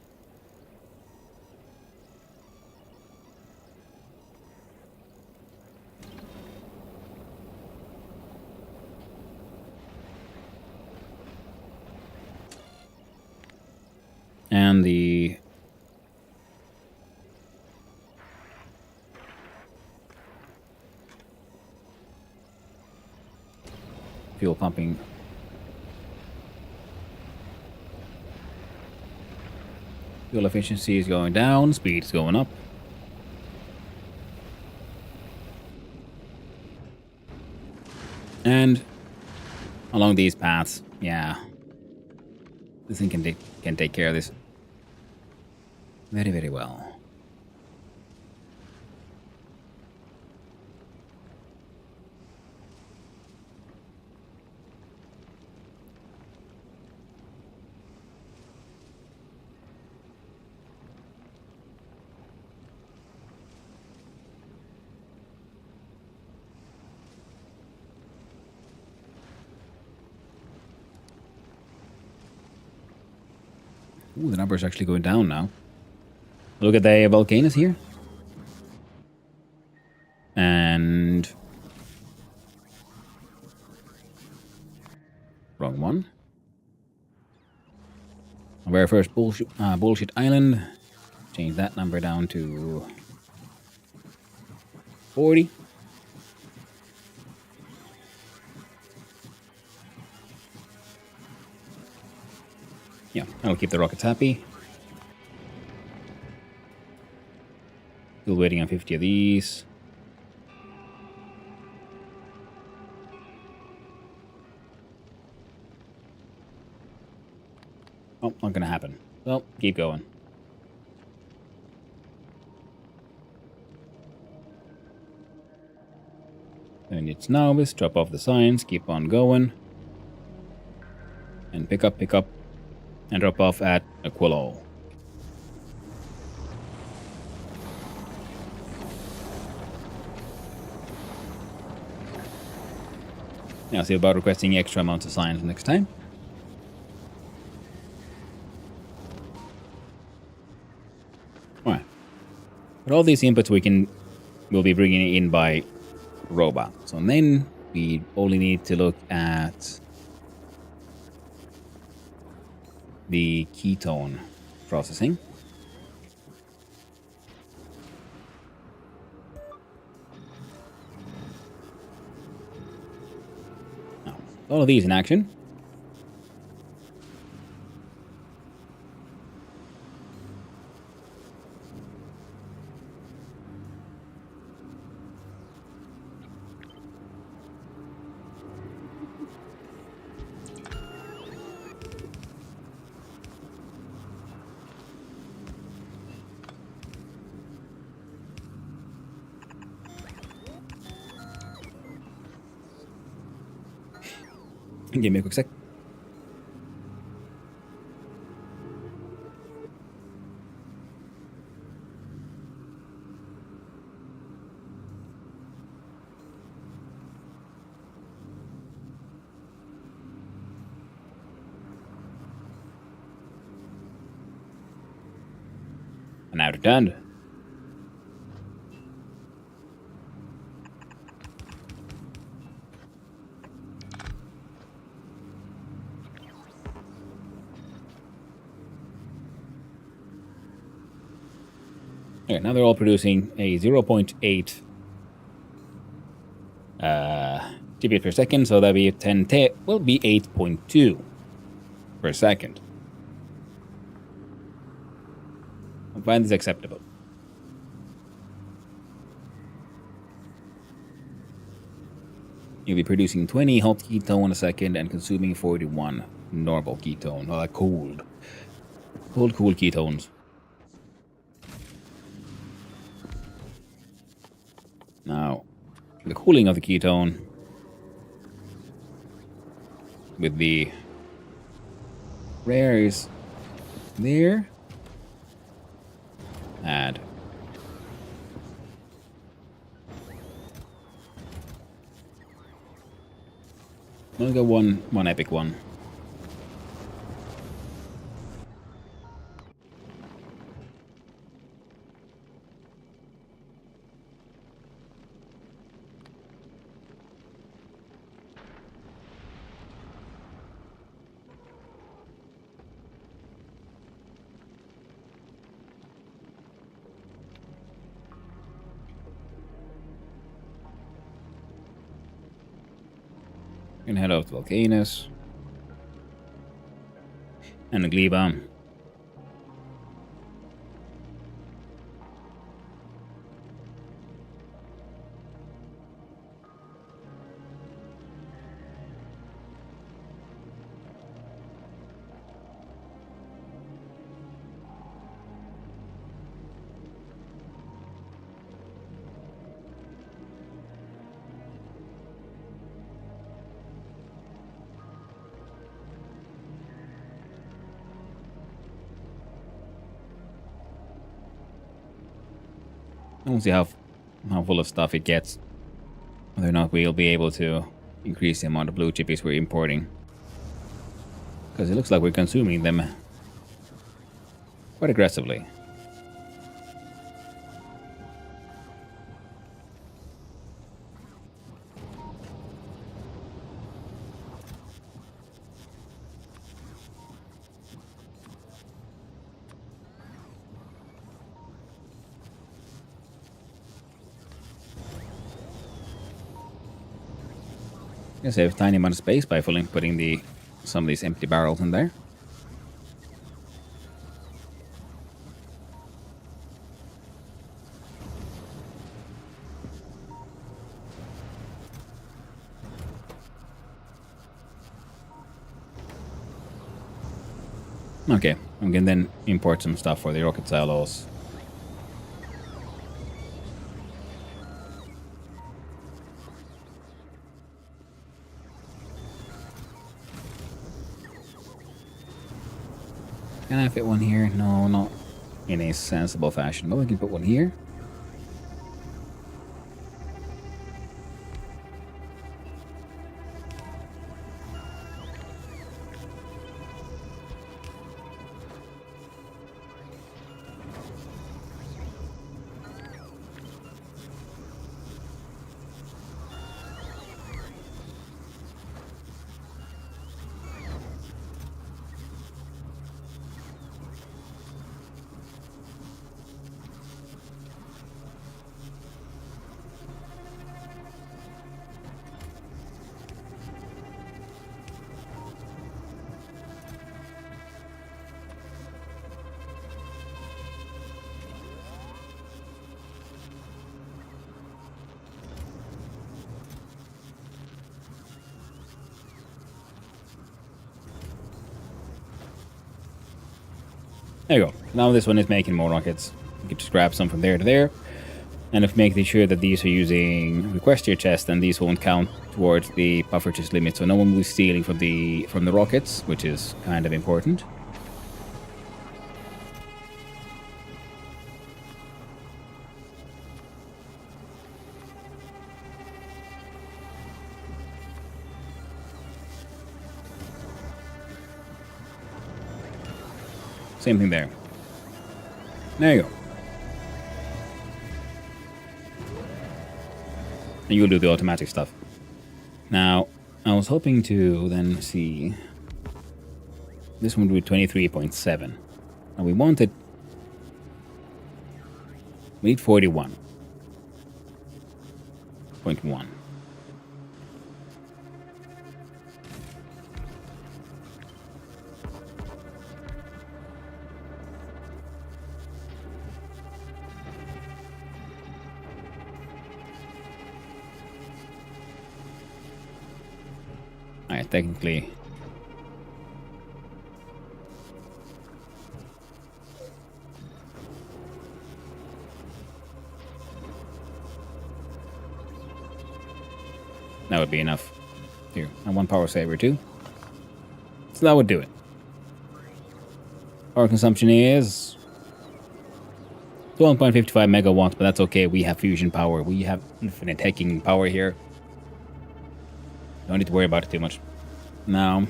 Speaker 2: And the fuel pumping fuel efficiency is going down, speed is going up. And along these paths, yeah, this thing can take care of this very, very well. Ooh, the number is actually going down now. Look at the volcanoes here. And... wrong one. Our very first bullshit island. Change that number down to 40. Yeah, I'll keep the rockets happy. Still waiting on 50 of these. Oh, not gonna happen. Well, keep going. And it's novice, drop off the signs, keep on going. And pick up, and drop off at Aquilo. Now see about requesting extra amounts of signs next time. Alright. But all these inputs we'll be bringing in by robot. So then we only need to look at the ketone processing. All of these in action. Give me a quick sec. And now returned. Okay, now they're all producing a 0.8 GPs per second, so that'll be 10 will be 8.2 per second. I find this acceptable. You'll be producing 20 hot ketone a second and consuming 41 normal ketone. Oh, cold. Cold ketones. Now, the cooling of the ketone with the rares there. Add. I'll go one epic one. And head off to Volcanus. And the Glee Bomb. We'll see how full of stuff it gets. Whether or not we'll be able to increase the amount of blue chippies we're importing. Because it looks like we're consuming them quite aggressively. I save a tiny amount of space by putting some of these empty barrels in there. Okay, we can then import some stuff for the rocket silos. Can I fit one here? No, not in a sensible fashion. But we can put one here. There you go. Now this one is making more rockets. You can just grab some from there to there. And if making sure that these are using request your chest, then these won't count towards the buffer chest limit. So no one will be stealing from the rockets, which is kind of important. Same thing there. There you go. And you'll do the automatic stuff. Now, I was hoping to then see... This one would be 23.7. And we wanted... We need 41.1. Alright, technically... That would be enough. Here, and one power saver too. So that would do it. Power consumption is 12.55 megawatts, but that's okay. We have fusion power. We have infinite hacking power here. Don't need to worry about it too much. Now,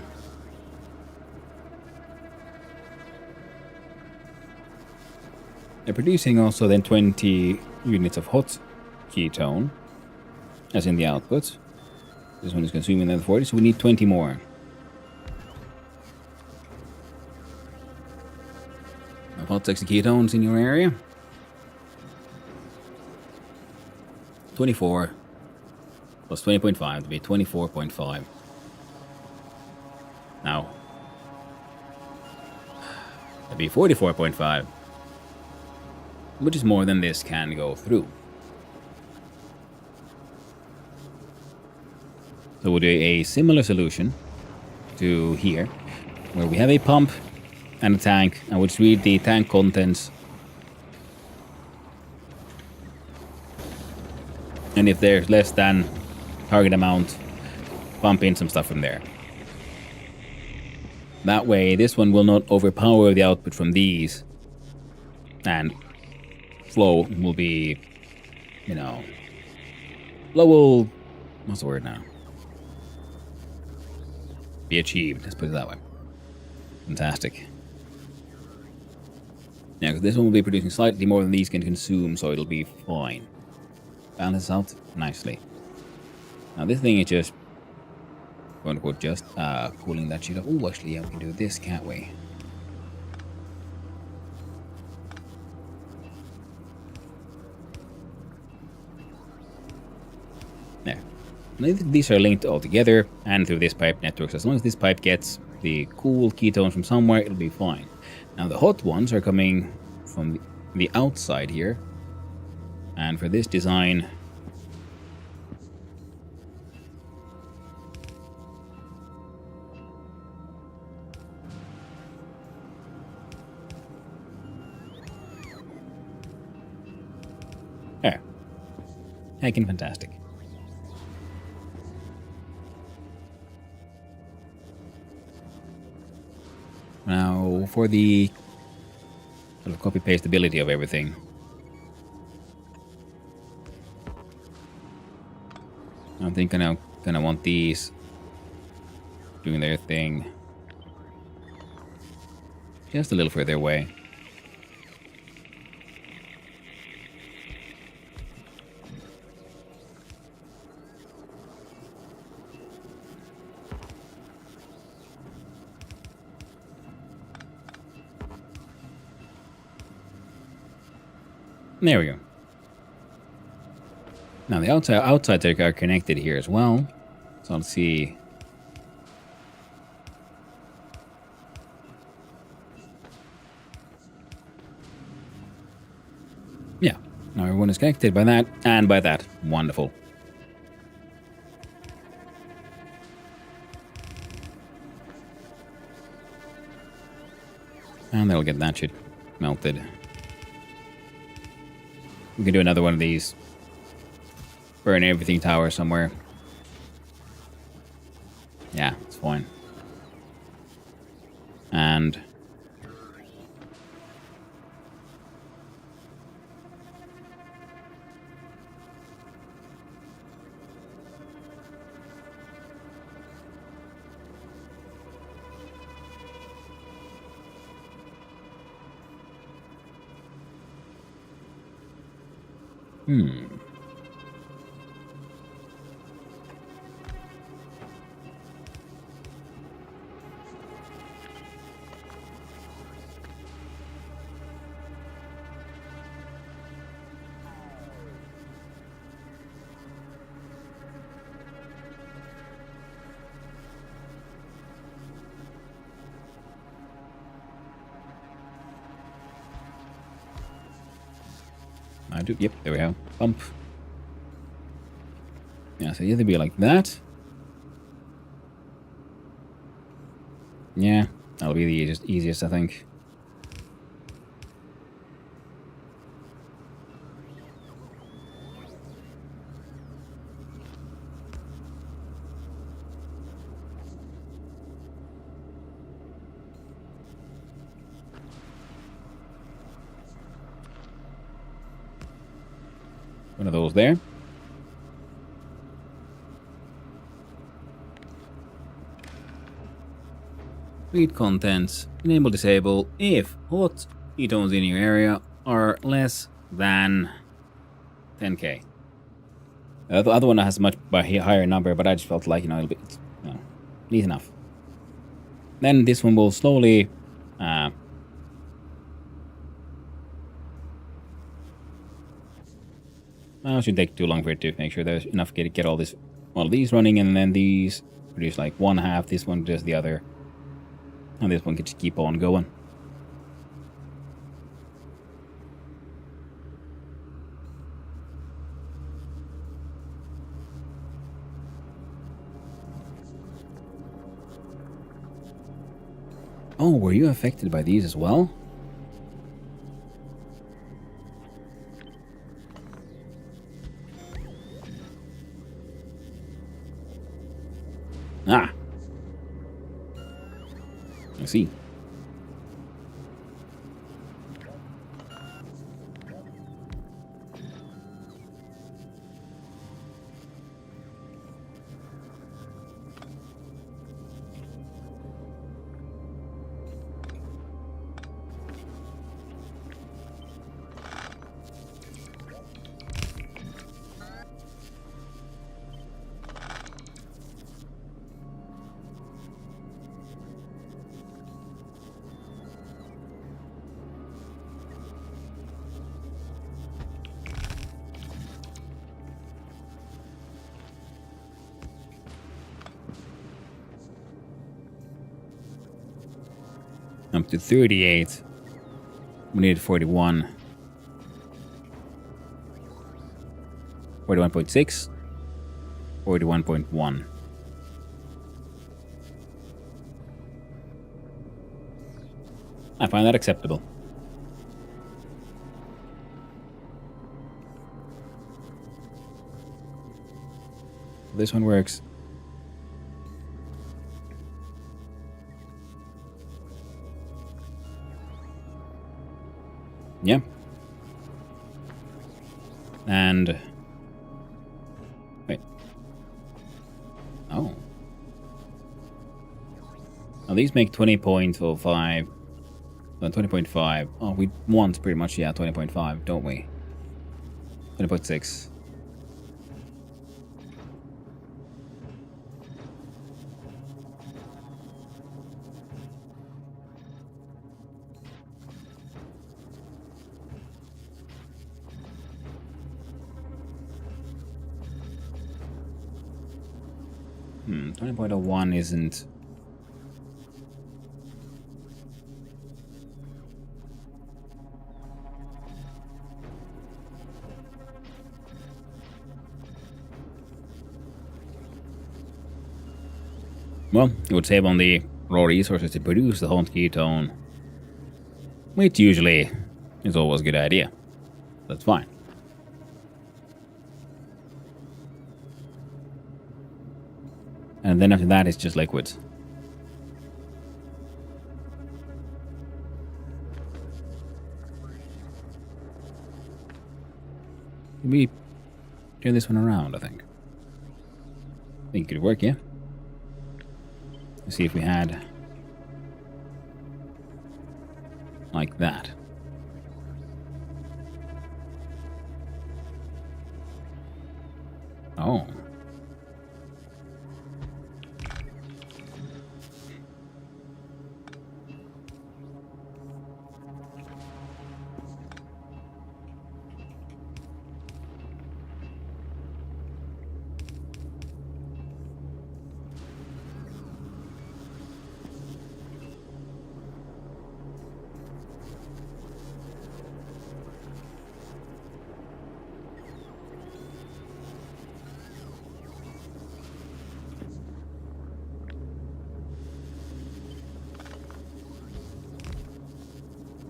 Speaker 2: they're producing also then 20 units of hot ketone, as in the output. This one is consuming then 40, so we need 20 more. Hot sexy ketones in your area. 24 plus 20.5 to be 24.5. Now, that'd be 44.5, which is more than this can go through. So we'll do a similar solution to here, where we have a pump and a tank. I would read the tank contents. And if there's less than target amount, pump in some stuff from there. That way, this one will not overpower the output from these. And flow will be, you know... Flow will... What's the word now? Be achieved, let's put it that way. Fantastic. Yeah, because this one will be producing slightly more than these can consume, so it'll be fine. Balance out nicely. Now this thing is just, quote unquote, just cooling that shit off. Oh, actually, yeah, we can do this, can't we? There. These are linked all together and through this pipe network. So as long as this pipe gets the cool ketones from somewhere, it'll be fine. Now the hot ones are coming from the outside here. And for this design... There. Heckin' fantastic. Now, for the sort of copy-paste ability of everything, I think I gonna want these doing their thing just a little further away. There we go. Now the outsides are connected here as well. So let's see. Yeah. Now everyone is connected by that and by that. Wonderful. And they'll get that shit melted. We can do another one of these. Burn everything tower somewhere. Yeah, it's fine. And... I do. Yep, there we go. Bump. Yeah, so either be like that. Yeah, that'll be the easiest, I think. One of those there. Read contents. Enable disable if hot ketones in your area are less than 10k. The other one has a much higher number, but I just felt like, it'll be, neat enough. Then this one will slowly well, it shouldn't take too long for it to make sure there's enough to get all these running, and then these produce like one half, this one does the other. And this one can just keep on going. Oh, were you affected by these as well? Ah. I see. Up to 38. We need 41. 41.6. 41.1. I find that acceptable. This one works. Yeah. And... wait. Oh. Now these make 20.05. 20.5. Oh, we want pretty much, yeah, 20.5, don't we? 20.6. Hmm, 20.01 isn't... Well, it would save on the raw resources to produce the hot ketone. which usually is always a good idea. That's fine. And then after that, it's just liquids. We turn this one around, I think. I think it could work, yeah? Let's see if we had... like that. Oh.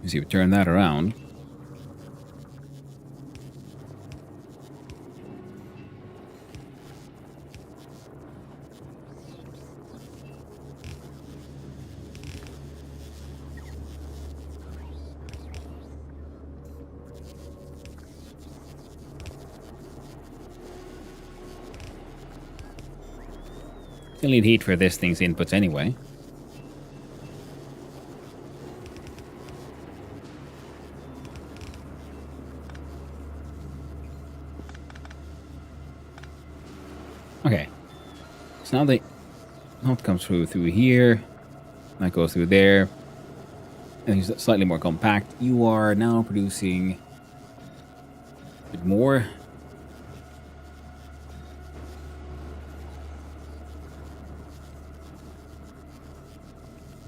Speaker 2: See if we turn that around. Still need heat for this thing's inputs anyway. Okay, so now the hot comes through here, that goes through there, and it's slightly more compact. You are now producing a bit more.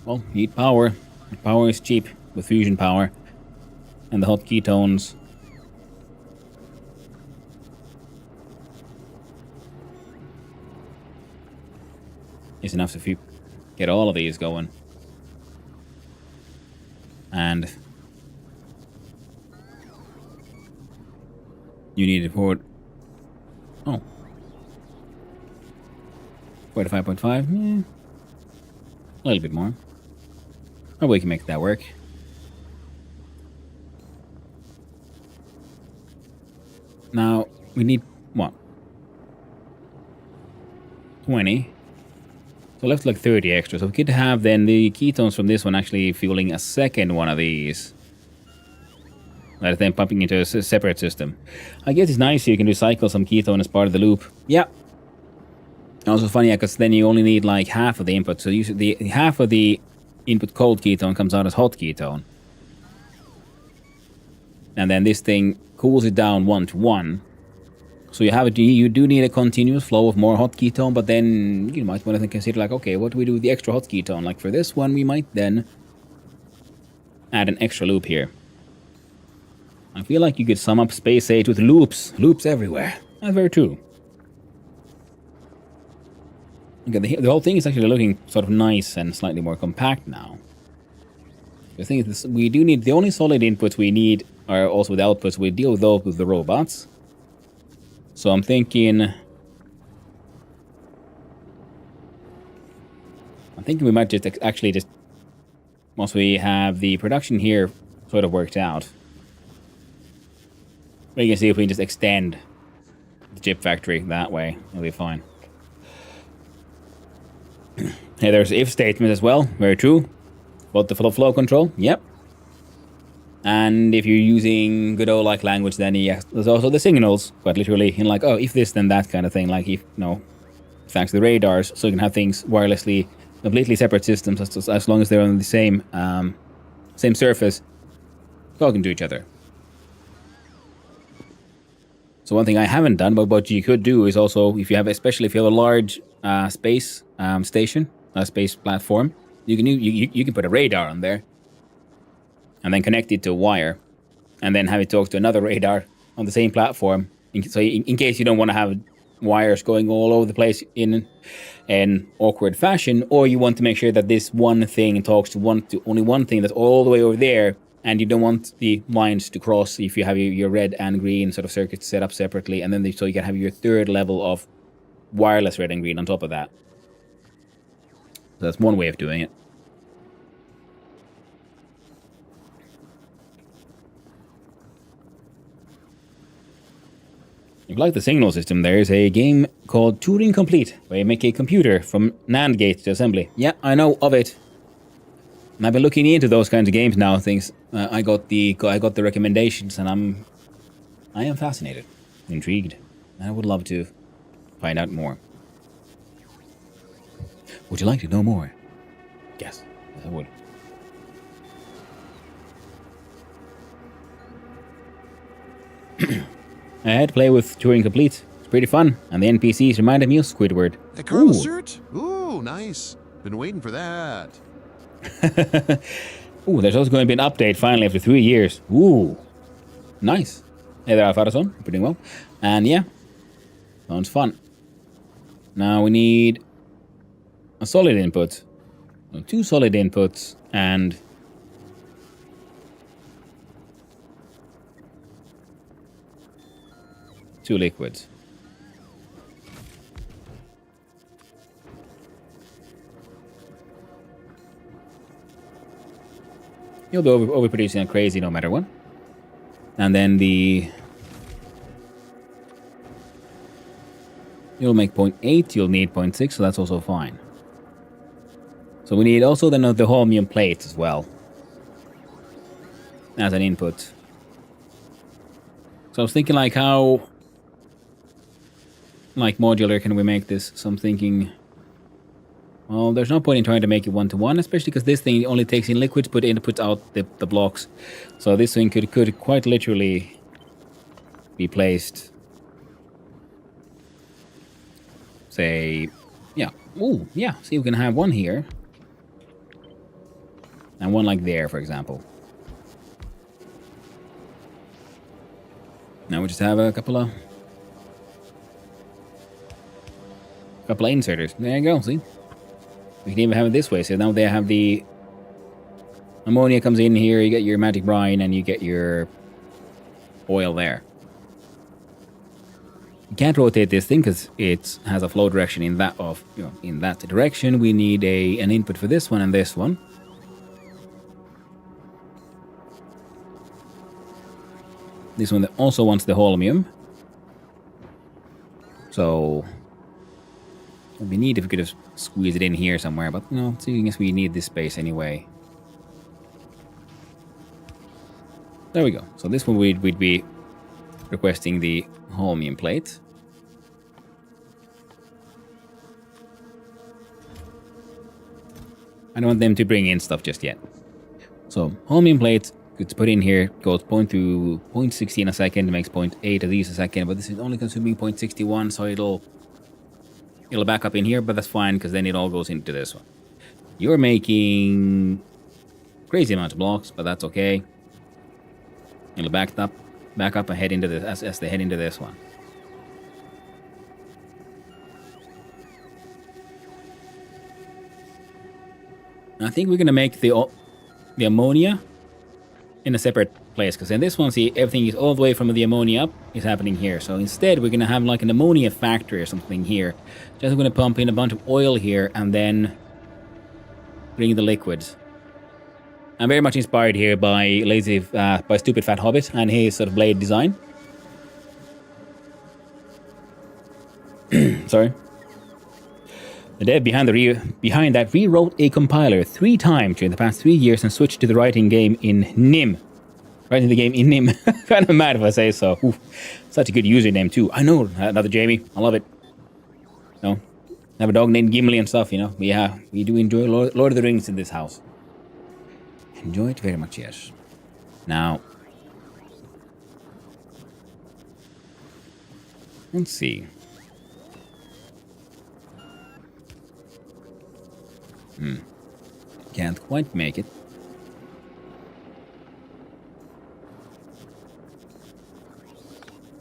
Speaker 2: Well, need power. Power is cheap with fusion power, and the hot ketones. Is enough if you get all of these going. And you need to put 45.5, yeah. A little bit more. Oh, we can make that work. Now we need what? 20. So left like 30 extra. So we could have then the ketones from this one actually fueling a second one of these. That is then pumping into a separate system. I guess it's nice you can recycle some ketone as part of the loop. Yeah. Also funny because then you only need like half of the input. So the half of the input cold ketone comes out as hot ketone. And then this thing cools it down 1-to-1. So you do need a continuous flow of more hot ketone, but then you might want to consider like, okay, what do we do with the extra hot ketone? Like for this one, we might then add an extra loop here. I feel like you could sum up space age with loops. Loops everywhere. That's very true. Okay, the whole thing is actually looking sort of nice and slightly more compact now. The thing is, we do need, the only solid inputs we need are also the outputs. We deal with those with the robots. So I'm thinking we might just actually just, once we have the production here sort of worked out, we can see if we can just extend the chip factory that way. It'll be fine. Hey, there's if statement as well. Very true. About the flow control. Yep. And if you're using good old like language, then yes, there's also the signals, quite literally, in like, oh, if this, then that kind of thing. Like if, thanks to the radars, so you can have things wirelessly, completely separate systems as long as they're on the same surface, talking to each other. So one thing I haven't done, but what you could do is also, especially if you have a large space station, a space platform, you can put a radar on there. And then connect it to a wire, and then have it talk to another radar on the same platform. So in case you don't want to have wires going all over the place in an awkward fashion, or you want to make sure that this one thing talks to only one thing that's all the way over there, and you don't want the lines to cross if you have your red and green sort of circuits set up separately, and then so you can have your third level of wireless red and green on top of that. So that's one way of doing it. If you like the signal system, there's a game called Turing Complete, where you make a computer from NAND gate to assembly. Yeah, I know of it. And I've been looking into those kinds of games now. I got the recommendations, and I am fascinated, intrigued. I would love to find out more. Would you like to know more? Yes, I would. I had to play with Turing Complete. It's pretty fun, and the NPCs reminded me of Squidward.
Speaker 3: A Colonel shirt? Ooh, nice. Been waiting for that.
Speaker 2: Ooh, there's also going to be an update finally after 3 years. Ooh, nice. Hey there, Alfarason. You're doing well. And yeah, sounds fun. Now we need a solid input. So 2 solid inputs and two liquids. You'll be overproducing like crazy no matter what. And then you'll make 0.8, you'll need 0.6, so that's also fine. So we need also then the holmium plate as well as an input. So I was thinking like how modular can we make this? So I'm thinking, well, there's no point in trying to make it 1-to-1, especially because this thing only takes in liquids but inputs out the blocks. So this thing could quite literally be placed, say, yeah. Ooh, yeah. See, we can have one here and one like there, for example. Now we just have a couple of inserters. There you go, see? We can even have it this way. So now they have the ammonia comes in here, you get your magic brine, and you get your oil there. You can't rotate this thing because it has a flow direction in that direction. We need an input for this one and this one. This one also wants the holmium. So it'd be neat if we could have squeezed it in here somewhere, but no, so I guess we need this space anyway. There we go. So this one we'd be requesting the holmium plate. I don't want them to bring in stuff just yet. So holmium plate, good to put in here, goes 0.16 a second, makes 0.8 of these a second, but this is only consuming 0.61, so it'll back up in here, but that's fine because then it all goes into this one. You're making crazy amounts of blocks, but that's okay. It'll back up and head into this as they head into this one. I think we're gonna make the ammonia in a separate place, because in this one, see, everything is all the way from the ammonia up is happening here. So instead, we're gonna have like an ammonia factory or something here. Just gonna pump in a bunch of oil here and then bring the liquids. I'm very much inspired here by by Stupid Fat Hobbit and his sort of blade design. Sorry. The dev behind that rewrote a compiler 3 times during the past 3 years and switched to the writing game in Nim. Writing the game in Nim. Kind of mad if I say so. Oof. Such a good username too. I know, another Jamie. I love it. No, have a dog named Gimli and stuff, you know. Yeah, we do enjoy Lord of the Rings in this house. Enjoy it very much, yes. Now, let's see. Can't quite make it.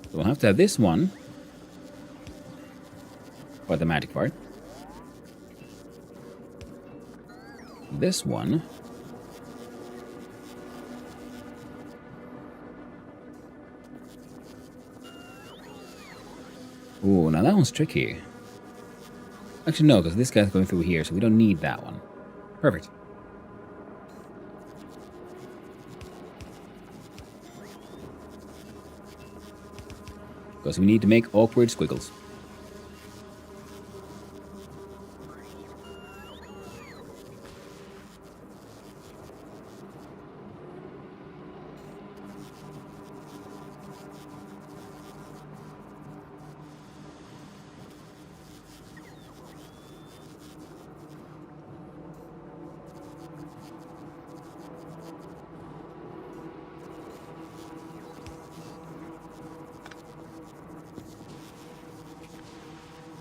Speaker 2: So we'll have to have this one for the magic part. This one Ooh, now that one's tricky. Actually, no, because this guy's going through here, so we don't need that one. Perfect. Because we need to make awkward squiggles.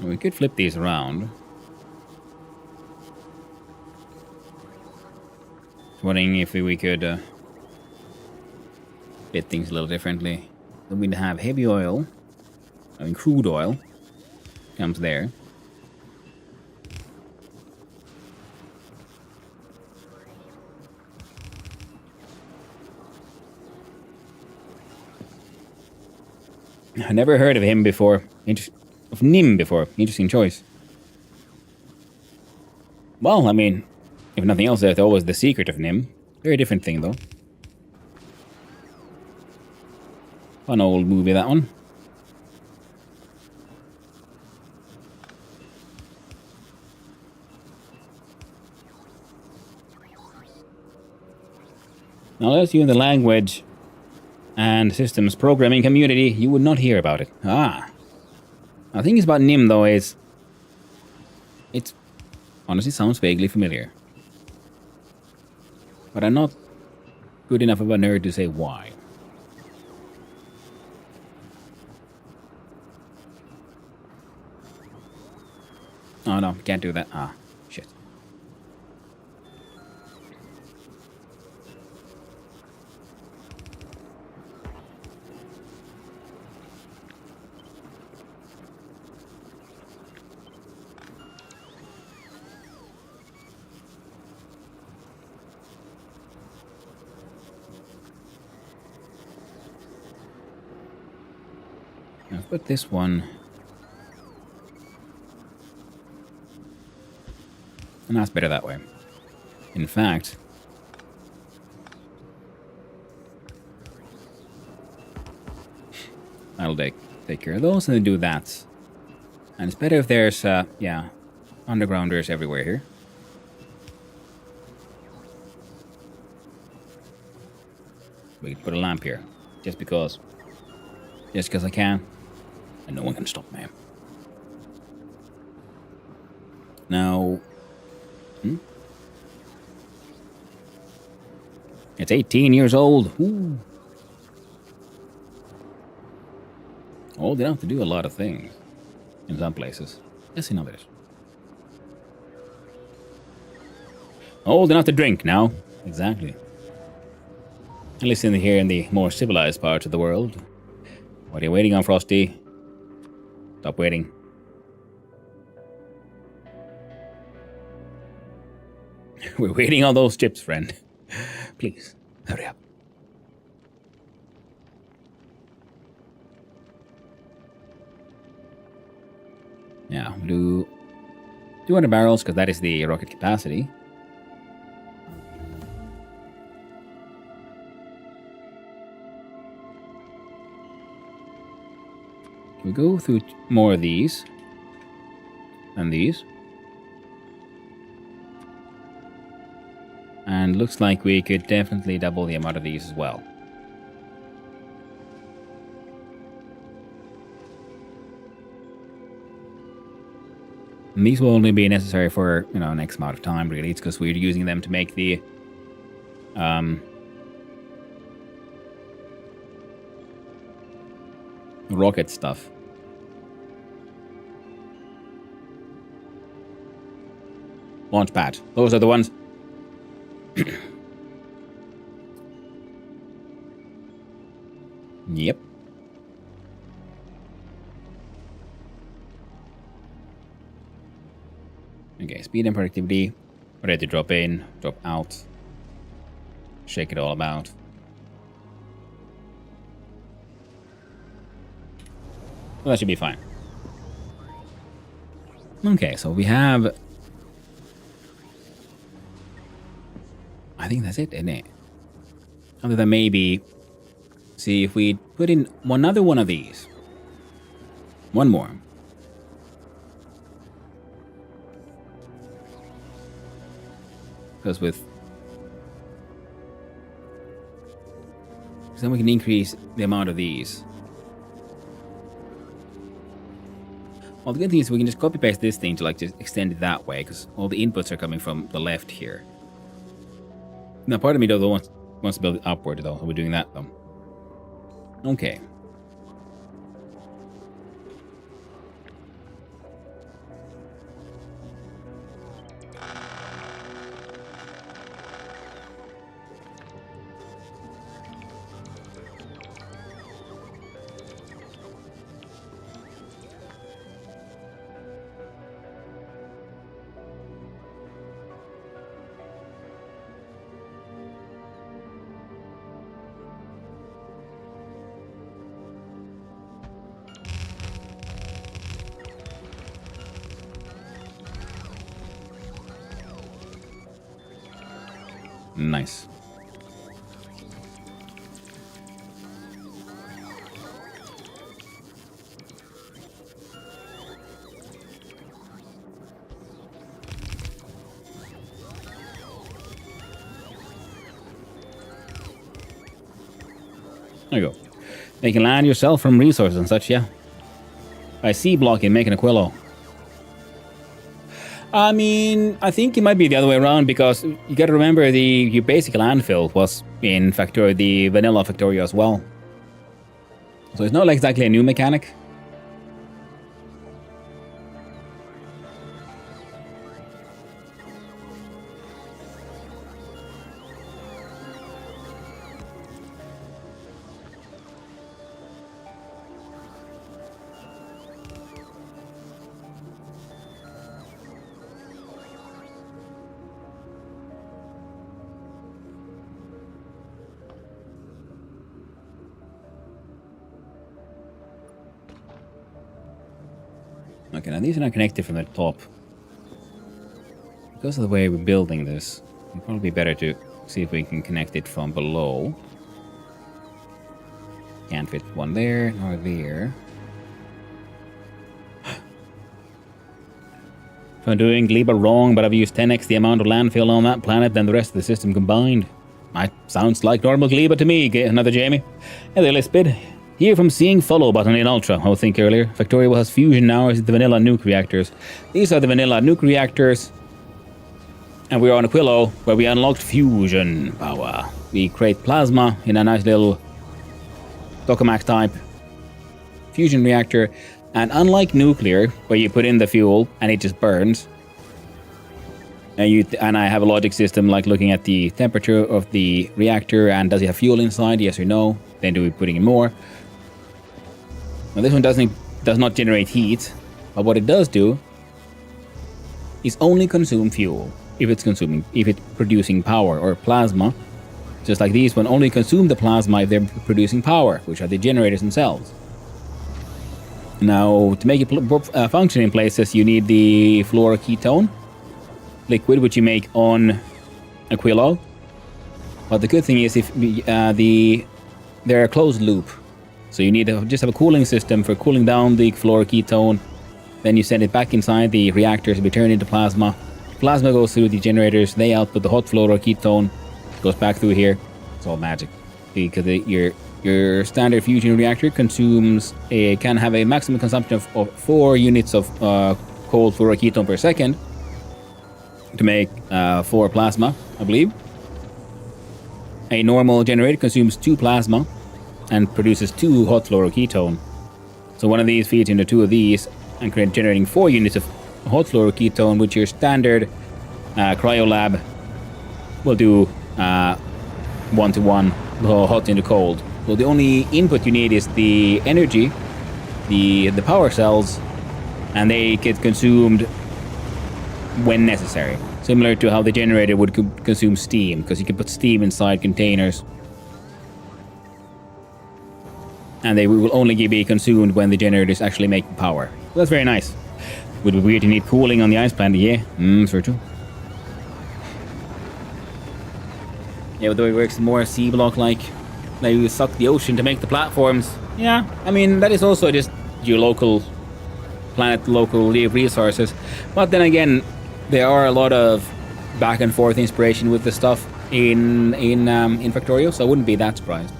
Speaker 2: We could flip these around. Wondering if we could fit things a little differently. Then we'd have heavy oil. I mean, crude oil comes there. I never heard of him before. Of Nim before. Interesting choice. Well, I mean, if nothing else, there's always the secret of Nim. Very different thing, though. Fun old movie, that one. Now, unless you're in the language and systems programming community, you would not hear about it. Ah. The thing is about Nim, though, is... It honestly sounds vaguely familiar. But I'm not good enough of a nerd to say why. Oh no, can't do that. Ah, shit. I'll put this one. And that's better that way. In fact, I'll take care of those and then do that. And it's better if there's, yeah, undergrounders everywhere here. We can put a lamp here, just because I can, and no one can stop me. Now, it's 18 years old. Ooh. Old enough to do a lot of things in some places. Yes, in others. Old enough to drink now. Exactly. At least here in the more civilized parts of the world. What are you waiting on, Frosty? Stop waiting. We're waiting on those chips, friend. Please, hurry up. Yeah, we'll do 200 barrels, because that is the rocket capacity. We go through more of these. And these. And looks like we could definitely double the amount of these as well. And these will only be necessary for, an X amount of time, really. It's because we're using them to make the... rocket stuff. Launch pad. Those are the ones. Yep. Okay, speed and productivity. Ready to drop in, drop out. Shake it all about. Well, that should be fine. Okay, so we have... I think that's it, isn't it? Other than maybe... See, if we put in another one of these. One more. Because with... then we can increase the amount of these. Well, the good thing is we can just copy paste this thing to like just extend it that way, because all the inputs are coming from the left here. Now, part of me though wants to build it upward though, so we're doing that though. Okay. Nice. There you go. You can land yourself from resources and such, yeah. By sea blocking, making Aquilo. I mean, I think it might be the other way around, because you gotta remember your basic landfill was in Factorio, the vanilla Factorio as well. So it's not like exactly a new mechanic. Okay, now these are not connected from the top. Because of the way we're building this, it'd probably be better to see if we can connect it from below. Can't fit one there, nor there. If I'm doing Gleba wrong, but I've used 10x the amount of landfill on that planet than the rest of the system combined. That sounds like normal Gleba to me, another Jamie. Hey there, Lispid. Here from seeing follow button in Ultra, I would think earlier. Factorio has fusion now as the vanilla nuke reactors. These are the vanilla nuke reactors. And we are on Aquilo, where we unlocked fusion power. We create plasma in a nice little tokamak type fusion reactor. And unlike nuclear, where you put in the fuel and it just burns, and I have a logic system like looking at the temperature of the reactor and does it have fuel inside, yes or no, then do we putting in more. Now this one does not generate heat, but what it does do is only consume fuel if it's producing power or plasma. Just like these one only consume the plasma if they're producing power, which are the generators themselves. Now to make it function in places, you need the fluoroketone liquid, which you make on Aquilo. But the good thing is if they're a closed loop. So you need to just have a cooling system for cooling down the fluoroketone. Then you send it back inside the reactors to be turned into plasma. Plasma goes through the generators. They output the hot fluoroketone. Goes back through here. It's all magic. Because your standard fusion reactor can have a maximum consumption of 4 units of cold fluoroketone per second to make 4 plasma, I believe. A normal generator consumes 2 plasma and produces 2 hot fluoroketone. So one of these feeds into 2 of these and generating 4 units of hot fluoroketone, which your standard cryolab will do 1-to-1, hot into cold. So the only input you need is the energy, the power cells, and they get consumed when necessary. Similar to how the generator would consume steam, because you can put steam inside containers. And they will only be consumed when the generator is actually making power. So that's very nice. Would be weird to need cooling on the ice planet, yeah. Sure too. Yeah, the way it works is more sea block like you suck the ocean to make the platforms. Yeah, I mean, that is also just your local planet, local resources. But then again, there are a lot of back and forth inspiration with the stuff in Factorio, so I wouldn't be that surprised.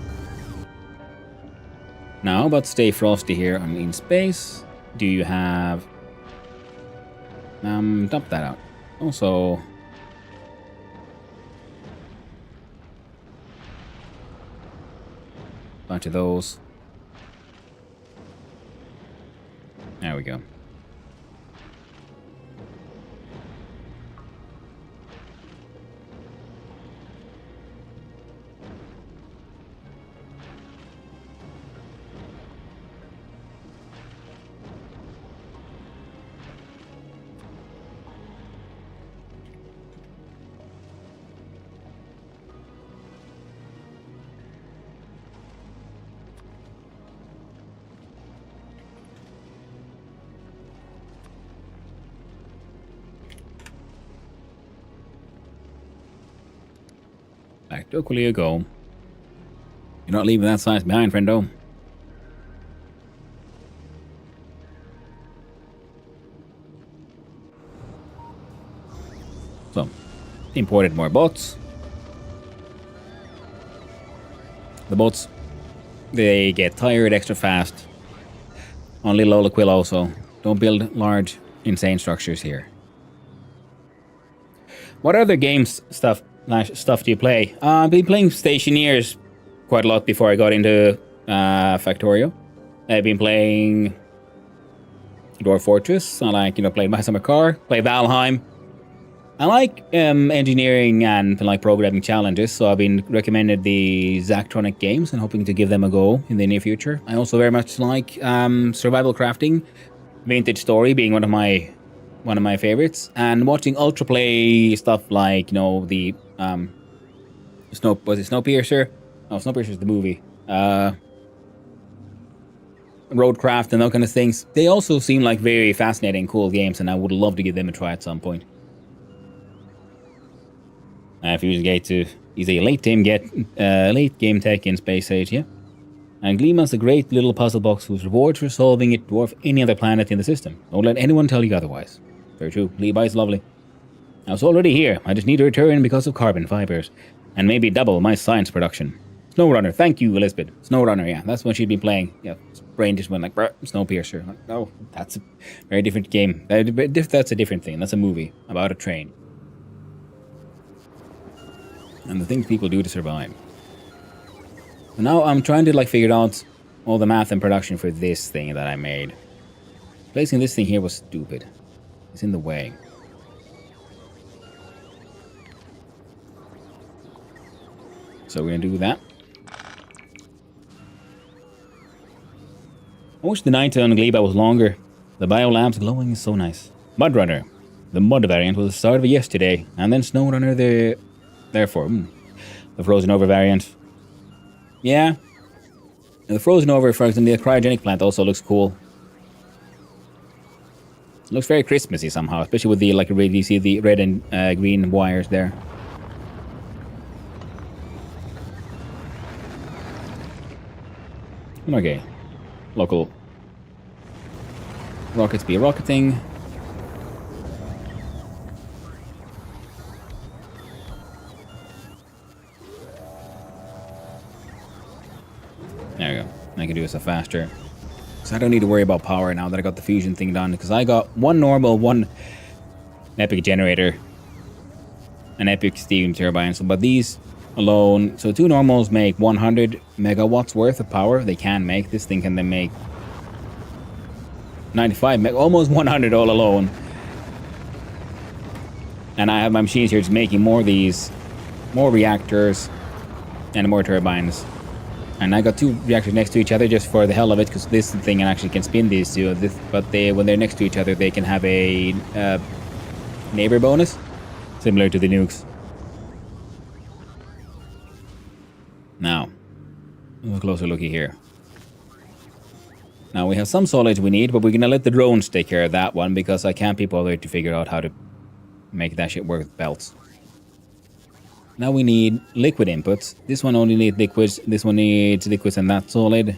Speaker 2: Now, but stay frosty here. I'm in space. Do you have... dump that out. Also... bunch of those. There we go. Back to Aquilo go. You're not leaving that size behind, friendo. So, imported more bots. The bots, they get tired extra fast. On little old Aquilo, so don't build large, insane structures here. What other games stuff do you play? I've been playing Stationeers quite a lot before I got into Factorio. I've been playing Dwarf Fortress. I like, play My Summer Car, play Valheim. I like engineering and like programming challenges, so I've been recommended the Zachtronic games and hoping to give them a go in the near future. I also very much like survival crafting, Vintage Story being one of my favorites, and watching Ultra play stuff like the Snowpiercer? No, Snowpiercer's the movie. Roadcraft and those kind of things. They also seem like very fascinating, cool games, and I would love to give them a try at some point. Fusion Gate too. He's a late game tech in Space Age, yeah. And Glima's a great little puzzle box whose rewards for solving it dwarf any other planet in the system. Don't let anyone tell you otherwise. Very true. Levi is lovely. I was already here. I just need to return because of carbon fibers. And maybe double my science production. SnowRunner. Thank you, Elizabeth. SnowRunner, yeah. That's what she'd been playing. Yeah, brain just went like, bruh, Snowpiercer. Like, no, that's a very different game. That's a different thing. That's a movie about a train. And the things people do to survive. So now I'm trying to figure out all the math and production for this thing that I made. Placing this thing here was stupid. It's in the way. So we're gonna do that. I wish the night on Gleba was longer. The biolab's glowing is so nice. Mudrunner. The mud variant was the start of yesterday, and then Snowrunner therefore. The Frozen Over variant. Yeah. And the Frozen Over, for example, the cryogenic plant also looks cool. It looks very Christmassy somehow, especially with the you see the red and green wires there. Okay. Local rockets be rocketing. There we go. I can do this faster. So I don't need to worry about power now that I got the fusion thing done, because I got one normal, one epic generator, an epic steam turbine. So, but these alone, so two normals make 100 megawatts worth of power. They can make. This thing can then make 95, almost 100 all alone. And I have my machines here just making more of these, more reactors, and more turbines. And I got two reactors next to each other just for the hell of it, because this thing actually can spin these two. But when they're next to each other, they can have a neighbor bonus, similar to the nukes. Now, a closer looky here. Now we have some solids we need, but we're gonna let the drones take care of that one because I can't be bothered to figure out how to make that shit work with belts. Now we need liquid inputs. This one only needs liquids. This one needs liquids and that's solid.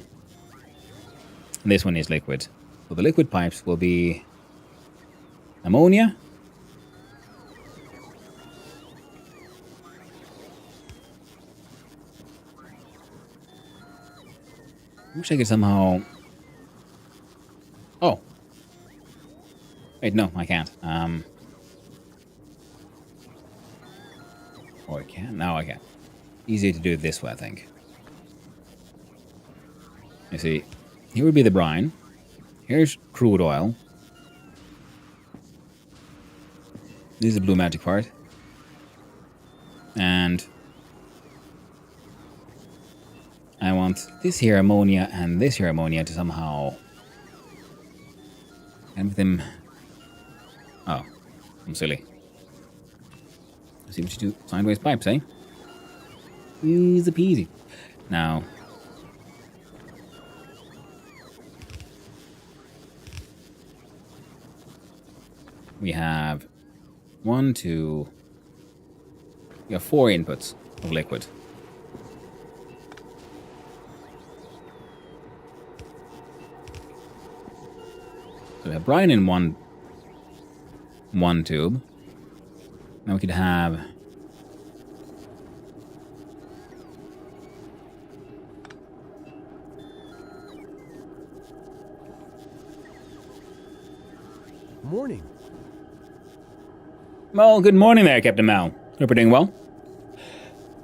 Speaker 2: And this one is liquid. So the liquid pipes will be ammonia. I wish I could somehow... Oh. Wait, no, I can't. Oh, I can? Now I can. Easier to do it this way, I think. You see, here would be the brine. Here's crude oil. This is the blue magic part. And I want this here ammonia and this here ammonia to somehow... And with them... Oh, I'm silly. See what you do. Sideways pipes, eh? Easy peasy. Now... We have... 1, 2... We have 4 inputs of liquid. So we have brine in one tube. Now we could have...
Speaker 4: Morning.
Speaker 2: Well, good morning there, Captain Mal. Hope you're doing well.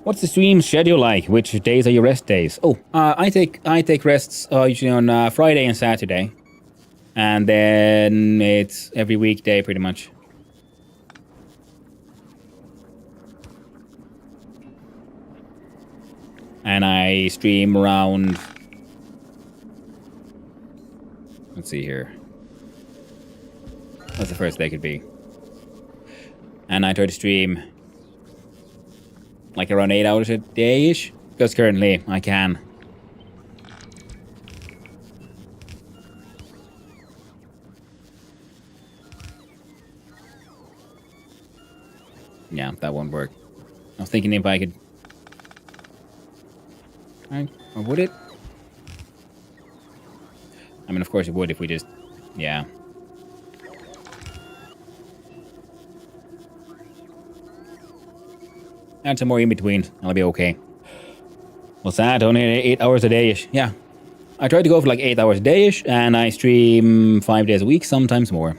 Speaker 2: What's the stream schedule like? Which days are your rest days? Oh, I take rests usually on Friday and Saturday. And then it's every weekday, pretty much. And I stream around... Let's see here. What's the first day could be? And I try to stream... like around 8 hours a day-ish. Because currently I can. Yeah, that won't work. I was thinking if I could... Or would it? I mean, of course it would if we just... Yeah. Add some more in between. I'll be okay. What's that? Only 8 hours a day-ish. Yeah. I try to go for like 8 hours a day-ish, and I stream 5 days a week, sometimes more.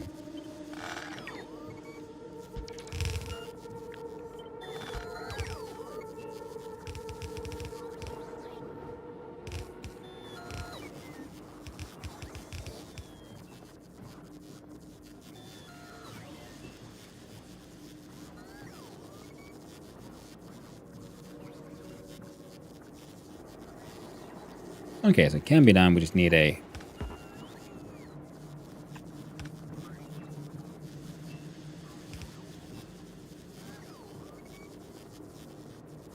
Speaker 2: Okay, so it can be done. We just need a...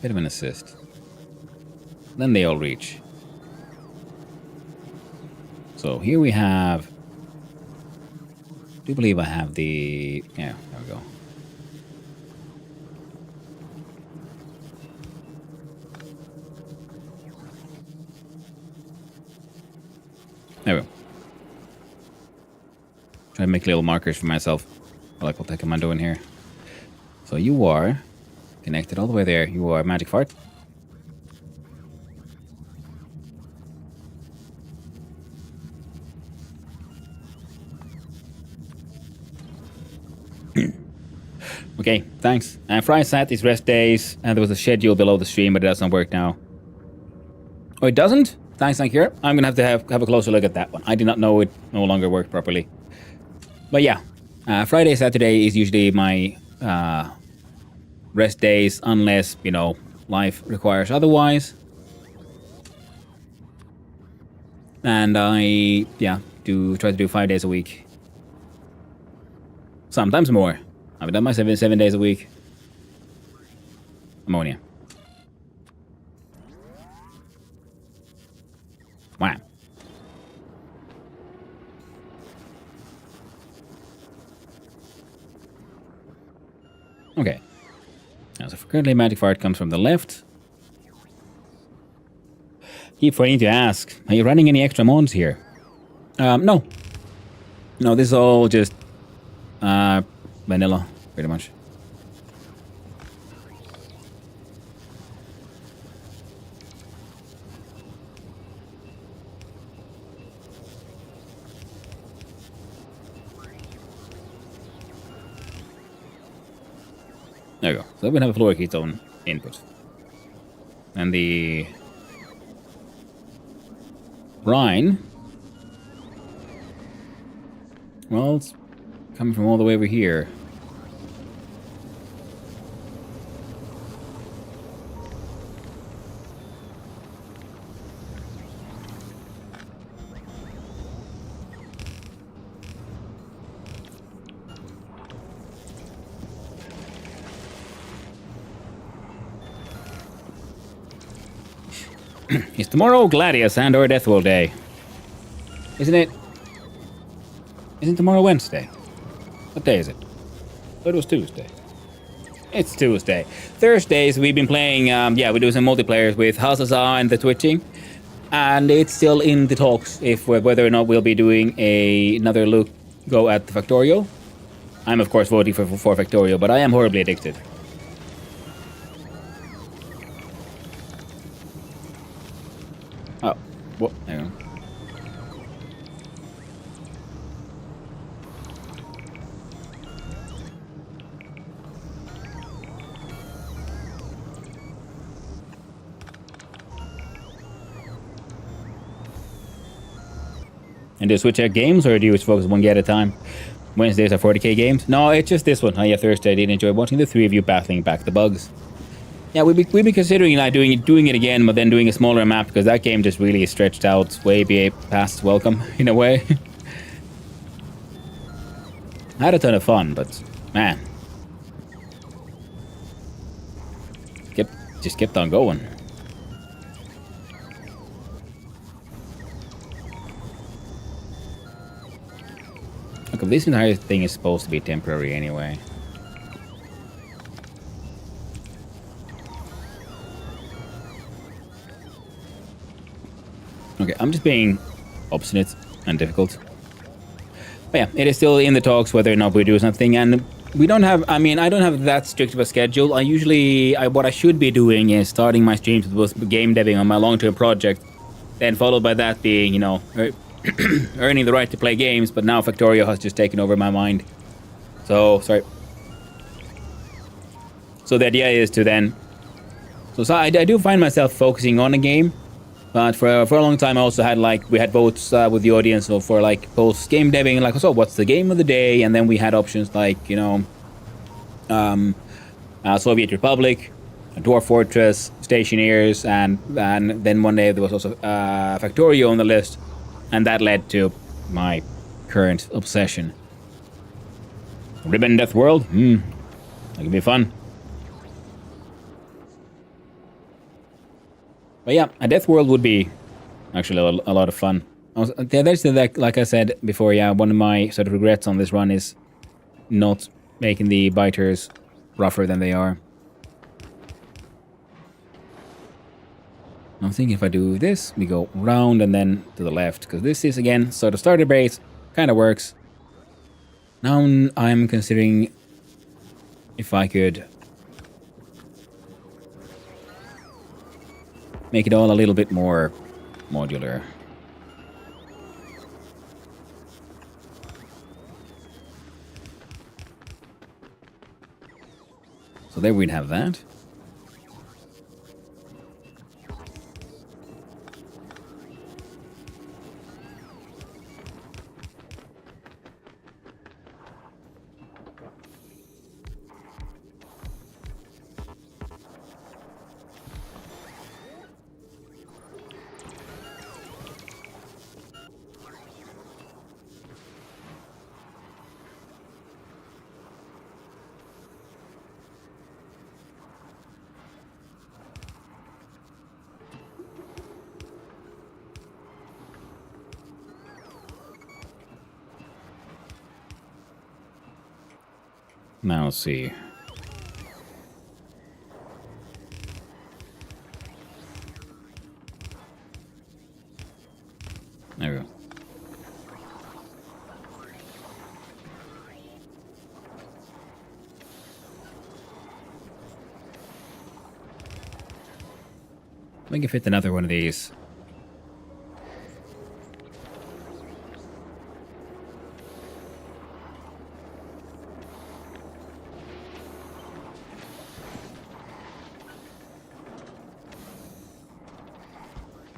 Speaker 2: bit of an assist. Then they all reach. So here we have... I do believe I have the... Yeah, there we go. There we go. Try to make little markers for myself. I like what the heck am I doing here? So you are connected all the way there. You are Magic Fart. Okay, thanks. Friday, Saturday is rest days, and there was a schedule below the stream, but it doesn't work now. Oh, it doesn't? Thanks, thank you. I'm gonna have a closer look at that one. I did not know it no longer worked properly. But yeah, Friday, Saturday is usually my rest days, unless, you know, life requires otherwise. And I, yeah, try to do 5 days a week. Sometimes more. I've done my 7 days a week. Ammonia. Wow. Currently, magic fart comes from the left. Keep forgetting to ask, are you running any extra mons here? No. No, this is all just vanilla, pretty much. There we go. So we have a floor keystone input. And the brine, well, it's coming from all the way over here. Is tomorrow Gladius and or Death World Day? Isn't it? Isn't tomorrow Wednesday? What day is it? I thought it was Tuesday. It's Tuesday. Thursdays we've been playing, yeah, we do some multiplayers with Hazaza and the Twitching. And it's still in the talks if whether or not we'll be doing another go at the Factorio. I'm of course voting for Factorio, but I am horribly addicted. Oh, what? Hang on. And do you switch out games, or do you just focus one game at a time? Wednesdays are 40k games? No, it's just this one. Oh yeah, Thursday I did enjoy watching the three of you battling back the bugs. Yeah, we'd be considering like doing it again, but then doing a smaller map, because that game just really stretched out way past welcome, in a way. I had a ton of fun, but man. Just kept on going. Okay, this entire thing is supposed to be temporary anyway. Okay, I'm just being obstinate and difficult. But yeah, it is still in the talks whether or not we do something, and we don't have, I mean, I don't have that strict of a schedule. What I should be doing is starting my streams with game deving on my long-term project, then followed by that being, you know, earning the right to play games, but now Factorio has just taken over my mind. So, sorry. So the idea is to then... So I do find myself focusing on a game, but for a long time I also had, like, we had votes with the audience for, like, post game deving, like, so what's the game of the day? And then we had options like, you know, Soviet Republic, Dwarf Fortress, Stationeers, and then one day there was also Factorio on the list. And that led to my current obsession. Ribbon Death World? That could be fun. But yeah, a Death World would be actually a lot of fun. There's like I said before, yeah, one of my sort of regrets on this run is not making the biters rougher than they are. I'm thinking if I do this, we go round and then to the left, because this is, again, sort of starter base, kind of works. Now I'm considering if I could make it all a little bit more modular. So there we'd have that. Now let's see. There we go. We can fit another one of these.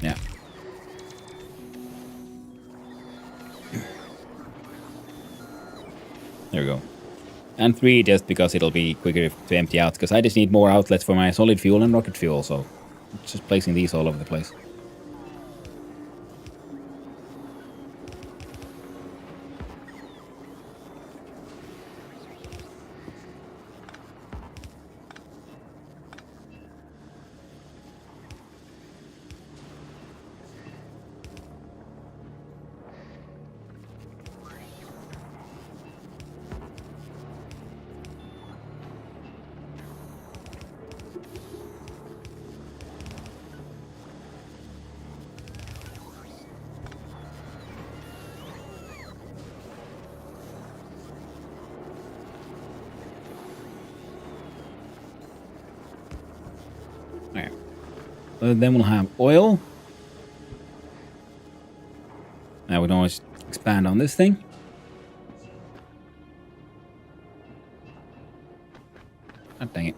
Speaker 2: Yeah. There we go. And 3 just because it'll be quicker to empty out, because I just need more outlets for my solid fuel and rocket fuel, so just placing these all over the place. Alright. Then we'll have oil. Now we can always expand on this thing. God dang it.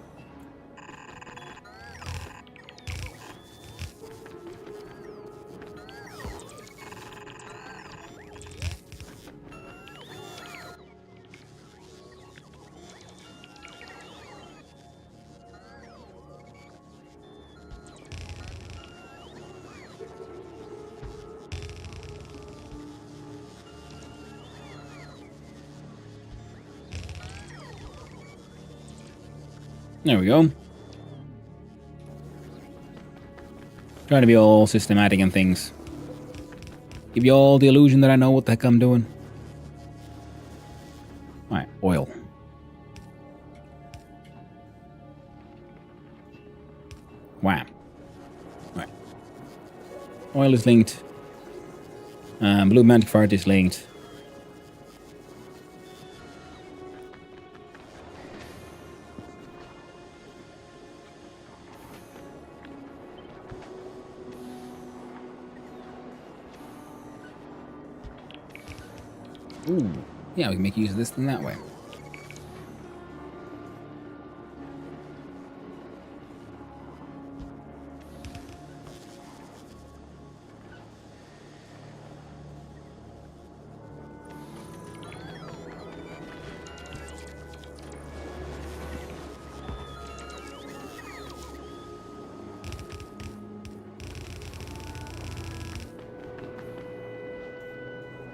Speaker 2: There we go. Trying to be all systematic and things. Give you all the illusion that I know what the heck I'm doing. Alright, oil. Wow. Right. Oil is linked. Blue magic fart is linked. Ooh. Yeah, we can make use of this thing that way.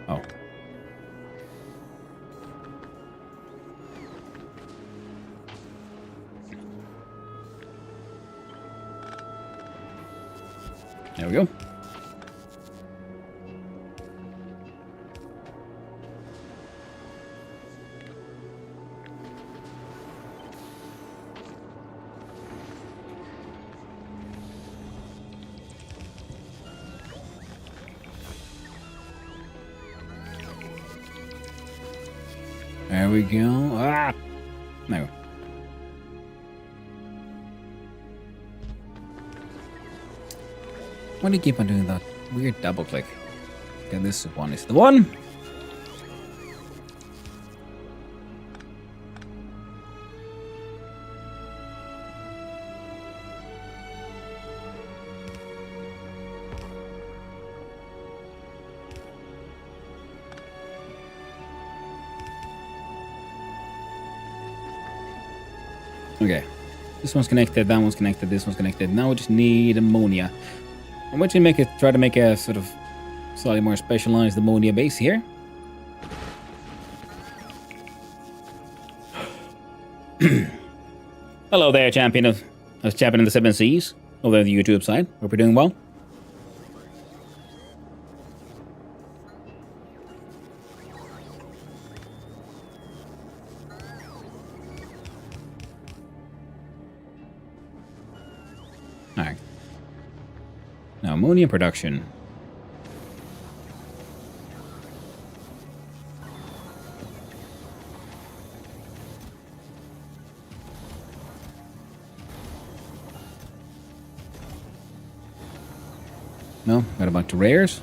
Speaker 2: Oh. There we go. There we go. Ah! No. Why do you keep on doing that weird double click? Okay, this one is the one. Okay, this one's connected, that one's connected, this one's connected. Now we just need ammonia. I'm going to try to make a sort of slightly more specialized ammonia base here. Hello there, champion of the 7 Seas, over the YouTube side. Hope you're doing well. Alright. Now, ammonia production. No, got a bunch of rares.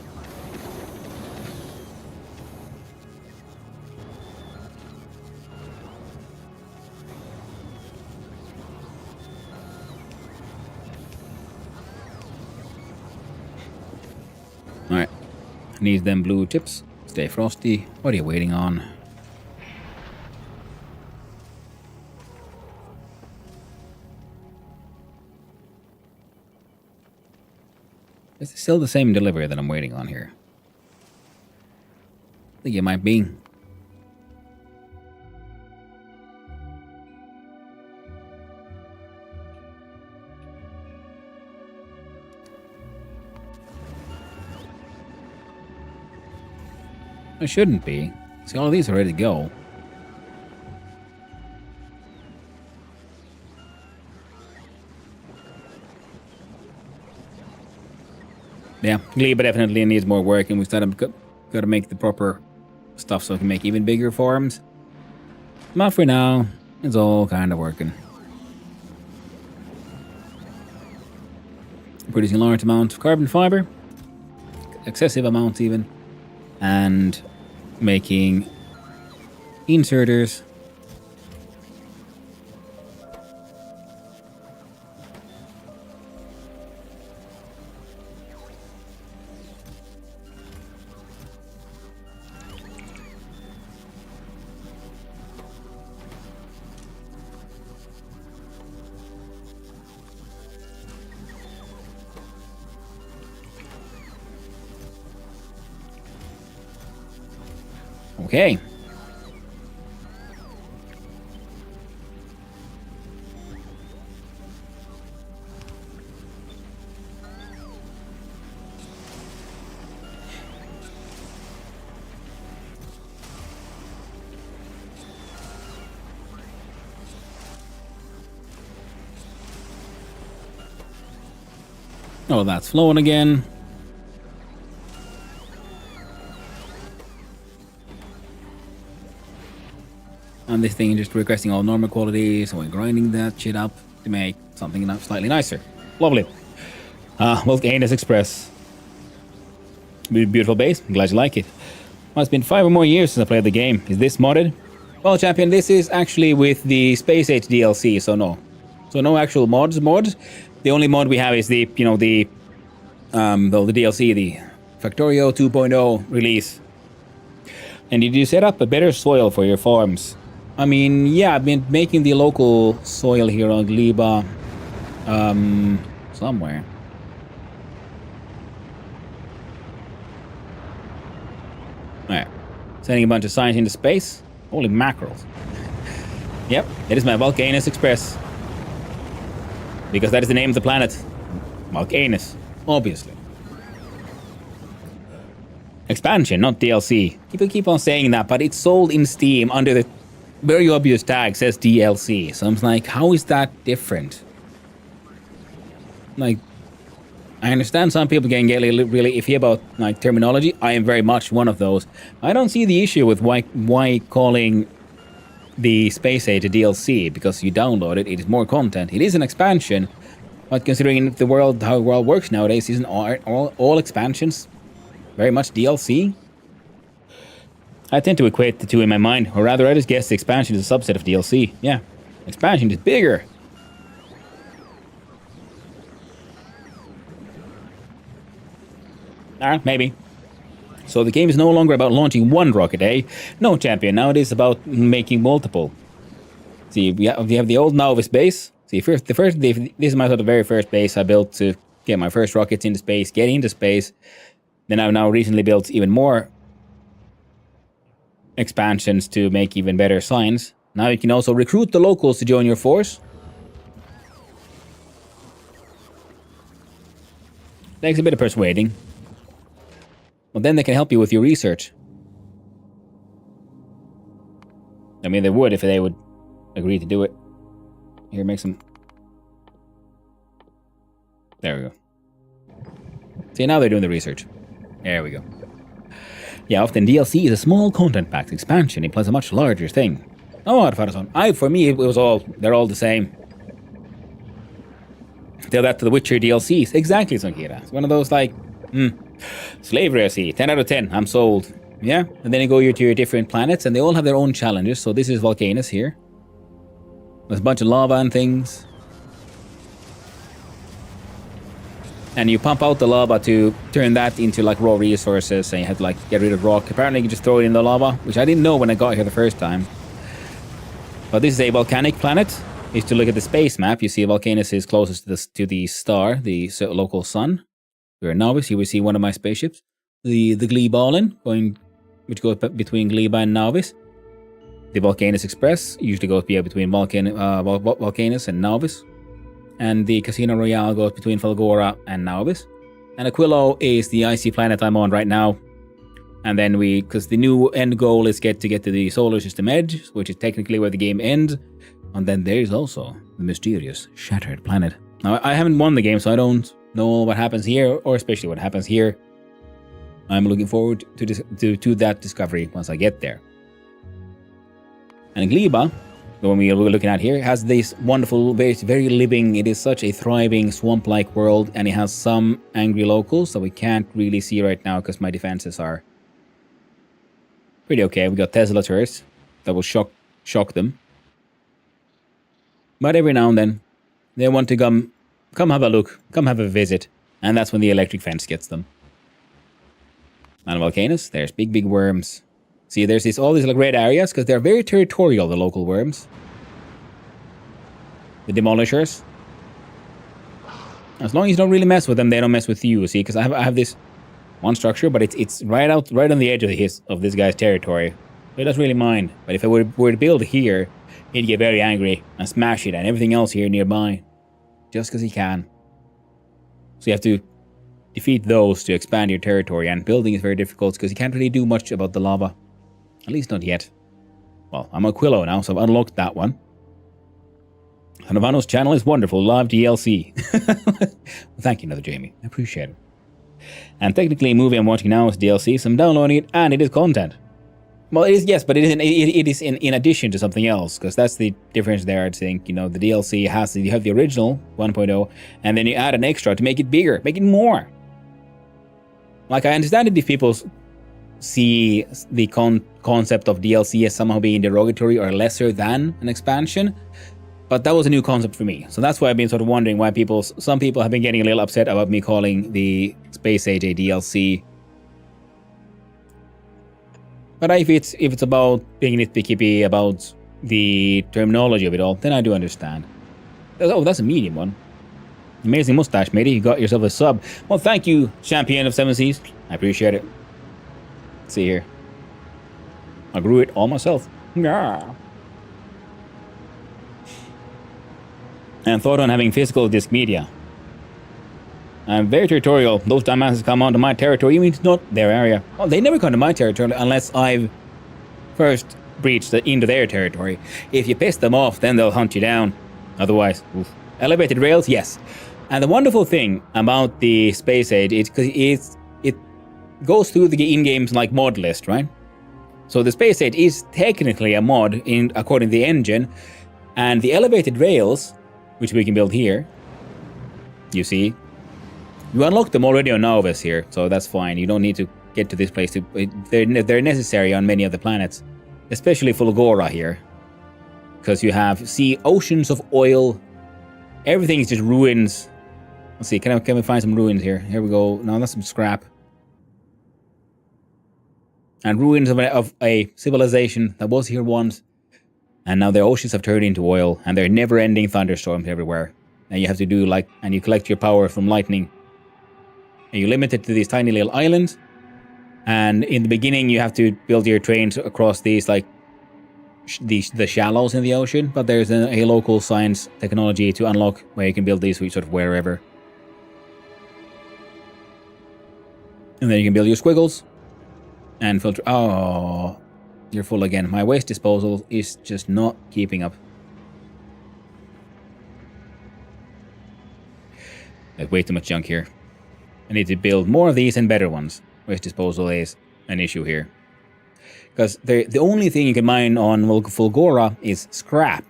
Speaker 2: Alright. Need them blue chips. Stay frosty. What are you waiting on? Is it still the same delivery that I'm waiting on here? I think it might be. It shouldn't be. See, all of these are ready to go. Yeah, Gleba definitely needs more work, and we've got to make the proper stuff so we can make even bigger farms. Not for now. It's all kind of working. Producing a large amount of carbon fiber, excessive amounts even, and making inserters. Okay. Oh, that's flowing again. And this thing is just regressing all normal qualities, so we're grinding that shit up to make something slightly nicer. Lovely. Volcanoes Express. Beautiful base. I'm glad you like it. Well, it's been 5 or more years since I played the game. Is this modded? Well, champion, this is actually with the Space Age DLC, so no. So no actual mods. The only mod we have is the DLC, the Factorio 2.0 release. And did you set up a better soil for your farms? I mean, yeah, I've been making the local soil here on Gleba, somewhere. Alright. Sending a bunch of signs into space. Holy mackerels. Yep, it is my Volcanus Express. Because that is the name of the planet. Volcanus, obviously. Expansion, not DLC. People keep on saying that, but it's sold in Steam under the very obvious tag says DLC. So I'm like, how is that different? Like, I understand some people can get really iffy about like terminology. I am very much one of those. I don't see the issue with why calling the Space Age a DLC, because you download it, it is more content. It is an expansion, but considering the world, how the world works nowadays, isn't all expansions very much DLC? I tend to equate the two in my mind, or rather I just guess the expansion is a subset of DLC. Yeah, expansion is bigger. Maybe. So the game is no longer about launching one rocket, eh? No, champion, now it is about making multiple. See, we have the old novice base. See, this is my sort of very first base I built to get my first rockets into space, get into space. Then I've now recently built even more expansions to make even better signs. Now you can also recruit the locals to join your force. Takes a bit of persuading. But then they can help you with your research. I mean, they would if they would agree to do it. Here, make some... There we go. See, now they're doing the research. There we go. Yeah, often DLC is a small content pack. Expansion implies a much larger thing. Oh, for me, it was all... They're all the same. Tell that to the Witcher DLCs. Exactly, Sankira. It's one of those, like... Slavery, I see. 10 out of 10. I'm sold. Yeah, and then you go to your different planets, and they all have their own challenges. So this is Volcanus here. There's a bunch of lava and things. And you pump out the lava to turn that into like raw resources, and you have to like get rid of rock. Apparently you can just throw it in the lava, which I didn't know when I got here the first time. But this is a volcanic planet. If you look at the space map, you see Volcanus is closest to the star, the local sun. We're novice. Here we see one of my spaceships, the Gleeballen, which goes between Gleba and Novice. The Volcanus Express usually goes between Volcanus and Novice. And the Casino Royale goes between Falgora and Novice. And Aquilo is the icy planet I'm on right now. And then because the new end goal is to get to the solar system edge, which is technically where the game ends. And then there's also the mysterious Shattered Planet. Now, I haven't won the game, so I don't know what happens here, or especially what happens here. I'm looking forward to that discovery once I get there. And Gleba, the one we're looking at here, has this wonderful, very living, it is such a thriving swamp-like world, and it has some angry locals that we can't really see right now because my defenses are pretty okay. We got Tesla turrets that will shock them. But every now and then, they want to come have a look, come have a visit, and that's when the electric fence gets them. And Volcanus, there's big worms. See, there's all these like red areas because they're very territorial, the local worms. The demolishers. As long as you don't really mess with them, they don't mess with you. See, because I have this one structure, but it's right on the edge of this guy's territory. So he doesn't really mind. But if I were to build here, he'd get very angry and smash it and everything else here nearby, just because he can. So you have to defeat those to expand your territory, and building is very difficult because you can't really do much about the lava. At least not yet. Well, I'm Aquilo now, so I've unlocked that one. Hanavano's channel is wonderful. Live DLC. Well, thank you, Another Jamie. I appreciate it. And technically, a movie I'm watching now is DLC, so I'm downloading it, and it is content. Well, it is, yes, but it is in addition to something else, because that's the difference there, I think. You know, the DLC you have the original 1.0, and then you add an extra to make it bigger, make it more. Like, I understand it if people see the concept of DLC as somehow being derogatory or lesser than an expansion, but that was a new concept for me. So that's why I've been sort of wondering why some people have been getting a little upset about me calling the Space Age a DLC. But if it's about being nitpicky about the terminology of it all, then I do understand. Oh, that's a medium one. Amazing mustache, matey. You got yourself a sub. Well, thank you, Champion of Seven Seas. I appreciate it. Let's see here. I grew it all myself. Yeah. And thought on having physical disc media. I'm very territorial. Those dumbasses come onto my territory, even if it's not their area. Well, they never come to my territory unless I've first breached into their territory. If you piss them off, then they'll hunt you down. Otherwise, oof. Elevated rails, yes. And the wonderful thing about the Space Age is because it goes through the in-game's like mod list, right? So the Space Age is technically a mod according to the engine, and the elevated rails, which we can build here, you see, you unlock them already on Novus here, so that's fine. You don't need to get to this place. They're necessary on many of the planets, especially Fulgora here, because you have oceans of oil. Everything is just ruins. Let's see, can we find some ruins here? Here we go. No, that's some scrap. And ruins of a civilization that was here once, and now the oceans have turned into oil, and there are never-ending thunderstorms everywhere. And you have to do and you collect your power from lightning. And you limit it to these tiny little islands. And in the beginning, you have to build your trains across these the shallows in the ocean. But there's a local science technology to unlock where you can build these sort of wherever. And then you can build your squiggles and filter. Oh, you're full again. My waste disposal is just not keeping up. There's way too much junk here. I need to build more of these and better ones. Waste disposal is an issue here. Because the only thing you can mine on Fulgora is scrap.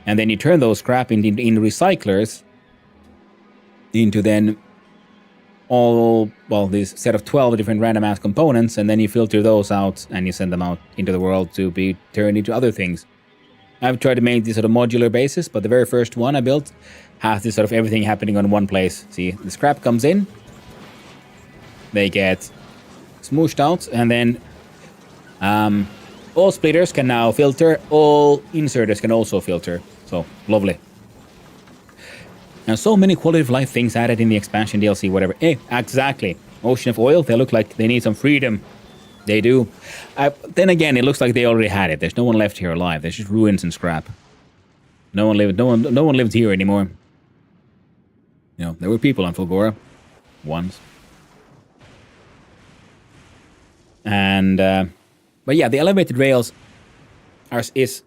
Speaker 2: And then you turn those scrap into recyclers into then this set of 12 different random ass components, and then you filter those out and you send them out into the world to be turned into other things. I've tried to make this sort of modular basis, but the very first one I built has this sort of everything happening on one place. See, the scrap comes in, they get smooshed out, and then all splitters can now filter, all inserters can also filter. So, lovely. Now, so many quality of life things added in the expansion DLC, whatever. Exactly. Ocean of Oil, they look like they need some freedom. They do. Then again, it looks like they already had it. There's no one left here alive. There's just ruins and scrap. No one lived here anymore. You know, there were people on Fulgora. Once. And, but yeah, the elevated rails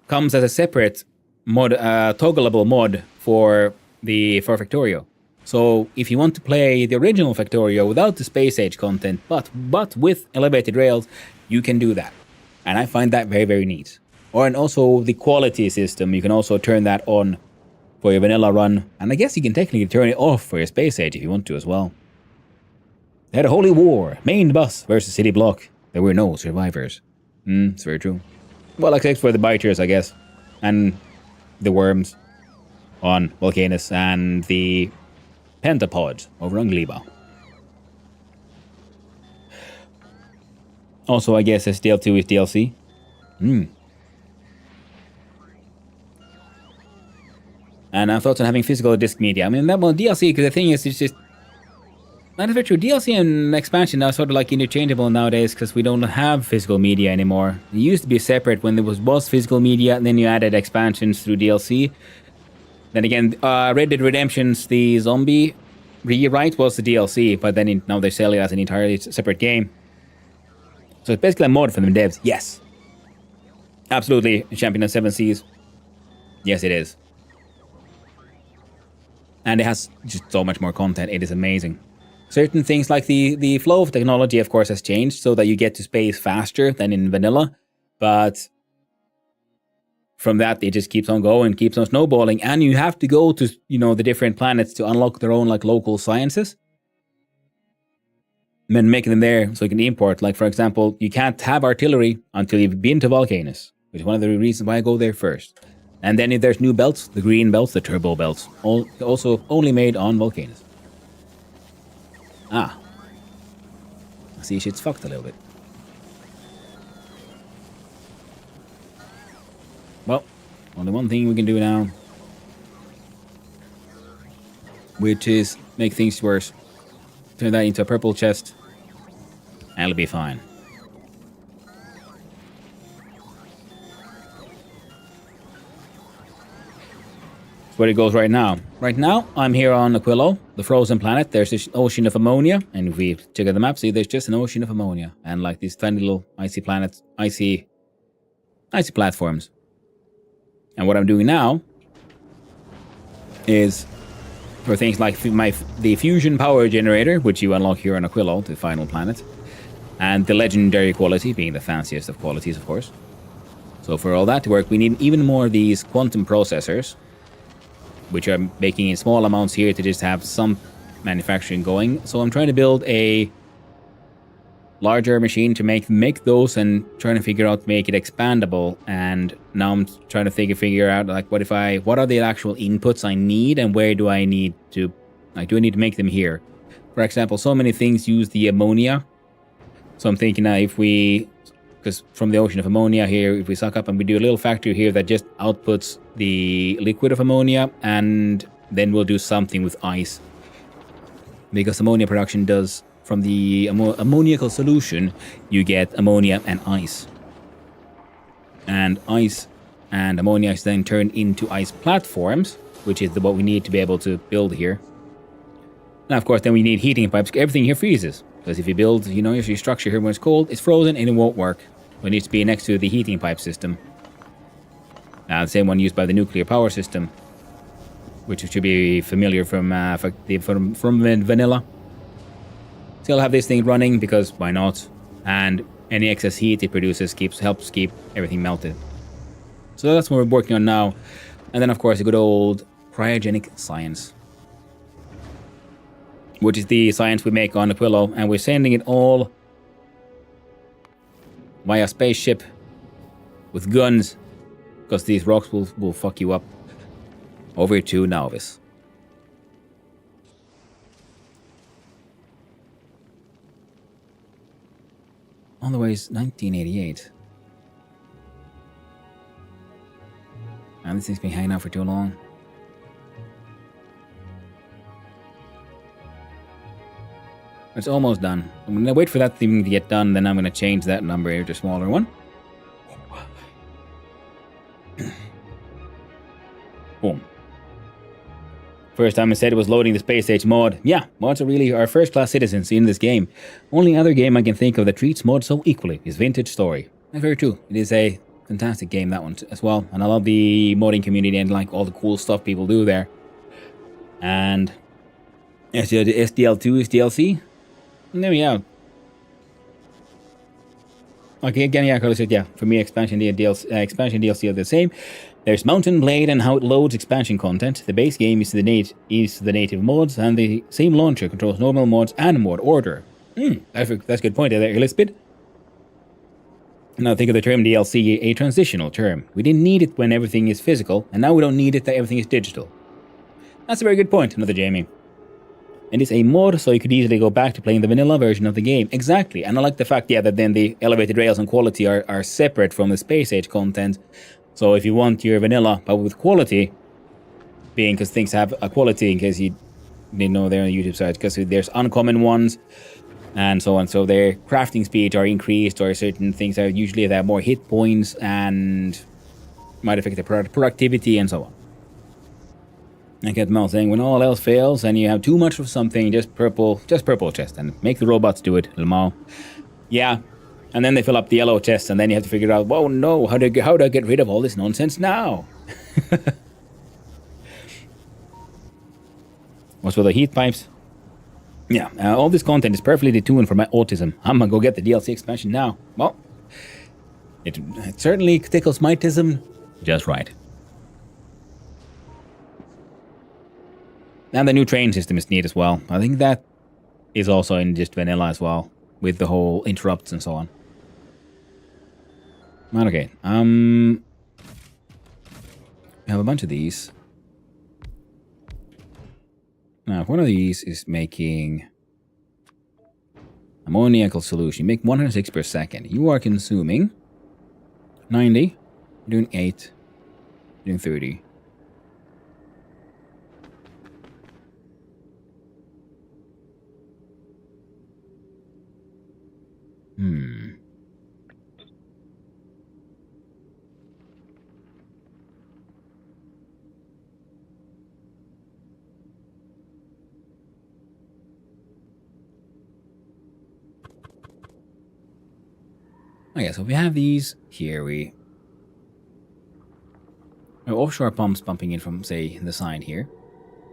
Speaker 2: comes as a separate mod, toggleable mod for Factorio. So if you want to play the original Factorio without the space age content, but with elevated rails, you can do that. And I find that very, very neat. And also the quality system, you can also turn that on for your vanilla run. And I guess you can technically turn it off for your space age if you want to as well. They had a holy war, main bus versus city block. There were no survivors. It's very true. Well, except for the biters, I guess. And the worms on Volcanus and the pentapods over on Gleba. Also, I guess SDL2 is DLC. And I thought on having physical disc media. I mean, that one DLC, because the thing is, it's just... Not very true. DLC and expansion are sort of like interchangeable nowadays because we don't have physical media anymore. It used to be separate when there was physical media, and then you added expansions through DLC. Then again, Red Dead Redemption's the zombie rewrite was the DLC, but then now they sell it as an entirely separate game. So it's basically a mod for the devs. Yes. Absolutely. Champion of Seven Seas. Yes, it is. And it has just so much more content. It is amazing. Certain things like the flow of technology, of course, has changed so that you get to space faster than in vanilla. But from that, it just keeps on going, keeps on snowballing. And you have to go to, the different planets to unlock their own, local sciences. And then make them there so you can import. Like, for example, you can't have artillery until you've been to Volcanus, which is one of the reasons why I go there first. And then if there's new belts, the green belts, the turbo belts, also only made on Volcanus. Ah. I see shit's fucked a little bit. Well, only one thing we can do now. Which is make things worse. Turn that into a purple chest. And it'll be fine. Where it goes right now. Right now, I'm here on Aquilo, the frozen planet. There's this ocean of ammonia, and if we check out the map, see there's just an ocean of ammonia, and these tiny little icy planets, icy platforms. And what I'm doing now is for things like the fusion power generator, which you unlock here on Aquilo, the final planet, and the legendary quality, being the fanciest of qualities, of course. So for all that to work, we need even more of these quantum processors, which are making in small amounts here to just have some manufacturing going. So I'm trying to build a larger machine to make those and trying to figure out make it expandable. And now I'm trying to figure out what are the actual inputs I need and where do I need to do I need to make them here? For example, so many things use the ammonia. So I'm thinking now because from the ocean of ammonia here, if we suck up and we do a little factory here that just outputs the liquid of ammonia, and then we'll do something with ice. Because ammonia production does, from the ammoniacal solution, you get ammonia and ice. And ice and ammonia is then turned into ice platforms, which is what we need to be able to build here. Now, of course, then we need heating pipes. Everything here freezes. Because if you build, your structure here when it's cold, it's frozen and it won't work. So it needs to be next to the heating pipe system. The same one used by the nuclear power system, which should be familiar from vanilla. Still have this thing running because why not? And any excess heat it produces helps keep everything melted. So that's what we're working on now. And then of course a good old cryogenic science. which is the science we make on Aquilo, and we're sending it all via spaceship with guns, because these rocks will fuck you up. Over to Nauvis. On the way is 1988. And this thing's been hanging out for too long. It's almost done. I'm gonna wait for that thing to get done, then I'm gonna change that number to a smaller one. Boom. First time I said it was loading the space age mod. Yeah, mods are really our first class citizens in this game. Only other game I can think of that treats mods so equally is Vintage Story. That's very true. It is a fantastic game, that one as well. And I love the modding community and like all the cool stuff people do there. And SDL2 is DLC. And there we go. Okay, again, yeah, Carlos said, yeah, for me, expansion DLC are the same. There's Mountain Blade and how it loads expansion content. The base game is the native mods, and the same launcher controls normal mods and mod order. That's a good point there, Elizabeth. Now think of the term DLC, a transitional term. We didn't need it when everything is physical, and now we don't need it that everything is digital. That's a very good point, another Jamie. And it's a mod, so you could easily go back to playing the vanilla version of the game. Exactly, and I like the fact, yeah, that then the elevated rails and quality are separate from the Space Age content. So if you want your vanilla, but with quality, being because things have a quality, in case you didn't know they're on the YouTube side, because there's uncommon ones, and so on. So their crafting speeds are increased, or certain things are usually they have more hit points and might affect the productivity and so on. I get Mel saying, when all else fails and you have too much of something, just purple chest and make the robots do it, Lamau. Yeah, and then they fill up the yellow chest, and then you have to figure out, whoa, no, how do I get rid of all this nonsense now? What's with the heat pipes? Yeah, all this content is perfectly tuned for my autism. I'm gonna go get the DLC expansion now. Well, it certainly tickles my autism just right. And the new train system is neat as well. I think that is also in just vanilla as well, with the whole interrupts and so on. Okay, I have a bunch of these. Now, one of these is making ammoniacal solution. You make 106 per second. You are consuming 90, doing 8, doing 30. Okay, so we have these here. Offshore pumps pumping in from, say, the side here.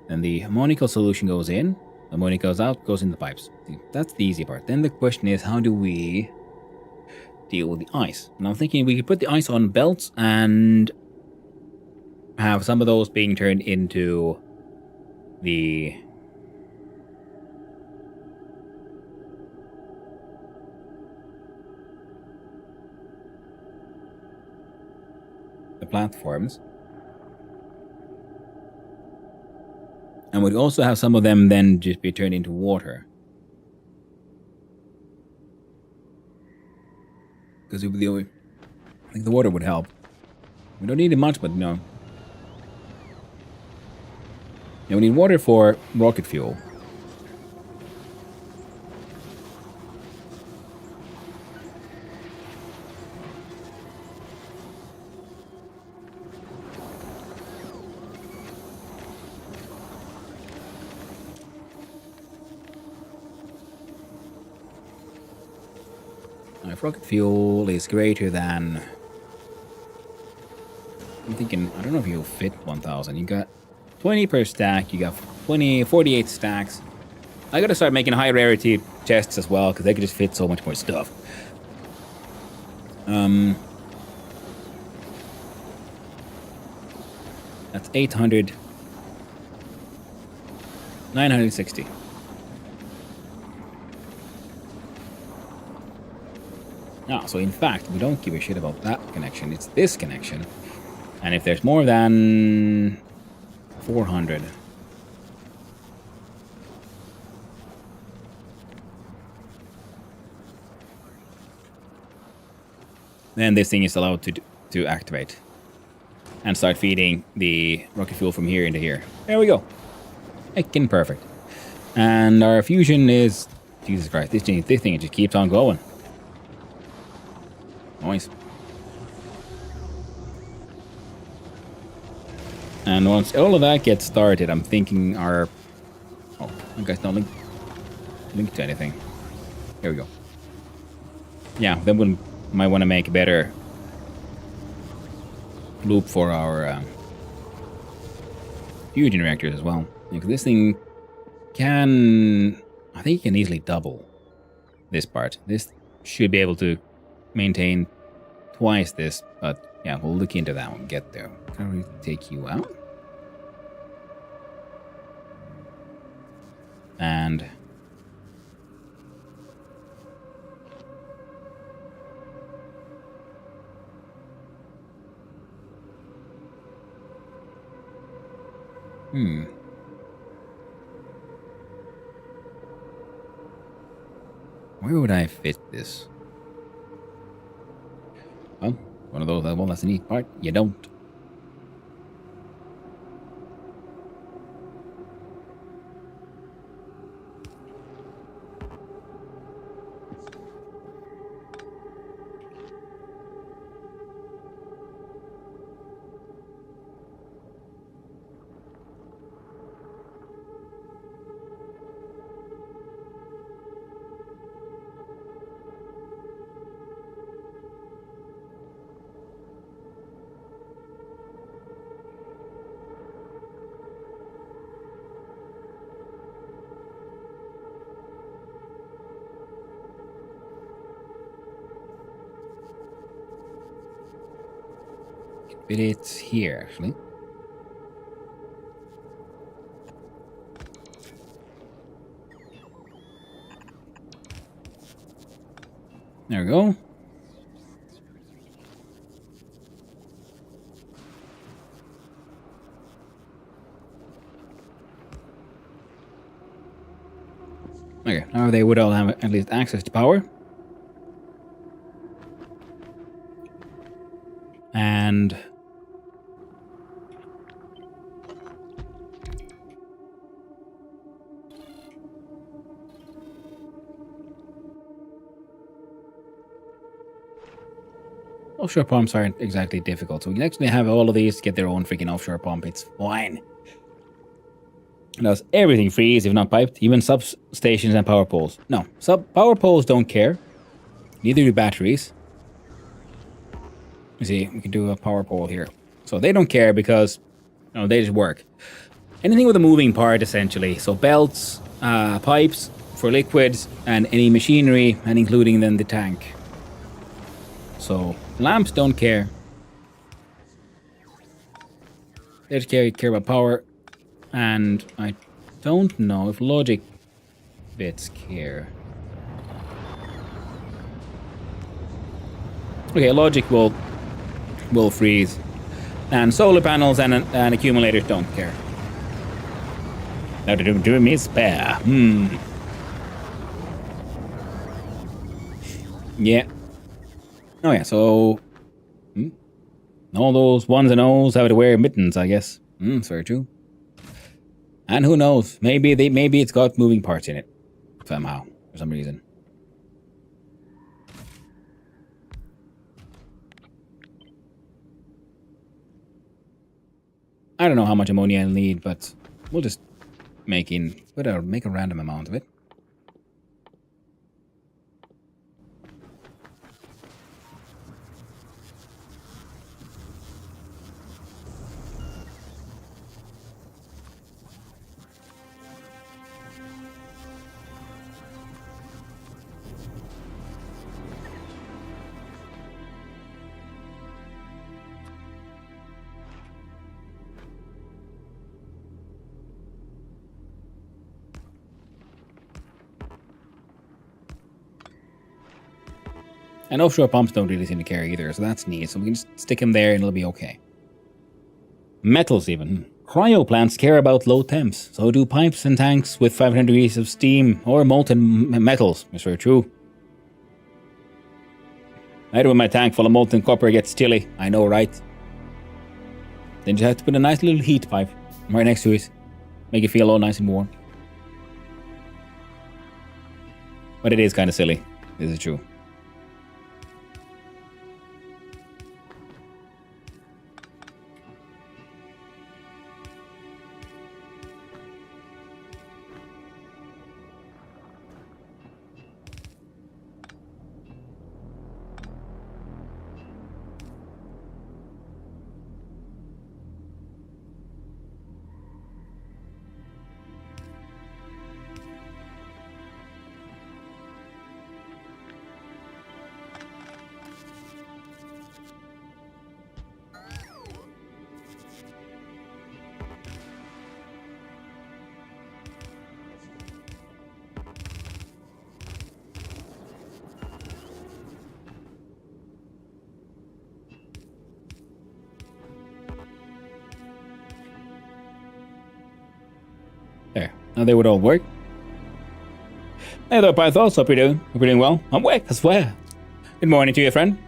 Speaker 2: Then the ammoniacal solution goes in. Ammonia goes out, goes in the pipes. That's the easy part. Then the question is, how do we deal with the ice? And I'm thinking we could put the ice on belts and have some of those being turned into the platforms. And we'd also have some of them then just be turned into water. Because I think the water would help. We don't need it much, but no. Yeah, we need water for rocket fuel. If rocket fuel is greater than... I'm thinking, I don't know if you'll fit 1,000. You got 20 per stack, you got 48 stacks. I gotta start making high rarity chests as well, because they could just fit so much more stuff. That's 800. 960. Ah, so in fact, we don't give a shit about that connection. It's this connection. And if there's more than 400... then this thing is allowed to activate. And start feeding the rocket fuel from here into here. There we go. Heckin' perfect. And our fusion is... Jesus Christ, this thing just keeps on going. Nice. And once all of that gets started, I'm thinking our... Oh, you guys don't link to anything. Here we go. Yeah, then we might want to make a better loop for our fusion reactors as well. Because this thing can... I think it can easily double this part. This should be able to maintain twice this, but yeah, we'll look into that when we get there. Can we take you out? And... where would I fit this? Well, one of those, well, that's a neat part. You don't. But it's here, actually. There we go. Okay, now they would all have at least access to power. And... offshore pumps aren't exactly difficult, so we can actually have all of these get their own freaking offshore pump. It's fine. It does everything freeze, if not piped, even substations and power poles. No, power poles don't care. Neither do batteries. You see, we can do a power pole here. So they don't care because, you know, they just work. Anything with a moving part, essentially. So belts, pipes for liquids, and any machinery, and including then the tank. So lamps don't care. They just care about power. And I don't know if logic bits care. Okay, logic will freeze. And solar panels and accumulators don't care. Now to do me spare. Yeah. Oh yeah, so... all those ones and O's have to wear mittens, I guess. That's very true. And who knows? Maybe it's got moving parts in it. Somehow. For some reason. I don't know how much ammonia I'll need, but we'll just make a random amount of it. And offshore pumps don't really seem to care either, so that's neat. So we can just stick them there and it'll be okay. Metals even. Cryo plants care about low temps, so do pipes and tanks with 500 degrees of steam or molten metals. It's very true. I do when my tank full of molten copper gets chilly. I know, right? Then you have to put a nice little heat pipe right next to it. Make it feel all nice and warm. But it is kind of silly. This is true. There. Now they would all work. Hey there, Pythos. Hope you're doing well. I'm awake, I swear. Good morning to you, friend.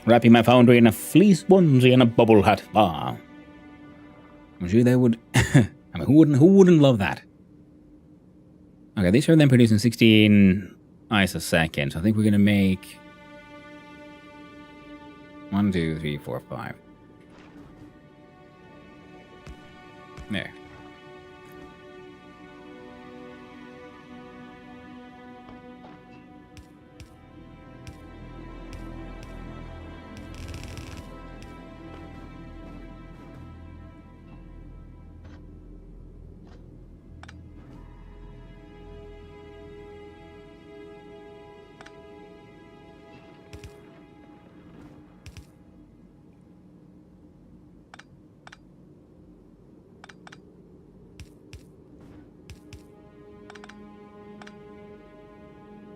Speaker 2: Wrapping my foundry in a fleece onesie and a bubble hat. Ah. I'm sure they would... I mean, who wouldn't love that? Okay, these are then producing 16 ice a second. So I think we're going to make... 1, 2, 3, 4, 5. There.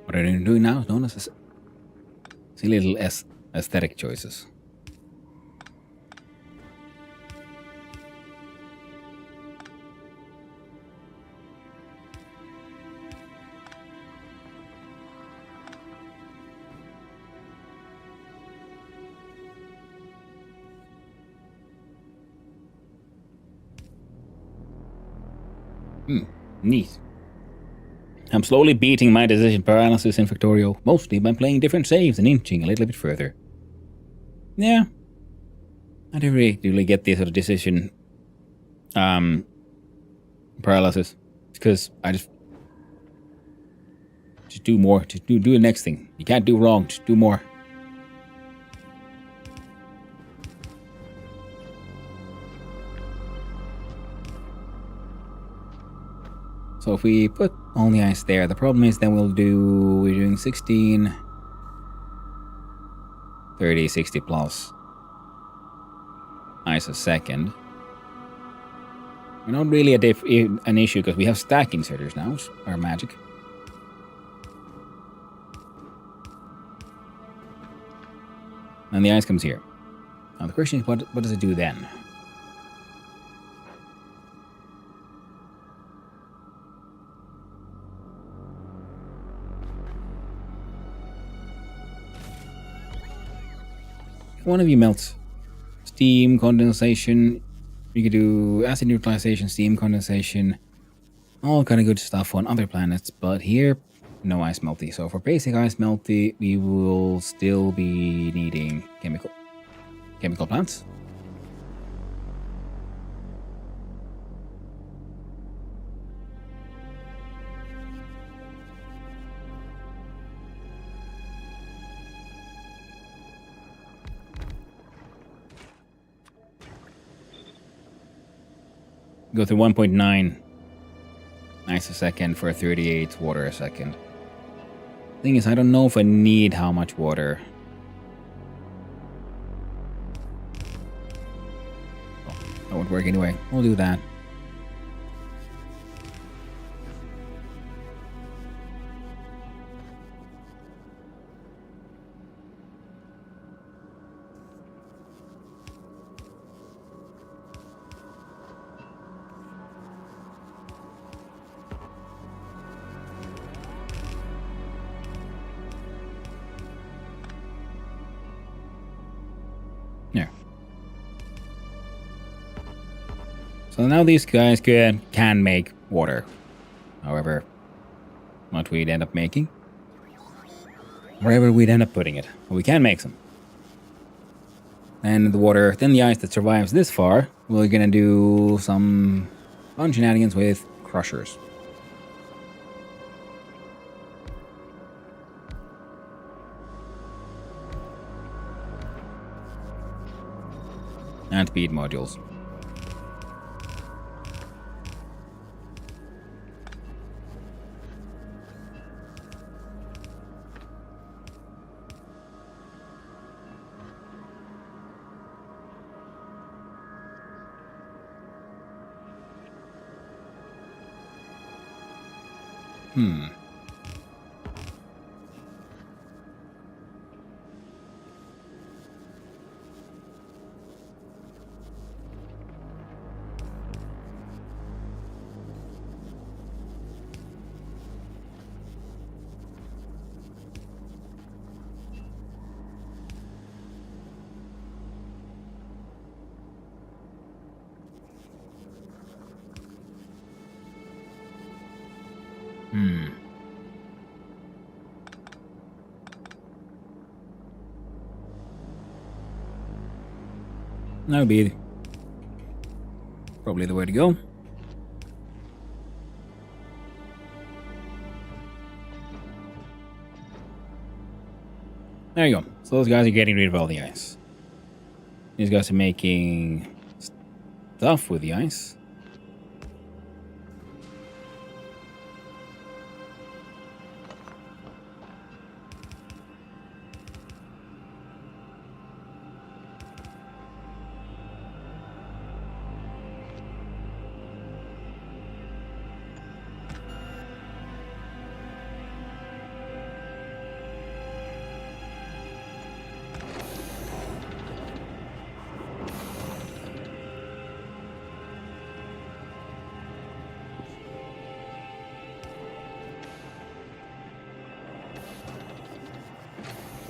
Speaker 2: What are they doing now is known as silly little aesthetic choices. Neat. I'm slowly beating my decision paralysis in Factorio, mostly by playing different saves and inching a little bit further. Yeah. I don't really get this sort of decision paralysis. Because I just do more. Just do the next thing. You can't do wrong, just do more. So if we put all the ice there, the problem is then we're doing 16, 30, 60 plus ice a second. We're not really an issue because we have stack inserters now, which are magic. And the ice comes here. Now the question is, what does it do then? One of you melts. Steam, condensation. You could do acid neutralization, steam condensation. All kind of good stuff on other planets. But here, no ice melty. So for basic ice melty, we will still be needing chemical plants. Go through 1.9 ice a second for 38 water a second. Thing is, I don't know if I need how much water. Oh, that won't work anyway. We'll do that. So now these guys can make water. However, what we'd end up making. Wherever we'd end up putting it. But we can make some. And the water, then the ice that survives this far, we're gonna do some fun shenanigans with crushers. And speed modules. That would be probably the way to go. There you go. So those guys are getting rid of all the ice. These guys are making stuff with the ice.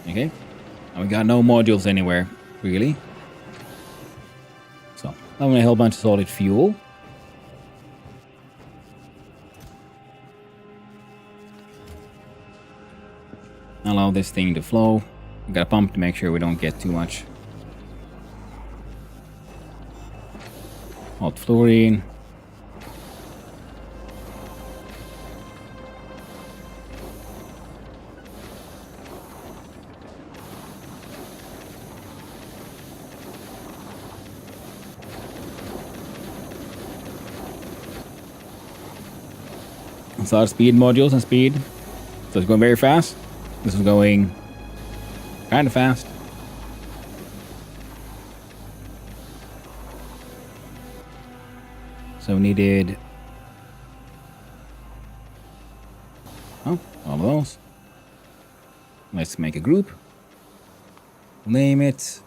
Speaker 2: Okay. And we got no modules anywhere, really. So, I'm gonna a whole bunch of solid fuel. Allow this thing to flow. We got a pump to make sure we don't get too much hot fluorine. So our speed modules and speed. So it's going very fast. This is going kind of fast. So we needed all of those. Let's make a group. Name it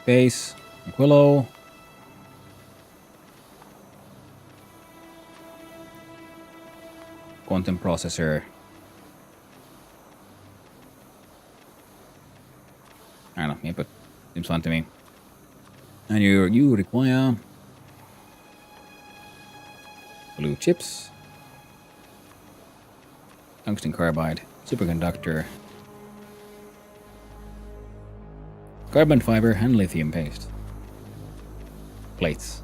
Speaker 2: Base Aquilo. Quantum processor. I don't know, yeah, but seems fun to me. And you require blue chips, tungsten carbide, superconductor, carbon fiber, and lithium paste. Plates.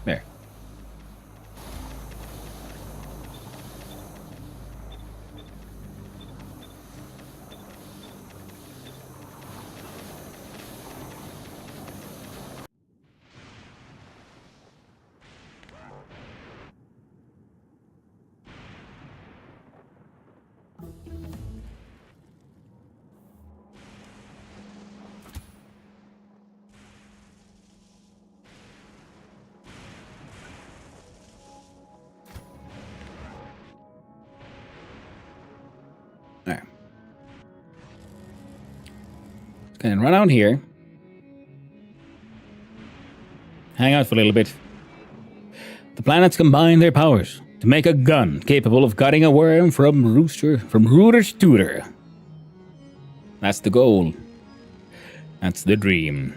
Speaker 2: There. Alright. Gonna run out here. Hang out for a little bit. The planets combine their powers to make a gun capable of cutting a worm from rooter to tutor. That's the goal. That's the dream.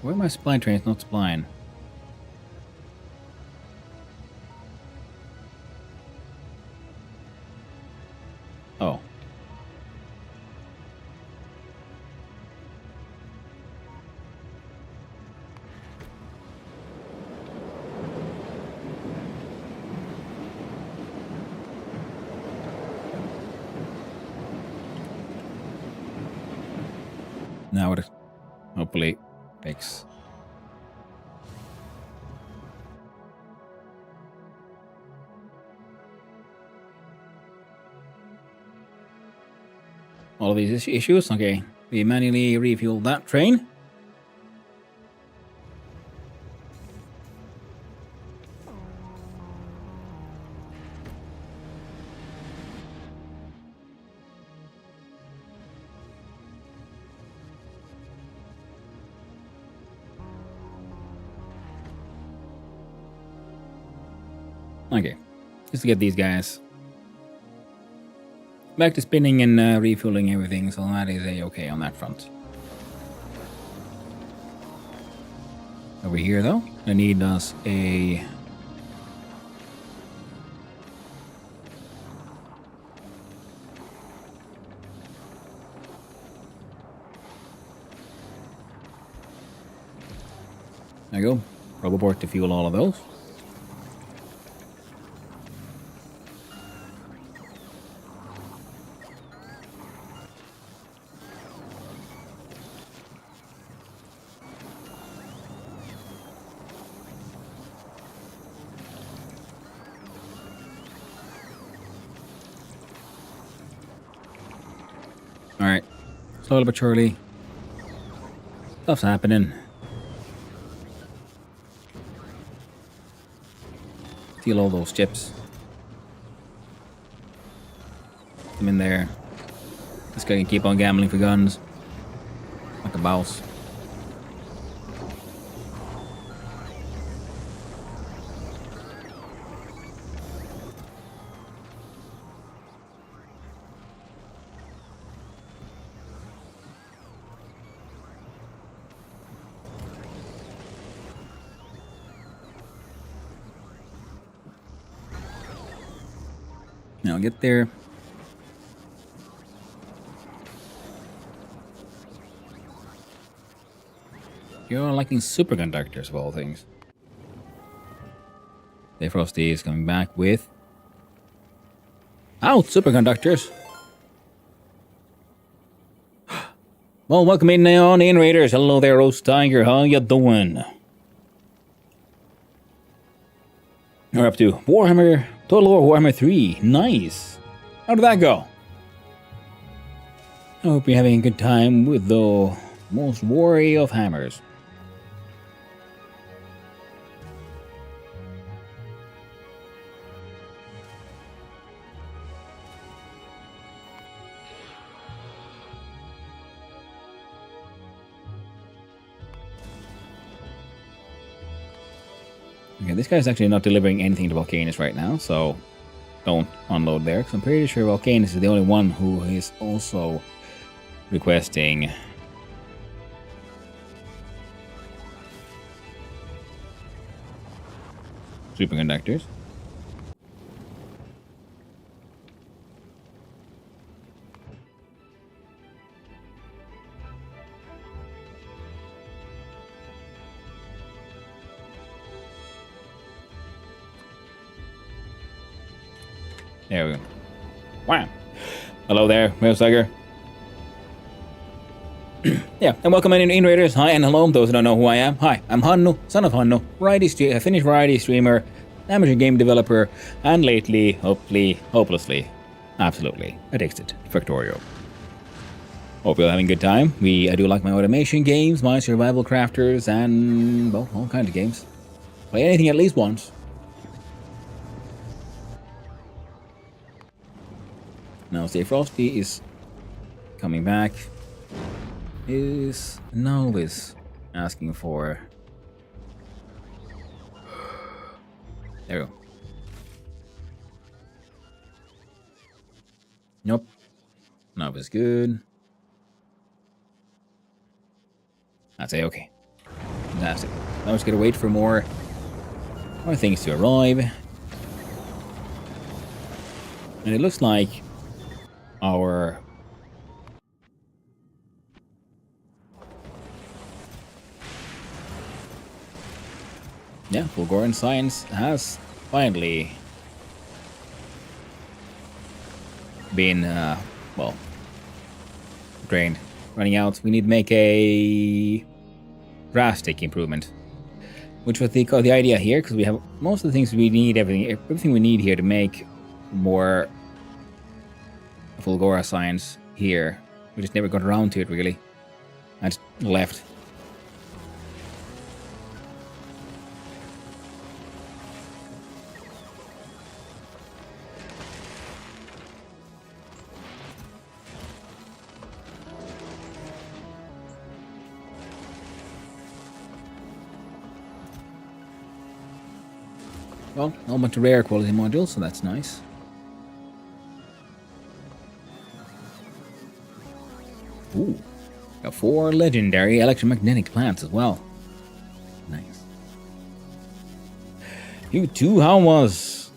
Speaker 2: Where are my spline trains? Not spline. Oh. Now it hopefully fix. All of these issues. Okay, we manually refuel that train. Okay, just to get these guys back to spinning and refueling everything, so that is a-okay on that front. Over here, though, I need us a... There you go. Roboport to fuel all of those. Alright. Slowly but surely. Stuff's happening. Steal all those chips. Put them in there. This guy can keep on gambling for guns. Like a boss. Now get there. You're liking superconductors of all things. Defrosty is coming back with... Out, superconductors! Well, welcome in on in, Raiders. Hello there, Roast Tiger. How you doing? We're up to Warhammer... Total War Warhammer 3. Nice. How did that go? I hope you're having a good time with the most wary of hammers. Okay, this guy's actually not delivering anything to Volcanus right now, so don't unload there, because I'm pretty sure Volcanus is the only one who is also requesting superconductors. There we go. Wow. Hello there, Rails Tiger. Yeah, and welcome in Raiders. Hi and hello, those who don't know who I am. Hi, I'm Hannu, son of Hannu, Finnish variety streamer, amateur game developer, and lately, hopelessly, absolutely addicted to Factorio. Hope you're having a good time. I do like my automation games, my survival crafters, and, well, all kinds of games. Play anything at least once. Now, Stay Frosty is coming back. Is Novice asking for... There we go. Nope. Novice good. I'd say okay. Fantastic. Now we're just gonna wait for more things to arrive. And it looks like our Fulgorian science has finally been well, drained, running out. We need to make a drastic improvement, which was the idea here, because we have most of the things we need, everything we need here to make more Fulgora science here. We just never got around to it, really. I just left. Well, a bunch of rare quality modules, so that's nice. Ooh, got 4 legendary electromagnetic plants as well. Nice. You too, how was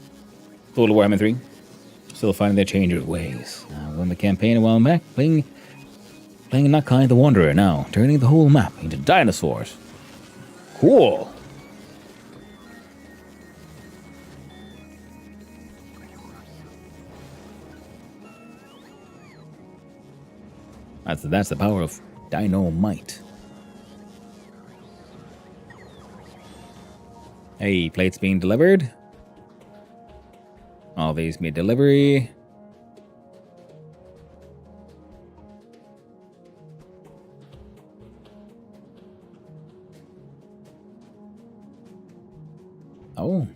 Speaker 2: Total Warhammer 3? Still finding their change of ways. Won the campaign a while back, playing Nakai the Wanderer now, turning the whole map into dinosaurs. Cool. That's the power of dynamite. Hey, plates being delivered. All these made delivery. Oh.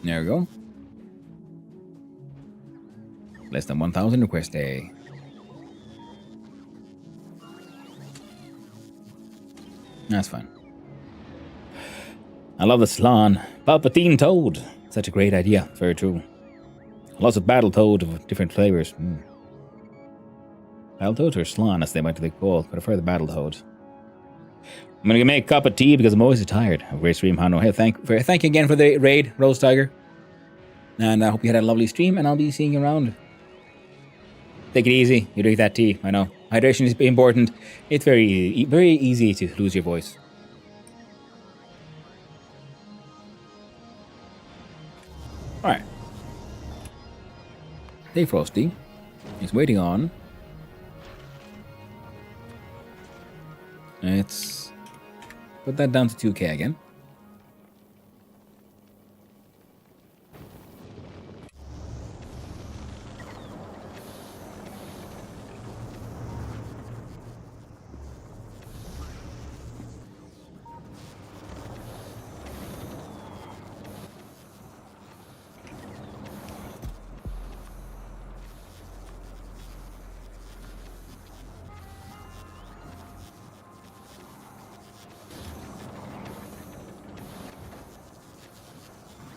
Speaker 2: There we go. Less than 1,000 request day. That's fine. I love the Slan. Palpatine Toad. Such a great idea. Very true. Lots of Battle Toad of different flavors. Battle Toad or Slan, as they might be called. I prefer the Battle Toad. I'm gonna make a cup of tea because I'm always tired. Have a great stream, Hano. Hey, thank you again for the raid, Rose Tiger. And I hope you had a lovely stream, and I'll be seeing you around. Take it easy. You drink that tea. I know. Hydration is important. It's very easy to lose your voice. Alright. Hey, Frosty. He's waiting on. Let's put that down to 2K again.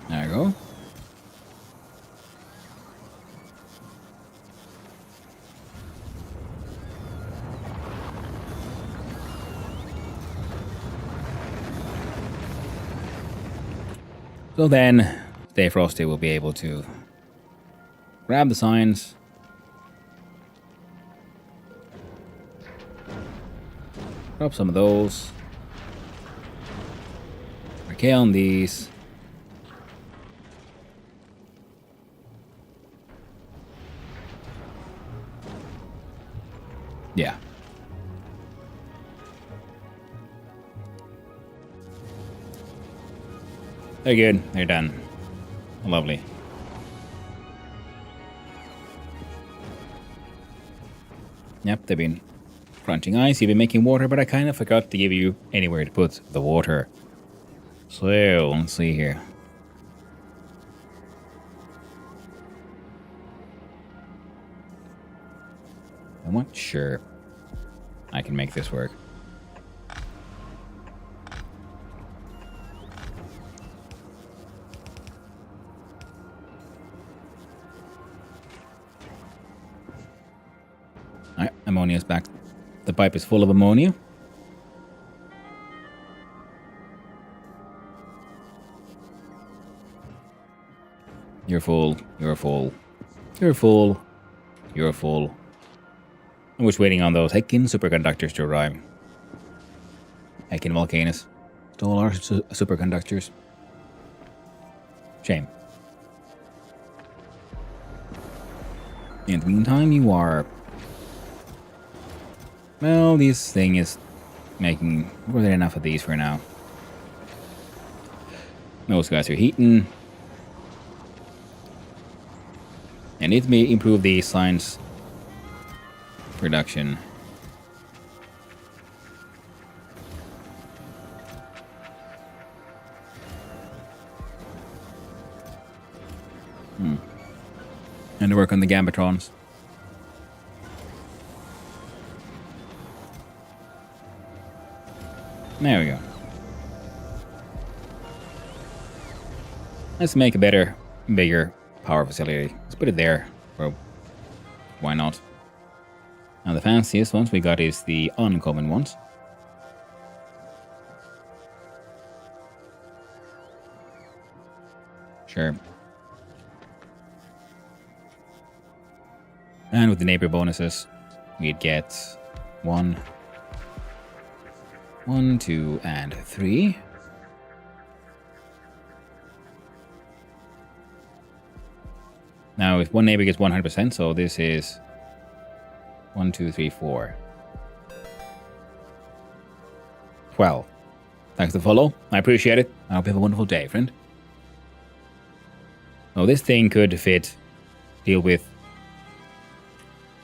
Speaker 2: There we go. So then, Stay Frosty will be able to grab the signs, drop some of those, okay on these. Yeah. They're good. They're done. Lovely. Yep, they've been crunching ice. You've been making water, but I kind of forgot to give you anywhere to put the water. So, let's see here. I'm not sure I can make this work. Alright, ammonia's back. The pipe is full of ammonia. You're full. You're full. You're full. You're full. I'm just waiting on those heckin' superconductors to arrive. Heckin' volcanoes. Stole our superconductors. Shame. In the meantime, you are... Well, this thing is making more than enough of these for now. Those guys are heating. I need to improve the science production. And to work on the gambatrons. There we go. Let's make a better, bigger power facility. Let's put it there. Or why not? Now the fanciest ones we got is the uncommon ones. Sure. And with the neighbor bonuses, we'd get 1, 2, and 3. Now, if one neighbor gets 100%, so this is 1, 2, 3, 4. 12. Thanks for the follow. I appreciate it. I hope you have a wonderful day, friend. Oh, this thing could deal with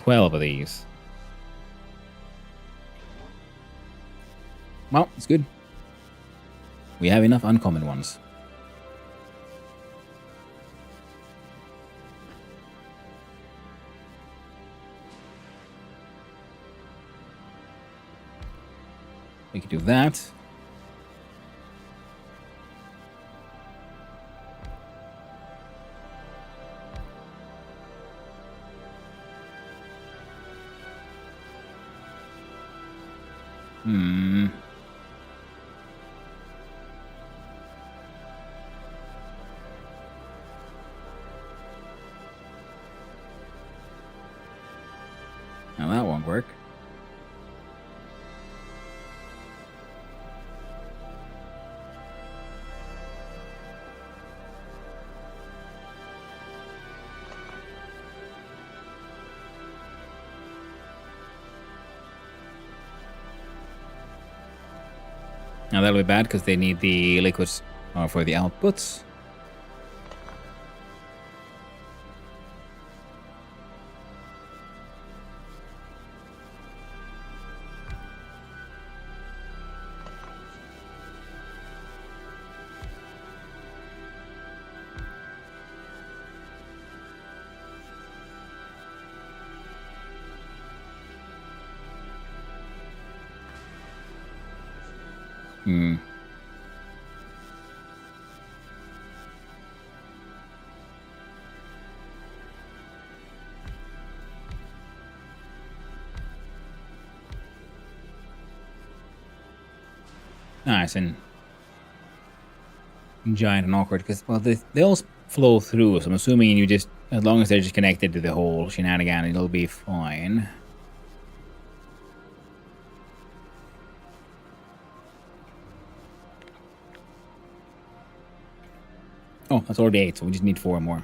Speaker 2: 12 of these. Well, it's good. We have enough uncommon ones. We could do that. Now that won't work. Now that'll be bad because they need the liquids for the outputs. Nice and giant and awkward because, well, they all flow through, so I'm assuming you just, as long as they're just connected to the whole shenanigan, it'll be fine. Oh, that's already 8, so we just need 4 more.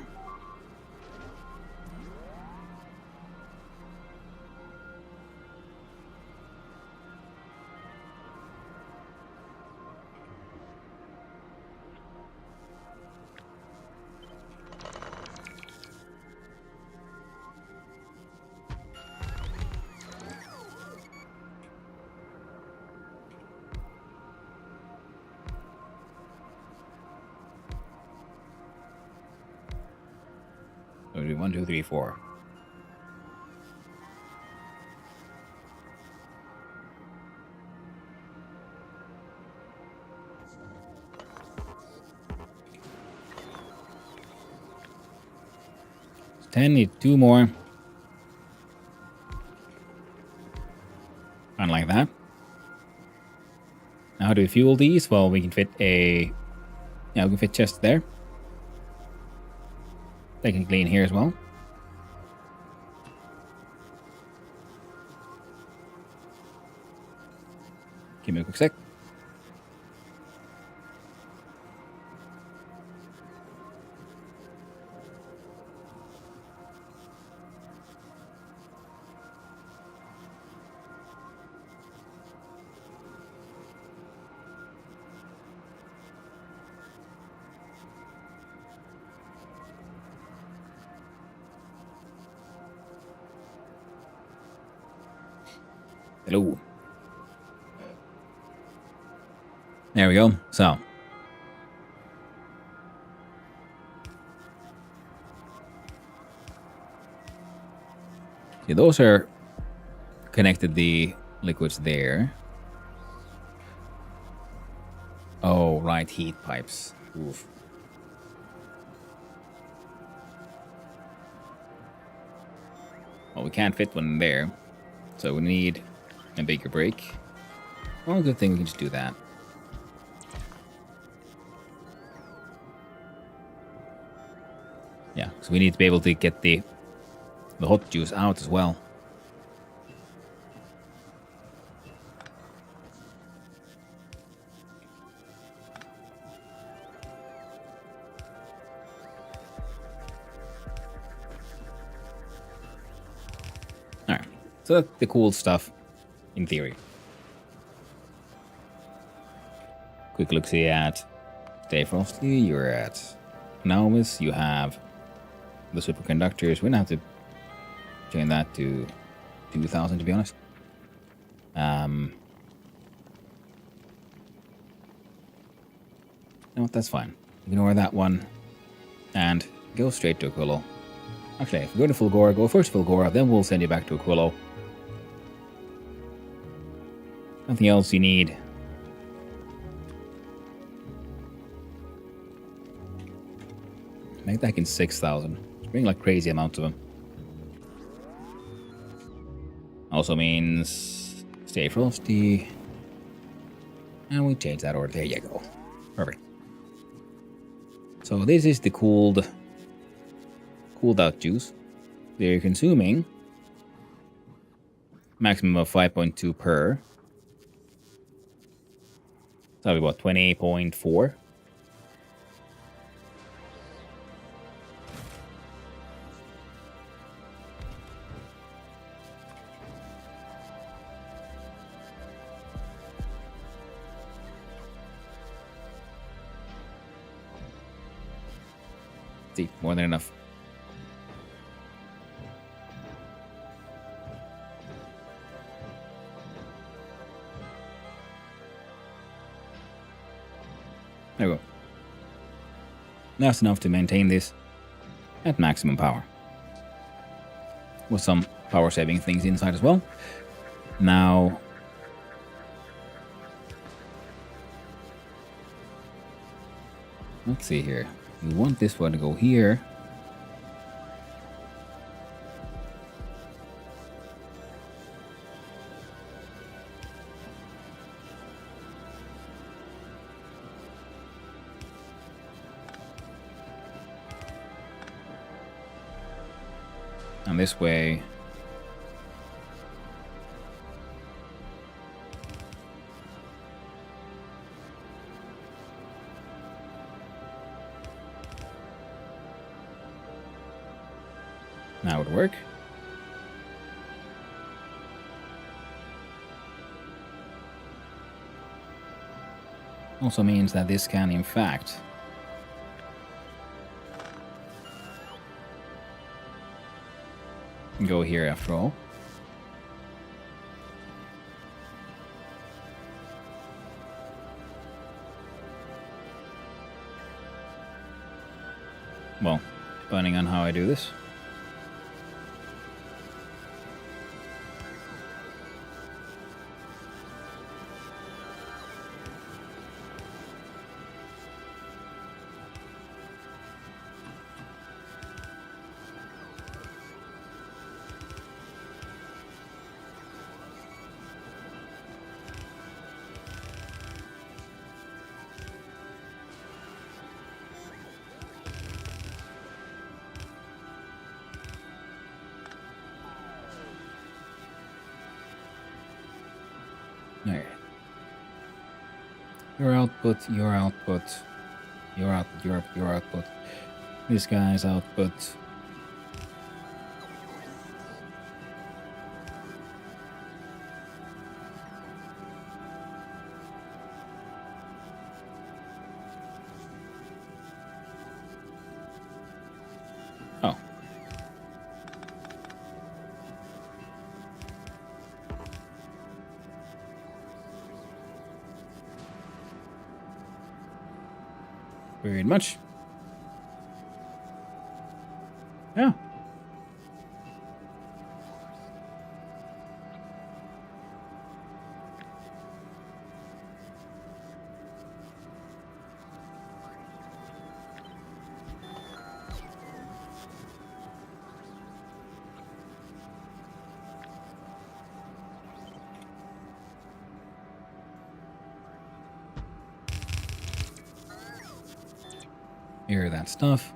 Speaker 2: we do 1, 2, 3, 4. So 10, need 2 more. Unlike that. Now, how do we fuel these? Well, we can fit a... Yeah, we can fit chests there. Technically in here as well. Give me a quick sec. Hello. There we go. So. See, those are connected, the liquids there. Oh, right, heat pipes. Oof. Well, we can't fit one there. So we need a bigger break. Well, good thing we can just do that. Yeah, so we need to be able to get the hot juice out as well. Alright, so that's the cool stuff in theory. Quick look see at Stay Frosty, you're at Naumis, you have the superconductors. We're gonna have to change that to 2000 to be honest. No, that's fine. Ignore that one and go straight to Aquilo. Actually, if we go to Fulgora, go first to Fulgora, then we'll send you back to Aquilo. Nothing else you need. Make that in 6,000. Bring like crazy amounts of them. Also means Stay Frosty. And we change that order. There you go. Perfect. So this is the cooled out juice. They're consuming maximum of 5.2 per. So that'll be about 20.4. See, more than enough. There we go. That's enough to maintain this at maximum power. With some power saving things inside as well. Now, let's see here. We want this one to go here. And this way. That would work. Also means that this can, in fact, go here after all. Well, depending on how I do this. Your output, your output, your output, your output. This guy's output. Oh. Very much. Yeah. Hear that stuff.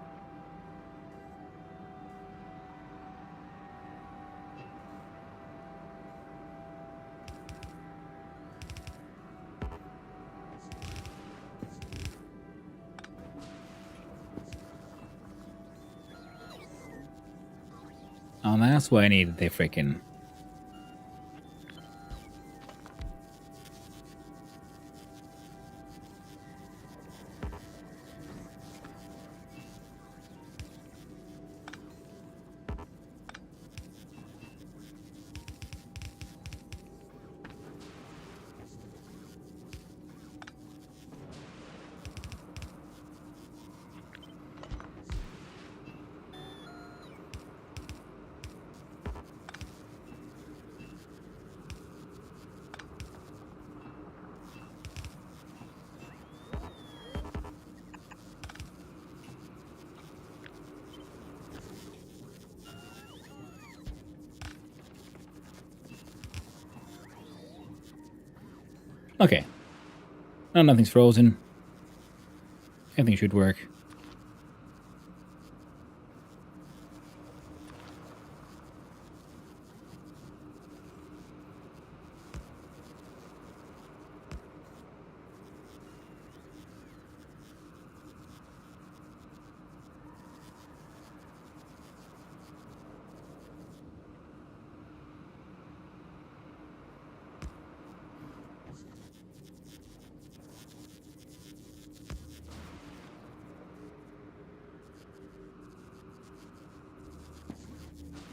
Speaker 2: Oh, that's why I needed the freaking. Okay. No, nothing's frozen. Everything should work.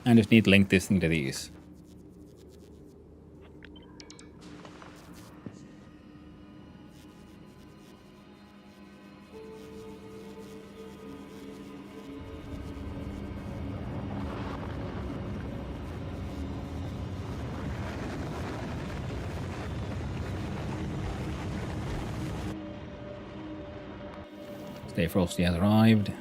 Speaker 2: I just need to link this thing to these. Stay Frosty has arrived.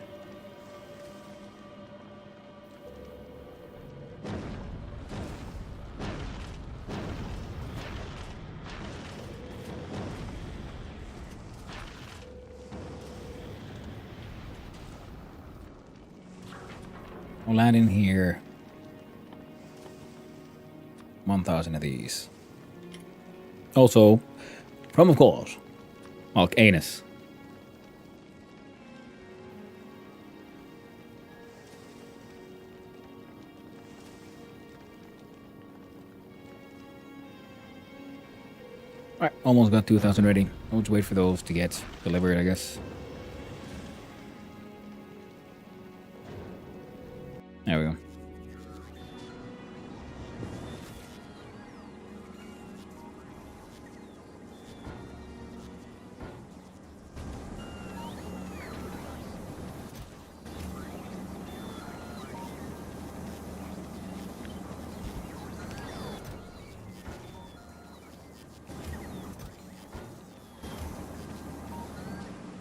Speaker 2: We'll add in here 1,000 of these. Also, from of course, Mark Anus. Alright, almost got 2,000 ready. I'll just wait for those to get delivered, I guess. There we go.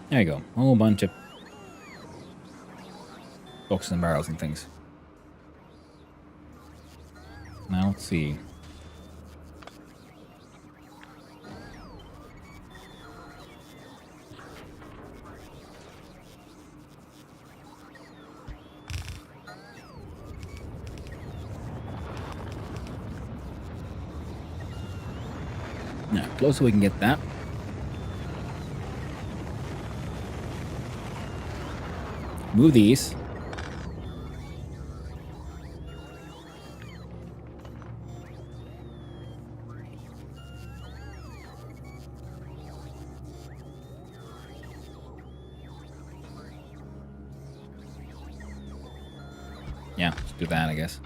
Speaker 2: There you go. A whole bunch of boxes and barrels and things. Now let's see. Now, closer we can get that. Move these. Yeah, let's do that, I guess.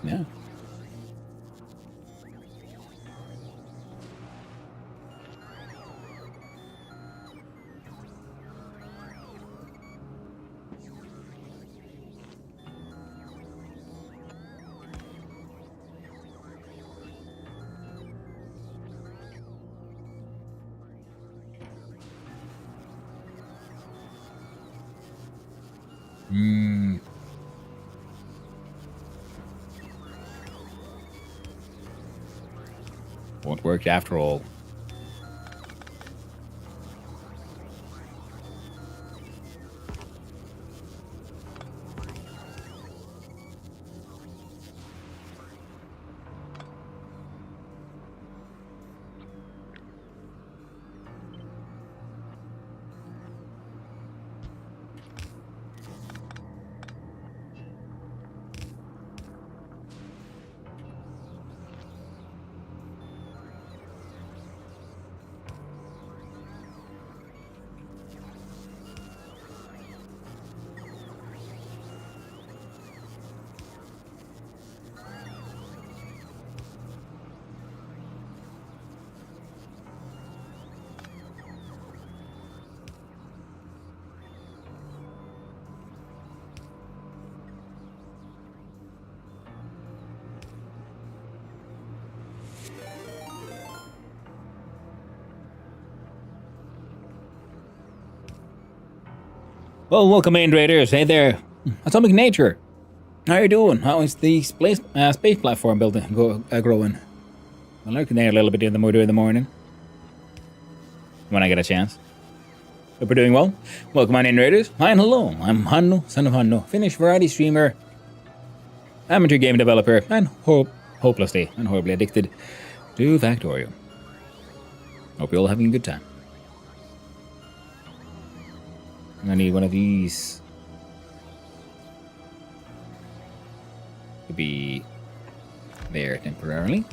Speaker 2: Yeah. Won't work after all. Well, welcome in, Raiders. Hey there. Atomic Nature. How you doing? How is the space platform building growing? I'm lurking there a little bit in the morning. When I get a chance. Hope we're doing well. Welcome on in, Raiders. Hi and hello. I'm Hanno, son of Hanno, Finnish variety streamer, amateur game developer, and hopelessly and horribly addicted to Factorio. Hope you're all having a good time. I need one of these to be there temporarily.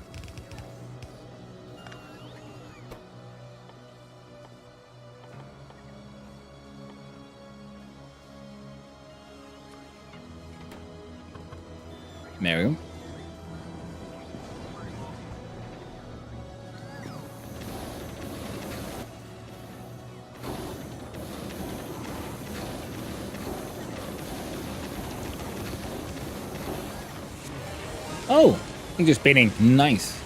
Speaker 2: There we go. Oh, things are spinning. Nice.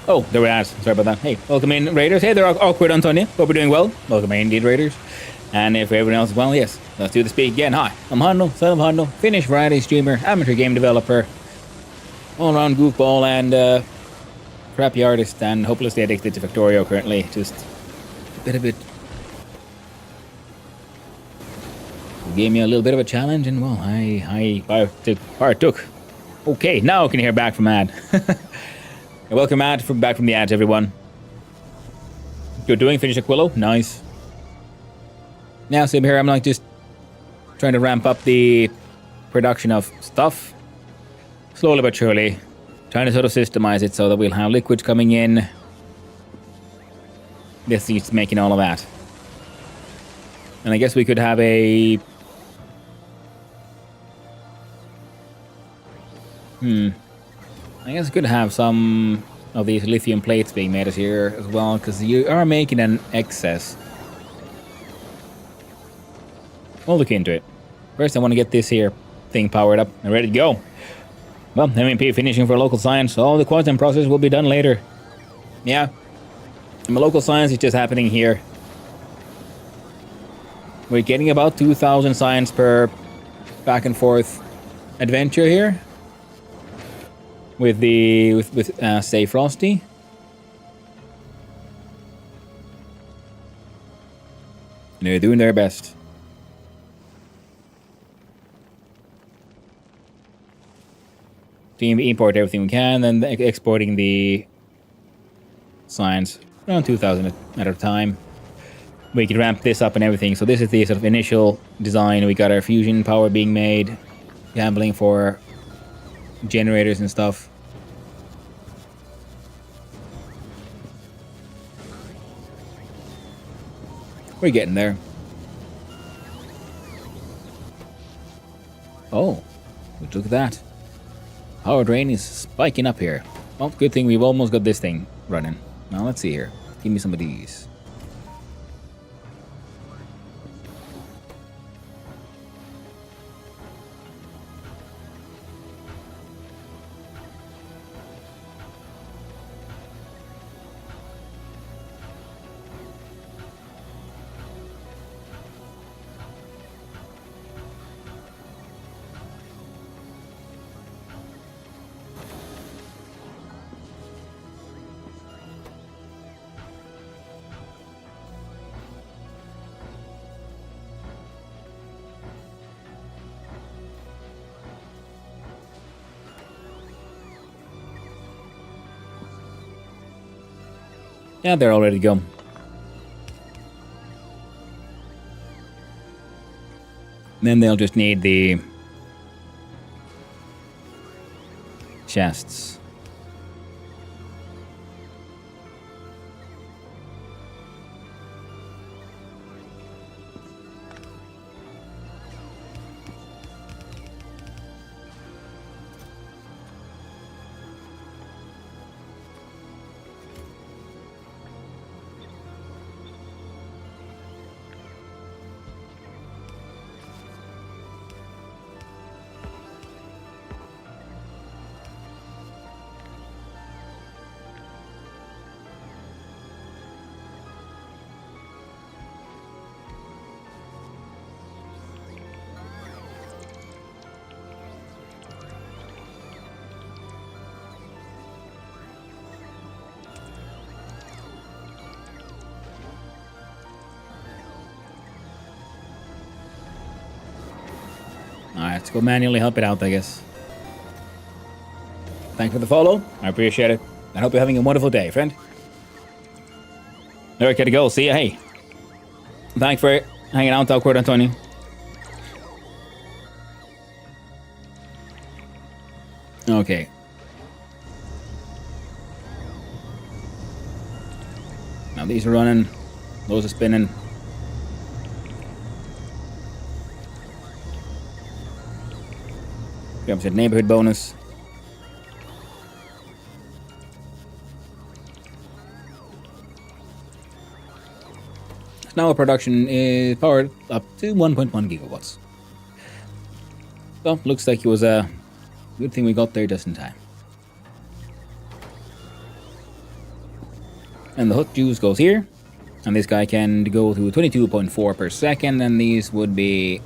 Speaker 2: Oh, there we are. Sorry about that. Hey, welcome in, Raiders. Hey there, awkward Antonia. Hope we're doing well. Welcome in, indeed, Raiders. And if everyone else is well, yes, let's do the speak again. Hi, I'm Hanno, son of Hanno, Finnish variety streamer, amateur game developer, all-around goofball and crappy artist, and hopelessly addicted to Factorio currently. Just a bit of it. Gave me a little bit of a challenge, and well, I partook. Okay, now I can hear back from ad. Welcome ad back from the ads, everyone. You're doing finish Aquilo? Nice. Now, same here. I'm like just trying to ramp up the production of stuff slowly but surely, trying to sort of systemize it so that we'll have liquids coming in. This is making all of that, and I guess we could have a I guess we could have some of these lithium plates being made here as well, because you are making an excess. We'll look into it. First, I want to get this here thing powered up and ready to go. Well, MEP finishing for local science. All the quantum process will be done later. Yeah. My local science is just happening here. We're getting about 2,000 science per back and forth adventure here with Stay Frosty. And they're doing their best. Team import everything we can, and exporting the science around 2,000 at a time. We can ramp this up and everything. So this is the sort of initial design. We got our fusion power being made, gambling for generators and stuff. We're getting there. Oh, look at that. Power drain is spiking up here. Well, good thing we've almost got this thing running. Now let's see here. Give me some of these. Yeah, they're all ready to go. Then they'll just need the chests. Alright, let's go manually help it out, I guess. Thanks for the follow. I appreciate it. I hope you're having a wonderful day, friend. Alright, gotta go. See ya. Hey. Thanks for hanging out, Awkward Antonio. Okay. Now these are running. Those are spinning. Grab some neighborhood bonus. Now our production is powered up to 1.1 gigawatts. So, looks like it was a good thing we got there just in time. And the hot juice goes here. And this guy can go to 22.4 per second, and these would be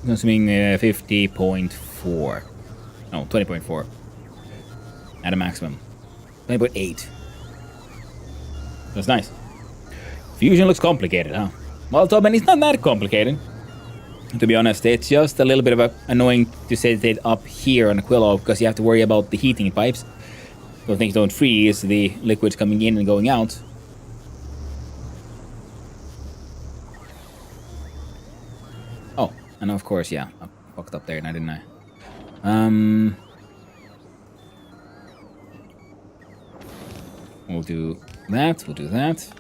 Speaker 2: consuming 50.4. No, 20.4. At a maximum. 20.8. That's nice. Fusion looks complicated, huh? Well, Tobin, it's not that complicated. To be honest, it's just a little bit of annoying to set it up here on Aquilo because you have to worry about the heating pipes. So things don't freeze, the liquids coming in and going out. Oh, and of course, yeah, I fucked up there, didn't I? We'll do that, we'll do that.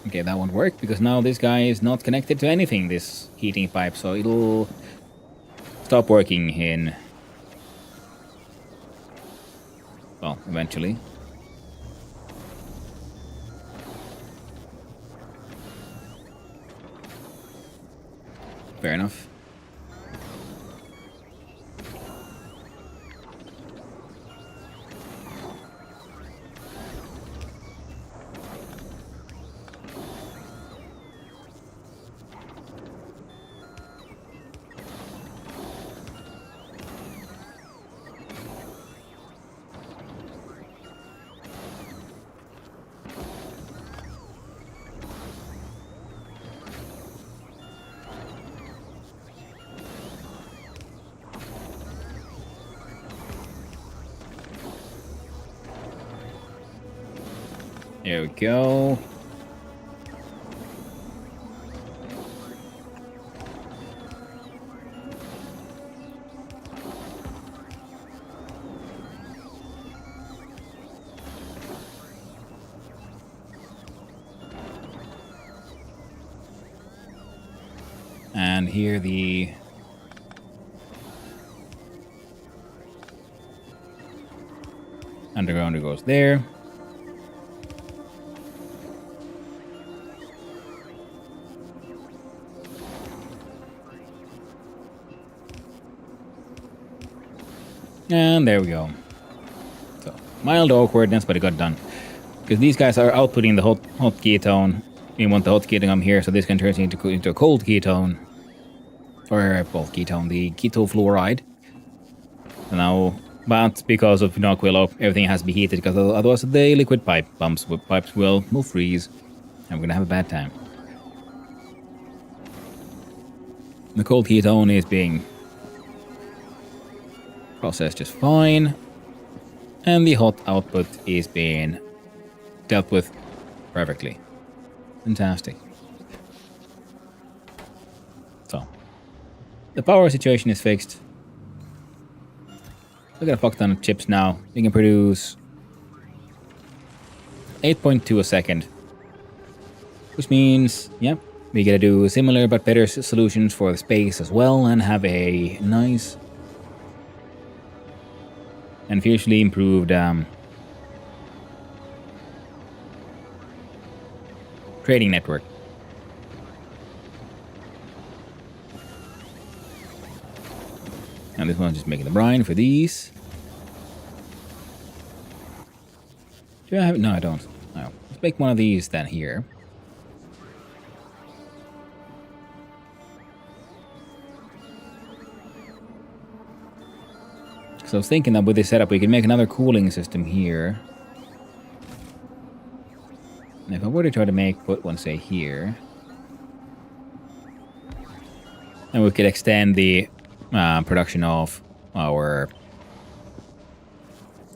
Speaker 2: Okay, that won't work because now this guy is not connected to anything, this heating pipe, so it'll stop working in... well, eventually. Fair enough. There we go. And here the undergrounder goes there. And there we go. So, mild awkwardness, but it got done. Because these guys are outputting the hot ketone. We want the hot ketone come here, so this can turn into a cold ketone. Or, well, ketone, the keto fluoride. So now, but because of Aquilo, everything has to be heated, because otherwise the liquid pipes will freeze. And we're gonna have a bad time. The cold ketone is being processed just fine. And the hot output is being dealt with perfectly. Fantastic. So, the power situation is fixed. Look at a fuck ton of chips now. We can produce 8.2 a second. Which means, yeah, we gotta do similar but better solutions for the space as well and have a nice and fiercely improved trading network. And this one's just making the brine for these. Do I have it? No, I don't. No. Let's make one of these then here. So I was thinking that with this setup we could make another cooling system here. And if I were to try to put one, say, here. And we could extend the production of our...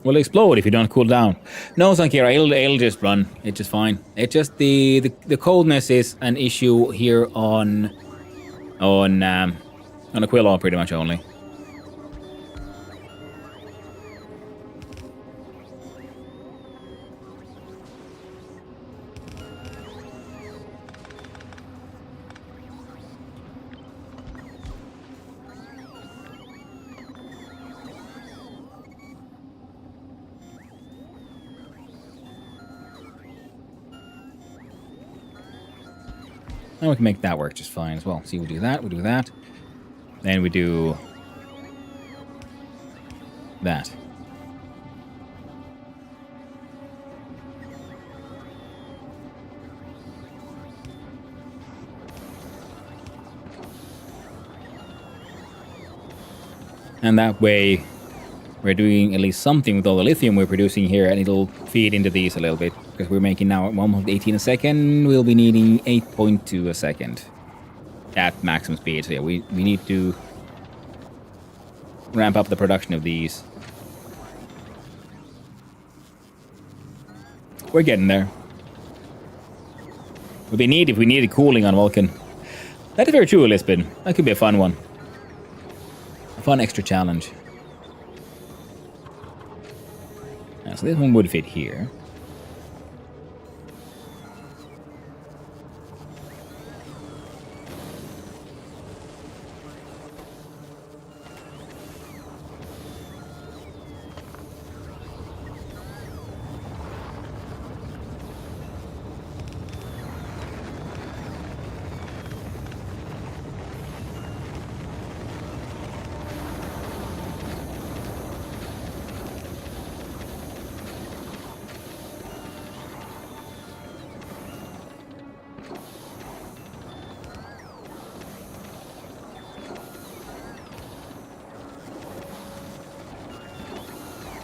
Speaker 2: Will explode if you don't cool down. No, Sankira, it'll just run. It's just fine. It's just the coldness is an issue here on Aquilo pretty much only. And we can make that work just fine as well. See, we do that, then we do that. And that way, we're doing at least something with all the lithium we're producing here, and it'll feed into these a little bit. Because we're making now almost 18 a second, we'll be needing 8.2 a second at maximum speed. So yeah, we need to ramp up the production of these. We're getting there. Would be neat if we needed cooling on Vulcan. That is very true, Lisbon. That could be a fun one. A fun extra challenge. Yeah, so this one would fit here.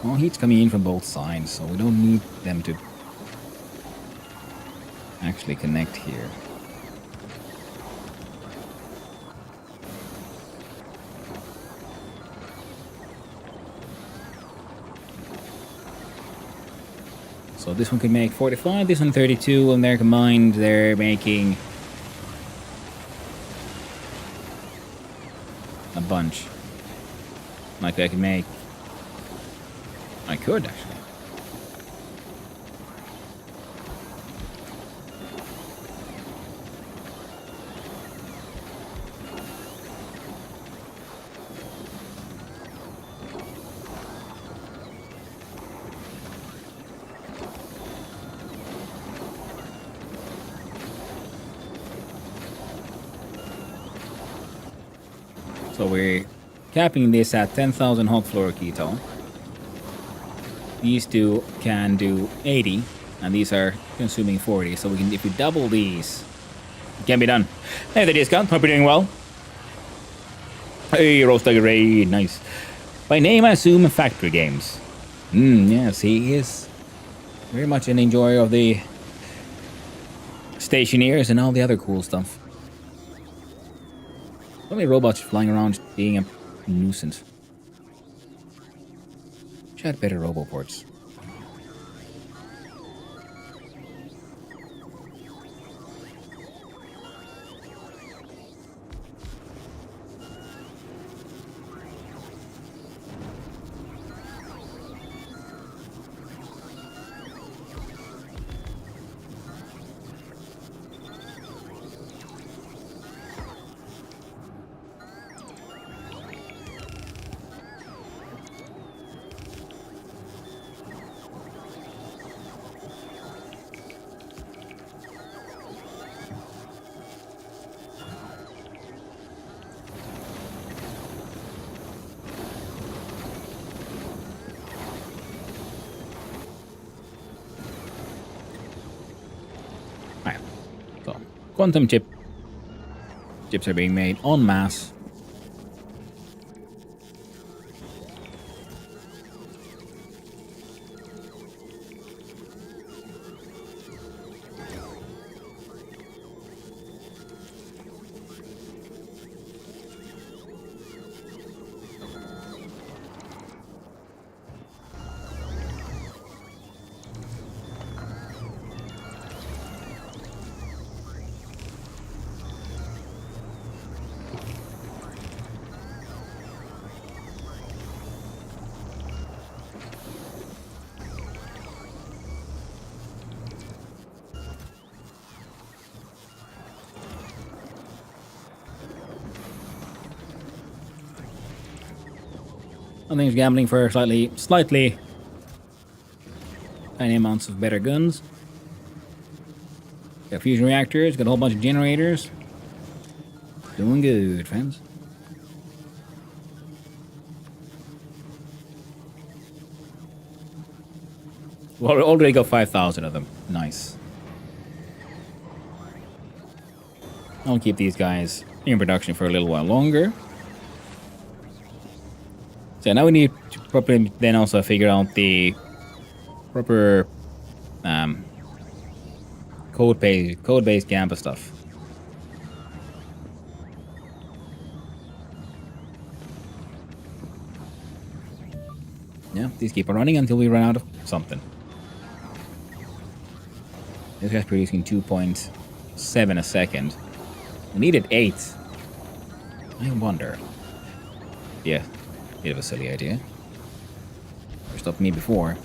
Speaker 2: Well, heat's coming in from both sides, so we don't need them to actually connect here. So this one could make 45, this one 32, and they're combined, they're making a bunch. Like I could make... I could, actually. So we're capping this at 10,000 hot floor keto. These two can do 80, and these are consuming 40. So we can, if we double these, it can be done. Hey, the discount. Hope you're doing well. Hey, Roast Tiger Ray, nice. By name, I assume Factory Games. Yes, he is very much an enjoyer of the stationeers and all the other cool stuff. So many robots flying around being a nuisance. Should have better roboports. Quantum chips are being made en masse. I think he's gambling for slightly tiny amounts of better guns. Got fusion reactors, got a whole bunch of generators. Doing good, friends. Well, we already got 5,000 of them. Nice. I'll keep these guys in production for a little while longer. So now we need to properly then also figure out the proper code-based gamba stuff. Yeah, these keep on running until we run out of something. This guy's producing 2.7 a second. We needed 8. I wonder. Yeah, bit of a silly idea. Never stopped me before.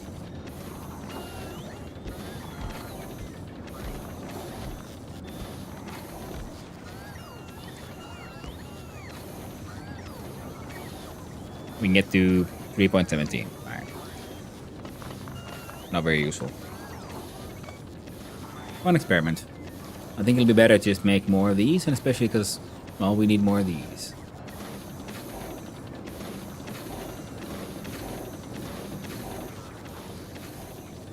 Speaker 2: We can get to 3.17. Alright. Not very useful. Fun experiment. I think it'll be better to just make more of these, and especially because, well, we need more of these.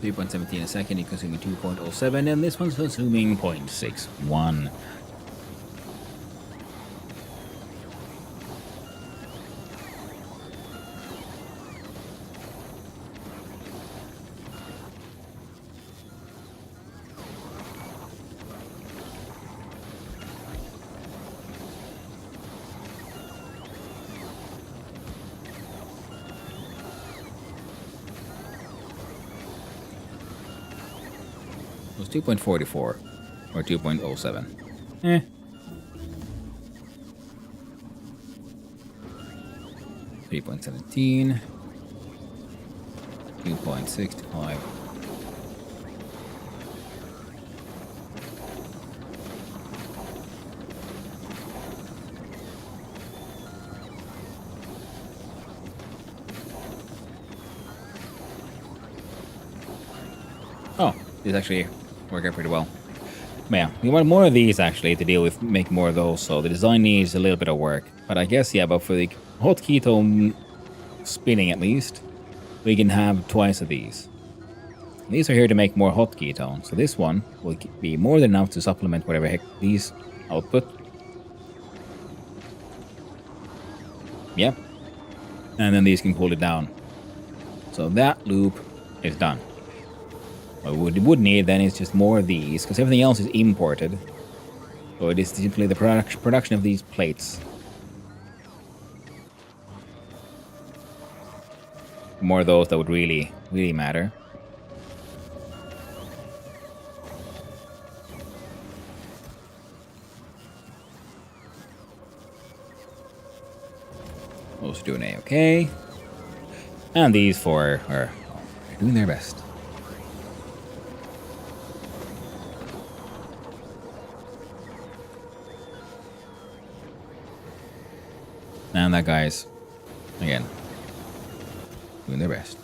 Speaker 2: .17 a second, you're consuming 2.07, and this one's consuming 0.61. was 2.44 or 2.07. Eh. 3.17. 2.65. Oh, these actually work out pretty well. But yeah, we want more of these actually to deal with, make more of those, so the design needs a little bit of work. But I guess, yeah, but for the hot ketone spinning at least, we can have twice of these. These are here to make more hot ketone, so this one will be more than enough to supplement whatever heck these output. Yep. And then these can cool it down. So that loop is done. What we would need then is just more of these, because everything else is imported. So it is simply the production of these plates. More of those that would really matter. Those are doing A-okay. And these four are doing their best. And that guy's, again, doing their best.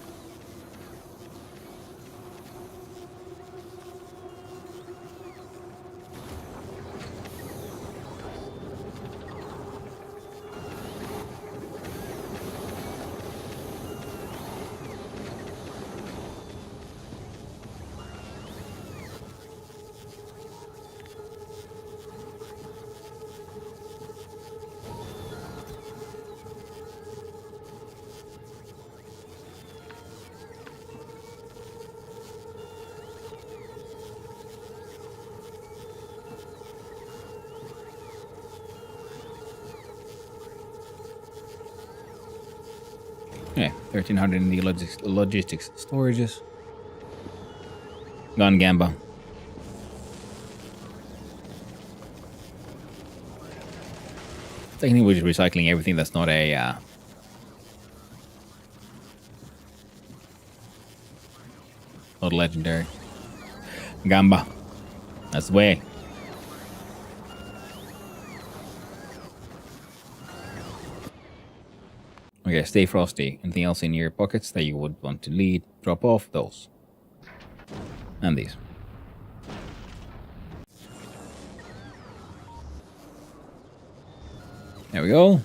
Speaker 2: Yeah, 1,300 in the logistics storages. Gone gamba. Technically, we're just recycling everything that's not a not legendary. Gamba. That's the way. Okay, stay frosty. Anything else in your pockets that you would want to lead? Drop off those. And these. There we go.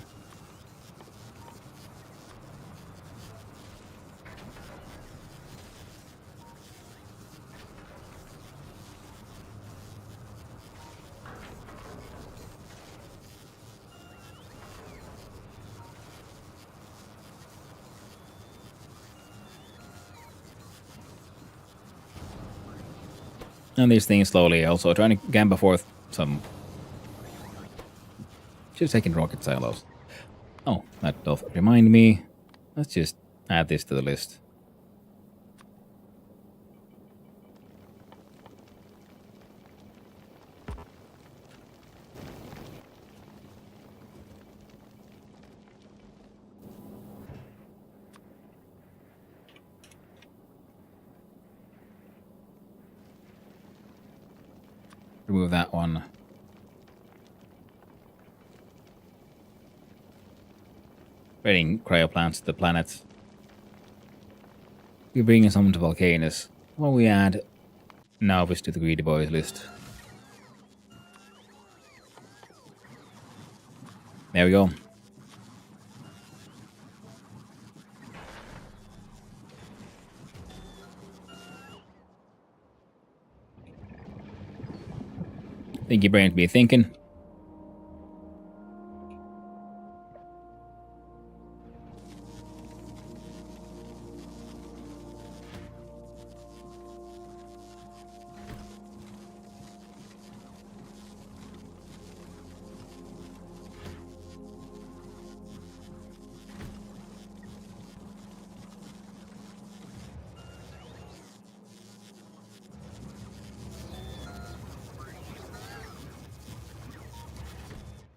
Speaker 2: And these things slowly also trying to gamba forth some. Should have taken rocket silos. Oh, that does remind me. Let's just add this to the list. Remove that one. Spreading cryoplants to the planets. We're bringing some to Volcanus. While we add Novice to the Greedy Boys list. There we go. Think your brain to be thinking.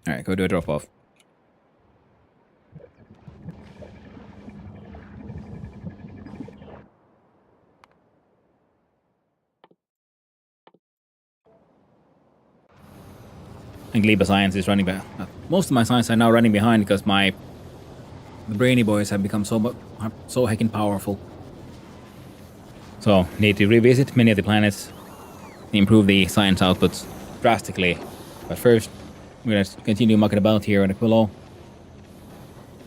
Speaker 2: Alright, go do a drop off. And Gleba Science is running behind. Most of my science are now running behind because the brainy boys have become so heckin' powerful. So, need to revisit many of the planets, improve the science outputs drastically. But first, we're going to continue mucking about here on Aquilo.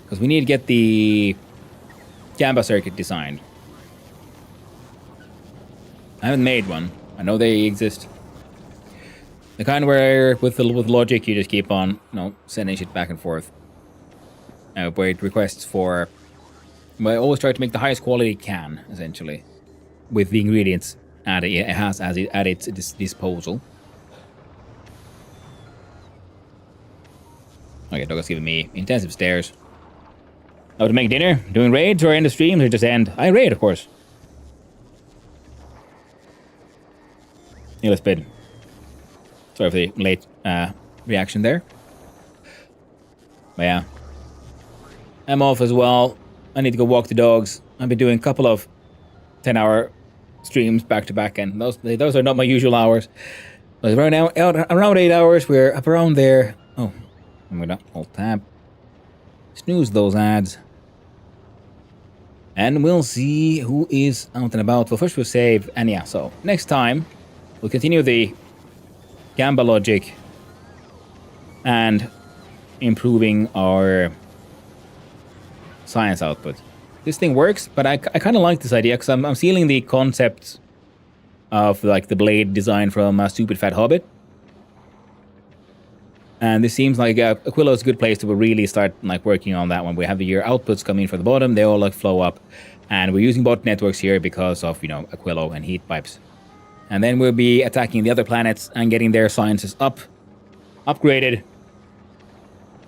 Speaker 2: Because we need to get the gamba circuit designed. I haven't made one. I know they exist. The kind where with logic you just keep on, sending shit back and forth. Where it requests for... But I always try to make the highest quality it can, essentially. With the ingredients it has at its disposal. Okay, Doug's giving me intensive stares. Oh, to make dinner? Doing raids or end the streams or just end? I raid, of course. Let's bid. Sorry for the late reaction there. But yeah. I'm off as well. I need to go walk the dogs. I've been doing a couple of 10-hour streams back to back, and those are not my usual hours. But right now, around 8 hours, we're up around there. Oh, I'm gonna alt tab. Snooze those ads. And we'll see who is out and about. Well, first we'll save, and yeah, so next time we'll continue the gamba logic and improving our science output. This thing works, but I kind of like this idea because I'm stealing the concept of like the blade design from Stupid Fat Hobbit. And this seems like Aquilo is a good place to really start like working on that one. We have your outputs coming from the bottom, they all like flow up. And we're using bot networks here because of, Aquilo and heat pipes. And then we'll be attacking the other planets and getting their sciences upgraded.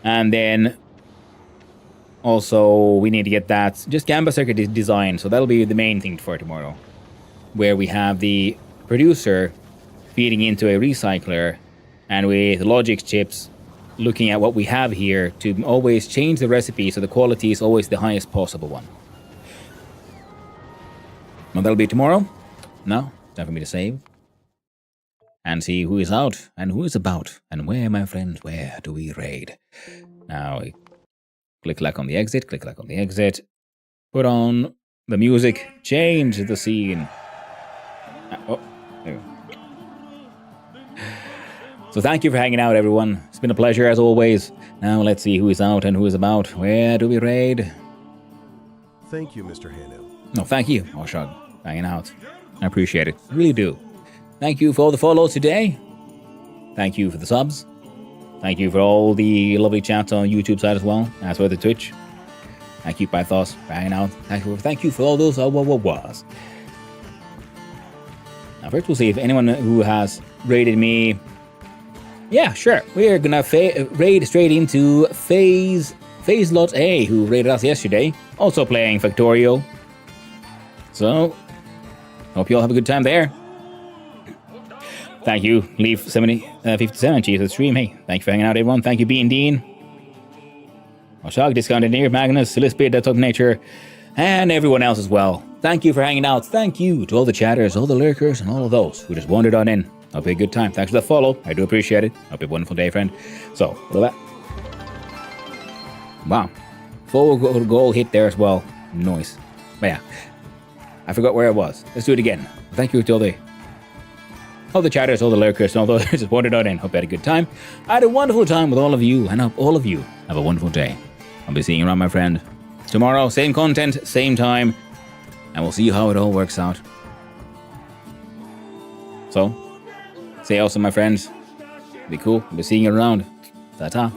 Speaker 2: And then also we need to get that just gamba circuit designed. So that'll be the main thing for tomorrow. Where we have the producer feeding into a recycler and with logic chips looking at what we have here to always change the recipe so the quality is always the highest possible one. Well, that'll be tomorrow. Now, time for me to save. And see who is out and who is about. And where, my friends, where do we raid? Now, click-clack on the exit, click-clack on the exit. Put on the music, change the scene. Oh, there we go. So thank you for hanging out, everyone. It's been a pleasure as always. Now let's see who is out and who is about. Where do we raid?
Speaker 4: Thank you, Mr. Hanu.
Speaker 2: No, thank you, Oshog, for hanging out. I appreciate it. I really do. Thank you for all the follows today. Thank you for the subs. Thank you for all the lovely chats on YouTube side as well, as well as the Twitch. Thank you, Pythos, for hanging out. Thank you for all those was. Now first we'll see if anyone who has raided me. Yeah, sure. We're gonna raid straight into Phase Lot A, who raided us yesterday. Also playing Factorio. So, hope you all have a good time there. Thank you, Leaf57, Chief of the stream. Hey, thank you for hanging out, everyone. Thank you, Bean Dean. Oshag, Discount Engineer, Magnus, Silispeed, That's Up Nature, and everyone else as well. Thank you for hanging out. Thank you to all the chatters, all the lurkers, and all of those who just wandered on in. Hope you had a good time. Thanks for the follow. I do appreciate it. Hope you have a wonderful day, friend. So, look at that. Wow. Full goal hit there as well. Nice. But yeah. I forgot where I was. Let's do it again. Thank you to all the chatters, all the lurkers, and all those who just wandered on in. Hope you had a good time. I had a wonderful time with all of you, and I hope all of you have a wonderful day. I'll be seeing you around, my friend. Tomorrow, same content, same time, and we'll see how it all works out. So, stay awesome, my friends. Be cool. I'll be seeing you around. Ta-ta.